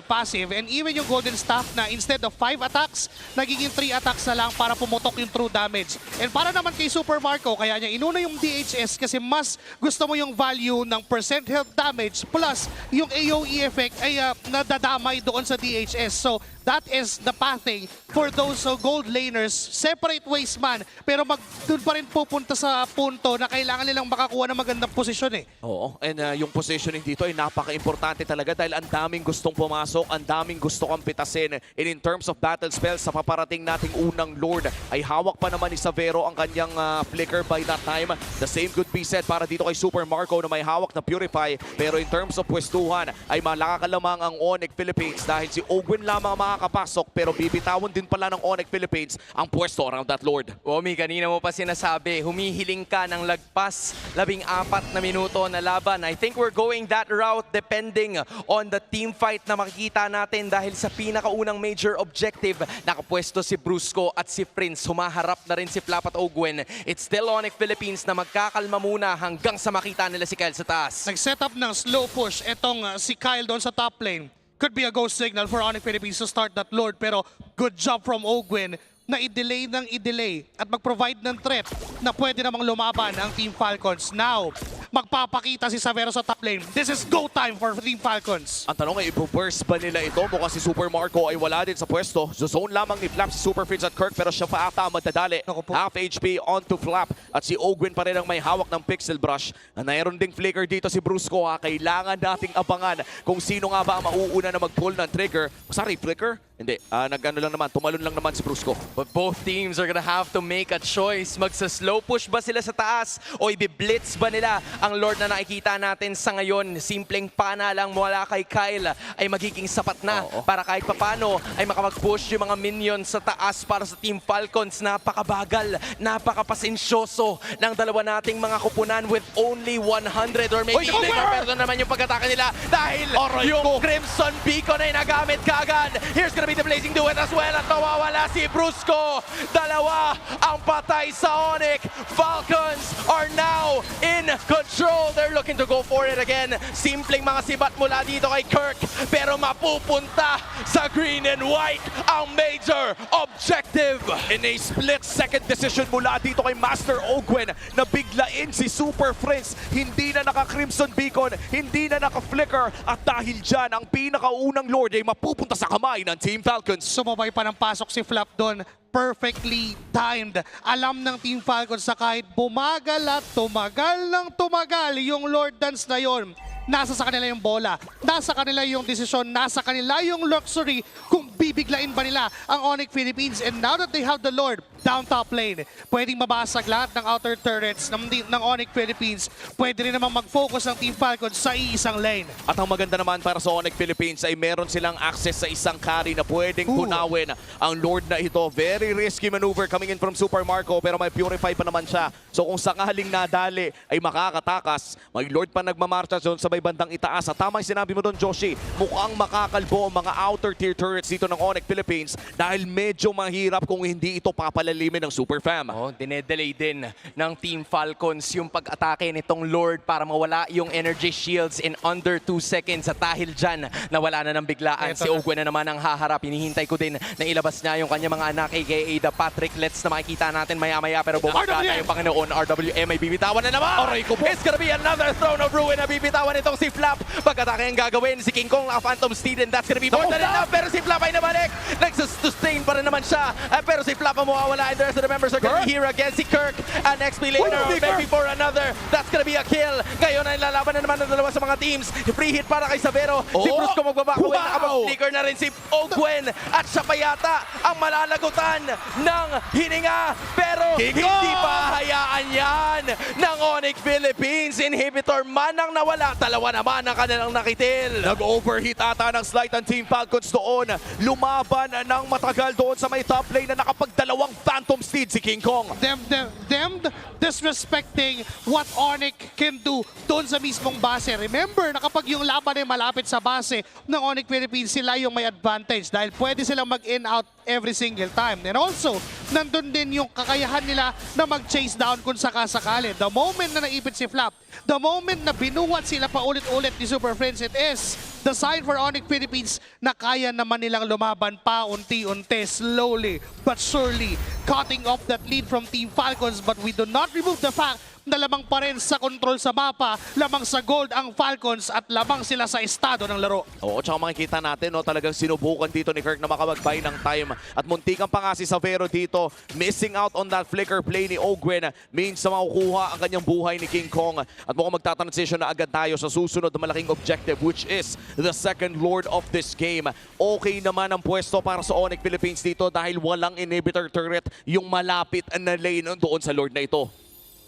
passive. And even yung golden staff na instead of 5 attacks, nagiging 3 attacks na lang para pumutok yung true damage. And para naman kay Super Marco, kaya niya inuna yung DHS kasi mas gusto mo yung value ng percent health damage plus yung AOE effect ay nadadamay doon sa DHS. So, that is the pathing for those gold laners. Separate ways man, pero doon pa rin pupunta sa punto na kailangan nilang makakuha ng magandang posisyon eh. Oo, and yung positioning dito ay napaka-importante talaga dahil ang daming gustong pumasok, ang daming gusto kang pitasin. And in terms of battle spells, sa paparating nating unang Lord, ay hawak pa naman ni Savero ang kanyang flicker by that time. The same could be said para dito kay Super Marco na may hawak na Purify. Pero in terms of pwestuhan, ay malakalamang ang ONIC Philippines dahil si Ogwin lamang makakapasok pero bibitawan din pala ng ONIC Philippines ang pwesto around that Lord. Omi, kanina mo pa sinasabi, humihiling ka ng lagpas 14 na minuto na laban. I think we're going that route depending on the team fight na makikita natin dahil sa pinakaunang major objective, nakapwesto si Brusco at si Prince. Humaharap na rin si Flap at Ogwen. It's still ONIC Philippines na magkakalma muna hanggang sa makita nila si Kyle sa taas. Nag-set up ng slow push etong si Kyle doon sa top lane. Could be a go signal for ONIC Philippines to start that Lord, pero good job from Ogwen na i-delay ng i-delay at mag-provide ng threat na pwede namang lumaban ang Team Falcons. Now, magpapakita si Savero sa top lane. This is go time for Team Falcons. Ang tanong ay ipo-burst ba nila ito? Mukhang si Super Marco ay wala din sa pwesto. Zone lamang ni Flap si Super Fritz at Kirk pero siya pa ata ang magdadali. Half HP onto Flap at si Ogwin pa rin ang may hawak ng Pixel Brush. Na mayroon ding flicker dito si Brusco. Kailangan nating abangan kung sino nga ba ang mauuna na mag-pull ng trigger. Sorry, flicker? Hindi, nag-ano lang naman, tumalon lang naman si Brusco. But both teams are gonna have to make a choice. Magsa-slow push ba sila sa taas o i-blitz ba nila ang Lord na nakikita natin sa ngayon? Simpleng pana lang mula kay Kyle ay magiging sapat na para kahit papano ay makapag-push yung mga minions sa taas para sa Team Falcons. Napakabagal, napakapasensyoso ng dalawa nating mga kupunan with only 100 or maybe pero naman yung pag-atake nila dahil yung Crimson Beacon ay nagamit kaagad. Here's gonna be the Blazing Duet as well at nawawala si Brusco. Dalawa ang patay sa ONIC. Falcons are now in control. They're looking to go for it again. Simpleng mga sibat mula dito kay Kirk pero mapupunta sa green and white ang major objective. In a split-second decision mula dito kay Master Ogwen na biglain si Super Prince. Hindi na naka-Crimson Beacon, hindi na naka-Flicker at dahil dyan ang pinakaunang Lord ay mapupunta sa kamay ng Team Falcons. Sumabay pa ng pasok si Flap doon. Perfectly timed. Alam ng Team Falcons sa kahit bumagal at tumagal ng tumagal yung Lord Dance na yon. Nasa sa kanila yung bola, nasa kanila yung desisyon, nasa kanila yung luxury kung bibiglain ba nila ang ONIC Philippines. And now that they have the Lord down top lane, pwedeng mabasag lahat ng outer turrets ng ONIC Philippines. Pwede rin namang mag-focus ang Team Falcons sa iisang lane. At ang maganda naman para sa ONIC Philippines ay meron silang access sa isang carry na pwedeng tunawin ang Lord na ito. Very risky maneuver coming in from Super Marco pero may Purify pa naman siya. So kung sakaling nadali ay makakatakas, may Lord pa nagmamarcha doon sa may bandang itaas. At tama yung sinabi mo doon, Joshi, mukhang makakalbo ang mga outer tier turrets dito ng ONIC Philippines dahil medyo mahirap kung hindi ito papalalimin ng Super Fam. Dinedelay din ng Team Falcons yung pag-atake nitong Lord para mawala yung energy shields in under 2 seconds. At dahil dyan, nawala na ng biglaan. Si Ogwen na naman ang haharap. Hinihintay ko din na ilabas niya yung kanyang mga anak, aka the Patricklets na makikita natin maya-maya. Pero bumaba na yung Panginoon. RWM ay bibitawan na naman. It's gonna be another Throne of Ruin na bibitawan itong si Flap. Pag-atake ang gagawin, si King Kong, Phantom Steed, and that's gonna be more than enough. Pero si Flap ay nabalik. Nagsustain pa rin naman siya. Pero si Flap ang mawawala. And the rest of the members are gonna be here against si Kirk. And XP later, maybe for another. That's gonna be a kill. Ngayon ay lalaban na naman ng dalawa sa mga teams. Free hit para kay Savero. Si Brusco magbabakawin. Nakapag-flicker na rin si Ogwen. At siya pa yata ang malalagutan ng hininga. Pero hindi pa hayaan yan ng ONIC Philippines. Inhibitor man ang nawala. Dalawa naman ang kanilang nakitil. Nag-overheat ata ng slight ang Team Falcons doon. Lumaban ng matagal doon sa may top lane na nakapagdalawang Phantom Steed si King Kong. Them disrespecting what ONIC can do doon sa mismong base. Remember na kapag yung laban ay malapit sa base ng ONIC Philippines, sila yung may advantage dahil pwede silang mag-in-out every single time. And also, nandun din yung kakayahan nila na mag-chase down kung sakasakali. The moment na naipit si Flap, the moment na binuhat sila pa ulit-ulit ni Super Friends, it is the sign for ONIC Philippines na kaya naman nilang lumaban pa unti-unti, slowly but surely, cutting off that lead from Team Falcons. But we do not remove the fact na lamang pa rin sa control sa mapa, lamang sa gold ang Falcons at lamang sila sa estado ng laro. Oo, tsaka makikita natin, no, talagang sinubukan dito ni Kirk na makapagbay ng time. At muntikan pa nga si Savero dito, missing out on that flicker play ni Ogwen means na makukuha ang kanyang buhay ni King Kong. At mukhang magta-transition na agad tayo sa susunod na malaking objective, which is the second Lord of this game. Okay naman ang pwesto para sa ONIC Philippines dito dahil walang inhibitor turret yung malapit na lane doon sa Lord na ito.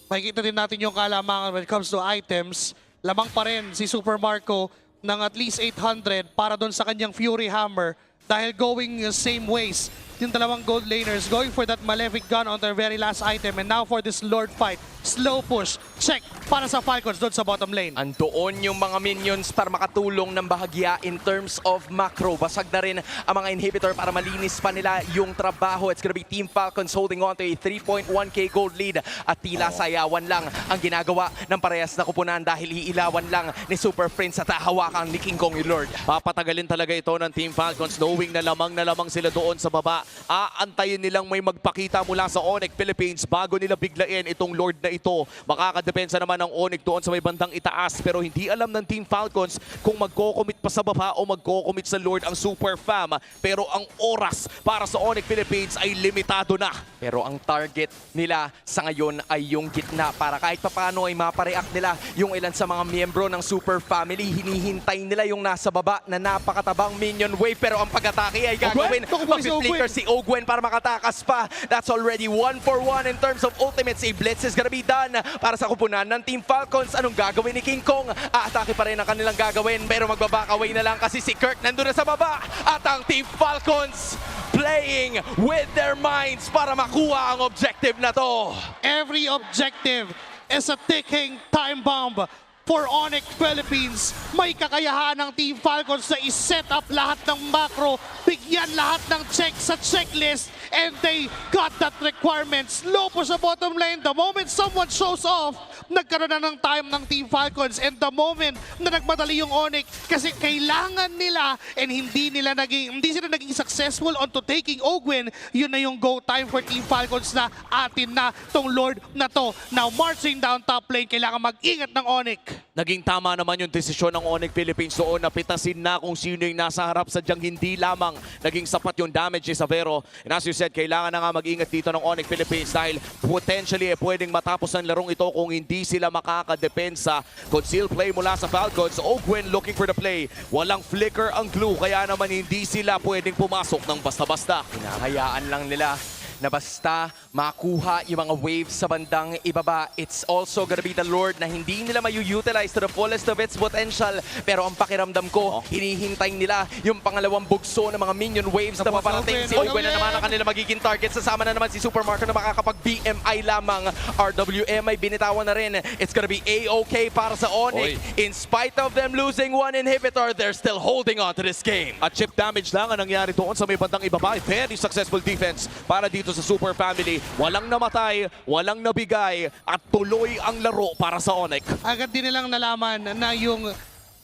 Makikita din natin yung kalamangan when it comes to items. Lamang pa rin si Super Marco ng at least 800 para doon sa kanyang Fury Hammer dahil going same ways. Yung dalawang gold laners going for that Malefic Gun on their very last item, and now for this Lord fight. Slow push, check para sa Falcons doon sa bottom lane. Andoon yung mga minions para makatulong ng bahagya in terms of macro. Basag na rin ang mga inhibitor para malinis pa nila yung trabaho. It's gonna be Team Falcons holding on to a 3.1k gold lead at tila sayawan lang ang ginagawa ng parehas na kupunan dahil iilawan lang ni Super Prince at hahawakan ni King Kong yung Lord. Papatagalin talaga ito ng Team Falcons knowing na lamang sila doon sa baba. Aantayin nilang may magpakita mula sa ONIC Philippines bago nila biglain itong Lord na ito. Makakadepensa naman ang ONIC doon sa may bandang itaas pero hindi alam ng Team Falcons kung magko-commit pa sa baba o magko-commit sa Lord ang Super Fam. Pero ang oras para sa ONIC Philippines ay limitado na. Pero ang target nila sa ngayon ay yung gitna para kahit papaano ay mapareact nila yung ilan sa mga miyembro ng Super Family. Hinihintay nila yung nasa baba na napakatabang minion wave pero ang pag-atake ay gagawin. Mag-flicker si Ogwen para makatakas pa. That's already 1 for 1 in terms of ultimates. A blitz is gonna be done para sa kupunan ng Team Falcons. Anong gagawin ni King Kong? Aatake pa rin ang kanilang gagawin pero magbaback away na lang kasi si Kirk nandun na sa baba. At ang Team Falcons playing with their minds para makuha ang objective na to. Every objective is a ticking time bomb for ONIC Philippines. May kakayahan ng Team Falcons na i-set up lahat ng macro, bigyan lahat ng check sa checklist, and they got that requirement. Slow po sa bottom lane. The moment someone shows off, nagkaroon na ng time ng Team Falcons, and the moment na nagmadali yung ONIC kasi kailangan nila and hindi sila naging successful onto taking Ogwen, yun na yung go time for Team Falcons na atin na tong Lord na to. Now marching down top lane, kailangan mag-ingat ng ONIC. Naging tama naman yung desisyon ng ONIC Philippines doon na pitasin na kung sino yung nasa harap, sadyang hindi lamang naging sapat yung damage ni Savero. And as you said, kailangan na nga mag-ingat dito ng ONIC Philippines dahil potentially pwedeng matapos ang larong ito kung hindi sila makakadepensa. Conceal play mula sa Falcons. Ogwen looking for the play. Walang flicker ang glue kaya naman hindi sila pwedeng pumasok ng basta-basta. Hinahayaan lang nila na basta makuha yung mga waves sa bandang ibaba. It's also gonna be the Lord na hindi nila mayu-utilize to the fullest of its potential. Pero ang pakiramdam ko, hinihintay nila yung pangalawang bugso ng mga minion waves na paparating. Si Ogwen na naman ang kanila magiging target. Sasama na naman si Super Marco na makakapag-BMI lamang. RWM ay binitawan na rin. It's gonna be A-OK para sa ONIC. In spite of them losing one inhibitor, they're still holding on to this game. At chip damage lang ang nangyari doon sa may bandang ibaba. Very successful defense para dito sa Super Family. Walang namatay, walang nabigay, at tuloy ang laro para sa ONIC. Agad din nilang nalaman na yung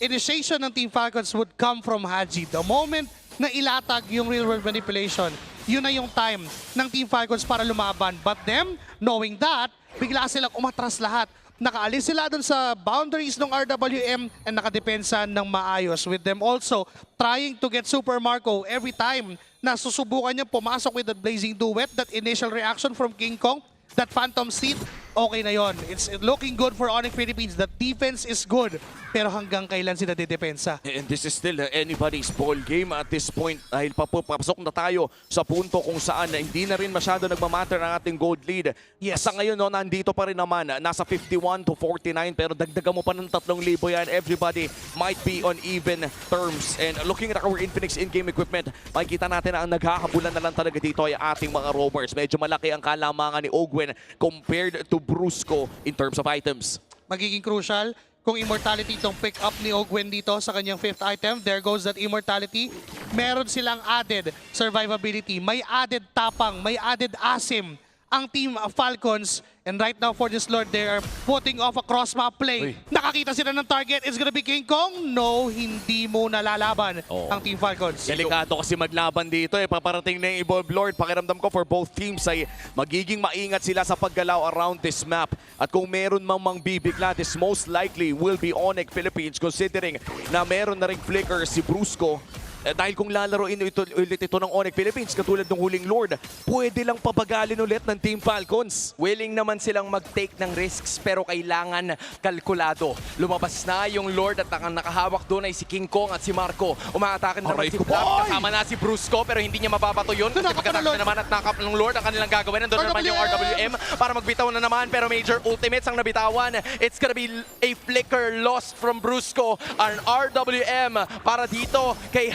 initiation ng Team Falcons would come from Haji. The moment na ilatag yung real world manipulation, yun na yung time ng Team Falcons para lumaban. But them, knowing that, bigla silang umatras lahat. Nakaalis sila dun sa boundaries ng RWM and nakadepensa ng maayos. With them also trying to get Super Marco every time na susubukan niya pumasok with that Blazing Duet, that initial reaction from King Kong, that Phantom Seed, okay na yon. It's looking good for ONIC Philippines. The defense is good. Pero hanggang kailan sila didepensa? And this is still anybody's ball game at this point dahil papasok na tayo sa punto kung saan hindi na rin masyado nagmamatter ang ating gold lead. Yes. Sa ngayon, no, nandito pa rin naman, nasa 51 to 49 pero dagdagan mo pa ng 3,000 yan. Everybody might be on even terms. And looking at our Infinix in-game equipment, makikita natin na ang naghahabulan na lang talaga dito ay ating mga roamers. Medyo malaki ang kalamangan ni Ogwen compared to Brusco in terms of items. Magiging crucial kung immortality itong pick up ni Ogwen dito sa kanyang 5th item. There goes that immortality. Meron silang added survivability. May added tapang, may added asim ang Team Falcons. And right now for this Lord, they are putting off a cross-map play. Nakakita sila ng target. It's gonna be King Kong. No, hindi mo nalalaban ang Team Falcons. Delikado kasi maglaban dito eh. Paparating na yung Evolve Lord. Pakiramdam ko for both teams ay magiging maingat sila sa paggalaw around this map. At kung meron mang bibigla, this most likely will be ONIC Philippines considering na meron na ring flicker si Brusco. Dahil kung lalaroin ulit ito ng ONIC Philippines, katulad ng huling Lord, pwede lang pabagalin ulit ng Team Falcons. Willing naman silang mag-take ng risks pero kailangan kalkulado. Lumabas na yung Lord at ang nakahawak doon ay si King Kong at si Marco. Umaatake naman si Flap, kasama na si Brusco pero hindi niya mababato yun. Kasi pagkatapos na naman at nakap ng Lord ang kanilang gagawin. Nandun naman yung RWM para magbitaw na naman pero major ultimates ang nabitawan. It's gonna be a flicker lost from Brusco. Ang RWM para dito kay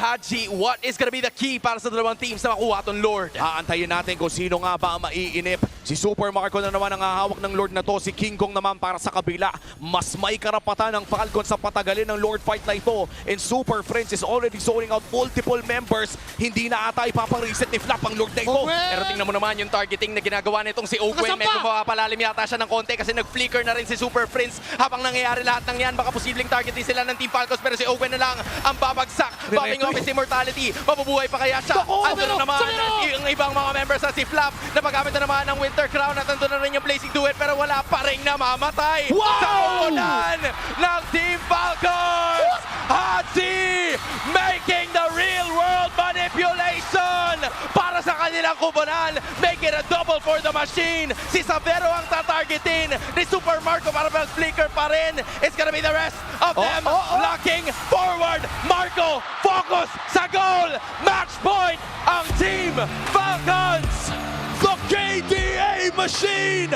what is gonna be the key para sa dalawang teams na makuha itong Lord? Aantayin natin kung sino nga ba ang maiinip. Si Super Marco na naman ang hahawak ng Lord na to. Si King Kong naman para sa kabila. Mas may karapatan ng Falcon sa patagalin ng Lord fight na ito. And Super Friends is already zoning out multiple members. Hindi na ata ipapang-reset ni Flap ang Lord na ito. Pero tingnan mo naman yung targeting na ginagawa nitong si Ogwen. Medyo mapapalalim yata siya ng konti kasi nag-flicker na rin si Super Friends. Habang nangyayari lahat ng yan, baka posibleng targeting sila ng Team Falcons pero si Ogwen na lang ang babagsak. Bobbing off his immortality. Mabubuhay pa kaya siya. Andun na naman yung ibang mga members sa si Flap. Napagamit na naman ng Winter Crown at andun na rin yung Blazing Duet pero wala pa rin namamatay. Sa koponan ng Team Falcons! Haji making the real world manipulation para sa kanilang koponan. Make it a double for the machine. Si Savero ang tatargetin ni Super Marco para mag-flicker pa rin. It's gonna be the rest of them locking forward. Marco, focus sa goal. Match point ang Team Falcons. The KDA machine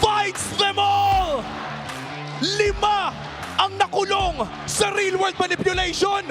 fights them all. 5 ang nakulong sa real world manipulation.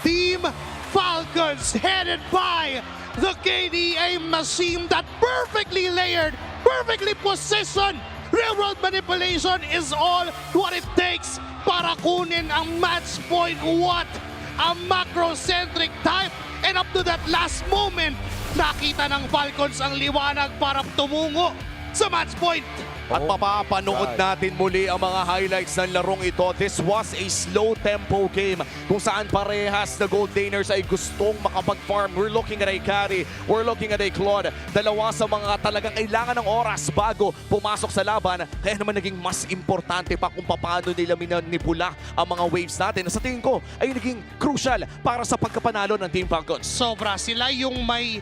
Team Falcons headed by the KDA machine that perfectly layered, perfectly positioned. Real world manipulation is all what it takes para kunin ang match point. What a macrocentric type. And up to that last moment, nakita ng Falcons ang liwanag para tumungo sa match point. At mapapanood natin muli ang mga highlights ng larong ito. This was a slow tempo game kung saan parehas na gold laners ay gustong makapag-farm. We're looking at a carry, we're looking at a Claude. Dalawa sa mga talagang kailangan ng oras bago pumasok sa laban. Kaya naman naging mas importante pa kung paano nila minanipula ang mga waves natin. Sa tingin ko ay naging crucial para sa pagkapanalo ng Team Falcons. Sobra sila yung may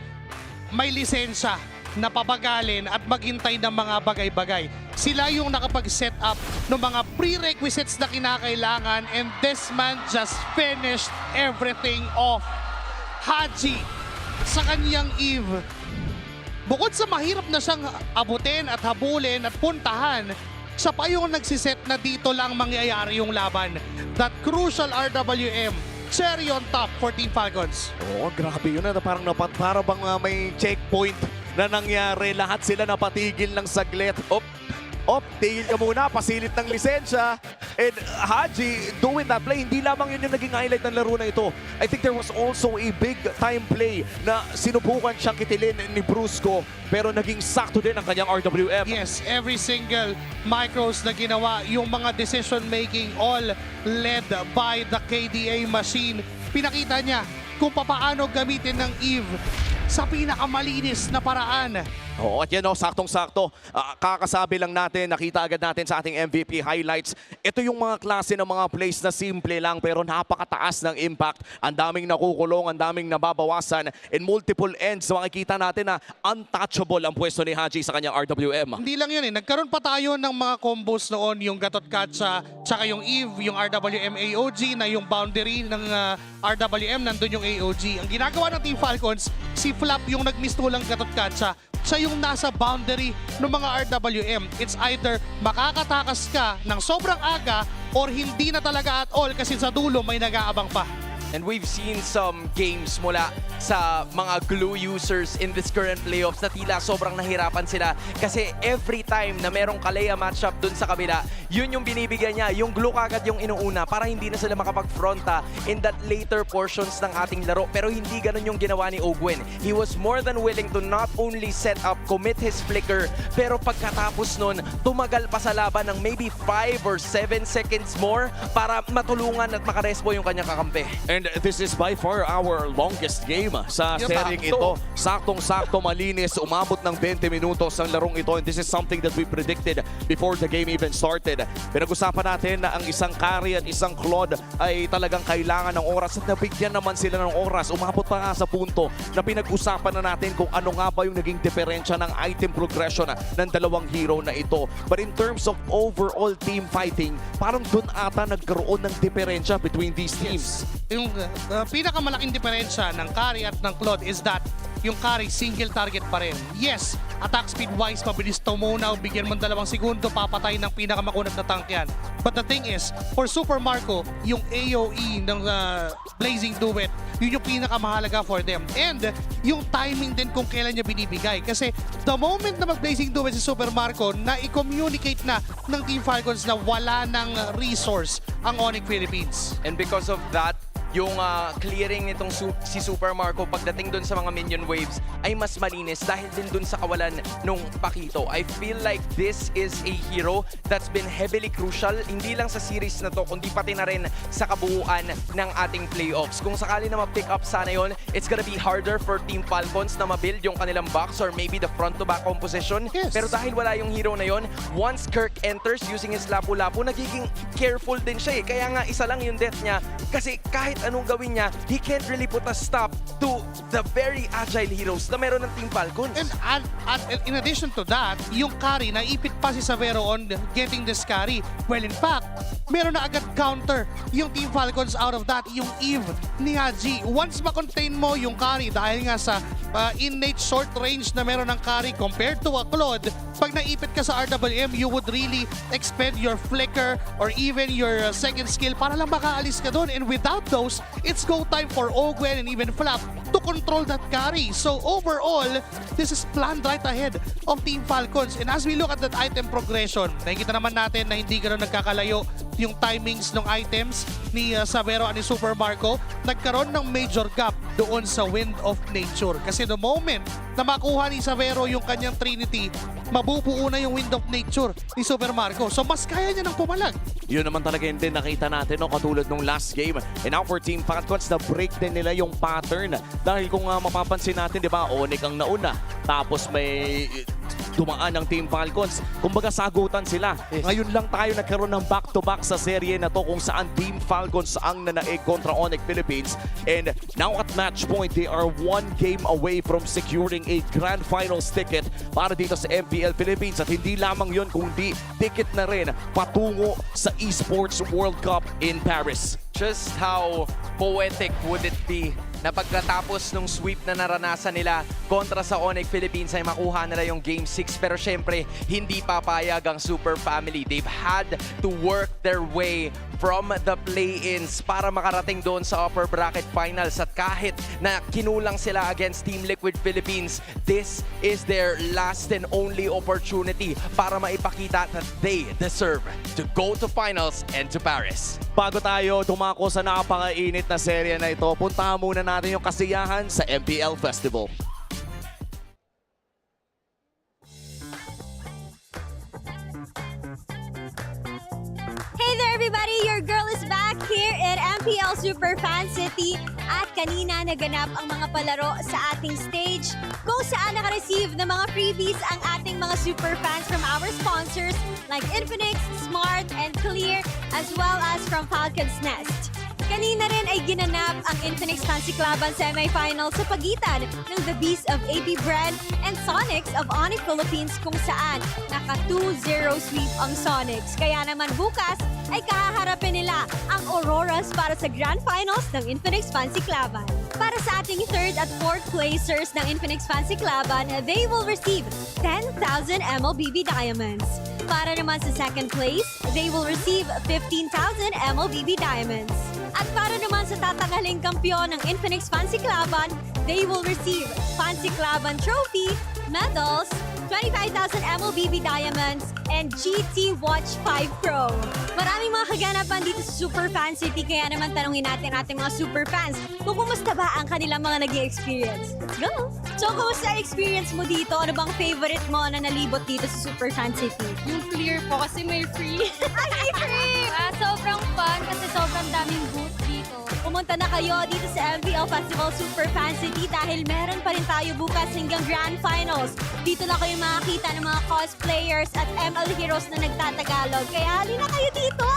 lisensya na pabagalin at maghintay ng mga bagay-bagay. Sila yung nakapag-set up ng mga prerequisites na kinakailangan and this man just finished everything off. Haji, sa kanyang Eve, bukod sa mahirap na siyang abutin at habulin at puntahan, siya pa yung nagsiset na dito lang mangyayari yung laban. That crucial RWM, cherry on top for Team Falcons. Oo, grabe yun. Para bang may checkpoint na nangyari. Lahat sila napatigil ng saglit. Tigil ka muna, pasilit ng lisensya. And Haji doing that play, hindi lamang yun yung naging highlight ng laro na ito. I think there was also a big time play na sinubukan siyang kitilin ni Brusco pero naging sakto din ang kanyang RWM. Yes, every single micros na ginawa, yung mga decision making all led by the KDA machine. Pinakita niya kung paano gamitin ng Eve sa pinakamalinis na paraan. Oo, at yan o, saktong-sakto. Kakasabi lang natin, nakita agad natin sa ating MVP highlights. Ito yung mga klase ng mga plays na simple lang pero napakataas ng impact. Ang daming nakukulong, ang daming nababawasan. In multiple ends, makikita natin na untouchable ang pwesto ni Haji sa kanyang RWM. Hindi lang yun eh. Nagkaroon pa tayo ng mga combos noon, yung Gatot Katsa, tsaka yung Eve, yung RWM AOG na yung boundary ng RWM, nandun yung AOG. Ang ginagawa ng Team Falcons, si Flap yung nagmistulang Gatot Katsa. Siya yung nasa boundary ng mga RWM. It's either makakatakas ka ng sobrang aga or hindi na talaga at all kasi sa dulo may nag-aabang pa. And we've seen some games mula sa mga glue users in this current playoffs na tila sobrang nahirapan sila kasi every time na merong Kalea matchup dun sa kabila, yun yung binibigyan niya, yung glue kagad yung inuuna para hindi na sila makapag-fronta in that later portions ng ating laro. Pero hindi ganun yung ginawa ni Ogwen. He was more than willing to not only set up, commit his flicker, pero pagkatapos nun, tumagal pa sa laban ng maybe 5 or 7 seconds more para matulungan at makarespo yung kanyang kakampi. And this is by far our longest game sa seryeng ito. Saktong-sakto, malinis, umabot ng 20 minutos ang larong ito. And this is something that we predicted before the game even started. Pinag-usapan natin na ang isang carry at isang Claude ay talagang kailangan ng oras at nabigyan naman sila ng oras. Umabot pa nga sa punto na pinag-usapan na natin kung ano nga ba yung naging diferensya ng item progression ng dalawang hero na ito. But in terms of overall team fighting, parang dun ata nagkaroon ng diferensya between these teams. Yung pinakamalaking diferensya ng carry at ng Claude is that yung carry single target pa rin. Yes, attack speed wise, mabilis tumunaw, bigyan mo 2 segundo, papatay ng pinakamakunat na tank yan. But the thing is, for Super Marco, yung AOE ng Blazing Duet, yun yung pinakamahalaga for them. And yung timing din kung kailan niya binibigay. Kasi the moment na mag-Blazing Duet si Super Marco, na i-communicate na ng Team Falcons na wala ng resource ang ONIC Philippines. And because of that, yung clearing nitong si Super Marco pagdating dun sa mga minion waves ay mas malinis dahil din dun sa kawalan nung Pakito. I feel like this is a hero that's been heavily crucial, hindi lang sa series na to, kundi pati na rin sa kabuuan ng ating playoffs. Kung sakali na ma-pick up sana yun, it's gonna be harder for Team Falcons na ma-build yung kanilang box or maybe the front-to-back composition. Yes. Pero dahil wala yung hero na yun, once Kirk enters using his lapu-lapu, nagiging careful din siya eh. Kaya nga isa lang yung death niya kasi kahit anong gawin niya, he can't really put a stop to the very agile heroes na meron ng Team Falcons. And in addition to that, yung carry, naipit pa si Savero on getting this carry. Well, in fact, meron na agad counter yung Team Falcons out of that, yung Eve ni Haji. Once ma-contain mo yung carry dahil nga sa innate short range na meron ng carry compared to a Claude, pag naipit ka sa RWM, you would really expend your flicker or even your second skill para lang makaalis ka doon. And without those, it's go time for Ogwen and even Flap to control that carry. So overall, this is planned right ahead of Team Falcons. And as we look at that item progression, nakikita naman natin na hindi ganoon nagkakalayo yung timings ng items ni Savero at ni Super Marco. Nagkaroon ng major gap doon sa Wind of Nature. Kasi the moment na makuha ni Savero yung kanyang Trinity, mabubuo na yung Wind of Nature ni Super Marco. So mas kaya niya ng pumalag. Yun naman talaga yung din nakita natin, no? Katulad nung last game. And now for Team Falcons, na-break din nila yung pattern. Dahil kung mapapansin natin, di ba, ONIC ang nauna. Tapos may dumaan ng Team Falcons. Kumbaga sagutan sila. Yes. Ngayon lang tayo nagkaroon ng back-to-back sa serye na to kung saan Team Falcons ang nanaig kontra ONIC Philippines. And now at match point, they are 1 game away from securing a Grand Finals ticket para dito sa MPL Philippines. At hindi lamang yun, kundi ticket na rin patungo sa Esports World Cup in Paris. Just how poetic would it be na pagkatapos nung sweep na naranasan nila kontra sa ONIC Philippines ay makuha nila yung Game 6. Pero syempre, hindi papayag ang Super Family. They've had to work their way from the play-ins para makarating doon sa upper bracket finals. At kahit na kinulang sila against Team Liquid Philippines, this is their last and only opportunity para maipakita that they deserve to go to finals and to Paris. Bago tayo dumako sa napakainit na serye na ito, puntahan muna natin yung kasiyahan sa MPL Festival. Hey there everybody! Your girl is back here at MPL Super Fan City at kanina naganap ang mga palaro sa ating stage kung saan naka-receive ng mga freebies ang ating mga super fans from our sponsors like Infinix, Smart, and Clear as well as from Falcon's Nest. Kanina rin ay ginanap ang Infinix Fancy Cluban semifinal sa pagitan ng The Beast of AB Brand and Sonics of ONIC Philippines kung saan naka 2-0 sweep ang Sonics. Kaya naman bukas ay kahaharapin nila ang Auroras para sa Grand Finals ng Infinix Fancy Cluban. Para sa ating 3rd at 4th placers ng Infinix Fancy Cluban, they will receive 10,000 MLBB Diamonds. Para naman sa 2nd place, they will receive 15,000 MLBB Diamonds. At para naman sa tatanghaling kampiyon ng Infinix Fancy Cluban, they will receive Fancy Cluban Trophy, medals, 25,000 MLBB Diamonds, and GT Watch 5 Pro. Maraming mga kaganapan dito sa Super Fan City, kaya naman tanungin natin ating mga super fans kung kumusta ba ang kanilang mga nag-i-experience. Let's go! So, kumusta ang experience mo dito? Ano bang favorite mo na nalibot dito sa Super Fan City? Yung clear po kasi may free. Ay, may free! Sobrang fun kasi sobrang daming booth dito. Pumunta na kayo dito sa MPL Festival Super Fan City dahil meron pa rin tayo bukas hanggang Grand Finals. Dito na kayo makakita ng mga cosplayers at ML heroes na nagtatagalog. Kaya halina kayo dito!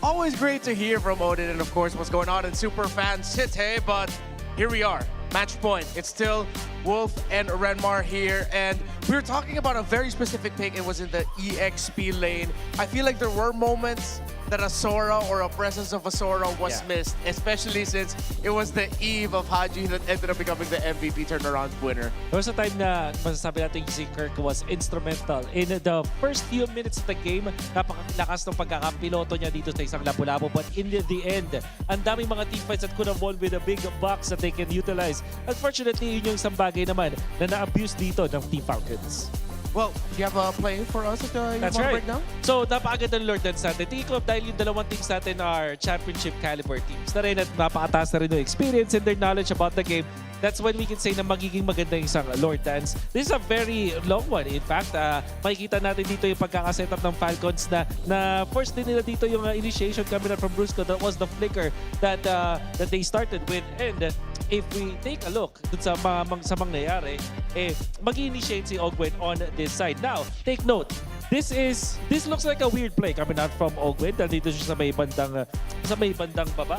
Always great to hear from Odin and of course what's going on in Superfan City, but here we are. Match point. It's still Wolf and Renmar here, and we were talking about a very specific pick. It was in the EXP lane. I feel like there were moments that a Sora or a presence of a Sora was missed, especially since it was the eve of Haji that ended up becoming the MVP turnaround winner. There was a time na masasabi natin si Kirk was instrumental in the first few minutes of the game. Napakalakas ng pagkakapiloto niya dito sa isang Lapu-Lapu, but in the end, ang daming mga teamfights that could have won with a big box that they can utilize. Unfortunately, yun yung isang bagay naman na na-abuse dito ng Team Falcons. Well, do you have a play for us at the That's right. breakdown? So, napakaganda ng Lord Dance natin. Tingin ko dahil yung dalawang teams natin are championship caliber teams na rin at napakataas na rin yung experience and their knowledge about the game. That's when we can say na magiging maganda yung isang Lord Dance. This is a very long one. In fact, makikita natin dito yung pagkakasetup ng Falcons na first din nila dito yung initiation coming up from Brusco. That was the flicker that they started with. And if we take a look dun sa mga nangyayari, mag-initiate si Ogwen on this side. Now, take note. This looks like a weird play coming out from Ogwen dahil dito siya sa may bandang baba.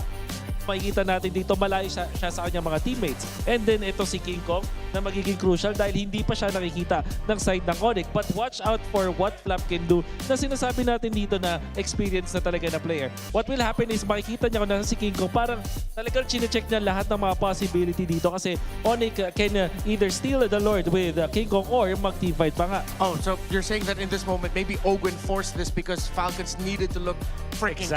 Makikita natin dito malayo siya sa kanyang mga teammates. And then ito si King Kong na magiging crucial dahil hindi pa siya nakikita ng side ng ONIC. But watch out for what Flap can do na sinasabi natin dito na experience na talaga na player. What will happen is makikita niya kung nasa si King Kong parang talagang chinecheck niya lahat ng mga possibility dito kasi ONIC can either steal the Lord with King Kong or mag-team fight pa nga. Oh, so you're saying that in this moment, maybe Ogwen forced this because Falcons needed to look freaking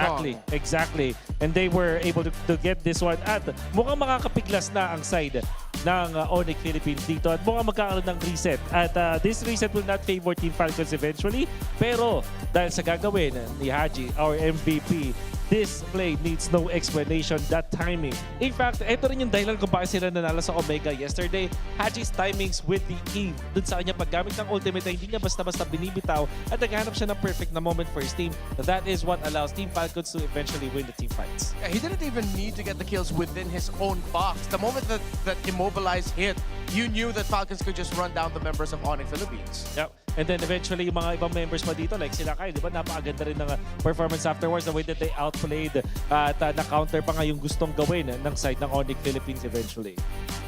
Exactly. And they were able to get this one at mukhang makakapiglas na ang side ng ONIC Philippines dito at mukhang magkakaroon ng reset. At this reset will not favor Team Falcons eventually. Pero dahil sa gagawin ni Haji, our MVP, this play needs no explanation, that timing. In fact, ito rin yung dahilan kung bakit sila nanalo sa Omega yesterday. Haji's timings with the Eve. Dun sa kanya paggamit ng ultimate na hindi niya basta-basta binibitaw at naghanap siya ng perfect na moment for his team. That is what allows Team Falcons to eventually win the team fights. Yeah, he didn't even need to get the kills within his own box. The moment that Immobilize hit, you knew that Falcons could just run down the members of ONIC Philippines. Yep. And then eventually yung mga ibang members pa dito like sila Kai, di ba napakaganda rin ng performance afterwards, the way that they outplayed at na-counter pa nga yung gustong gawin ng side ng ONIC Philippines eventually.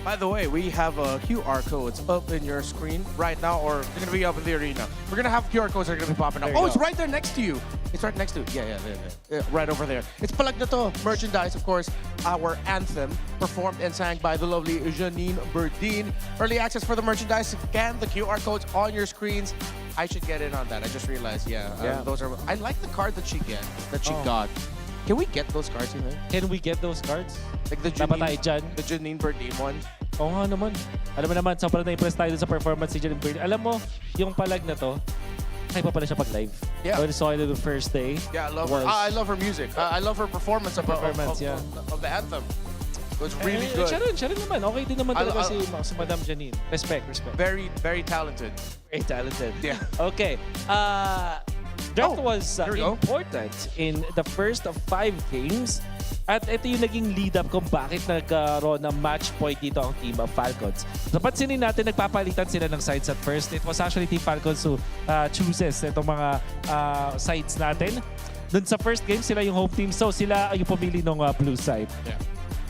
By the way, we have QR codes up in your screen right now, or they're going to be up in the arena. We're going to have QR codes that are going to be popping up. Oh, it's right there next to you. It's right next to you. Yeah, right over there. It's Palag Na To merchandise, of course, our anthem, performed and sang by the lovely Janine Berdine. Early access for the merchandise. Scan the QR codes on your screens. I should get in on that. I just realized, those are. I like the card that she got. Can we get those cards, you know? Can we get those cards? Like the Janine Berdine one? Oo nga naman. Alam mo naman, sobrang na-impress tayo sa performance ni Janine Berdine. Alam mo, yung Palag Na To, kaya pa pala siya pag-live. Yeah. When I saw it the first day. Yeah, I love her. I love her music. I love her performance of the anthem. It was really good. Siya rin naman. Okay din naman talaga si Madam Janine. Respect. Very, very talented. Very talented. Yeah. Okay. Draft was important in the first 5 games. At ito yung naging lead-up kung bakit nagkaroon ng match point dito ang Team of Falcons. Napansinin natin, nagpapalitan sila ng sides at first. It was actually Team Falcons who chooses itong mga sides natin. Dun sa first game, sila yung home team. So sila yung pumili ng blue side. Yeah.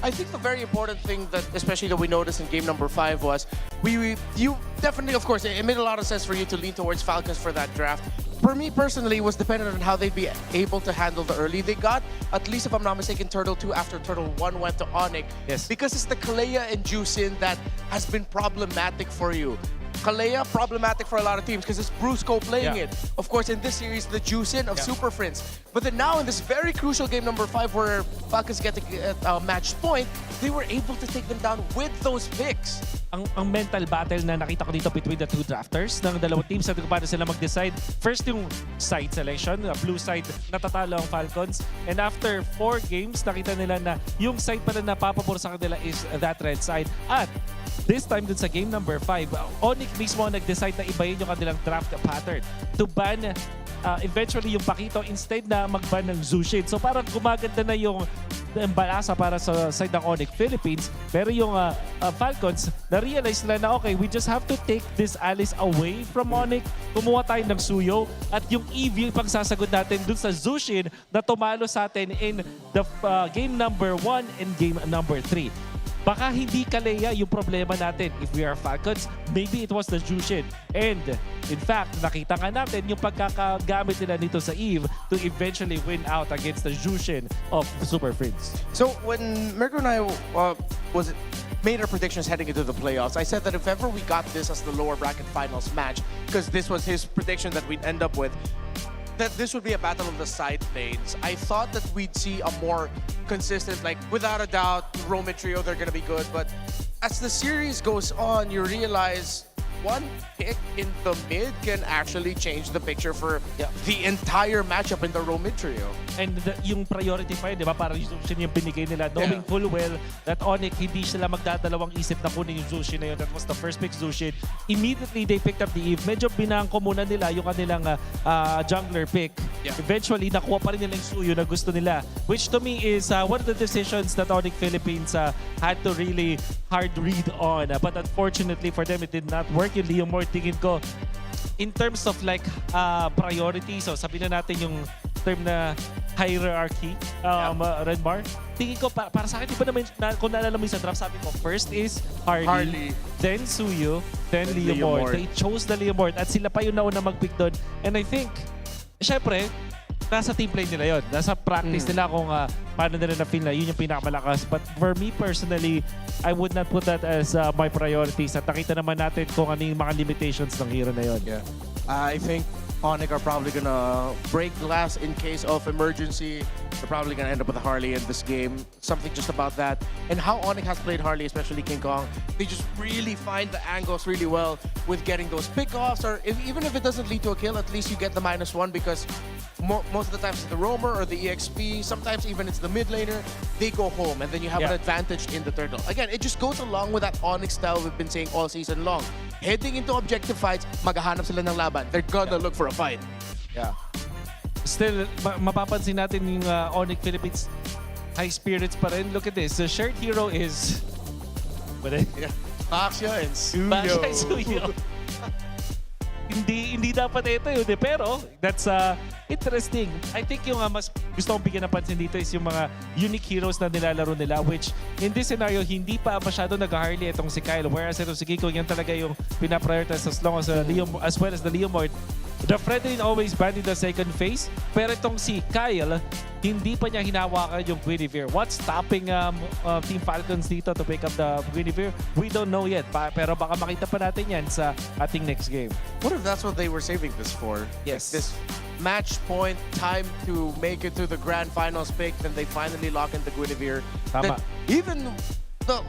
I think the very important thing that, especially that we noticed in game number 5 was, you definitely, of course, it made a lot of sense for you to lean towards Falcons for that draft. For me personally, it was dependent on how they'd be able to handle the early. They got, at least if I'm not mistaken, Turtle 2 after Turtle 1 went to ONIC. Yes. Because it's the Kalea and Juicin that has been problematic for you. Kalea, problematic for a lot of teams because it's Brusco playing it. Of course, in this series, the Juicin of Super Friends. But then now in this very crucial game number 5 where Falcons get a match point, they were able to take them down with those picks. Ang mental battle na nakita ko dito between the two drafters ng dalawang teams at kung paano sila mag-decide. First yung side selection, blue side natatalo ang Falcons. And after 4 games, nakita nila na yung side pala na papabor sa kanila is that red side. At this time dun sa game number 5, ONIC mismo nag-decide na ibayin yung kanilang draft pattern to ban eventually yung Pakito instead na mag-ban ng Zushin. So parang gumaganda na yung balasa para sa side ng ONIC Philippines. Pero yung Falcons, na-realize nila na okay, we just have to take this Alice away from ONIC. Kumuha tayo ng Suyo at yung EV pang sasagot natin dun sa Zushin na tumalo sa atin in the game number 1 and game number 3. Baka hindi Kalea yung problema natin. If we are Falcons, maybe it was the Jushin. And in fact, nakita nga natin yung pagkakagamit nila nito sa Eve to eventually win out against the Jushin of Super Friends. So when Mirko and I made our predictions heading into the playoffs, I said that if ever we got this as the lower bracket finals match, because this was his prediction that we'd end up with, that this would be a battle of the side lanes. I thought that we'd see a more consistent, like without a doubt, Roman trio, they're gonna be good. But as the series goes on, you realize one pick in the mid can actually change the picture for the entire matchup in the Roman trio. And yung priority pa yun, di ba? Parang yung Zushin yung binigay nila, knowing full well that ONIC hindi sila magdadalawang isip na kunin yung Zushin na yun. That was the first pick Zushin. Immediately, they picked up the Eve. Medyo binangko muna nila yung kanilang jungler pick. Eventually, nakuha pa rin nila yung Suyo na gusto nila. Which to me is one of the decisions that ONIC Philippines had to really hard read on. But unfortunately for them, it did not work. Yung Leomord, tingin ko, in terms of like priority, so sabihin na natin yung term na hierarchy, Redmar, tingin ko para sa akin, di ba naman, kung naalala mo yung sa draft, sabi ko, first is Harley, then Suyo, then Leomord. They chose the Leomord at sila pa yung nauna mag-pick doon. And I think, syempre, nasa team play nila yun. Nasa practice nila kung paano nila na-feel na yun yung pinakamalakas. But for me personally, I would not put that as my priorities. At nakita naman natin kung ano yung mga limitations ng hero na yun. I think ONIC are probably gonna break glass in case of emergency. They're probably gonna end up with a Harley in this game. Something just about that. And how ONIC has played Harley, especially King Kong, they just really find the angles really well with getting those pickoffs. Or even if it doesn't lead to a kill, at least you get the -1 because most of the times it's the roamer or the EXP, sometimes even it's the mid laner, they go home and then you have an advantage in the turtle. Again, it just goes along with that ONIC style we've been saying all season long. Heading into objective fights, maghahanap sila ng laban. They're gonna look for a fight. Still, mapapansin natin yung ONIC Philippines high spirits pa rin. Look at this. The shared hero is... Baxia and Suyo. Baxia and Suyo. Hindi dapat ito yun. Pero, that's interesting. I think yung mas gusto kong bigyan ng pansin dito is yung mga unique heroes na nilalaro nila, which in this scenario, hindi pa masyado nag-Harley itong si Kyle. Whereas itong si Kiko, yan talaga yung pinaprioritize as long as as well as the Leomord. The Fredrin always banned in the second phase. Pero itong si Kyle, hindi pa niya hinawakan yung Guinevere. What's stopping Team Falcons dito to pick up the Guinevere? We don't know yet. Pero baka makita pa natin yan sa ating next game. What if that's what they were saving this for? Yes. This match point, time to make it to the grand finals pick, then they finally lock in the Guinevere. Tama.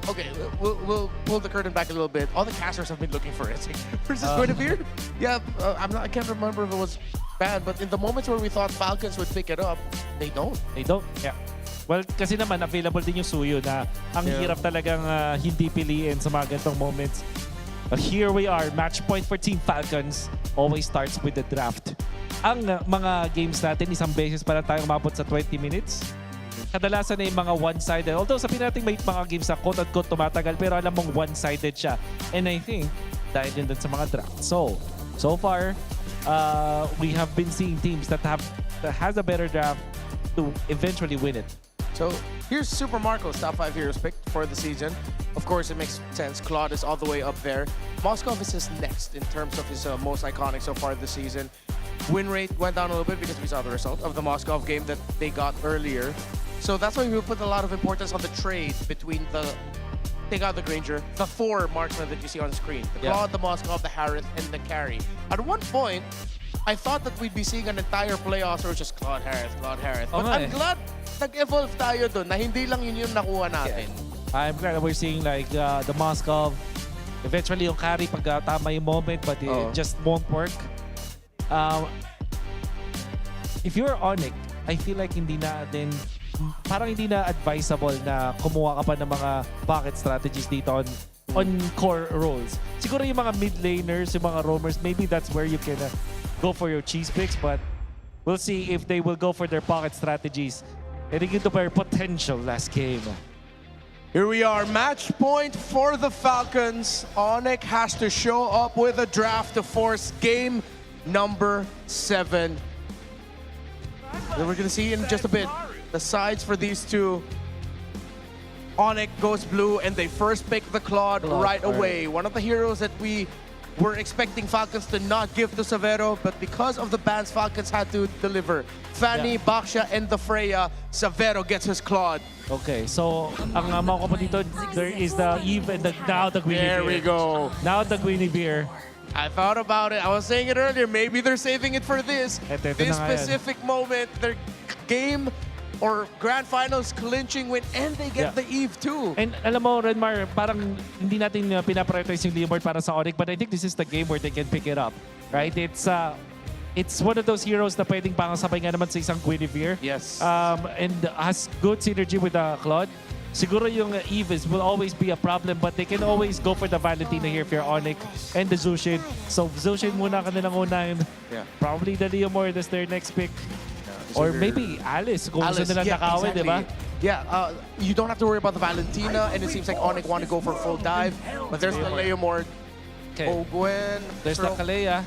Okay, we'll pull the curtain back a little bit. All the casters have been looking for it. Versus Guinevere? Yeah, I can't remember if it was bad, but in the moments where we thought Falcons would pick it up, they don't. They don't? Yeah. Well, kasi naman available din yung Suyo na ang hirap talagang hindi piliin sa mga ganitong moments. But here we are, match point for Team Falcons. Always starts with the draft. Ang mga games natin, isang beses pa lang tayo umabot sa 20 minutes. Kadalasan na yung mga one-sided. Although sabihin natin may mga games na quote-unquote tumatagal, pero alam mong one-sided siya. And I think, dahil yun dun sa mga draft. So far, we have been seeing teams that has a better draft to eventually win it. So here's Super Marco's top 5 heroes picked for the season. Of course, it makes sense. Claude is all the way up there. Moskov is his next in terms of his most iconic so far this season. Win rate went down a little bit because we saw the result of the Moskov game that they got earlier. So that's why we put a lot of importance on the trade between the take out the Granger, the 4 marksmen that you see on the screen. The Yeah. Claude, the Moskov, the Harith, and the carry. At one point, I thought that we'd be seeing an entire playoffs or just Claude Harith, Claude Harith. But I'm glad nag-evolve tayo dun na hindi lang yun yung nakuha natin. I'm glad that we're seeing like the Moskov. Eventually yung carry pag tama yung moment, but it just won't work. If you're ONIC, I feel like parang hindi na advisable na kumuha ka pa ng mga pocket strategies dito on core roles. Siguro yung mga mid laners, yung mga roamers, maybe that's where you can go for your cheese picks, but we'll see if they will go for their pocket strategies. Heading into their potential last game. Here we are, match point for the Falcons. ONIC has to show up with a draft to force game number 7. Then we're gonna see in just a bit the sides for these two. ONIC goes blue and they first pick the Claude right away. One of the heroes that we were expecting Falcons to not give to Severo, but because of the bans, Falcons had to deliver. Fanny, Baksha, and the Freya, Severo gets his Claude. Okay, so ang mga ko dito, there is the Eve and now the Guinevere. There we go. Now the Guinevere. I thought about it. I was saying it earlier. Maybe they're saving it for this. This specific moment, their game or grand finals clinching win, and they get the Eve too. And alam mo, Redmar, parang hindi natin pinaprioritize yung Leomord para sa ONIC, but I think this is the game where they can pick it up. Right? It's one of those heroes na pwedeng pangasabay nga naman sa isang Guinevere. Yes. And has good synergy with Claude. Siguro yung Eve will always be a problem, but they can always go for the Valentina here if you're ONIC and the Zushin. So Zushin muna kanilang unahin. Yeah. Probably the Leomord as their next pick. Or maybe Alice, kung gusto nilang nakawin, di ba? Yeah, you don't have to worry about the Valentina, and it seems like ONIC want to go for full dive. But there's the Leomord. Ogwen. There's the Kalea.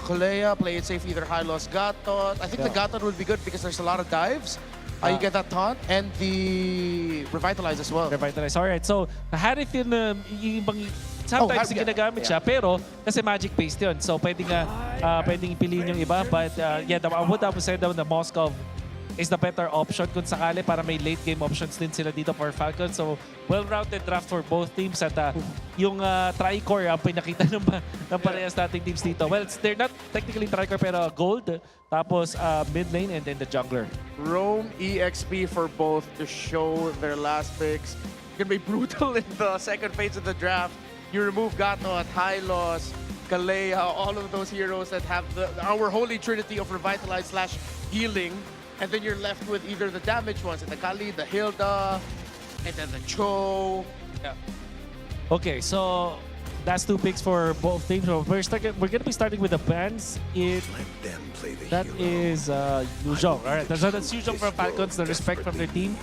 Kalea, play it safe, either high-loss Gatot. I think the Gatot would be good because there's a lot of dives. You get that taunt and the Revitalize as well. Revitalize. Alright, so Harith yun, yung ibang sometimes ginagamit siya, pero kasi magic-based yun. So pwedeng piliin yung iba. But yeah, I would have said the Moskov is the better option kung sakali para may late game options din sila dito for Falcons. So well-rounded draft for both teams at yung Tricore ang pinakita ng parehas nating teams dito. Well, they're not technically Tricore pero gold. Tapos mid lane and then the jungler. Roam EXP for both to show their last picks. It's gonna be brutal in the second phase of the draft. You remove Gato at high loss, Kalea, all of those heroes that have our holy trinity of Revitalize / healing. And then you're left with either the damaged ones, the Kali, the Hilda, and then the Cho. Yeah. Okay, so that's 2 picks for both teams. So we're gonna be starting with the bans. That is Yuzhong. Alright, so that's Yuzhong from Falcons, the respect from their team.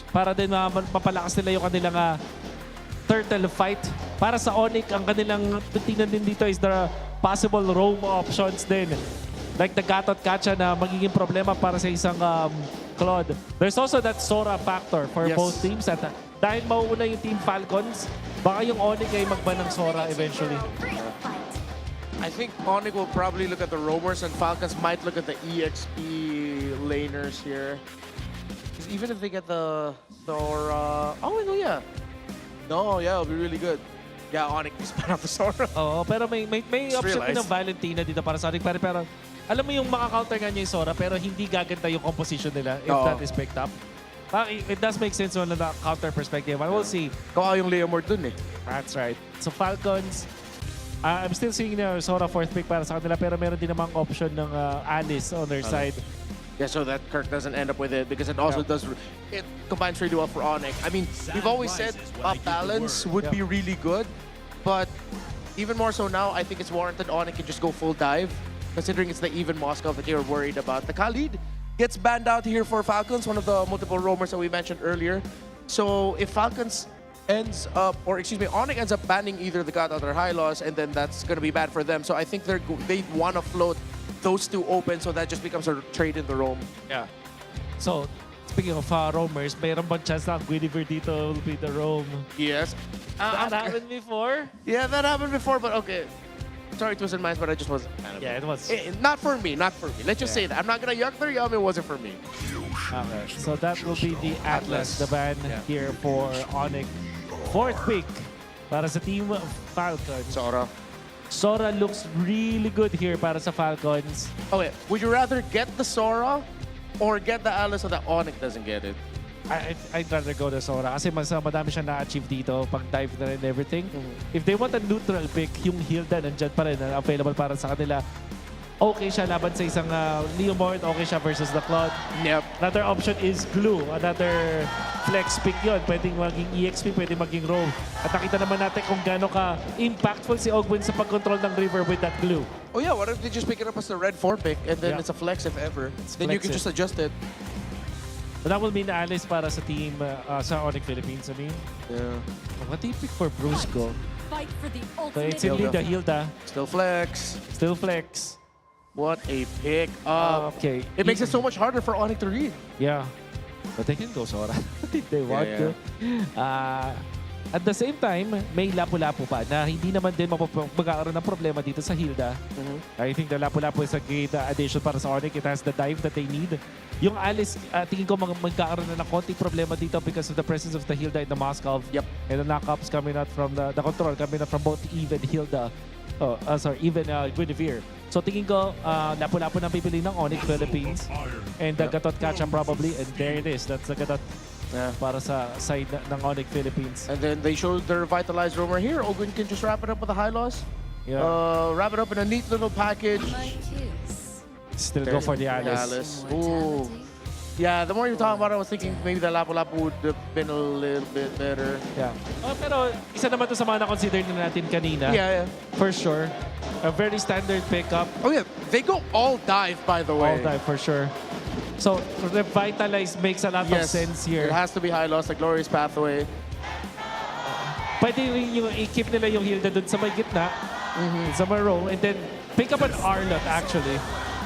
Para din mapalakas nila yung kanilang turtle fight. Para sa ONIC, ang kanilang tingnan din dito is the possible roam options din. Like the Gatot Kacha na magiging problema para sa isang Claude. There's also that Sora factor for both teams. At dahil mauuna yung Team Falcons, baka yung ONIC ay magban ng Sora eventually. I think ONIC will probably look at the roamers and Falcons might look at the EXP laners here. Because even if they get the Sora... Oh, no, yeah. No, yeah, it'll be really good. Yeah, ONIC is pan out the Sora. Oo, pero may option din ng Valentina dito para sa ONIC. Pero alam mo yung maka-counter nga niya yung Sora pero hindi gaganda yung composition nila if that is picked up. It does make sense on the counter perspective. I will see. Kawa yung Leomord dun eh. That's right. So Falcons, I'm still seeing the Sora 4th pick para sa kanila pero meron din namang option ng Alice on their side. Yeah, so that Kirk doesn't end up with it because it also it combines really well for ONIC. I mean, we've always said balance would be really good, but even more so now, I think it's warranted ONIC can just go full dive, considering it's the even Moscow that you're worried about. The Khalid gets banned out here for Falcons, one of the multiple roamers that we mentioned earlier. So if Falcons ends up, or excuse me, ONIC ends up banning either the Gatot or High Loss, and then that's going to be bad for them. So I think they want to float those two open, so that just becomes a trade in the roam. Yeah. So, speaking of roamers, mayroon bang chance na Guinevere dito will be the roam? Yes. That happened before? Yeah, that happened before, but okay. Sorry, it wasn't mine, but I just wasn't. Yeah, it was. Not for me, not for me. Let's just say that. I'm not going to yuck their yum, it wasn't for me. Okay, so that will be the Atlas, the ban here for ONIC. fourth pick para sa Team Falcons. Sora looks really good here para sa Falcons. Okay, would you rather get the Sora or get the Alice so that ONIC doesn't get it? I'd rather go to Sora kasi mas madami siya na-achieve dito pag dive na rin and everything. If they want a neutral pick, yung Hilda nandyan pa rin available para sa kanila. Okay siya laban sa isang Leomord, okay siya versus the Claude. Yep. Another option is Glue, another flex pick yun. Pwedeng maging EXP, pwedeng maging Rogue. At nakita naman natin kung gaano ka-impactful si Ogwin sa pag-control ng River with that Glue. Oh yeah, what if they just pick it up as the red 4 pick and then it's a flex if ever? Then you can just adjust it. So that will mean Alice para sa team, sa ONIC Philippines, I mean. Yeah. What do you pick for Brusco? Fight for the So it's indeed the Hilda. Still flex. Still flex. What a pick up. Okay. It makes it so much harder for ONIC to read. Yeah. But they can go Sora if they want to. At the same time, may Lapu-Lapu pa na hindi naman din magkakaroon ng problema dito sa Hilda. I think the Lapu-Lapu is a great addition para sa ONIC. It has the dive that they need. Yung Alice, tingin ko magkakaroon na ng konting problema dito because of the presence of the Hilda and the Moskov. Yep. And the knockups coming out from the control coming out from both Eve and Hilda. Even Guinevere. So tingin ko, Lapu-Lapu na pipili ng ONIC Philippines. And the Gatot Kacha probably. And there it is. That's the Gatot para sa side ng ONIC Philippines. And then they showed their revitalized roamer here. Ogwin can just wrap it up with a high loss. Yeah. Wrap it up in a neat little package. Still go for the Alice. Ooh. Yeah, the more you talk about it, I was thinking maybe the Lapu-Lapu would have been a little bit better. Yeah. Pero isa naman to sa mga na-consider na natin kanina. Yeah. For sure. A very standard pickup. Oh yeah, they go all dive, by the way. All dive, for sure. So, revitalize makes a lot of sense here. It has to be high loss, a glorious pathway. Pwede yung i-keep nila yung Hilda dun sa may gitna, sa may row, and then pick up an Arlot actually.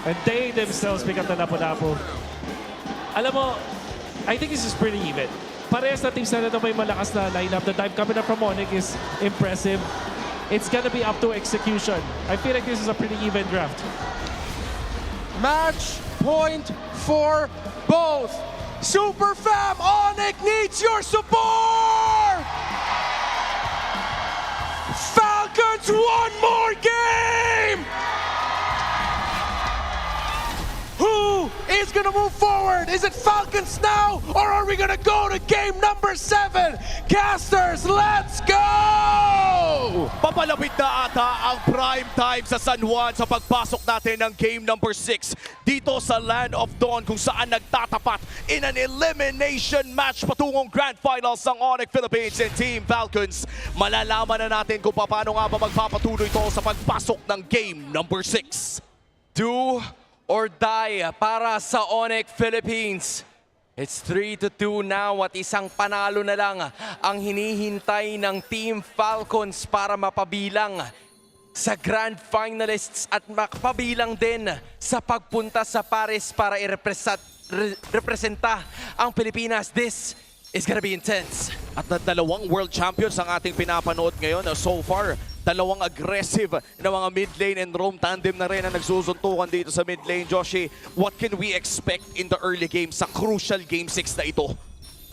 And they themselves pick up the Lapu-Lapu. Alam mo, I think this is pretty even. Parehas na teams na may malakas na lineup. The dive coming up from ONIC is impressive. It's gonna be up to execution. I feel like this is a pretty even draft. Match point for both. Super Fam, ONIC needs your support! Falcons, one more game! Who is going to move forward? Is it Falcons now, or are we going to go to game number 7? Casters, let's go! Papalapit na ata ang prime time sa San Juan sa pagpasok natin ng game number 6 dito sa Land of Dawn kung saan nagtatapat in an elimination match patungong Grand Finals ng ONIC Philippines and Team Falcons. Malalaman na natin kung paano nga ba magpapatuloy ito sa pagpasok ng game number 6. Do or die para sa ONIC Philippines. It's 3-2 now at isang panalo na lang ang hinihintay ng Team Falcons para mapabilang sa Grand Finalists at mapabilang din sa pagpunta sa Paris para i-representa ang Pilipinas. This is gonna be intense. At na dalawang world champions ang ating pinapanood ngayon so far. Dalawang aggressive na mga mid lane and roam tandem na rin ang nagsusuntukan dito sa mid lane. Joshi, what can we expect in the early game sa crucial game 6 na ito?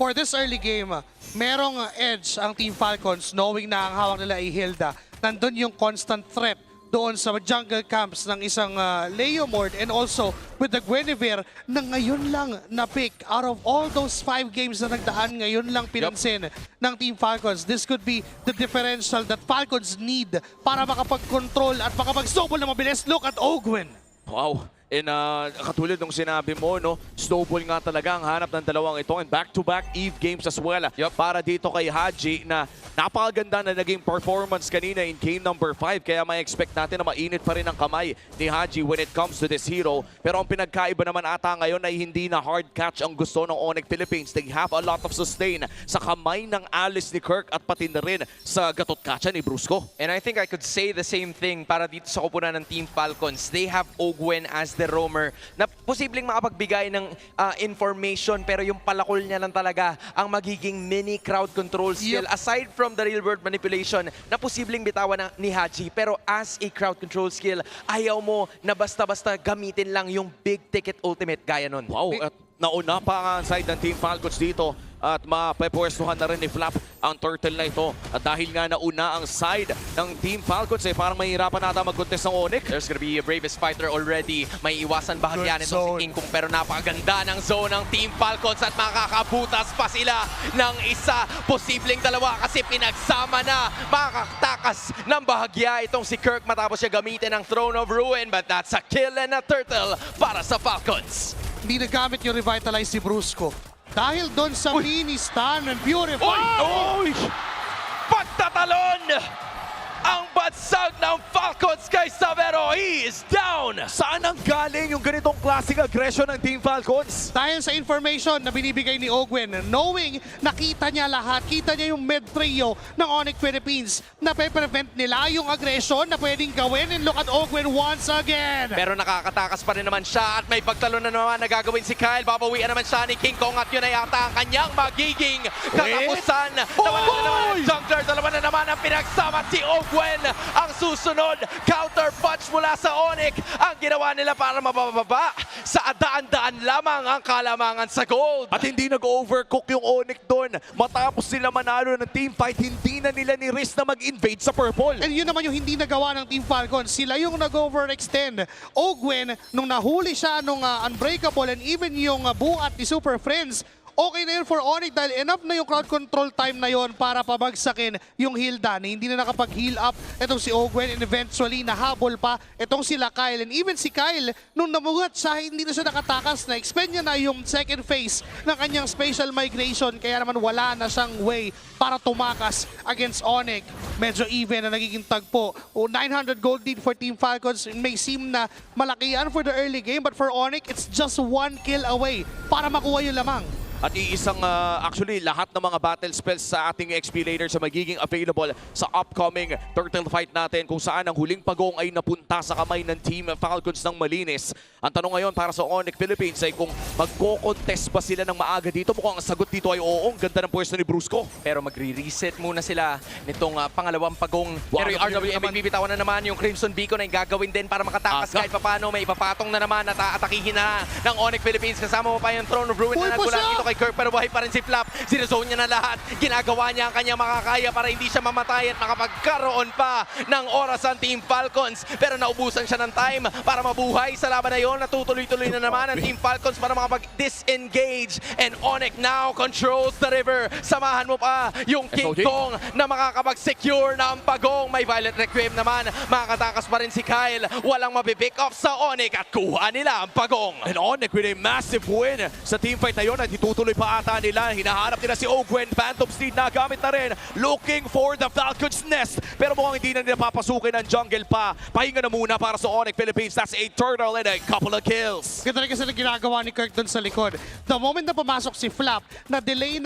For this early game, merong edge ang Team Falcons knowing na ang hawak nila ay Hilda. Nandun yung constant threat doon sa jungle camps ng isang Leomord and also with the Guinevere na ngayon lang na-pick. Out of all those 5 games na nagdaan, ngayon lang pinansin ng Team Falcons. This could be the differential that Falcons need para makapag-control at makapag-snowball na mabilis. Look at Ogwin. Wow. And katulad ng sinabi mo, no, snowball nga talaga ang hanap ng dalawang ito and back-to-back Eve games as well. Para dito kay Haji na napakaganda na naging performance kanina in game number 5. Kaya may expect natin na mainit pa rin ang kamay ni Haji when it comes to this hero. Pero ang pinagkaiba naman ata ngayon ay hindi na hard catch ang gusto ng ONIC Philippines. They have a lot of sustain sa kamay ng Alice ni Kirk at pati na rin sa gatot kacha ni Brusco. And I think I could say the same thing para dito sa koponan ng Team Falcons. They have Ogwin as the roamer na posibleng makapagbigay ng information pero yung palakol niya lang talaga ang magiging mini crowd control skill aside from the real world manipulation na posibleng bitawan ni Haji. Pero as a crowd control skill, ayaw mo na basta-basta gamitin lang yung big ticket ultimate gaya nun. Wow, at nauna pa ang side ng Team Falcons dito. at mapepwestuhan na rin ni Flap ang turtle na ito. At dahil nga nauna ang side ng Team Falcons, parang mahirapan nata mag-contest ng ONIC. There's gonna be a bravest fighter already. May iwasan bahagyan itong si King Kong, pero napakaganda ng zone ng Team Falcons at makakabutas pa sila ng isa, posibleng dalawa kasi pinagsama na. Makakatakas ng bahagya itong si Kirk matapos siya gamitin ang Throne of Ruin, but that's a kill and a turtle para sa Falcons. Hindi nagamit yung revitalize si Brusco. Dahil doon sa mini stun and purify. Oy! Pagtatalon! Ang bansag ng Falcons kay Savero, he is down! Saan ang galing yung ganitong klaseng aggression ng Team Falcons? Dahil sa information na binibigay ni Ogwen, knowing nakita niya lahat, kita niya yung mid trio ng ONIC Philippines, na pe-prevent nila yung aggression na pwedeng gawin, and look at Ogwen once again! Pero nakakatakas pa rin naman siya at may pagtalon na naman na gagawin si Kyle. Babawian naman siya ni King Kong at yun ay ata ang kanyang magiging katapusan. Dalawa na naman ang jungler, dalawa na naman ang pinagsama si Ogwen. Ang susunod, counter punch mula sa ONIC. Ang ginawa nila para mabababa sa daan-daan lamang ang kalamangan sa gold. At hindi nag-overcook yung ONIC doon. Matapos sila manalo ng team fight, hindi na nila ni-risk na mag-invade sa purple. And yun naman yung hindi nagawa ng Team Falcons. Sila yung nag-overextend. Ogwen, nung nahuli siya nung Unbreakable and even yung buat ni Super Friends, okay na yun for ONIC dahil enough na yung crowd control time na yun para pabagsakin yung Hilda na hindi na nakapag-heal up itong si Ogwen, and eventually nahabol pa itong sila Kyle. And even si Kyle, nung namugat siya, hindi na siya nakatakas. Na-expend niya na yung second phase ng kanyang spatial migration, kaya naman wala na siyang way para tumakas against ONIC. Medyo even na nagiging tagpo. 900 gold lead for Team Falcons may seem na malaki yan for the early game, but for ONIC, it's just 1 kill away para makuha yung lamang. At iisang, actually, lahat ng mga battle spells sa ating XP laner sa magiging available sa upcoming turtle fight natin, kung saan ang huling pagong ay napunta sa kamay ng Team Falcons ng malinis. Ang tanong ngayon para sa ONIC Philippines ay kung magko-contest ba sila ng maaga dito. Mukhang ang sagot dito ay oo. Ang ganda ng pwesto ni Brusco. Pero magre-reset muna sila nitong pangalawang pagong. Wow, Pero yung RWM ay bibitawan na naman, yung Crimson Beacon ay gagawin din para makatakas kahit papano. May ipapatong na naman at atakihin na ng ONIC Philippines. Kasama mo pa yung Throne of Ruin na nagbulat dito kay Kirk, pero buhay pa rin si Flap. Sinazone niya na lahat. Ginagawa niya ang kanyang makakaya para hindi siya mamatay at makapagkaroon pa ng oras ang Team Falcons. Pero naubusan siya ng time para mabuhay sa laban na yun. Natutuloy-tuloy na naman ang Team Falcons para makapag-disengage. And ONIC now controls the river. Samahan mo pa yung King Kong na makakapag-secure na ang pagong. May Violent Requiem naman. Makakatakas pa rin si Kyle. Walang mabipick off sa ONIC at kuha nila ang pagong. And ONIC with a massive win sa team fight na yun at itutuloy pa ata nila. Hinahanap nila si Ogwen. Phantom Steed na gamit na rin. Looking for the Falcons nest. Pero mukhang hindi na nila papasukin ang jungle pa. Pahinga na muna para sa ONIC Philippines. That's a turtle and a couple of kills. Ganda rin kasi na ginagawa ni Kirk dun sa likod. The moment na pumasok si Flap, na-delay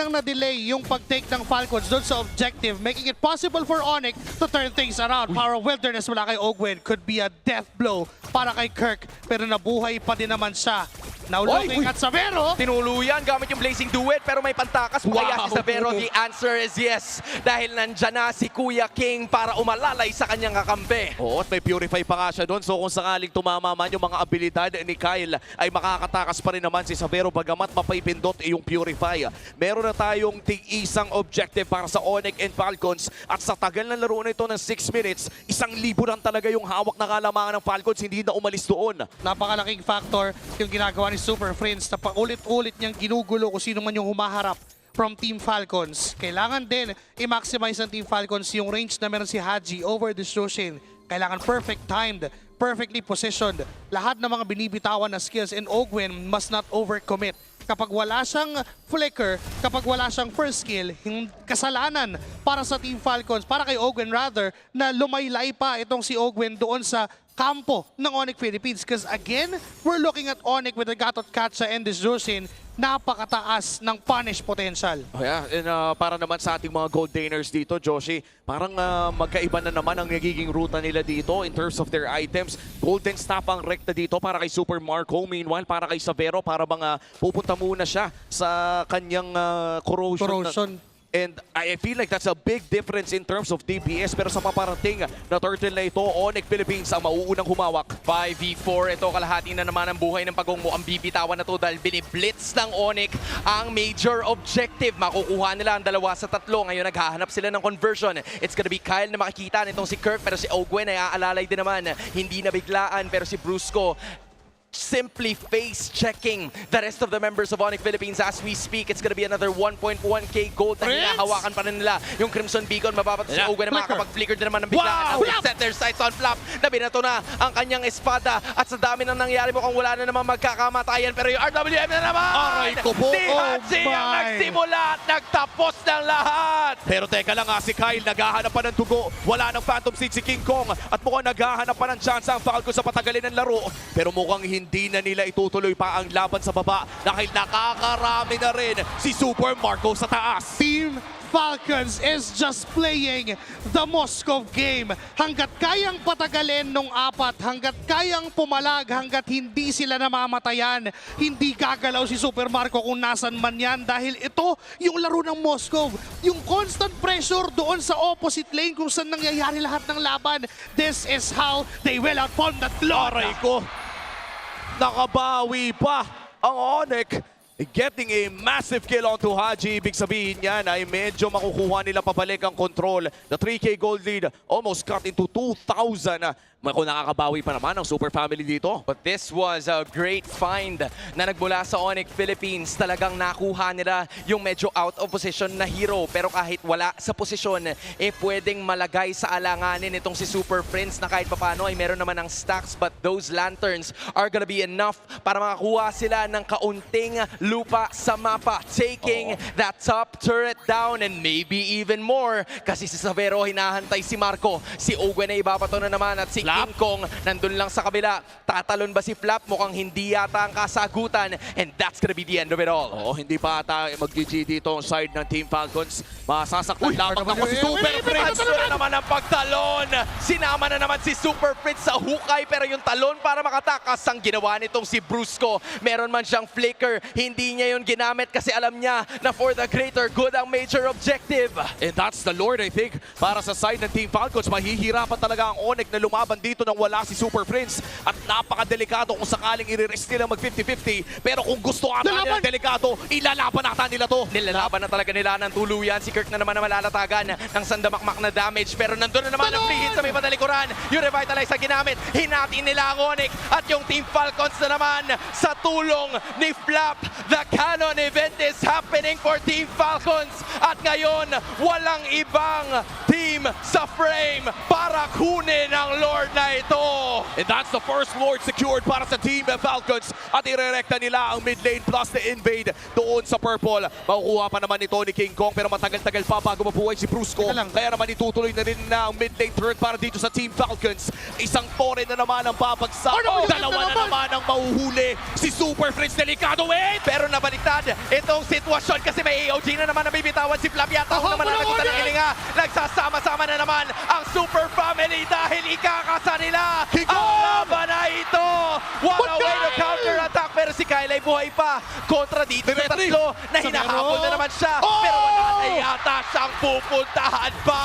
yung pag-take ng Falcons dun sa objective, making it possible for ONIC to turn things around. Power of Wilderness mula kay Ogwen could be a death blow para kay Kirk. Pero nabuhay pa din naman siya. Now looking at Savero. Tinuluyan gamit yung Blazing Duet pero may pantakas pa kaya si Savero. The answer is yes. Dahil nandyan na si Kuya King para umalalay sa kanyang kakampi. Oo, at may Purify pa nga siya doon. So kung sakaling tumama man yung mga abilidad ni Kyle, ay makakatakas pa rin naman si Savero bagamat mapipindot yung Purify. Meron na tayong tig-isang objective para sa ONIC and Falcons. At sa tagal ng laro na ito ng 6 minutes, 1,000 lang talaga yung hawak na kalamangan ng Falcons. Hindi na umalis doon. Napakalaking factor yung ginagawa ni Super Friends na paulit-ulit niyang ginugulo kung sino man yung humaharap from Team Falcons. Kailangan din i-maximize ng Team Falcons yung range na meron si Haji over the Shoshin. Kailangan perfect timed, perfectly positioned. Lahat ng mga binibitawan na skills, and Ogwen must not overcommit. Kapag wala siyang flicker, kapag wala siyang first skill, kasalanan para sa Team Falcons, para kay Ogwen rather, na lumaylay pa itong si Ogwen doon sa kampo ng ONIC Philippines. Because again, we're looking at ONIC with the Gatot Katsa and the Zoshin. Napakataas ng punish potential. Oh yeah, and para naman sa ating mga gold gainers dito, Joshi, parang magkaiba na naman ang nagiging ruta nila dito in terms of their items. Golden Staff ang rekta dito para kay Super Marco. Meanwhile, para kay Savero, para bang pupunta muna siya sa kanyang corrosion. And I feel like that's a big difference in terms of DPS. Pero sa paparating na turtle na ito, ONIC Philippines ang mauunang humawak. 5v4, ito kalahati na naman ang buhay ng Pagongmo. Ang bibitawan na to dahil biniblitz ng ONIC ang major objective. Makukuha nila ang 2 sa 3. Ngayon naghahanap sila ng conversion. It's gonna be Kyle na makikita nitong si Kirk, pero si Ogwen ay aalalay din naman. Hindi na biglaan, pero si Brusco simply face-checking the rest of the members of ONIC Philippines as we speak. It's gonna be another 1.1k gold na hinahawakan pa rin nila. Yung Crimson Beacon, mababat si Ogwen na makakapag-flicker din naman ng biglaan. Wow! Set their sights on Flap na binato na ang kanyang espada. At sa dami na nangyari mo kung wala na naman magkakamatayan. Pero yung RWM na naman! Aray ko po! Si Haji ang nagsimula at nagtapos ng lahat! Pero teka lang si Kyle, naghahanap pa ng dugo. Wala ng Phantom Seed si King Kong. At mukhang naghahanap pa ng chance ang Falcon sa patagalin ng laro. Pero mukhang hindi na nila itutuloy pa ang laban sa baba dahil nakakarami na rin si Super Marco sa taas. Team Falcons is just playing the Moscow game. Hanggat kayang patagalin nung 4, hanggat kayang pumalag, hanggat hindi sila namamatayan, hindi gagalaw si Super Marco kung nasan man yan dahil ito yung laro ng Moscow. Yung constant pressure doon sa opposite lane kung saan nangyayari lahat ng laban. This is how they will outpawn that Lord. Aray ko! Nakabawi pa ang ONIC, getting a massive kill onto Haji. Ibig sabihin yan ay medyo makukuha nila pabalik ang control. The 3k gold lead almost cut into 2,000. Kung nakakabawi pa naman ang Super Family dito. But this was a great find na nagmula sa ONIC Philippines. Talagang nakuha nila yung medyo out of position na hero. Pero kahit wala sa posisyon, pwedeng malagay sa alanganin itong si Super Prince na kahit papano ay meron naman ng stacks. But those lanterns are gonna be enough para makakuha sila ng kaunting lupa sa mapa. Taking that top turret down and maybe even more. Kasi si Savero hinahantay si Marco. Si Ogwen ay ibabato na naman at si King Kong nandun lang sa kabila. Tatalon ba si Flap? Mukhang hindi yata ang kasagutan. And that's gonna be the end of it all. Hindi pa ata mag-GG dito ang side ng Team Falcons. Masasaktan lamang ako si Super Prince. Na naman ang pagtalon. Sinama na naman si Super Prince sa hukay pero yung talon para makatakas ang ginawa nitong si Brusco. Meron man siyang flicker. Hindi niya yun ginamit kasi alam niya na for the greater good ang major objective. And that's the Lord, I think. Para sa side ng Team Falcons, mahihirapan talaga ang ONIC na lumaban dito nang wala si Super Prince. At napakadelikado kung sakaling i-rest nila mag 50-50. Pero kung gusto ata nila delikado, ilalaban ata nila to. Nilalaban na talaga nila ng tuluyan. Si Kirk na naman na malalatagan ng sandamakmak na damage. Pero nandun na naman ang free hit sa may patalikuran. Yung revitalize na ginamit. Hinati nila ang ONIC. At yung Team Falcons na naman sa tulong ni Flap. The Canon event is happening for Team Falcons. At ngayon, walang ibang team sa frame para kunin ang Lord na ito. And that's the first Lord secured para sa Team Falcons. At irerekta nila ang mid lane plus the invade doon sa purple. Makukuha pa naman ito ni King Kong pero matagal-tagal pa bago mabuhay si Brusco. Kaya naman itutuloy na rin na ang mid lane turret para dito sa Team Falcons. Isang tore na naman ang babagsak. Dalawa na naman ang mahuhuli. Si Super Prince delikado pero nabaliktad itong sitwasyon kasi may AOG na naman na bibitawan si Flap. Yata ako naman nalagot ng hilinga. Nagsasama-sama na naman ang Super Family dahil ikakasa nila ang laban na ito. What a way to counter-attack pero si Kyle ay buhay pa kontra dito sa tatlo na hinahabol na naman siya. Pero wala na yata siyang pupuntahan pa.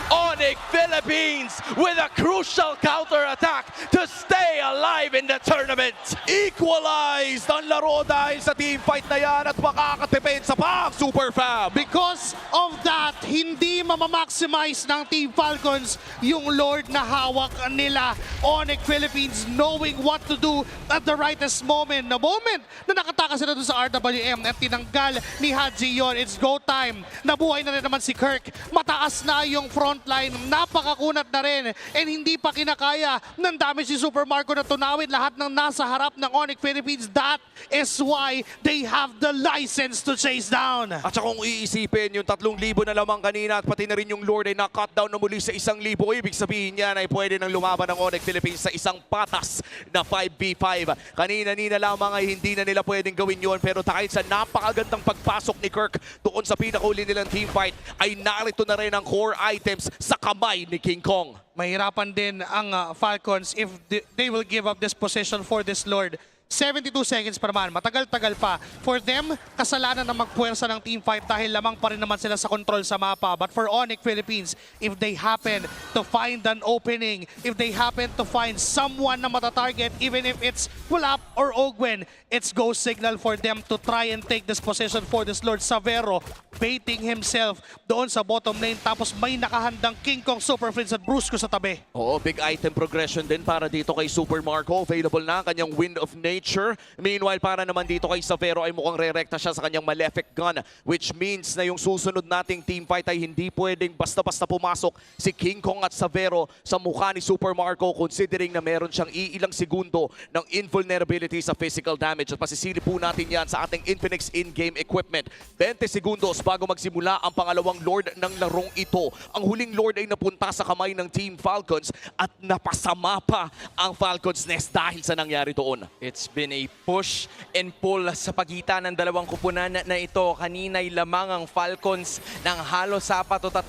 ONIC Philippines with a crucial counter-attack to stay alive in the tournament. Equalized ang laro dahil sa team fight na yan at makakadepensa pa ang Super Fam. Because of that, hindi mamamaximize ng Team Falcons yung Lord na hawak nila. ONIC Philippines knowing what to do at the rightest moment. The moment na nakatakas sila doon sa RWM at tinanggal ni Haji yon. It's go time. Nabuhay na rin naman si Kirk. Mataas na yung frontline. Napakakunat na rin. And hindi pa kinakaya ng dami si Super Marco na tunawin lahat ng nasa harap ng ONIC Philippines. That is why they have the license to chase down. At saka kung iisipin, yung 3,000 na lamang kanina at pati na rin yung Lord ay na-cut down na muli sa 1,000. Ibig sabihin yan ay pwede nang lumaban ng ONIC Philippines sa isang patas na 5v5. Kanina-nina lamang ay hindi na nila pwedeng gawin yon pero kahit sa napakagandang pagpasok ni Kirk doon sa pinakahuli nilang team fight ay narito na rin ang core items sa kamay ni King Kong. Mahirapan din ang Falcons if they will give up this position for this Lord. 72 seconds pa naman, matagal-tagal pa. For them, kasalanan na magpuwersa ng teamfight dahil lamang pa rin naman sila sa control sa mapa. But for ONIC Philippines, if they happen to find an opening, if they happen to find someone na matatarget, even if it's Pulap or Ogwen, it's go signal for them to try and take this position for this Lord Savero, baiting himself doon sa bottom lane. Tapos may nakahandang King Kong Super Friends at Brusco sa tabi. Oo, big item progression din para dito kay Super Marco. Available na ang kanyang Wind of Nature. Meanwhile, para naman dito kay Savero ay mukhang re-recta siya sa kanyang Malefic Gun, which means na yung susunod nating teamfight ay hindi pwedeng basta-basta pumasok si King Kong at Savero sa mukha ni Super Marco, considering na meron siyang iilang segundo ng invulnerability sa physical damage. At pasisilip po natin yan sa ating Infinix in-game equipment. 20 segundos bago magsimula ang pangalawang Lord ng larong ito. Ang huling Lord ay napunta sa kamay ng Team Falcons at napasama pa ang Falcons Nest dahil sa nangyari doon. It's been a push and pull sa pagitan ng dalawang kupunan na ito. Kanina'y lamang ang Falcons ng halos 4,000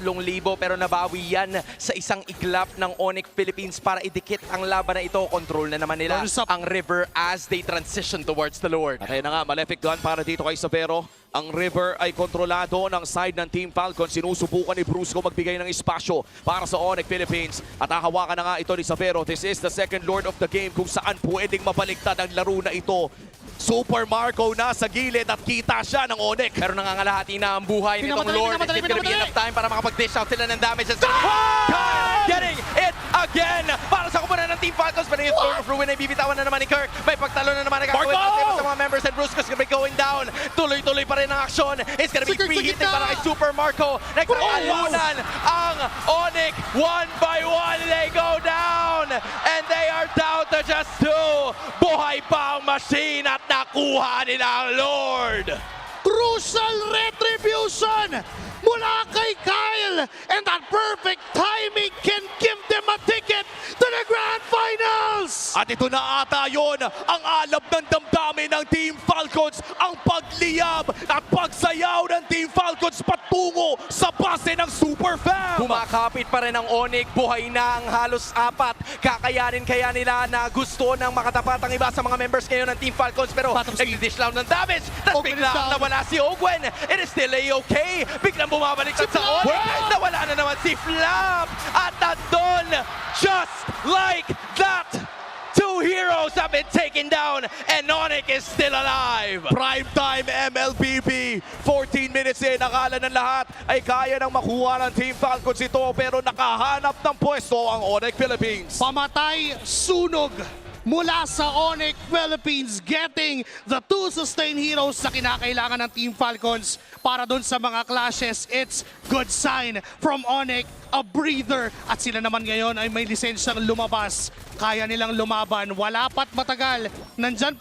pero nabawi yan sa isang iglap ng ONIC Philippines para idikit ang laban na ito. Control na naman nila ang River as they transition towards the Lord. Kaya na nga, Malefic Gun para dito kay Savero. Ang River ay kontrolado ng side ng Team Falcon. Sinusubukan ni Brusco magbigay ng espasyo para sa ONIC Philippines. At hahawakan na nga ito ni Savero. This is the second Lord of the game kung saan pwedeng mabaliktad ang laro na ito. Super Marco na sa gilid at kita siya ng ONIC. Pero nangangalahati na ang buhay nitong Lord. Is it gonna be enough time para makapag-dish out sila ng damage? Getting it again para sa kupunan ng Team Falcons. Pero yung Storm of Ruin ay bibitawan na naman ni Kirk. May pagtalo na naman nagkakawin sa mga members and Brusco's gonna be going down. Tuloy-tuloy pa rin ang aksyon. It's gonna be free hitting para kay Super Marco. Nagkakalunan ang ONIC. One by one they go down. And they are down to just 2. Buhay pa ang machine at nakuha nila ang Lord. Crucial retribution mula kay Kyle, and that perfect timing can give them a ticket to the Grand Finals! At ito na ata yun, ang alab ng damdamin ng Team Falcons, ang pagliyab at pagsayaw ng Team Falcons patungo sa base ng Super Fam! Kumakapit pa rin ang ONIC, buhay na ang halos 4. Kakayanin kaya nila na gusto ng makatapat ang iba sa mga members ngayon ng Team Falcons, pero nag-dish lang ng damage. Tapos biglang nawala si Ogwen. It is still a-okay. Biglang bumabalik sa ONIC. Nawala na naman si Flap. At nandun, just like that, 2 heroes have been taken down and ONIC is still alive. Primetime MLBB, 14 minutes in, akala ng lahat ay kaya nang makuha ng Team Falcons ito, pero nakahanap ng pwesto ang ONIC Philippines. Pamatay, sunog mula sa ONIC Philippines, getting the 2 sustain heroes na kinakailangan ng Team Falcons para dun sa mga clashes. It's good sign from ONIC, a breather. At sila naman ngayon ay may lisensyang lumabas. Kaya nilang lumaban. Wala pat matagal. Nandyan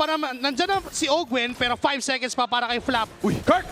na si Ogwen, pero 5 seconds pa para kay Flap. Uy, Kirk!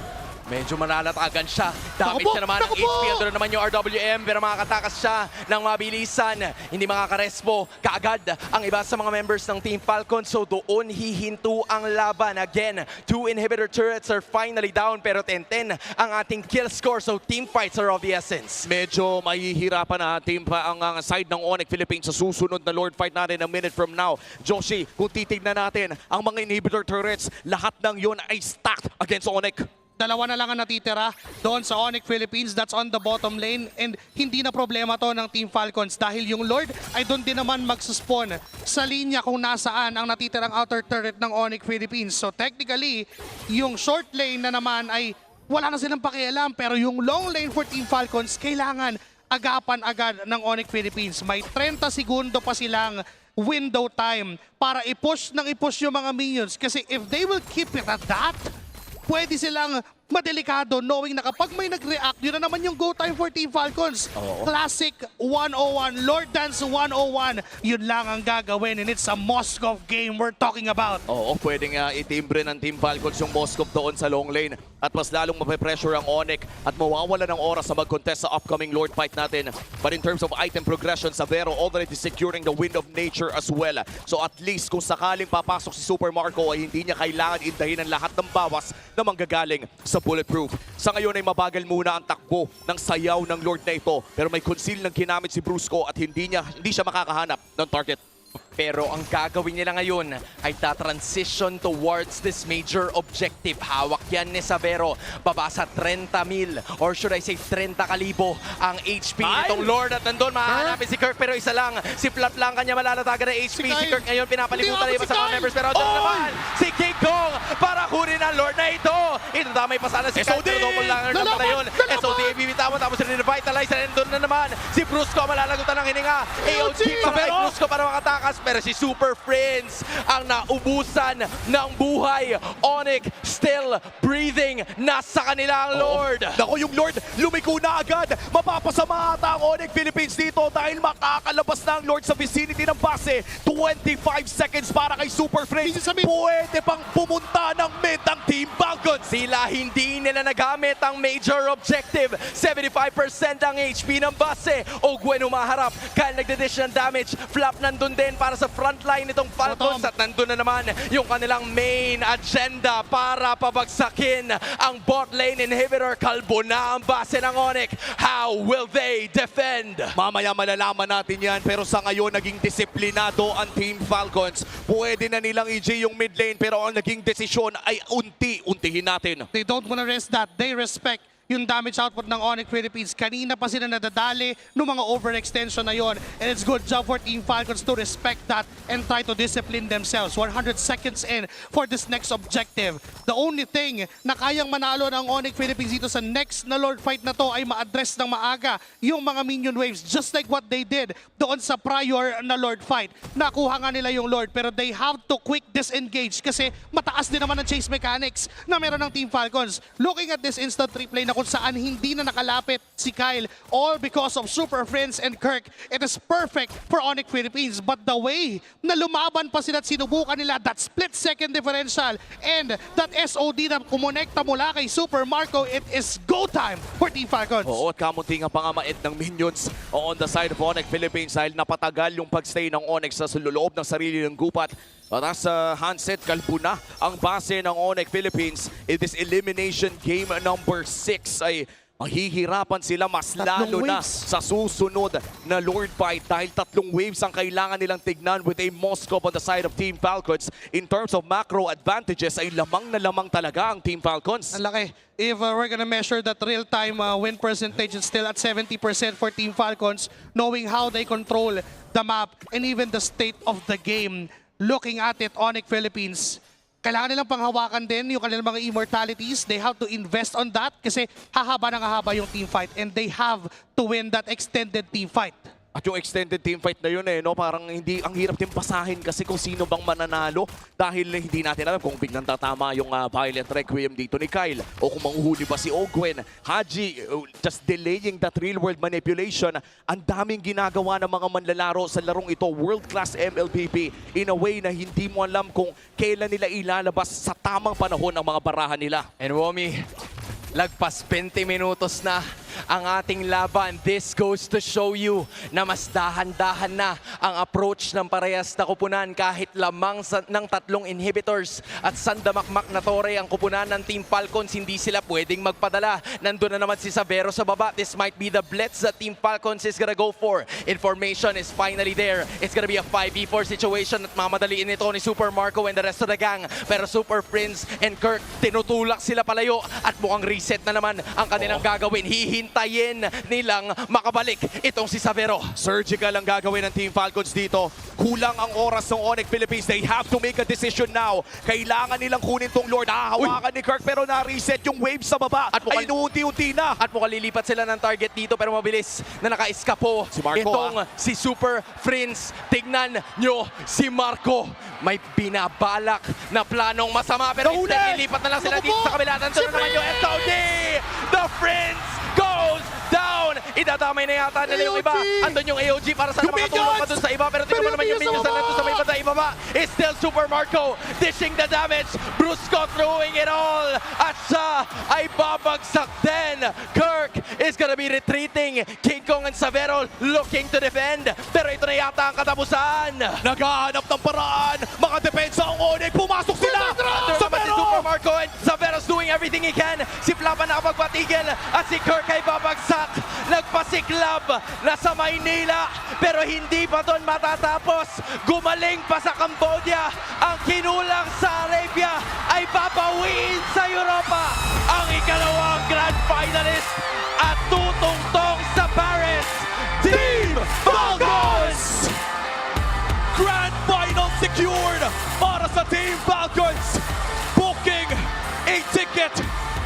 Medyo manalatagan siya. Damage siya naman ng HP. Ando naman yung RWM, pero makakatakas siya ng mabilisan. Hindi makakarespo kaagad ang iba sa mga members ng Team Falcon. So doon hihinto ang laban. Again, 2 inhibitor turrets are finally down, pero 10-10 ang ating kill score. So team fights are of the essence. Medyo mahihirapan na team pa ang side ng ONIC Philippines sa susunod na Lord fight natin a minute from now. Joshi, kung titignan natin ang mga inhibitor turrets, lahat ng yun ay stacked against ONIC. Dalawa na lang ang natitira doon sa ONIC Philippines. That's on the bottom lane. And hindi na problema to ng Team Falcons dahil yung Lord ay doon din naman magsuspawn sa linya kung nasaan ang natitirang outer turret ng ONIC Philippines. So technically, yung short lane na naman ay wala na silang pakialam. Pero yung long lane for Team Falcons, kailangan agapan agad ng ONIC Philippines. May 30 segundo pa silang window time para i-push yung mga minions. Kasi if they will keep it at that, pwede silang madelikado knowing na kapag may nag-react, yun na naman yung go time for Team Falcons. Classic 101, Lord Dance 101, yun lang ang gagawin, and it's a Moskov game we're talking about. Oo, pwedeng itimbre ng Team Falcons yung Moskov doon sa long lane at mas lalong mape-pressure ang ONIC at mawawala ng oras sa mag-contest sa upcoming Lord fight natin. But in terms of item progression, Savero already securing the Wind of Nature as well. So at least kung sakaling papasok si Super Marco ay hindi niya kailangan indahin ang lahat ng bawas na manggagaling sa bulletproof. Sa ngayon ay mabagal muna ang takbo ng sayaw ng Lord na ito, pero may conceal ng ginamit si Brusco at hindi siya makakahanap ng target. Pero ang gagawin nila ngayon ay transition towards this major objective. Hawak yan ni Savero. Baba sa 30,000 or should I say 30,000 ang HP nitong Lord. At nandun mahanapin si Kirk pero isa lang. Si Flap lang kanya malalatagan ng HP. Si Kirk ngayon pinapalibutan na iba sa mga members. Pero doon naman si King Kong para kunin ang Lord na ito. Ito damay pa sana si Kyle. Pero double lang na pala yun. SOD bibitawan tapos rin-revitalize. And doon na naman si Brusco malalagutan ng hininga. AOG pa kay Brusco para makatakas. Pero si Super Friends ang naubusan ng buhay. ONIC still breathing. Nasa kanila ang Lord. Naku, yung Lord lumiko na agad. Mapapasama ata ang ONIC Philippines dito dahil makakalabas na ang Lord sa vicinity ng base. 25 seconds para kay Super Friends. Pwede pang pumunta ng mid ang Team Falcons. Sila hindi nila nagamit ang major objective. 75% ang HP ng base. Ogwen umaharap. Kyle nagdidish ng damage. Flap nandun din para sa frontline nitong Falcons. At nandun na naman yung kanilang main agenda para pabagsakin ang bot lane inhibitor. Kalbo na ang base ng ONIC. How will they defend? Mamaya malalaman natin yan, pero sa ngayon naging disiplinado ang Team Falcons. Pwede na nilang EJ yung mid lane, pero ang naging desisyon ay unti-untihin natin. They don't wanna risk that. They respect yung damage output ng ONIC Philippines. Kanina pa sila nadadali ng mga overextension na yon. And it's good job for Team Falcons to respect that and try to discipline themselves. 100 seconds in for this next objective. The only thing na kayang manalo ng ONIC Philippines dito sa next na Lord fight na to ay ma-address ng maaga yung mga minion waves, just like what they did doon sa prior na Lord fight. Nakuha nga nila yung Lord pero they have to quick disengage kasi mataas din naman ang chase mechanics na meron ng Team Falcons. Looking at this instant replay na kung saan hindi na nakalapit si Kyle, all because of Super Friends and Kirk. It is perfect for ONIC Philippines. But the way na lumaban pa sila at sinubukan nila, that split-second differential and that SOD na kumonekta mula kay Super Marco, it is go time for Team Falcons. Oo, at kamunting ang pangamait ng minions on the side of ONIC Philippines dahil napatagal yung pagstay ng ONIC sa loob ng sarili ng gupat. At sa handset, kalbo na ang base ng ONIC Philippines. In this elimination game number 6 ay mahihirapan sila mas lalo na sa susunod na Lord fight dahil 3 waves ang kailangan nilang tignan with a Moscow on the side of Team Falcons. In terms of macro advantages ay lamang na lamang talaga ang Team Falcons. Ang laki. If we're gonna measure that real-time win percentage, it's still at 70% for Team Falcons, knowing how they control the map and even the state of the game. Looking at it, ONIC Philippines, kailangan nilang panghawakan din yung kanilang mga immortalities. They have to invest on that kasi hahaba ng hahaba yung team fight and they have to win that extended team fight. At yung extended team fight na yun no, parang hindi, ang hirap din basahin kasi kung sino bang mananalo dahil hindi natin alam kung biglang tatama yung violent requiem dito ni Kyle o kung manghuhuli ba si Ogwen. Haji, just delaying that real-world manipulation. Ang daming ginagawa ng mga manlalaro sa larong ito, world-class MLPP, in a way na hindi mo alam kung kailan nila ilalabas sa tamang panahon ang mga barahan nila. And Womi, lagpas 20 minutos na ang ating laban. This goes to show you na mas dahan-dahan na ang approach ng parehas na kupunan kahit lamang ng 3 inhibitors at sandamakmak na tore ang kupunan ng Team Falcons. Hindi sila pwedeng magpadala. Nandun na naman si Savero sa baba. This might be the blitz that Team Falcons is gonna go for. Information is finally there. It's gonna be a 5v4 situation at mamadaliin ito ni Super Marco and the rest of the gang. Pero Super Prince and Kirk, tinutulak sila palayo at mukhang reset na naman ang kanilang gagawin. Hihintayin nilang makabalik itong si Savero. Surgical ang gagawin ng Team Falcons dito. Kulang ang oras ng ONIC Philippines. They have to make a decision now. Kailangan nilang kunin tong Lord. Hahawakan ni Kirk pero na-reset yung wave sa baba. At ay inuunti-unti na. At mukhang lilipat sila ng target dito pero mabilis na naka-eskapo. Si Marco, itong si Super Prince. Tignan nyo si Marco. May binabalak na planong masama pero instead lilipat na lang sila dito sa kabila. Nandun na naman yung SOD. The Prince goes down. Idadamay na yata nila yung iba. Andun yung AOG para sana makatulong pa dun sa iba. Pero tingnan mo naman yung minions na nandun sa may banda ibaba. It's still Super Marco dishing the damage. Brusco throwing it all. At siya ay babagsak din. Kirk is gonna be retreating. King Kong and Savero looking to defend. Pero ito na yata ang katapusan. Naghahanap ng paraan. Mga depensa ang ONIC. Pumasok sila. Andun naman si Super Marco and Savero's doing everything he can. Si laban nakapagpatigil at si Kirk ay babagsak. Nagpasiklab na sa Maynila pero hindi pa doon matatapos. Gumaling pa sa Cambodia. Ang kinulang sa Arabia ay babawiin sa Europa. Ang ikalawang grand finalist at tutungtong sa Paris, Team Falcons! Grand final secured para sa Team Falcons. Booking a ticket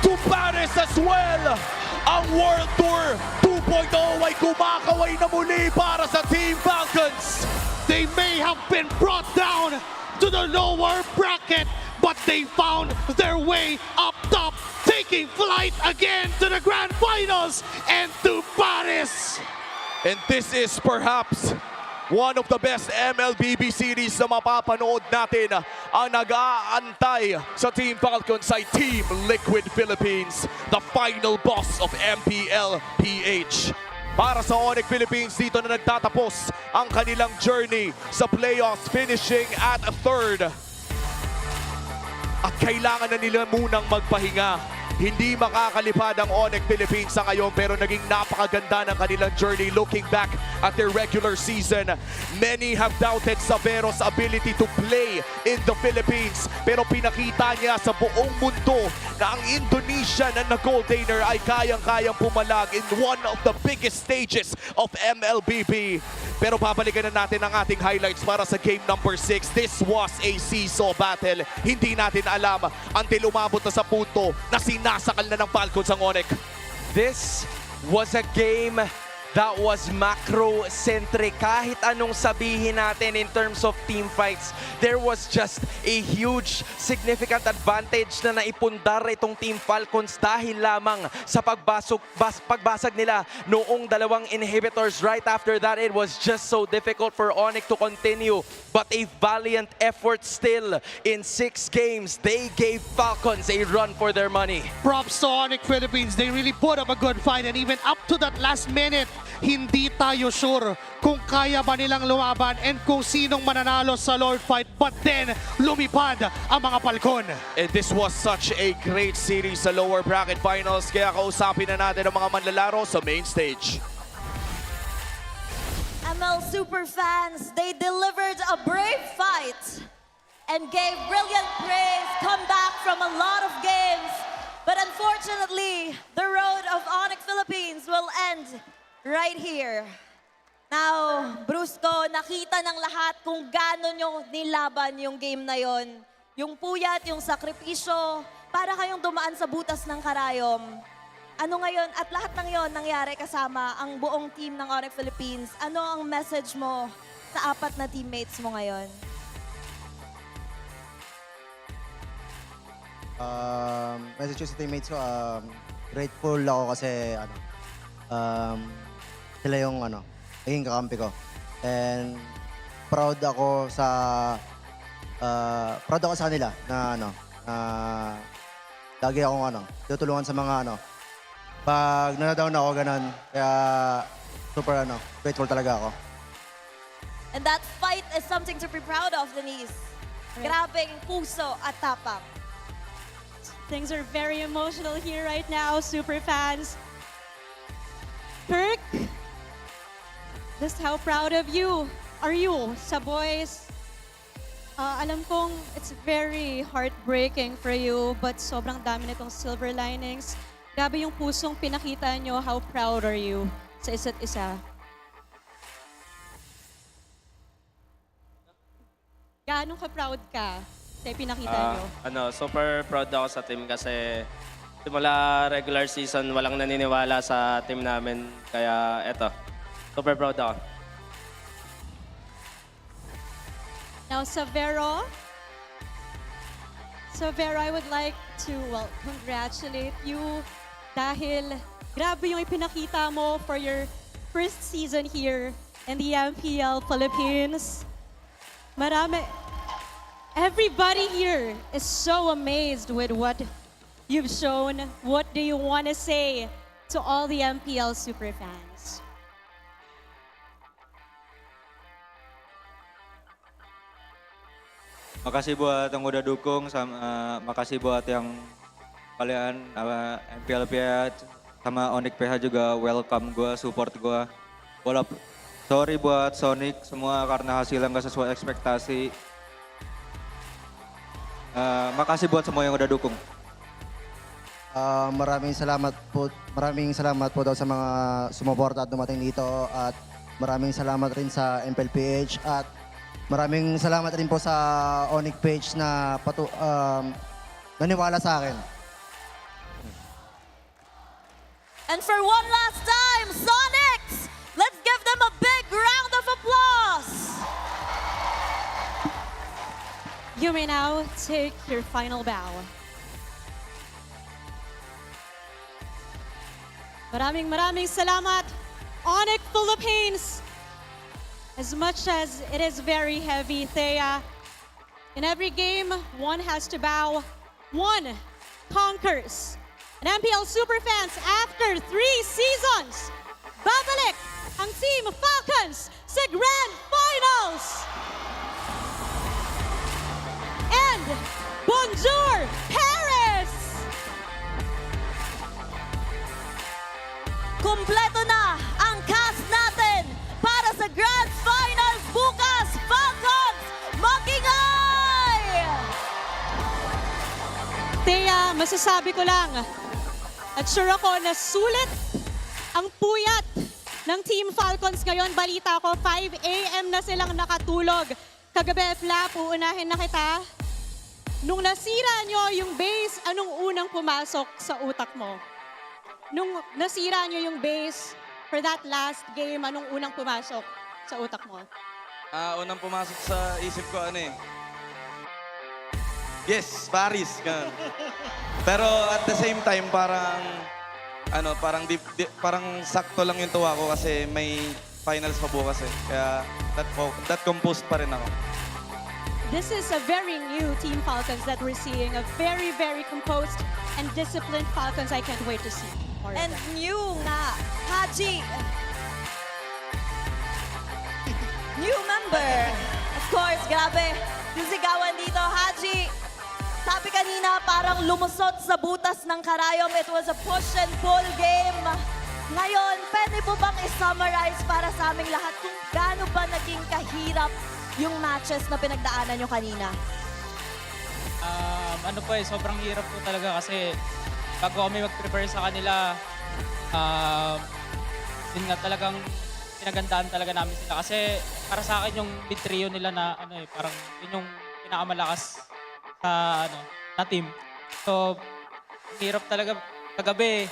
to Paris as well. Ang World Tour 2.0 ay kumakaway na muli para sa Team Falcons. They may have been brought down to the lower bracket, but they found their way up top, taking flight again to the grand finals and to Paris. And this is perhaps one of the best MLBB series na mapapanood natin. Ang nag-aantay sa Team Falcons ay Team Liquid Philippines, the final boss of MPL PH. Para sa ONIC Philippines, dito na nagtatapos ang kanilang journey sa playoffs, finishing at third. At kailangan na nila munang magpahinga. Hindi makakalipad ang ONIC Philippines sa ngayon pero naging napakaganda ng kanilang journey looking back at their regular season. Many have doubted Savero's ability to play in the Philippines pero pinakita niya sa buong mundo na ang Indonesian na goaltender ay kayang-kayang pumalag in one of the biggest stages of MLBB. Pero babalikan na natin ang ating highlights para sa game number 6. This was a seesaw battle. Hindi natin alam until umabot na sa punto na sinasakal na ng Falcons ang ONIC. This was a game that was macro-centric. Kahit anong sabihin natin in terms of team fights, there was just a huge significant advantage na naipundar itong Team Falcons dahil lamang sa pagbasag nila noong dalawang inhibitors. Right after that, it was just so difficult for ONIC to continue. But a valiant effort still. In 6 games, they gave Falcons a run for their money. Props to ONIC Philippines. They really put up a good fight, and even up to that last minute, hindi tayo sure kung kaya ba nilang lumaban and kung sinong mananalo sa Lord fight. But then, lumipad ang mga Falcon. And this was such a great series sa lower bracket finals. Kaya kausapin na natin ang mga manlalaro sa main stage. ML Superfans, they delivered a brave fight and gave brilliant praise, come back from a lot of games. But unfortunately, the road of ONIC Philippines will end right here. Now, Brusco, nakita ng lahat kung gaano nyo nilaban yung game na yon. Yung puyat, yung sakripisyo, para kayong dumaan sa butas ng karayom. Ano ngayon, at lahat ng yon nangyari kasama ang buong team ng ONIC Philippines. Ano ang message mo sa 4 na teammates mo ngayon? Message ko sa teammates ko, grateful ako kasi sila yung naging kakampi ko. And proud ako sa kanila na lagi akong tutulungan sa mga pag nanadown ako ganun. Kaya super grateful talaga ako. And that fight is something to be proud of, Denise. Grabing puso at tapang. Things are very emotional here right now, super fans. Kirk, just how proud of you are you sa boys? Alam kong it's very heartbreaking for you, but sobrang dami nitong silver linings. Grabe yung pusong pinakita nyo. How proud are you sa isa't isa? Gaano ka-proud ka sa pinakita nyo? Super proud ako sa team kasi simula regular season, walang naniniwala sa team namin. Kaya eto, super proud ako. Now, Savero, I would like to, congratulate you dahil grabe yung ipinakita mo for your first season here in the MPL Philippines. Everybody here is so amazed with what you've shown. What do you want to say to all the MPL superfans? Makasih buat yang udah dukung, makasih buat yang kalian MPL PH sama ONIC PH juga welcome gue, support gue. Sorry buat Sonic semua karena hasilnya nggak sesuai ekspektasi. Makasih buat semua yang udah dukung. Maraming salamat po daw sa mga sumuporta at dumating dito at maraming salamat rin sa MPL PH at maraming salamat rin po sa ONIC page na naniwala sa akin. And for one last time, Sonics! Let's give them a big round of applause! You may now take your final bow. Maraming salamat, ONIC Philippines! As much as it is very heavy, Thea, in every game, one has to bow, one conquers. And MPL Superfans, after 3 seasons, babalik ang Team Falcons sa Grand Finals! And bonjour, Paris! Kumpleto na ang cast natin para sa Grand Finals bukas, Falcons! Makingay! Thea, masasabi ko lang, at sure ako na sulit ang puyat ng Team Falcons ngayon. Balita ko, 5 a.m. na silang nakatulog. Kagabi, Flap, uunahin na kita. Nung nasira nyo yung base, anong unang pumasok sa utak mo? Nung nasira nyo yung base for that last game, anong unang pumasok sa utak mo? Unang pumasok sa isip ko yes, Paris. Ganun. Pero at the same time, parang parang sakto lang yung tuwa ko kasi may finals pa bukas eh. Kaya that composed pa rin ako. This is a very new Team Falcons that we're seeing. A very, very composed and disciplined Falcons. I can't wait to see more And of them. new nga, Haji. New member. Of course, grabe. Yung sigawan dito, Haji. Sabi kanina, parang lumusot sa butas ng karayom. It was a push and pull game. Ngayon, pwede po bang i-summarize para sa aming lahat kung gaano ba naging kahirap yung matches na pinagdaanan nyo kanina? Sobrang hirap po talaga kasi bago kami mag-prepare sa kanila, yun nga talagang pinagandaan talaga namin sila. Kasi para sa akin yung mid trio nila na parang yun yung pinakamalakas na team. So, hirap talaga kagabi.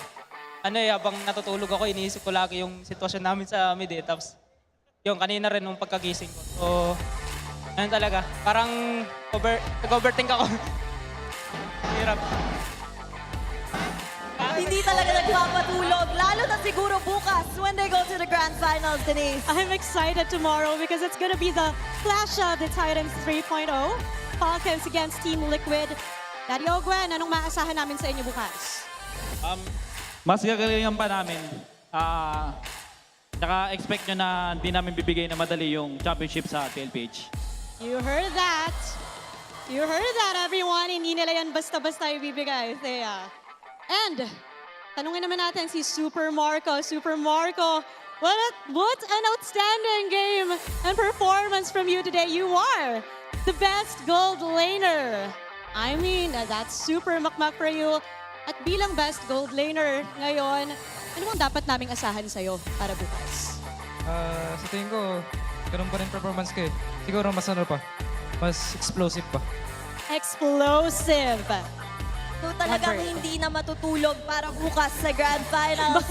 Habang natutulog ako, iniisip ko lagi yung sitwasyon namin sa mid eh. Tapos, yung kanina rin nung pagkagising ko. So, ayun talaga. Parang nag-overthink ako. Hirap. Hindi talaga nagpapatulog, lalo na siguro bukas when they go to the Grand Finals, Denise. I'm excited tomorrow because it's gonna be the Clash of the Titans 3.0. Falcons against Team Liquid. Daddy Ogwen, anong maasahan namin sa inyo bukas? Mas gagalingan pa namin. Tsaka expect nyo na hindi namin bibigay na madali yung championship sa PLPH. You heard that. You heard that, everyone. Hindi nila yan basta-basta ibibigay, Thea. And, tanungin naman natin si Super Marco. Super Marco, what an outstanding game and performance from you today. You are the best gold laner. I mean, that's super makmak for you. At bilang best gold laner ngayon, ano bang dapat naming asahan sa'yo para bukas? Sa tingin ko, ganun pa rin performance ko eh. Siguro mas mas explosive pa. Explosive! So talagang hindi na matutulog para bukas sa Grand Finals.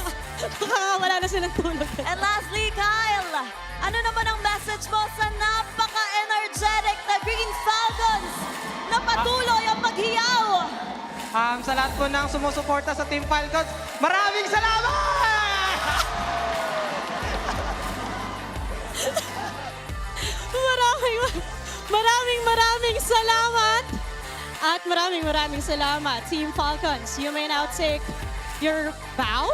Wala na silang tulog. And lastly, Kyle, ano naman ang message mo sa napaka-energetic na Green Falcons na patuloy ang maghiyaw? Sa lahat po ng sumusuporta sa Team Falcons, maraming salamat! Maraming salamat! At maraming salamat, Team Falcons. You may now take your bow.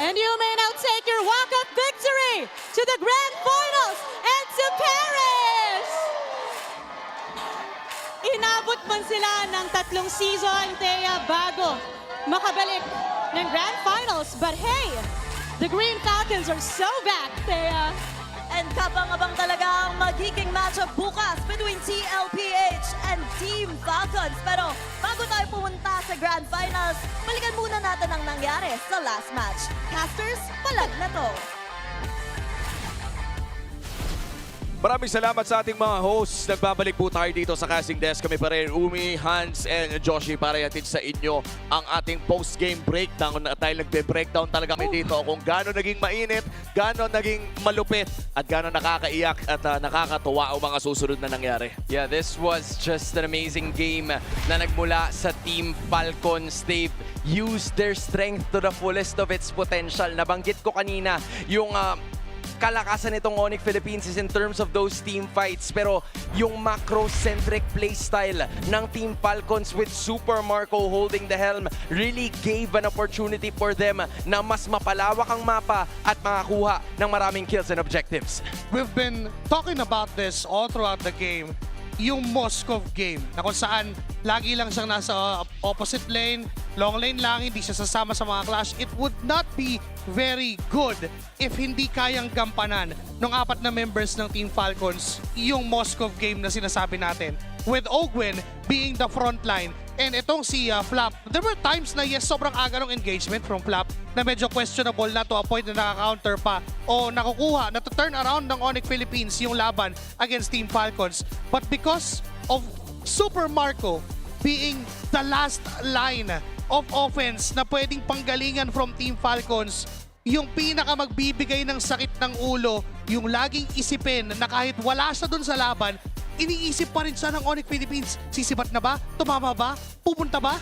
And you may now take your walk-up victory to the Grand Finals and to Paris! Inabot man sila ng 3 season, Thea, bago makabalik ng Grand Finals. But hey, the Green Falcons are so back, Thea. And kabang-abang talaga ang magiging matchup bukas between TL PH and Team Falcons. Pero bago tayo pumunta sa Grand Finals, balikan muna natin ang nangyari sa last match. Casters, palag na to. Maraming salamat sa ating mga hosts. Nagbabalik po tayo dito sa casting desk. Kami pa rin, Umi, Hans, and Joshi para yatid sa inyo ang ating post-game breakdown. At dahil nagbe-breakdown talaga kami dito kung gaano naging mainit, gaano naging malupit, at gaano nakakaiyak at nakakatuwa ang mga susunod na nangyari. Yeah, this was just an amazing game na nagmula sa Team Falcons. They've used their strength to the fullest of its potential. Nabanggit ko kanina yung kalakasan nitong ONIC Philippines is in terms of those team fights. Pero yung macro-centric playstyle ng Team Falcons with Super Marco holding the helm really gave an opportunity for them na mas mapalawak ang mapa at makakuha ng maraming kills and objectives. We've been talking about this all throughout the game. Yung Moscow game na kung saan lagi lang siyang nasa opposite lane, long lane lang, hindi siya sasama sa mga clash. It would not be very good if hindi kayang gampanan ng 4 na members ng Team Falcons yung Moscow game na sinasabi natin. With Ogwen being the front line. And itong si Flap, there were times na yes, sobrang aga ng engagement from Flap na medyo questionable na to a point na nakaka-counter pa o nakukuha na to turn around ng ONIC Philippines yung laban against Team Falcons. But because of Super Marco being the last line of offense na pwedeng panggalingan from Team Falcons, yung pinaka magbibigay ng sakit ng ulo, yung laging isipin na kahit wala siya dun sa laban, iniisip pa rin siya ng ONIC Philippines. Sisibat na ba? Tumama ba? Pupunta ba?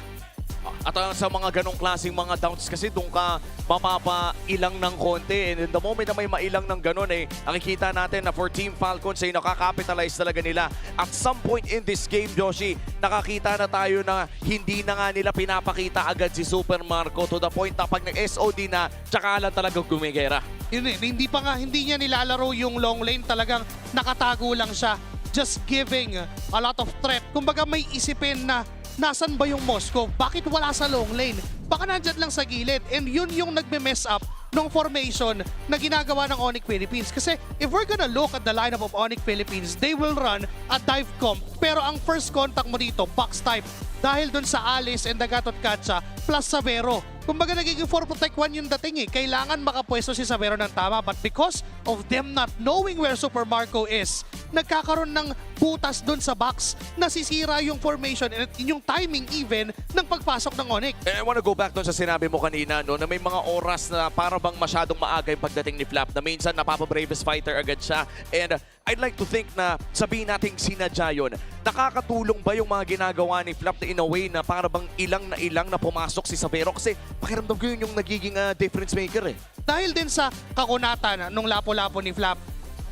At sa mga ganong klaseng mga downs kasi doon ka mapapailang ng konti. And in the moment na may mailang ng ganon nakikita natin na for Team Falcons ay nakakapitalize talaga nila. At some point in this game, Joshi, nakakita na tayo na hindi na nga nila pinapakita agad si Super Marco to the point na pag nag-SOD na, tsaka lang talagang gumigera. Yun hindi niya nilalaro yung long lane, talagang nakatago lang siya. Just giving a lot of threat. Kumbaga may isipin na nasan ba yung Moscow? Bakit wala sa long lane? Baka nandyan lang sa gilid. And yun yung nagme-mess up ng formation na ginagawa ng ONIC Philippines. Kasi if we're gonna look at the lineup of ONIC Philippines, they will run a dive comp. Pero ang first contact mo dito, box type. Dahil dun sa Alice and Dagatot Katsa plus Savero. Kumbaga nagiging 4 protect 1 yung dating Kailangan makapwesto si Savero ng tama. But because of them not knowing where Super Marco is, nagkakaroon ng butas dun sa box. Nasisira yung formation and yung timing even ng pagpasok ng ONIC. I wanna go back dun sa sinabi mo kanina na may mga oras na para bang masyadong maaga yung pagdating ni Flap na minsan napapa-bravest fighter agad siya. And I'd like to think na sabihin nating sinadya yun. Nakakatulong ba yung mga ginagawa ni Flap na in a way na para bang ilang na pumasok si Savero? Kasi pakiramdam ko yun yung nagiging difference maker Dahil din sa kakunatan nung lapo-lapo ni Flap,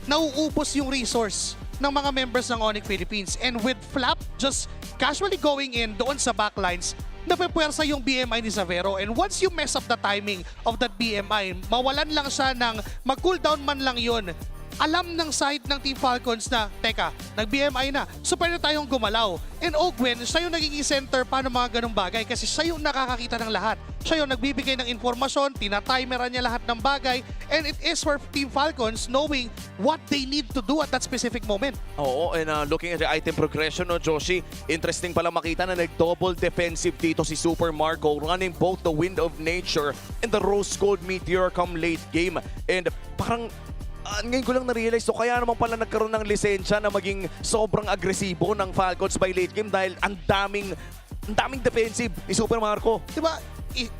nauubos yung resource ng mga members ng ONIC Philippines. And with Flap just casually going in doon sa backlines, napepwersa yung BMI ni Savero. And once you mess up the timing of that BMI, mawalan lang siya ng mag-cooldown man lang yun. Alam ng side ng Team Falcons na, teka, nag-BMI na, so pwede tayong gumalaw. And Ogwen, siya yung nagiging center pa ng mga ganong bagay kasi siya yung nakakakita ng lahat. Siya yung nagbibigay ng informasyon, tinatimeran niya lahat ng bagay, and it is for Team Falcons knowing what they need to do at that specific moment. Oo, and looking at the item progression, no, Joshi, interesting pala makita na nag-double defensive dito si Super Marco, running both the Wind of Nature and the Rose Gold Meteor come late game. And parang ngayon ko lang na-realize, so kaya naman pala nagkaroon ng lisensya na maging sobrang agresibo ng Falcons by late game dahil ang daming defensive ni Super Marco. Diba,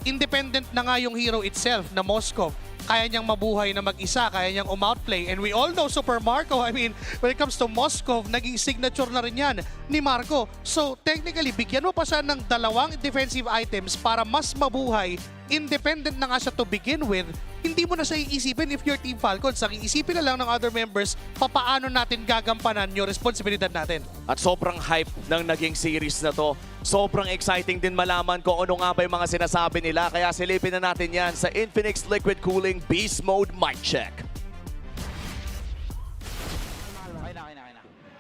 independent na nga yung hero itself na Moscow. Kaya niyang mabuhay na mag-isa, kaya niyang umoutplay. And we all know Super Marco, I mean, when it comes to Moscow, naging signature na rin yan ni Marco. So technically, bigyan mo pa siya ng 2 defensive items para mas mabuhay. Independent na nga siya to begin with. Hindi mo na siya iisipin if you're Team Falcons. Ang iisipin na lang ng other members, papaano natin gagampanan yung responsibilidad natin. At sobrang hype ng naging series na to. Sobrang exciting din malaman kung ano nga ba yung mga sinasabi nila. Kaya silipin na natin yan sa Infinix Liquid Cooling Beast Mode Mic Check.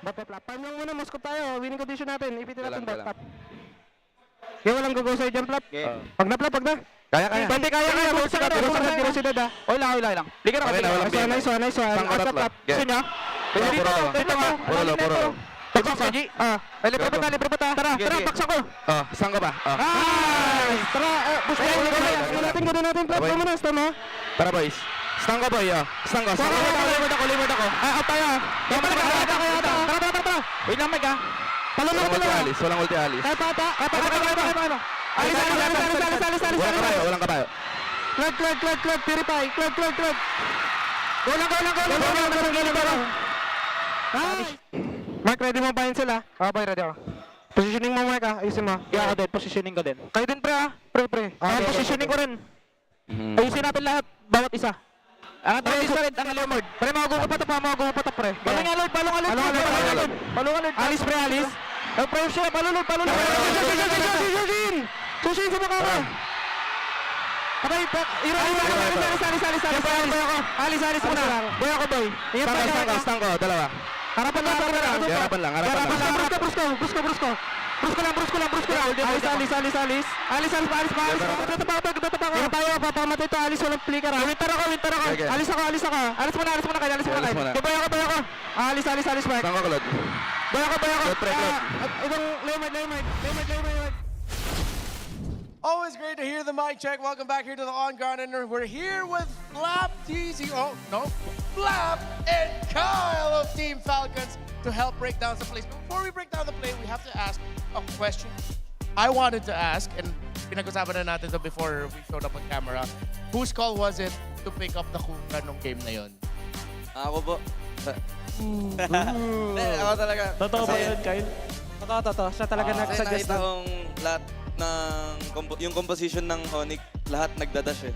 Bot flap. Farm lang muna, Moscow tayo. Winning condition natin. Ipitin natin bot flap. Okay, walang gugo sa'yo dyan, flap. Pag na, flap, pag na. Kaya, kaya. Bante, kaya. Velocidad, ah. Okay lang. Liga na. Nice one. Asa, flap. Gusto niya? Ito nga. Puro. Libro pa ta. Tara, baksa ko. Isang ka ba? Nice! Tara, push ko. Gano'n natin, flap. Tama na. Tara boys. Stang ka boy, Stang ka. Limod ako. Out tayo. Tara. Wait lang, Mike, Walang ulti alis. Kaya. Walang kabayo. Club. Purify. Club. Go lang. Mark, ready mo ba yun sila? Boy, ready ako. Positioning mo, Mark, ayusin mo. Yeah, ako din. Positioning ko din. Kayo din, pre, Pre. Positioning ko rin. Ayusin natin lahat. Bawat isa. Ang Leomord. Pre, magugo pa to, pre. Balong alert. Alis, pre, alis. Pre, siya, palulod. Susin sa mukha ko. Okay, alis muna. Boy ako, boy. Stang ko, dalawa. Harapan lang. Brusko lang. Alis. Tayo, papamatay to. Alis, walang flicker. Winter ako. Alis ako. Alis muna kayo. Boy ako. Alis, Mike. Stang ko, Claude. Boy ako. Itong Leomord. Always great to hear the mic check. Welcome back here to the On Ground, and we're here with Flap, TZ, Flap and Kyle of Team Falcons to help break down some plays. But before we break down the play, we have to ask a question I wanted to ask, and pinag-usapan na natin ito before we showed up on camera. Whose call was it to pick up the Kuka nung game na yon? Ako po. Ako talaga. Totoo ba yun, Kyle? Totoo. Siya talaga nag-suggest. Nakita kong lahat yung composition ng ONIC, lahat nagdadash eh.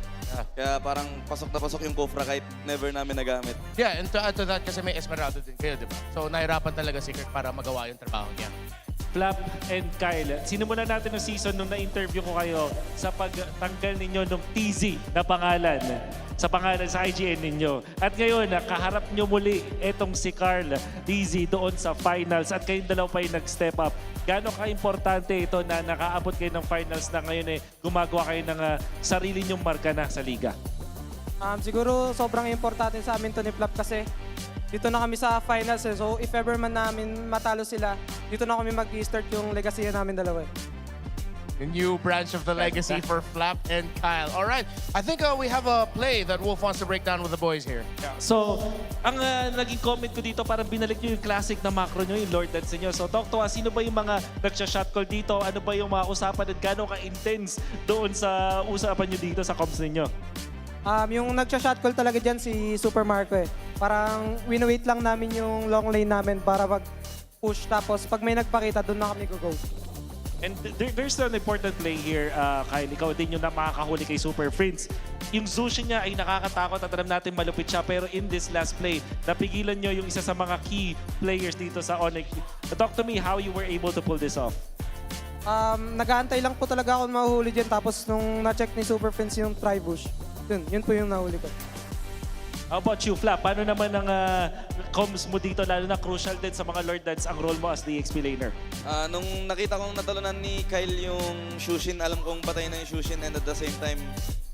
Kaya parang pasok na pasok yung Kofra kahit never namin nagamit. Yeah, and to add to that, kasi may Esmeralda din kayo, di ba? So nahirapan talaga si Kurt para magawa yung trabaho niya. Flap and Kyle, sinimulan natin ng season nung na-interview ko kayo sa pagtanggal ninyo ng TZ na pangalan sa IGN ninyo. At ngayon, kaharap nyo muli etong si Carl TZ doon sa finals at kayong dalawa pa yung nag-step up. Gano'ng ka-importante ito na nakaabot kayo ng finals na ngayon gumagawa kayo ng sarili nyong marka na sa liga? Siguro sobrang importante sa amin to ni Flap kasi dito na kami sa finals So if ever man namin matalo sila, dito na kami mag-start yung legacy namin dalawa. The new branch of the legacy for Flap and Kyle. All right, I think we have a play that Wolf wants to break down with the boys here. So, ang naging comment ko dito, parang binalik nyo yung classic na macro nyo, yung Lord Dance nyo. So, talk to us, sino ba yung mga nagsha-shot call dito? Ano ba yung mga usapan at gano'n ka-intense doon sa usapan nyo dito sa comms ninyo? Yung nagsha-shot call talaga dyan si Super Marco Parang win-wait lang namin yung long lane namin para mag-push. Tapos pag may nagpakita, doon na kami go-go. And there's an important play here, Kyle. Ikaw din yung makakahuli kay Super Prince. Yung Zushi niya ay nakakatakot at alam natin malupit siya. Pero in this last play, napigilan nyo yung isa sa mga key players dito sa ONIC. Talk to me how you were able to pull this off. Nag-aantay lang po talaga ako mahuhuli dyan. Tapos nung na-check ni Super Prince yung try-bush, yun po yung nahuli ko. How about you, Flap? Paano naman ang comms mo dito, lalo na crucial din sa mga Lord Dads ang role mo as the XP laner? Nung nakita kong natalunan ni Kyle yung Shushin, alam kong patay na yung Shushin and at the same time,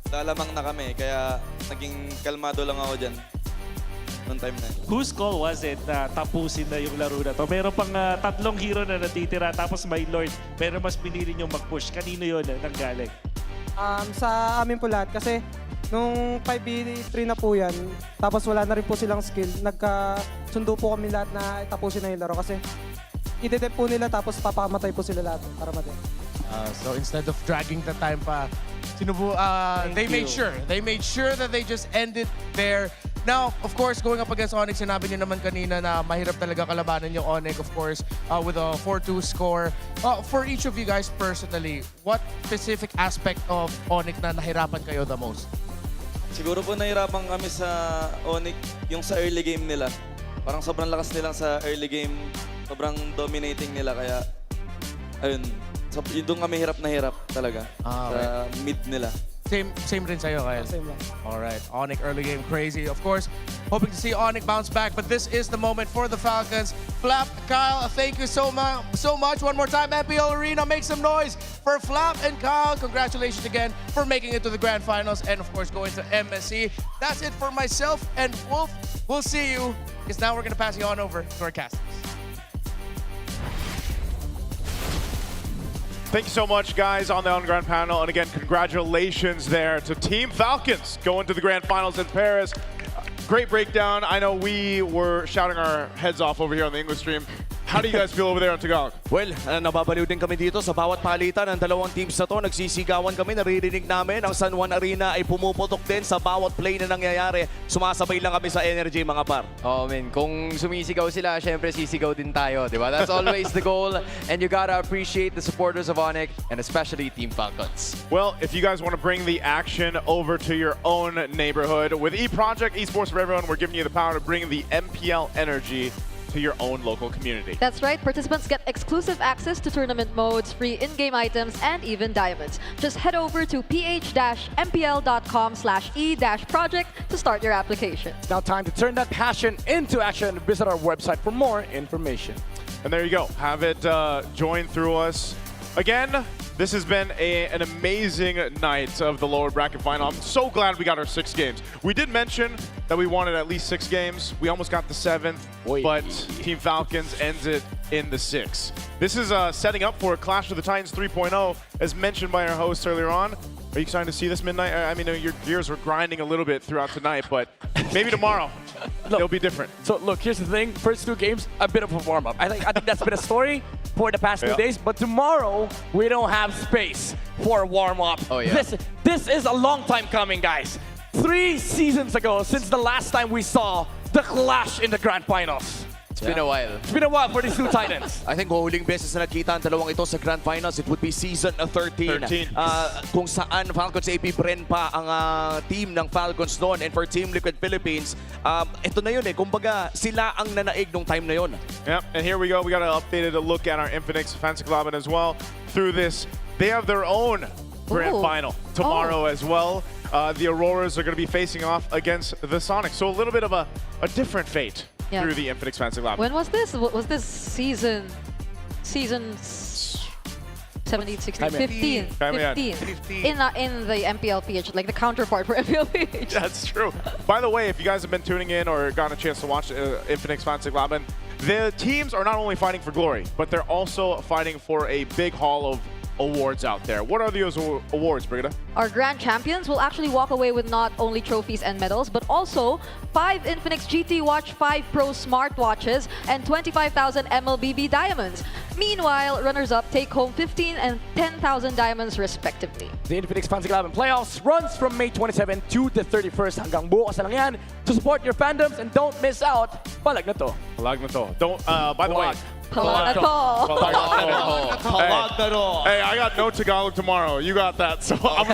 lalamang na kami. Kaya naging kalmado lang ako dyan. Noong time na yun. Whose call was it na tapusin na yung laro na to? Meron pang tatlong hero na natitira tapos may Lord, pero mas pinili nyo mag-push. Kanino yun nanggaling? Sa amin po lahat kasi nung 5v3 na po yan, tapos wala na rin po silang skill, nagkasundo po kami lahat na tapusin na yung laro kasi idetep po nila tapos papamatay po sila lahat para matay. So instead of dragging the time pa, they made sure that they just ended there. Now, of course, going up against ONIC, sinabi niyo naman kanina na mahirap talaga kalabanan yung ONIC, of course, with a 4-2 score. For each of you guys personally, what specific aspect of ONIC na nahirapan kayo the most? Siguro po nahirapan kami sa ONIC yung sa early game nila. Parang sobrang lakas nilang sa early game, sobrang dominating nila. Kaya, ayun, doon kami hirap na hirap talaga sa mid nila. Same rin sa'yo, Kyle. Same lang. All right, ONIC early game crazy. Of course, hoping to see ONIC bounce back, but this is the moment for the Falcons. Flap, Kyle, thank you so much. One more time, MPL Arena, make some noise for Flap and Kyle. Congratulations again for making it to the grand finals and of course going to MSC. That's it for myself and Wolf. We'll see you, because now we're gonna pass you on over to our casters. Thank you so much, guys, on the on-ground panel. And again, congratulations there to Team Falcons going to the grand finals in Paris. Great breakdown. I know we were shouting our heads off over here on the English stream. How do you guys feel over there on Tagalog? Well, nababaliw din kami dito sa bawat palitan ng dalawang teams na to. Nagsisigawan kami, naririnig namin. Ang San Juan Arena ay pumuputok din sa bawat play na nangyayari. Sumasabay lang kami sa energy, mga par. Oh, man. Kung sumisigaw sila, syempre sisigaw din tayo, di ba? That's always the goal. And you gotta appreciate the supporters of ONIC and especially Team Falcons. Well, if you guys want to bring the action over to your own neighborhood, with eProject, Esports for Everyone, we're giving you the power to bring the MPL energy to your own local community. That's right. Participants get exclusive access to tournament modes, free in-game items, and even diamonds. Just head over to ph-mpl.com/e-project to start your application. It's now time to turn that passion into action. Visit our website for more information. And there you go. Have it join through us. Again, this has been an amazing night of the lower bracket final. I'm so glad we got our 6 games. We did mention that we wanted at least 6 games. We almost got the 7th, but Team Falcons ends it in the 6th. This is setting up for Clash of the Titans 3.0, as mentioned by our hosts earlier on. Are you excited to see this midnight? I mean, your gears were grinding a little bit throughout tonight, but maybe tomorrow it'll be different. So look, here's the thing. First 2 games, a bit of a warm-up. I think that's been a story for the past 2 days, but tomorrow we don't have space for a warm-up. Oh, yeah. This is a long time coming, guys. 3 seasons ago, since the last time we saw the clash in the grand finals. It's been a while. It's been a while for these 2 Titans. I think huling beses na nagkita ang dalawang ito sa Grand Finals, it would be season 13. Kung saan Falcons AP Bren pa ang team ng Falcons noon. And for Team Liquid Philippines, ito na yun eh. Kumbaga, sila ang nanaig nung time na yun. Yep, and here we go. We got an updated look at our Infinix Fancy Club as well. Through this, they have their own grand final tomorrow as well. The Auroras are going to be facing off against the Sonics. So a little bit of a different fate. Yeah. Through the Infinix Fancy Lab. When was this? Was this season 17, 16, 15? 15. In the MPL PH, like the counterpart for MPL PH. That's true. By the way, if you guys have been tuning in or gotten a chance to watch Infinix Fancy Lab, the teams are not only fighting for glory, but they're also fighting for a big haul of awards out there. What are those awards, Brigida? Our grand champions will actually walk away with not only trophies and medals, but also 5 Infinix GT Watch 5 Pro smartwatches and 25,000 MLBB diamonds. Meanwhile, runners-up take home 15 and 10,000 diamonds respectively. The Infinix Fancy Club playoffs runs from May 27 to the 31st. Hanggang bukas na lang yan. To support your fandoms and don't miss out, Palag Na To. Palag Na To. Don't, by the way, Palag Na To. Hey, I got no Tagalog tomorrow. You got that. So I'm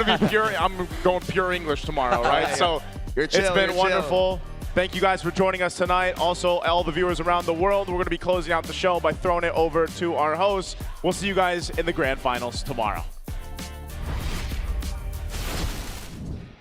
going pure English tomorrow, right? So it's been wonderful. Thank you guys for joining us tonight. Also, all the viewers around the world, we're going to be closing out the show by throwing it over to our hosts. We'll see you guys in the grand finals tomorrow.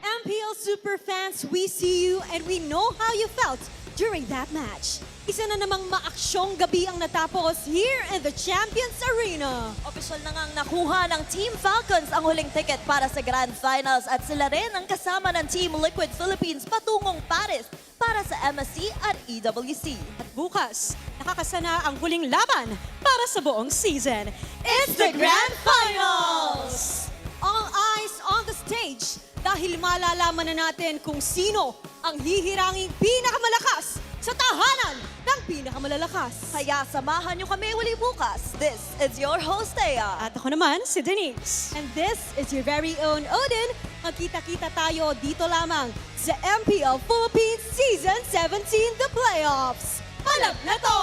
MPL Superfans, we see you and we know how you felt during that match. Isa na namang maaksyong gabi ang natapos here in the Champions Arena. Opisyal na ngang nakuha ng Team Falcons ang huling ticket para sa Grand Finals at sila rin ang kasama ng Team Liquid Philippines patungong Paris para sa MSC at EWC. At bukas, nakakasana ang huling laban para sa buong season. It's the Grand Finals! All eyes on the stage dahil malalaman na natin kung sino ang hihiranging pinakamalakas sa tahanan ng pinakamalalakas. Kaya samahan niyo kami uli bukas. This is your host, Thea. At ako naman, si Denise. And this is your very own Odin. Magkita-kita tayo dito lamang sa MPL Philippines Season 17 The Playoffs. Palag na to!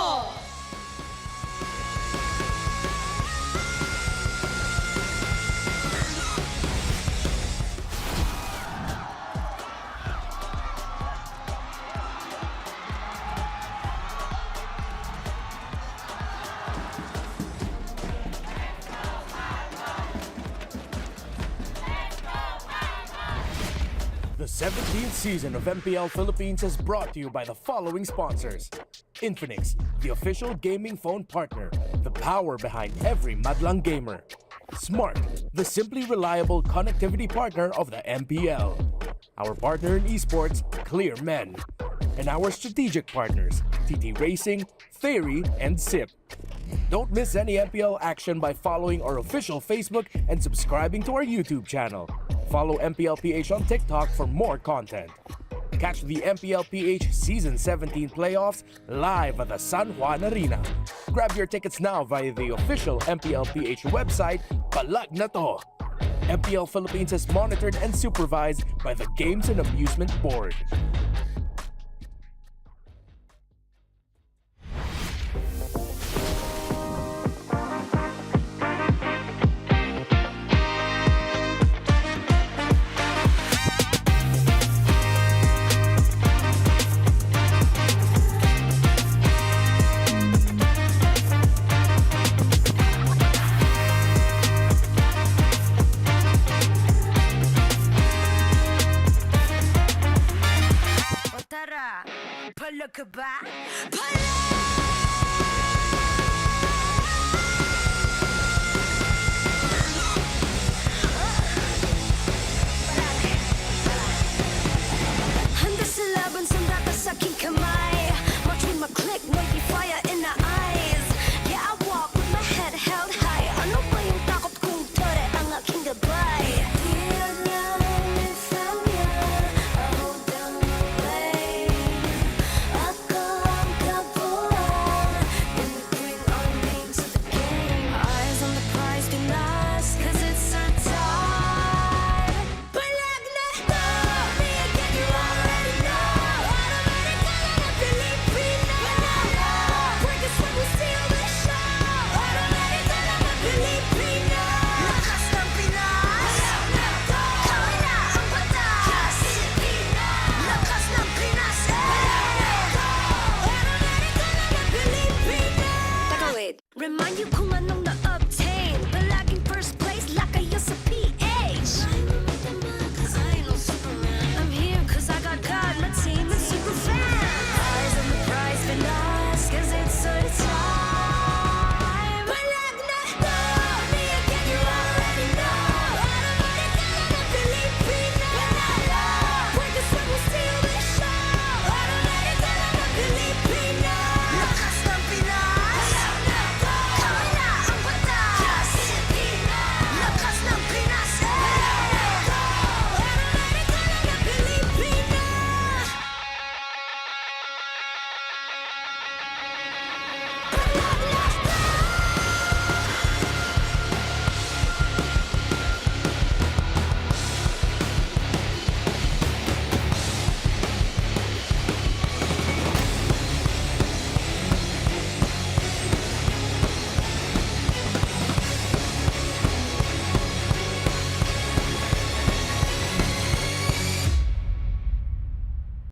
The 17th season of MPL Philippines is brought to you by the following sponsors. Infinix, the official gaming phone partner, the power behind every madlang gamer. Smart, the simply reliable connectivity partner of the MPL. Our partner in esports, Clear Men. And our strategic partners, TT Racing, Theory, and SIP. Don't miss any MPL action by following our official Facebook and subscribing to our YouTube channel. Follow MPL PH on TikTok for more content. Catch the MPL PH Season 17 playoffs live at the San Juan Arena. Grab your tickets now via the official MPL PH website, Palag Na To. MPL Philippines is monitored and supervised by the Games and Amusement Board. Pala ka ba? Pala!